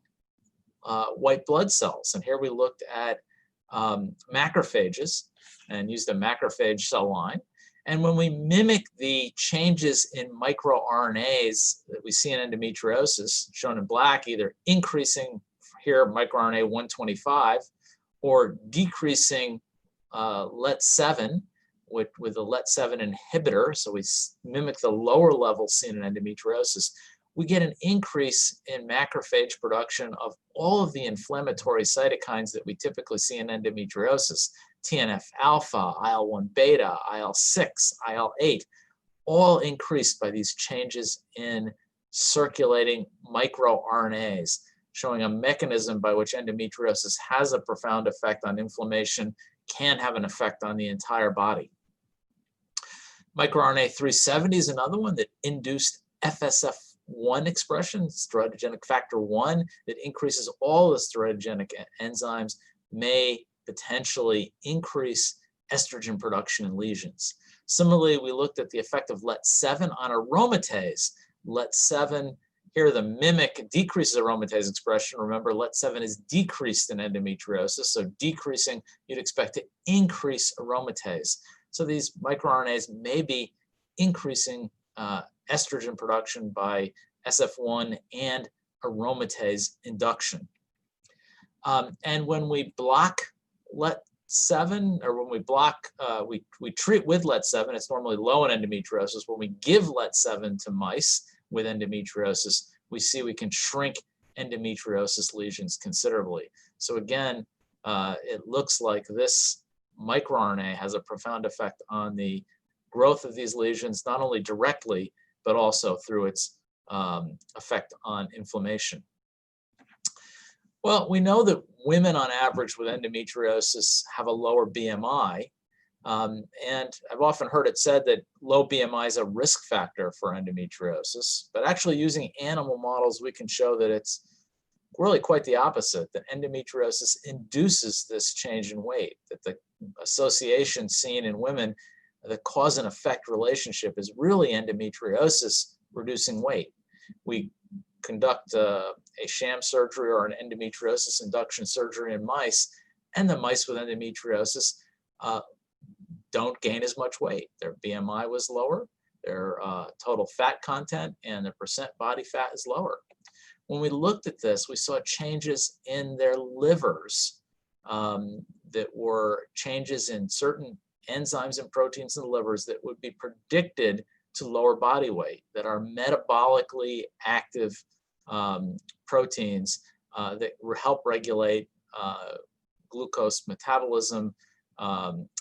white blood cells? And here we looked at macrophages and used a macrophage cell line. And when we mimic the changes in microRNAs that we see in endometriosis, shown in black, either increasing here microRNA 125 or decreasing LET7 with a LET7 inhibitor, so we mimic the lower levels seen in endometriosis, we get an increase in macrophage production of all of the inflammatory cytokines that we typically see in endometriosis. TNF-alpha, IL-1 beta, IL-6, IL-8, all increased by these changes in circulating microRNAs, showing a mechanism by which endometriosis has a profound effect on inflammation, can have an effect on the entire body. MicroRNA 370 is another one that induced FSF1 expression, steroidogenic factor 1, that increases all the steroidogenic enzymes, may potentially increase estrogen production in lesions. Similarly, we looked at the effect of LET7 on aromatase. LET7, here the mimic decreases aromatase expression. Remember, LET7 is decreased in endometriosis, so decreasing, you'd expect to increase aromatase. So these microRNAs may be increasing estrogen production by SF1 and aromatase induction. And when we block LET7, or when we block, we treat with LET7, it's normally low in endometriosis. When we give LET7 to mice with endometriosis, we see we can shrink endometriosis lesions considerably. So again, it looks like this microRNA has a profound effect on the growth of these lesions, not only directly, but also through its effect on inflammation. Well, we know that women on average with endometriosis have a lower BMI. And I've often heard it said that low BMI is a risk factor for endometriosis, but actually using animal models, we can show that it's really quite the opposite, that endometriosis induces this change in weight, that the association seen in women, the cause and effect relationship is really endometriosis reducing weight. We conduct a sham surgery or an endometriosis induction surgery in mice, and the mice with endometriosis don't gain as much weight. Their BMI was lower, their total fat content and the percent body fat is lower. When we looked at this, we saw changes in their livers that were changes in certain enzymes and proteins in the livers that would be predicted to lower body weight, that are metabolically active proteins that help regulate glucose metabolism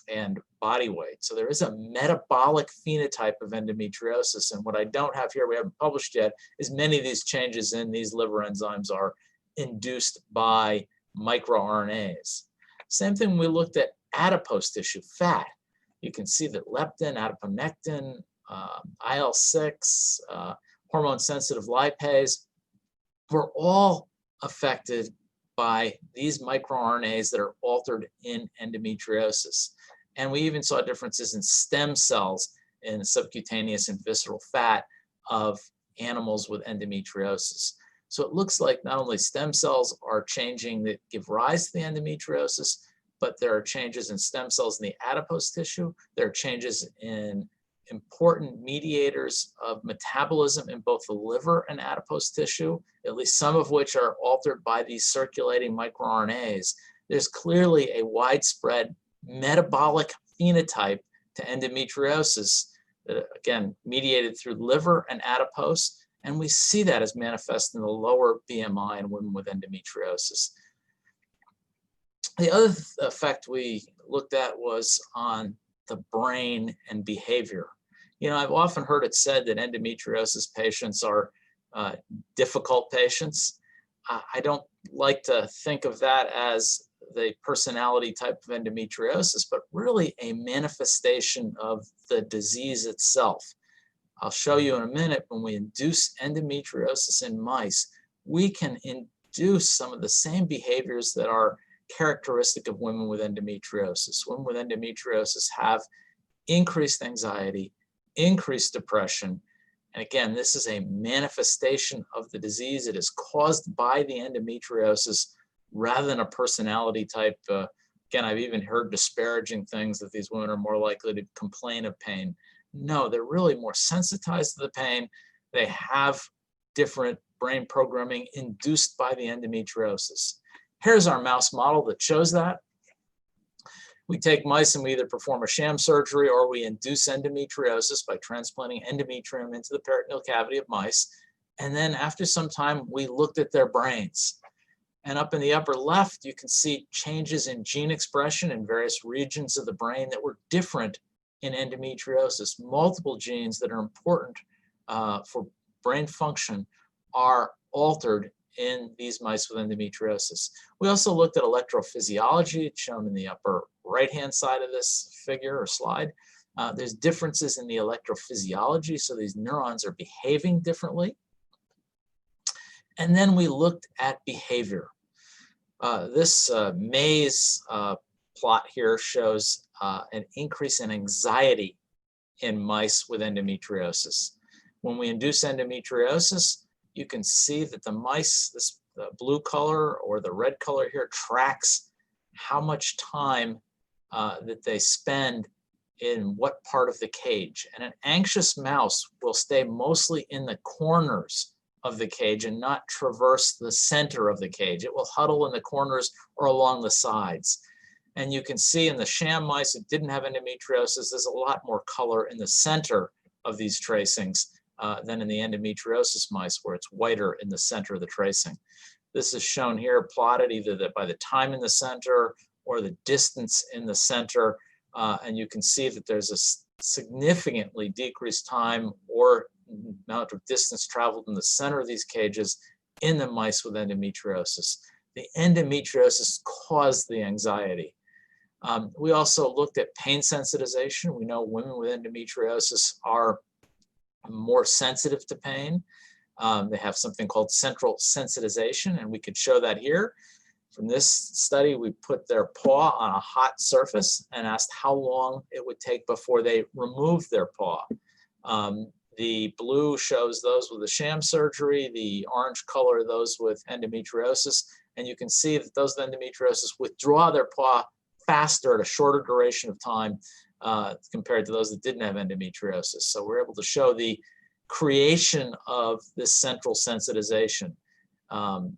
and body weight. So there is a metabolic phenotype of endometriosis. And what I don't have here, we haven't published yet, is many of these changes in these liver enzymes are induced by microRNAs. Same thing when we looked at adipose tissue, fat. You can see that leptin, adiponectin, IL-6, hormone-sensitive lipase were all affected by these microRNAs that are altered in endometriosis. And we even saw differences in stem cells in subcutaneous and visceral fat of animals with endometriosis. So it looks like not only stem cells are changing that give rise to the endometriosis, but there are changes in stem cells in the adipose tissue. There are changes in important mediators of metabolism in both the liver and adipose tissue, at least some of which are altered by these circulating microRNAs. There's clearly a widespread metabolic phenotype to endometriosis, again, mediated through liver and adipose, and we see that as manifest in the lower BMI in women with endometriosis. The other effect we looked at was on the brain and behavior. You know, I've often heard it said that endometriosis patients are difficult patients. I don't like to think of that as the personality type of endometriosis, but really a manifestation of the disease itself. I'll show you in a minute, when we induce endometriosis in mice, we can induce some of the same behaviors that are characteristic of women with endometriosis. Women with endometriosis have increased anxiety, increased depression, and again, this is a manifestation of the disease. It is caused by the endometriosis rather than a personality type. Again, I've even heard disparaging things that these women are more likely to complain of pain. No, they're really more sensitized to the pain. They have different brain programming induced by the endometriosis. Here's our mouse model that shows that. We take mice and we either perform a sham surgery or we induce endometriosis by transplanting endometrium into the peritoneal cavity of mice. And then after some time, we looked at their brains. And up in the upper left, you can see changes in gene expression in various regions of the brain that were different in endometriosis. Multiple genes that are important for brain function are altered in these mice with endometriosis. We also looked at electrophysiology, it's shown in the upper right-hand side of this figure or slide. There's differences in the electrophysiology, so these neurons are behaving differently. And then we looked at behavior. This maze plot here shows an increase in anxiety in mice with endometriosis. When we induce endometriosis, you can see that the mice, this blue color or the red color here, tracks how much time that they spend in what part of the cage. And an anxious mouse will stay mostly in the corners of the cage and not traverse the center of the cage. It will huddle in the corners or along the sides. And you can see in the sham mice that didn't have endometriosis, there's a lot more color in the center of these tracings than in the endometriosis mice, where it's whiter in the center of the tracing. This is shown here, plotted either by the time in the center or the distance in the center. And you can see that there's a significantly decreased time or amount of distance traveled in the center of these cages in the mice with endometriosis. The endometriosis caused the anxiety. We also looked at pain sensitization. We know women with endometriosis are more sensitive to pain. They have something called central sensitization, and we could show that here. From this study, we put their paw on a hot surface and asked how long it would take before they removed their paw. The blue shows those with the sham surgery, the orange color those with endometriosis, and you can see that those with endometriosis withdraw their paw faster at a shorter duration of time compared to those that didn't have endometriosis. So we're able to show the creation of this central sensitization.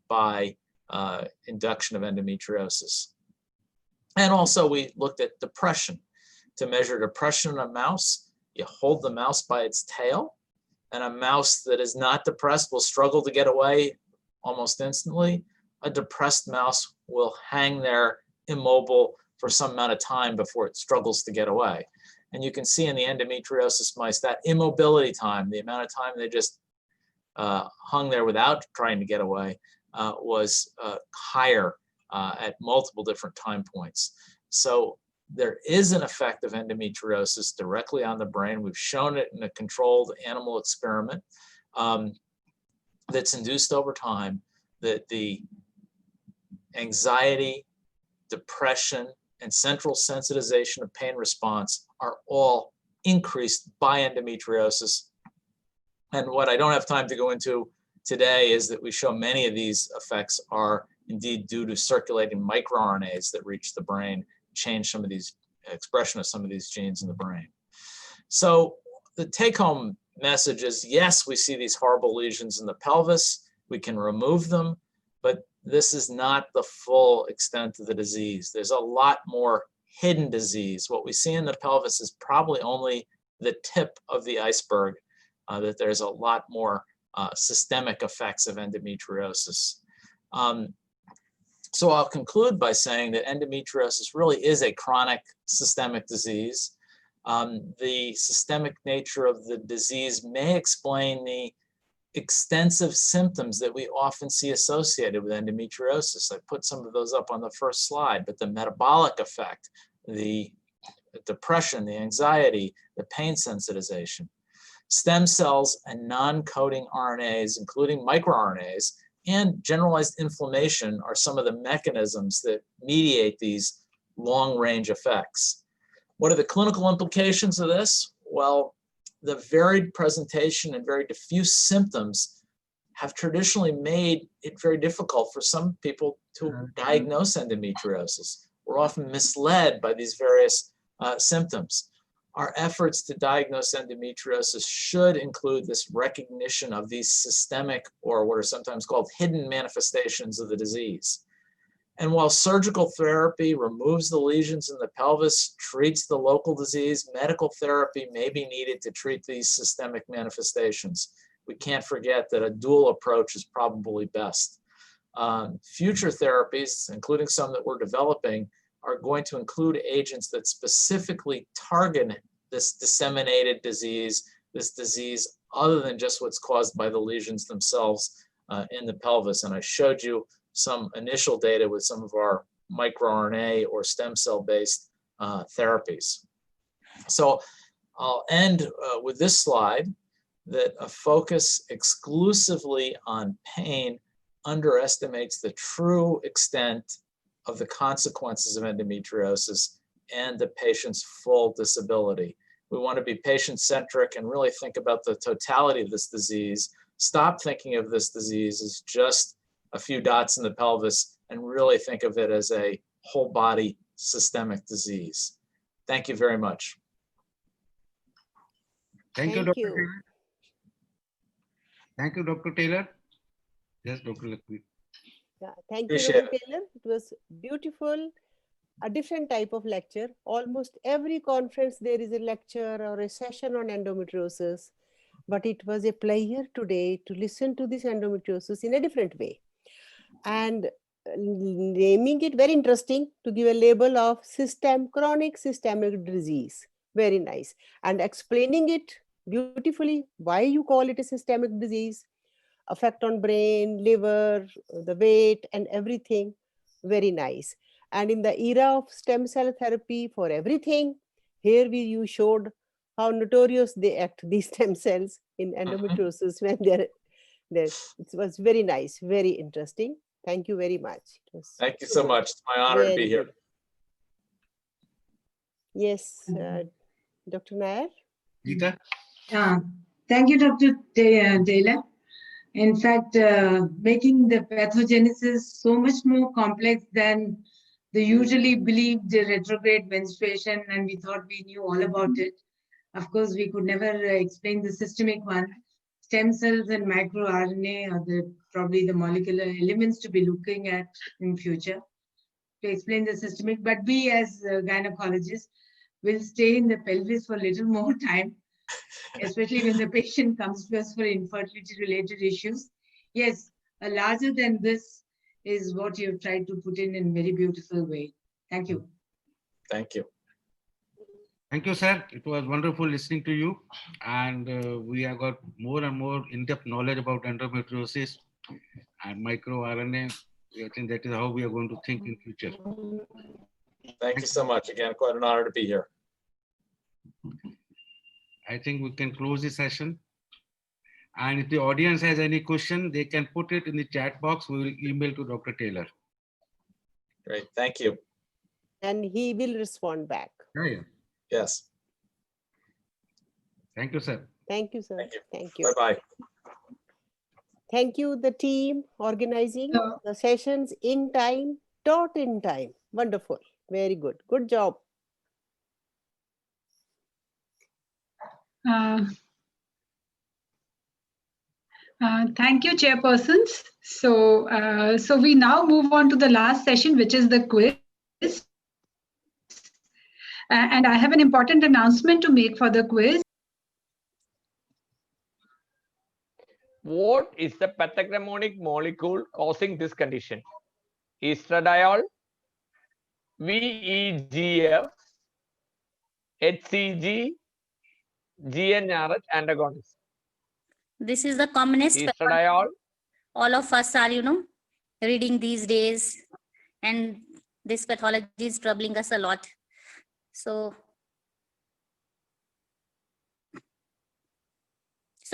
by induction of endometriosis. And also we looked at depression. To measure depression in a mouse, you hold the mouse by its tail, and a mouse that is not depressed will struggle to get away almost instantly. A depressed mouse will hang there immobile for some amount of time before it struggles to get away. And you can see in the endometriosis mice that immobility time, the amount of time they just hung there without trying to get away, was higher at multiple different time points. So there is an effect of endometriosis directly on the brain. We've shown it in a controlled animal experiment that's induced over time, that the anxiety, depression, and central sensitization of pain response are all increased by endometriosis. And what I don't have time to go into today is that we show many of these effects are indeed due to circulating microRNAs that reach the brain, change some of these expression of some of these genes in the brain. So the take-home message is, yes, we see these horrible lesions in the pelvis, we can remove them, but this is not the full extent of the disease. There's a lot more hidden disease. What we see in the pelvis is probably only the tip of the iceberg, that there's a lot more systemic effects of endometriosis. So I'll conclude by saying that endometriosis really is a chronic systemic disease. The systemic nature of the disease may explain the extensive symptoms that we often see associated with endometriosis. I put some of those up on the first slide, but the metabolic effect, the depression, the anxiety, the pain sensitization. Stem cells and non-coding RNAs, including microRNAs, and generalized inflammation are some of the mechanisms that mediate these long-range effects. What are the clinical implications of this? Well, the varied presentation and very diffuse symptoms have traditionally made it very difficult for some people to diagnose endometriosis. We're often misled by these various symptoms. Our efforts to diagnose endometriosis should include this recognition of these systemic, or what are sometimes called hidden, manifestations of the disease. And while surgical therapy removes the lesions in the pelvis, treats the local disease, medical therapy may be needed to treat these systemic manifestations. We can't forget that a dual approach is probably best. Future therapies, including some that we're developing, are going to include agents that specifically target this disseminated disease, this disease other than just what's caused by the lesions themselves in the pelvis. And I showed you some initial data with some of our microRNA or stem cell-based therapies. So I'll end with this slide, that a focus exclusively on pain underestimates the true extent of the consequences of endometriosis and the patient's full disability. We want to be patient-centric and really think about the totality of this disease. Stop thinking of this disease as just a few dots in the pelvis and really think of it as a whole body systemic disease. Thank you very much. Thank you, Dr. Taylor. Thank you, Dr. Taylor. Yes, Dr. Lakshmi. Yeah, thank you, Dr. Taylor. It was beautiful, a different type of lecture. Almost every conference there is a lecture or a session on endometriosis, but it was a pleasure today to listen to this endometriosis in a different way. And naming it very interesting, to give a label of chronic systemic disease. Very nice. And explaining it beautifully, why you call it a systemic disease, effect on brain, liver, the weight and everything. Very nice. And in the era of stem cell therapy for everything, here you showed how notorious they act, these stem cells in endometriosis when they're there. It was very nice, very interesting. Thank you very much. Thank you so much. It's my honor to be here. Yes, Dr. Nair. Geeta? Thank you, Dr. Taylor. In fact, making the pathogenesis so much more complex than the usually believed retrograde menstruation, and we thought we knew all about it. Of course, we could never explain the systemic one. stem cells and microRNA are probably the molecular elements to be looking at in future to explain the systemic. But we as gynecologists will stay in the pelvis for a little more time, especially when the patient comes to us for infertility-related issues. Yes, a larger than this is what you've tried to put in a very beautiful way. Thank you. Thank you. Thank you, sir. It was wonderful listening to you. And we have got more and more in-depth knowledge about endometriosis and microRNA. I think that is how we are going to think in future. Thank you so much. Again, quite an honor to be here. I think we can close the session. And if the audience has any question, they can put it in the chat box. We will email to Dr. Taylor. Great. Thank you. And he will respond back. Yeah. Yes. Thank you, sir. Thank you, sir. Thank you. Bye-bye. Thank you, the team organizing the sessions in time, in time. Wonderful. Very good. Good job. Thank you, chairpersons. So we now move on to the last session, which is the quiz. And I have an important announcement to make for the quiz. What is the pathognomonic molecule causing this condition? Estradiol, VEGF, HCG, GnRH antagonist. This is the commonest. Estradiol. All of us are, reading these days, and this pathology is troubling us a lot. So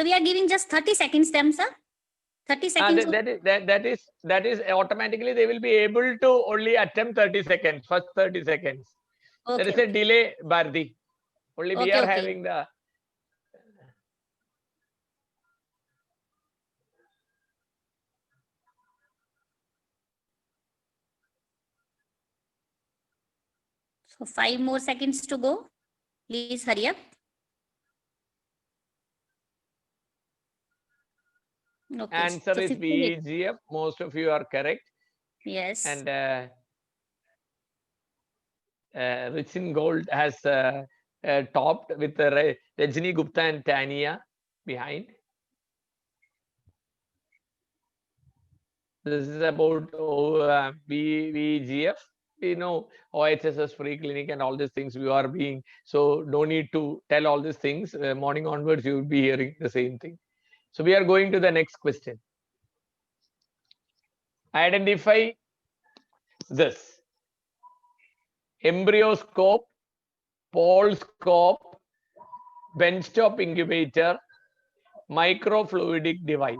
we are giving just 30 seconds, sir. 30 seconds. That is automatically they will be able to only attempt 30 seconds, first 30 seconds. Okay, there is a delay, Bharti. Only we are having the. So 5 more seconds to go. Please hurry up. Okay. Answer so is VEGF. Most of you are correct. Yes. And Rich in Gold has topped with Rajni Gupta and Tania behind. This is about VEGF. We know OHSS free clinic and all these things we are being. So no need to tell all these things. Morning onwards, you will be hearing the same thing. So we are going to the next question. Identify this. Embryoscope, pole scope, benchtop incubator, microfluidic device.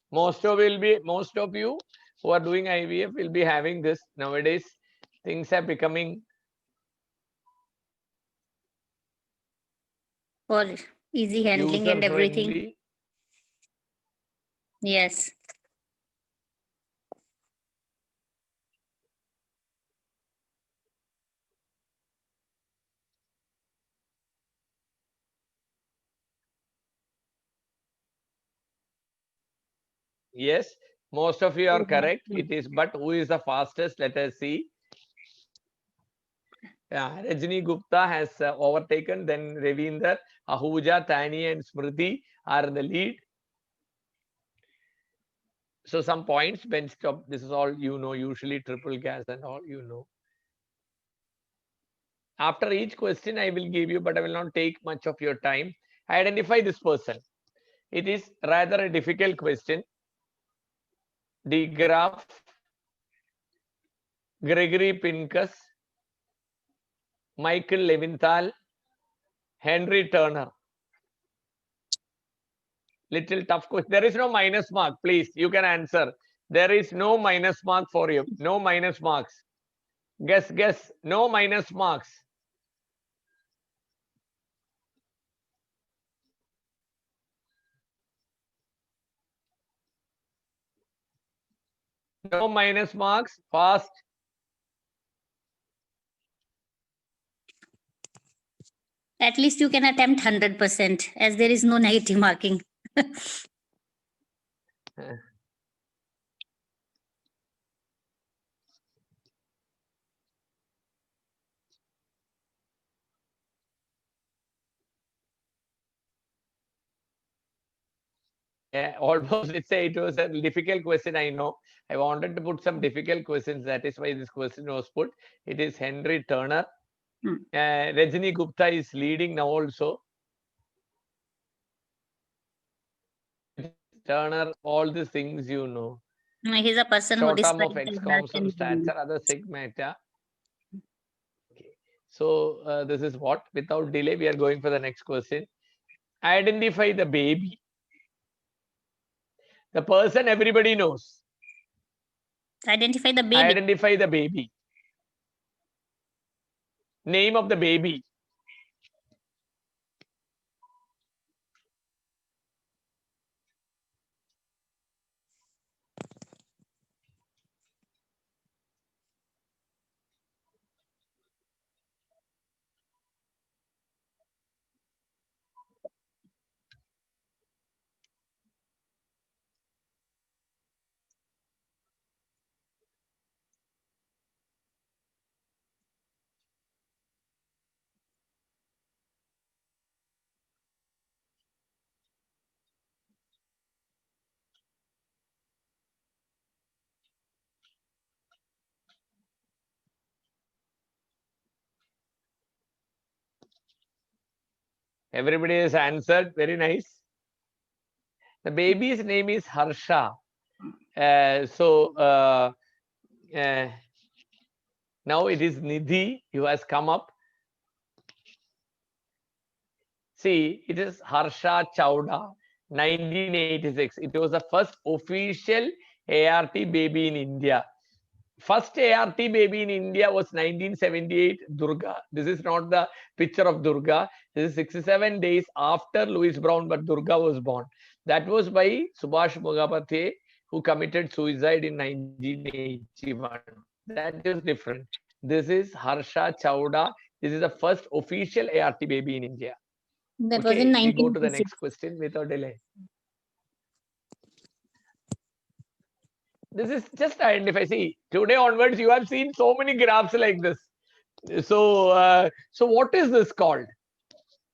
Most of you who are doing IVF will be having this. Nowadays, things are becoming for easy handling and everything. Yes. Yes, most of you are correct. It is, but who is the fastest? Let us see. Rajni Gupta has overtaken. Then Ravinder, Ahuja, Tani, and Smriti are in the lead. So some points, benchtop. This is all you know. Usually triple gas and all you know. After each question, I will give you, but I will not take much of your time. Identify this person. It is rather a difficult question. De Graaf, Gregory Pincus, Michael Levinthal, Henry Turner. Little tough question. There is no minus mark. Please, you can answer. There is no minus mark for you. No minus marks. Guess. No minus marks. No minus marks. Fast. At least you can attempt 100% as there is no negative marking. Yeah, almost let's say it was a difficult question. I know. I wanted to put some difficult questions. That is why this question was put. It is Henry Turner. Rajni Gupta is leading now also. Turner, all these things you know. He's a person who Short term of describes X the chromosome Russian stature, other segmenta. Okay. So this is what? Without delay, we are going for the next question. Identify the baby. The person everybody knows. Identify the baby. Identify the baby. Name of the baby. Everybody has answered. Very nice. The baby's name is Harsha. Now it is Nidhi who has come up. See, it is Harsha Chowda, 1986. It was the first official ART baby in India. First ART baby in India was 1978 Durga. This is not the picture of Durga. This is 67 days after Louis Brown, but Durga was born. That was by Subhash Mugapathe, who committed suicide in 1981. That is different. This is Harsha Chowda. This is the first official ART baby in India. That was in We go to the 1986. next question without delay. This is just identify. See, today onwards, you have seen so many graphs like this. So, so what is this called?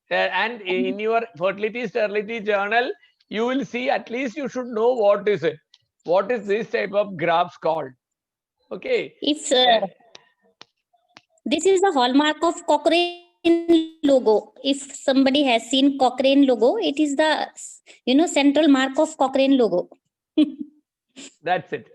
And in your fertility sterility journal, you will see, at least you should know what is it. What is this type of graphs called? Okay. If this is the hallmark of Cochrane logo. If somebody has seen Cochrane logo, it is the central mark of Cochrane logo. That's it.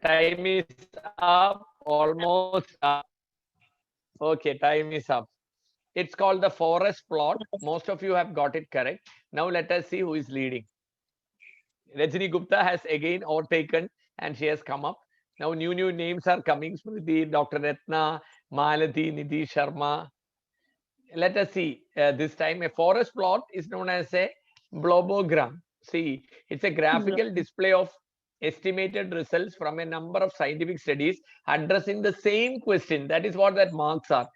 Time is up, almost up. Okay, time is up. It's called the forest plot. Most of you have got it correct. Now let us see who is leading. Rajni Gupta has again overtaken and she has come up. Now new names are coming. Smriti, Dr. Ratna, Malati, Nidhi Sharma. Let us see. This time a forest plot is known as a blobogram. See, it's a graphical display of estimated results from a number of scientific studies addressing the same question. That is what that marks are,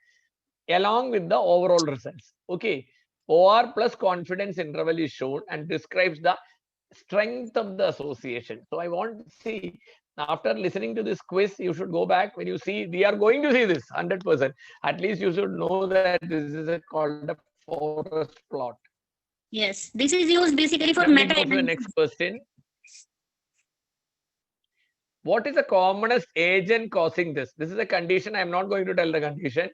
along with the overall results. Okay, OR plus confidence interval is shown and describes the strength of the association. So I want to see, after listening to this quiz, you should go back. When you see, we are going to see this 100%. At least you should know that this is called a forest plot. Yes, this is used basically for Let me meta. go to the next question. What is the commonest agent causing this? This is a condition. I'm not going to tell the condition.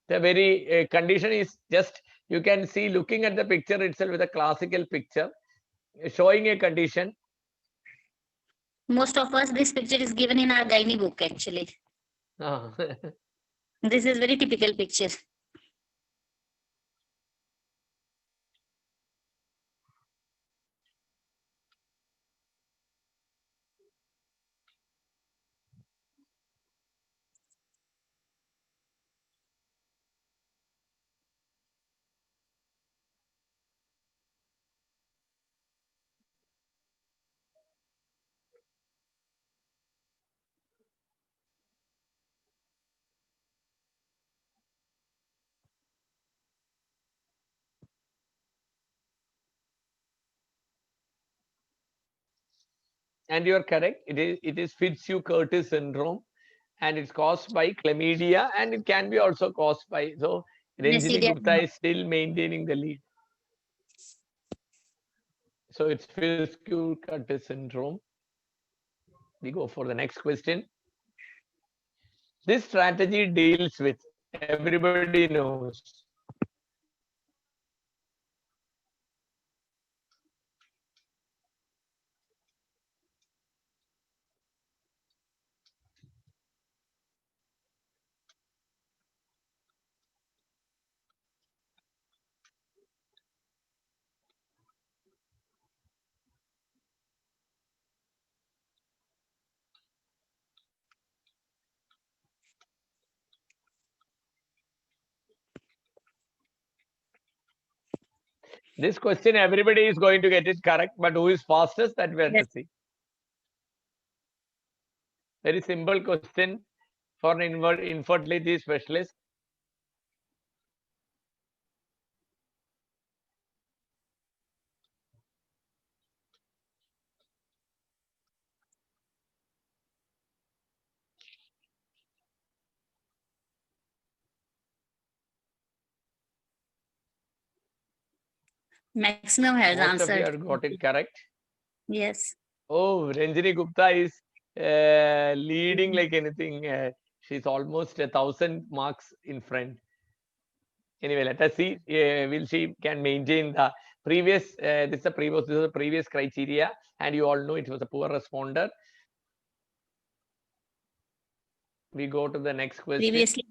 The very condition is just, you can see looking at the picture itself with a classical picture showing a condition. Most of us, this picture is given in our gynae book actually. This is very typical picture. And you're correct. It is Fitzhugh-Curtis syndrome, and it's caused by chlamydia, and it can be also caused by. So Ranjini Gupta is still maintaining the lead. So it's Fitzhugh-Curtis syndrome. We go for the next question. This strategy deals with, everybody knows, this question, everybody is going to get it correct, but who is fastest, that we have to see. Very simple question for an infertility specialist. Maximum has Most answered. of you have got it correct. Yes. Oh, Ranjini Gupta is leading like anything. She's almost 1,000 marks in front. Anyway, let us see. Will she can maintain the previous? This is the previous criteria, and you all know it was a poor responder. We go to the next question. Previously,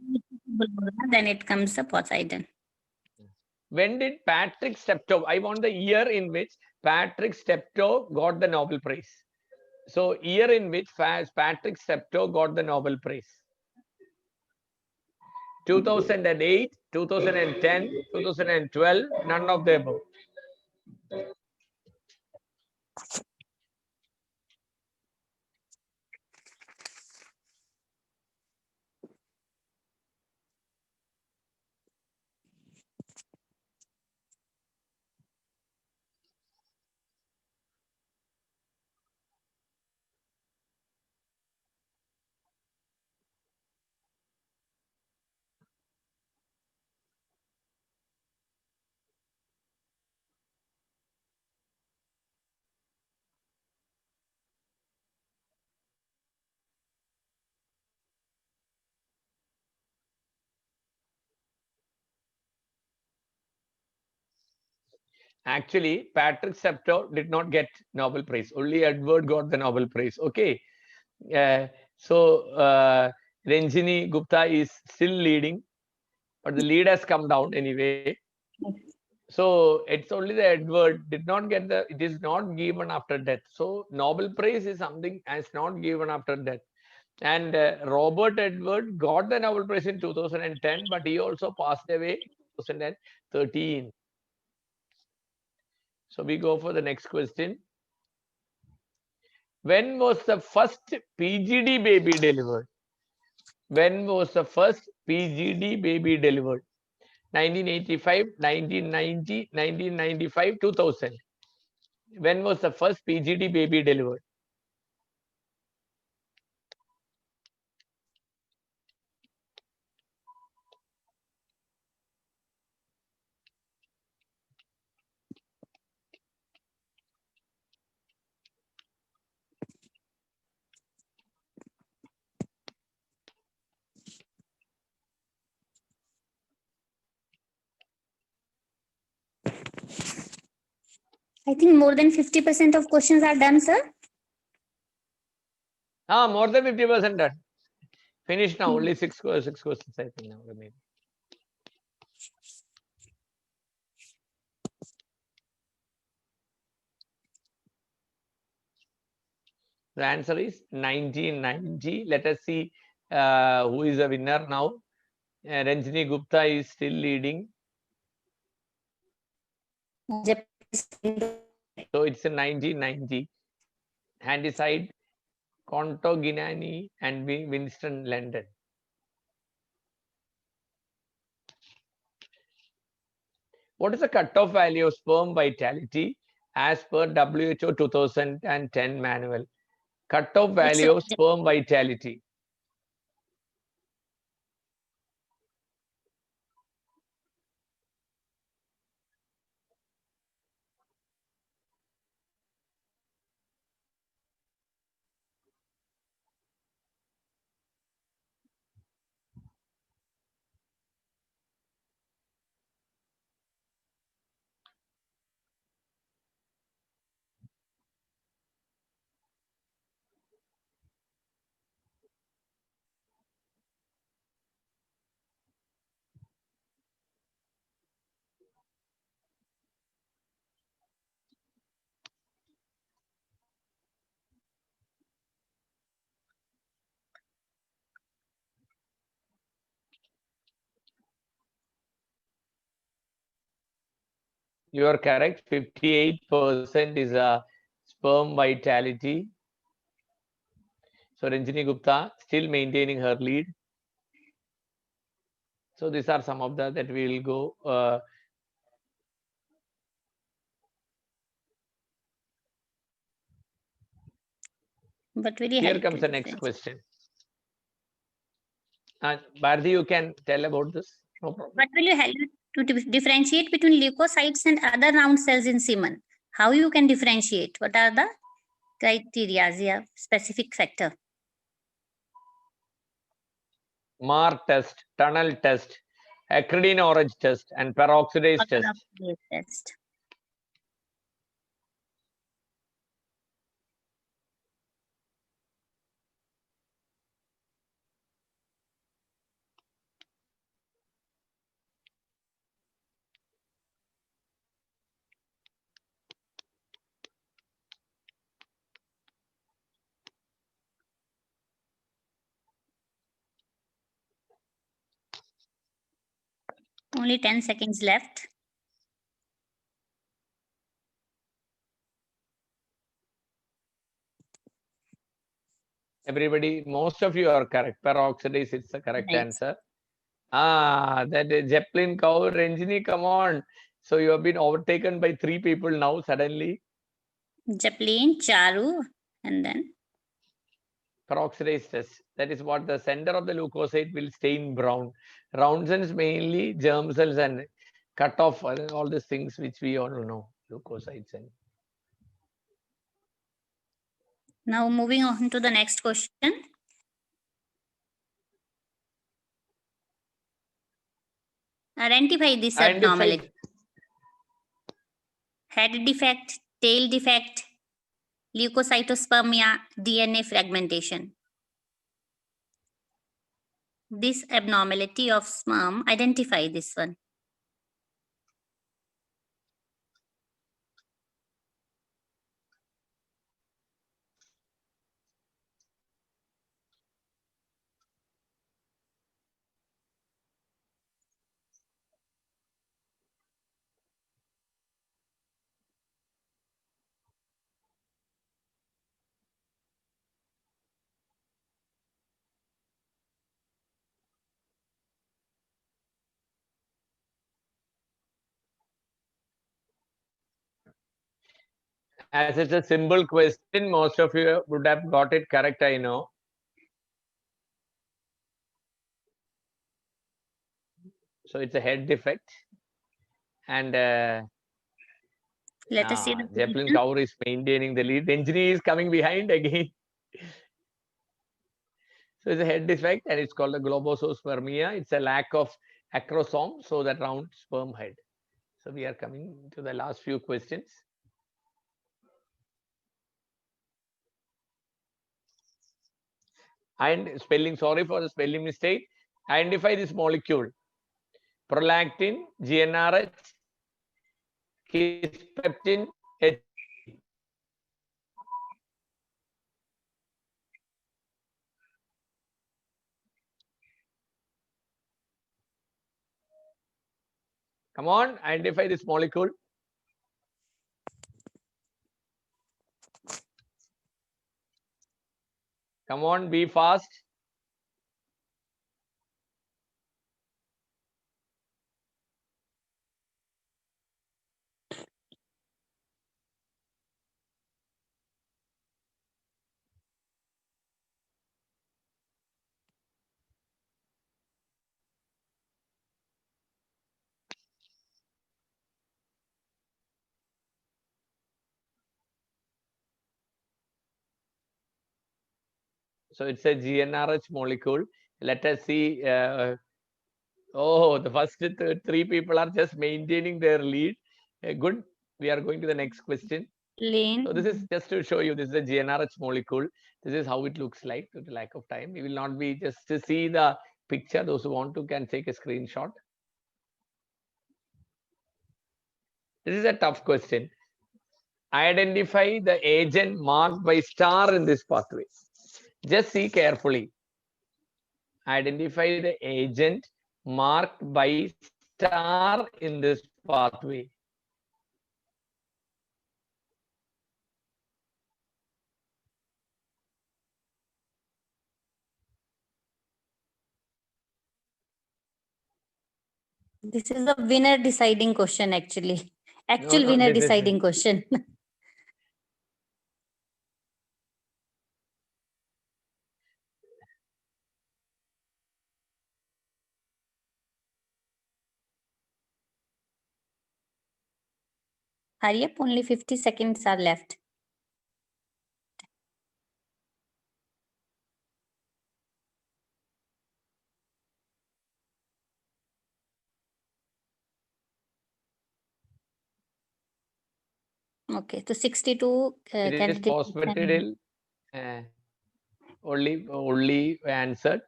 then it comes the Poseidon. When did Patrick Steptoe? I want the year in which Patrick Steptoe got the Nobel Prize. So, year in which Patrick Steptoe got the Nobel Prize. 2008, 2010, 2012, none of the above. Actually, Patrick Steptoe did not get Nobel Prize. Only Edward got the Nobel Prize. Okay. Ranjini Gupta is still leading, but the lead has come down anyway. So it's only the Edward did not get the, it is not given after death. So Nobel Prize is something as not given after death. And Robert Edward got the Nobel Prize in 2010, but he also passed away in 2013. So we go for the next question. When was the first PGD baby delivered? When was the first PGD baby delivered? 1985, 1990, 1995, 2000. When was the first PGD baby delivered? I think more than 50% of questions are done, sir. More than 50% done. Finished now. Only six questions, I think, now remaining. The answer is 1990. Let us see who is the winner now. Ranjini Gupta is still leading. So it's in 1990. Handicide, Contoginani and Winston London. What is the cutoff value of sperm vitality as per WHO 2010 manual? Cutoff value of sperm vitality. You are correct. 58% is a sperm vitality. So Ranjini Gupta still maintaining her lead. So these are some of that we will go. But will you Here help comes to the next differentiate? question. Bharti, you can tell about this. No problem. What will you help to differentiate between leukocytes and other round cells in semen? How you can differentiate? What are the criteria? Yeah, specific factor. MAR test, tunnel test, acridine orange test, and peroxidase test. Test. Only 10 seconds left. Everybody, most of you are correct. Peroxidase is the correct answer. That Zeppelin cow, Ranjini, come on. So you have been overtaken by 3 people now suddenly. Zeppelin, Charu, and then Peroxidase test. That is what the center of the leukocyte will stain brown. Round cells mainly germ cells and cut off all these things which we all know. Leukocytes and. Now moving on to the next question. Identify this abnormality. Head defect, tail defect, leukocytospermia, DNA fragmentation. This abnormality of sperm, identify this one. As it's a simple question, most of you would have got it correct, I know. So it's a head defect. And let us see the Zeppelin Kaur is maintaining the lead. Ranjini is coming behind again. So it's a head defect and it's called a globosospermia. It's a lack of acrosome, so that round sperm head. So we are coming to the last few questions. And spelling, sorry for the spelling mistake. Identify this molecule. Prolactin, GnRH, kisspeptin, H. Come on, identify this molecule. Come on, be fast. So it's a GnRH molecule. Let us see. Oh, the first three people are just maintaining their lead. Good. We are going to the next question. Lane. So this is just to show you, this is a GnRH molecule. This is how it looks like. Due to lack of time, we will not be just to see the picture. Those who want to can take a screenshot. This is a tough question. Identify the agent marked by star in this pathway. Just see carefully. Identify the agent marked by star in this pathway. This is a winner deciding question, actually. Actual No, winner this is deciding question. Hurry up, only 50 seconds are left. Okay, so 62 it is candidates. phosphatidyl. Only answered.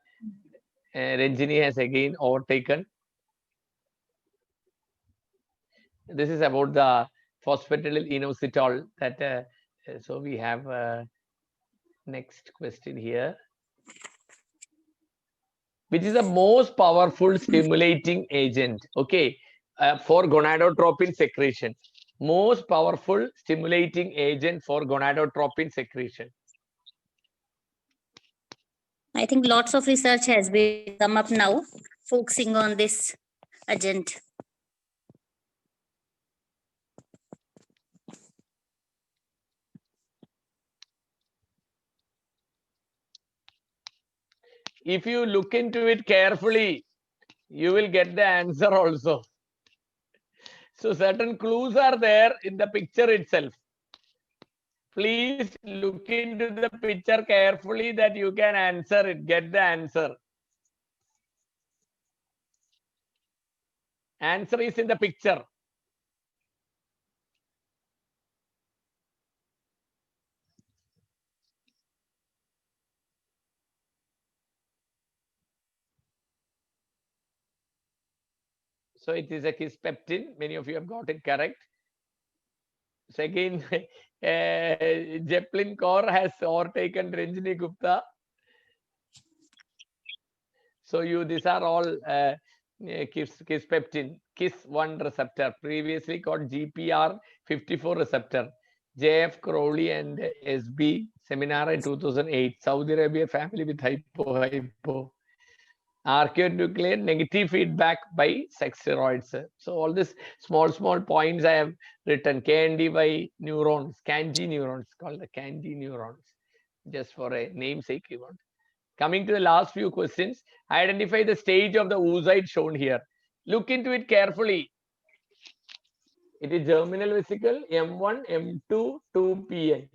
Ranjini has again overtaken. This is about the phosphatidyl inositol. That so we have next question here. Which is the most powerful stimulating agent? Okay, for gonadotropin secretion. Most powerful stimulating agent for gonadotropin secretion. I think lots of research has been come up now, focusing on this agent. If you look into it carefully, you will get the answer also. So certain clues are there in the picture itself. Please look into the picture carefully that you can answer it, get the answer. Answer is in the picture. So it is a kisspeptin. Many of you have got it correct. So again, Zeppelin Kaur has overtaken Ranjini Gupta. So these are all kisspeptin, KIS1 receptor, previously called GPR54 receptor. JF Crowley and SB seminar in 2008. Saudi Arabia family with hypo. Archaeonuclear negative feedback by sex steroids. So all these small points I have written. KNDY neurons, Kanji neurons, called the Kanji neurons, just for a namesake you want. Coming to the last few questions, identify the stage of the oocyte shown here. Look into it carefully. It is germinal vesicle, M1, M2, 2PN.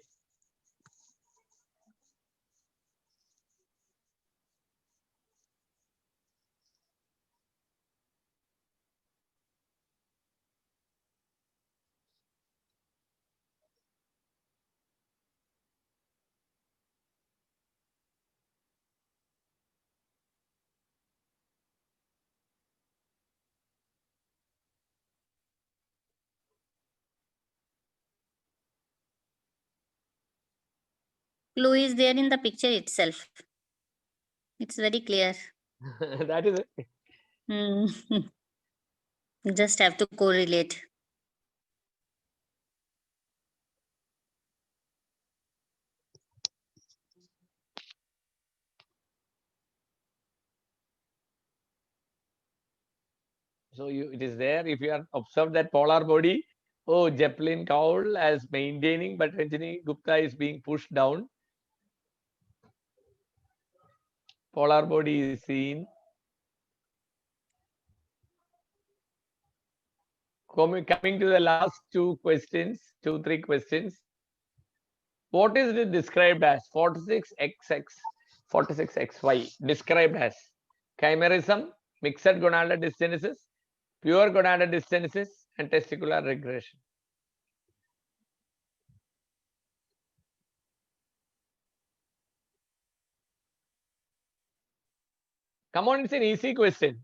Clue is there in the picture itself. It's very clear. That is it. Just have to correlate. So it is there. If you are observed that polar body, oh, Zeppelin Kaur as maintaining, but Ranjini Gupta is being pushed down. Polar body is seen. Coming to the last two, three questions. What is it described as? 46XX. 46XY described as chimerism, mixed gonadal dysgenesis, pure gonadal dysgenesis, and testicular regression. Come on, it's an easy question.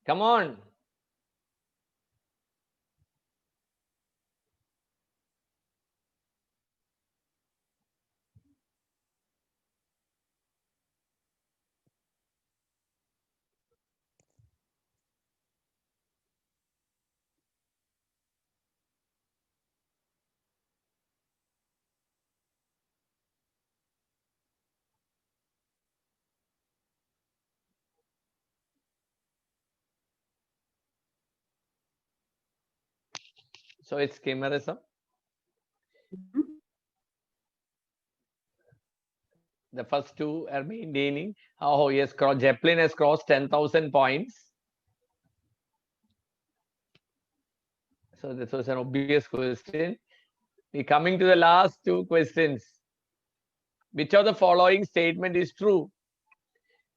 Come on. So it's chimerism. The first two are maintaining. Oh, yes, Zeppelin has crossed 10,000 points. So this was an obvious question. We're coming to the last two questions. Which of the following statement is true?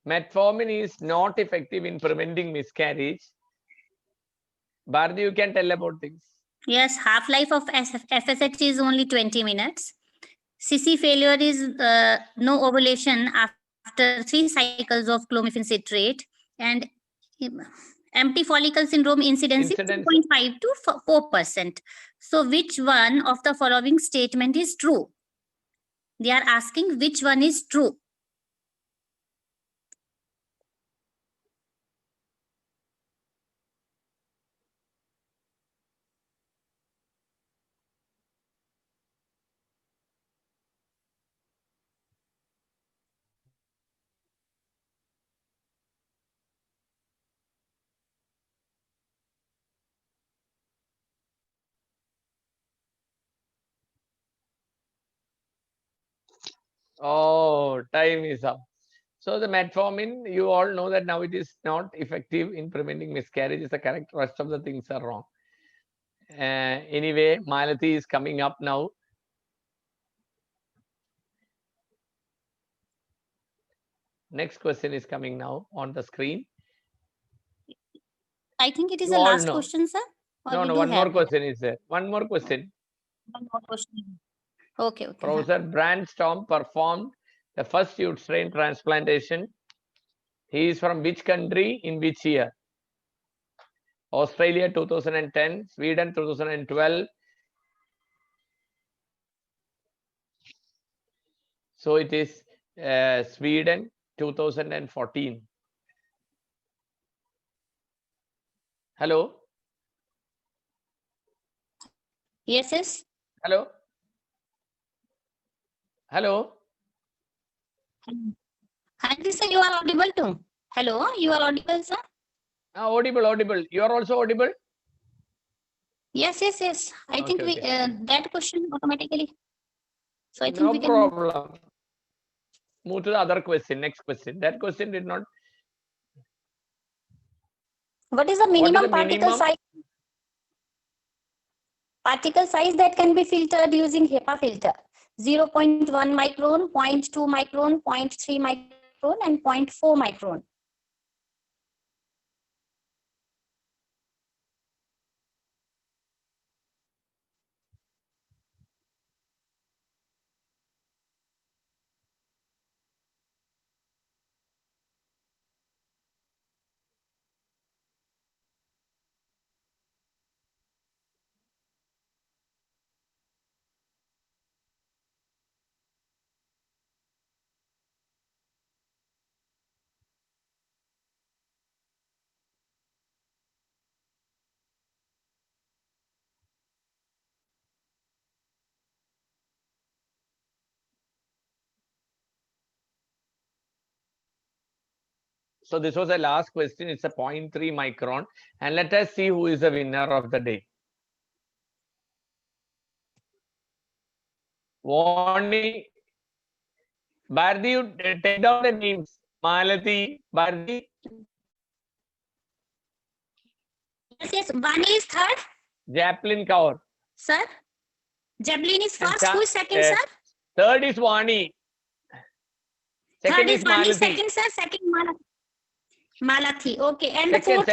Metformin is not effective in preventing miscarriage. Bharati, you can tell about things. Yes, half-life of FSH is only 20 minutes. CC failure is no ovulation after 3 cycles of clomiphene citrate, and empty follicle syndrome incidence is 2.5 to 4%. So which one of the following statement is true? They are asking which one is true. Oh, time is up. So the metformin, you all know that now it is not effective in preventing miscarriage. Is the correct. Rest of the things are wrong. Anyway, Malati is coming up now. Next question is coming now on the screen. I think it is You the all last know. question, sir. Or No, one more question is there. One more question. One more question. Okay, okay. Professor Brandstorm performed the first uterine transplantation. He is from which country in which year? Australia 2010, Sweden 2012. So it is Sweden 2014. Hello? Yes, yes. Hello? Hello? Hanji, sir, you are audible too. Hello, you are audible, sir? Audible, audible. You are also audible? Yes, yes, yes. I think we that question automatically. So I think No we can problem. Move to the other question. Next question. That question did not. What is the minimum particle size? Particle size that can be filtered using HEPA filter. 0.1 micron, 0.2 micron, 0.3 micron, and 0.4 micron. So this was the last question. It's a 0.3 micron. And let us see who is the winner of the day. Warning. Bharati, you take down the names. Malati, Bharati. Yes, yes. One is third. Japlin Kaur. Sir. Jablin is first. Who is second, sir? Third is Vani. Third Second is is Pali, Malathi. second, sir, second Malathi. Okay, and the Second, fourth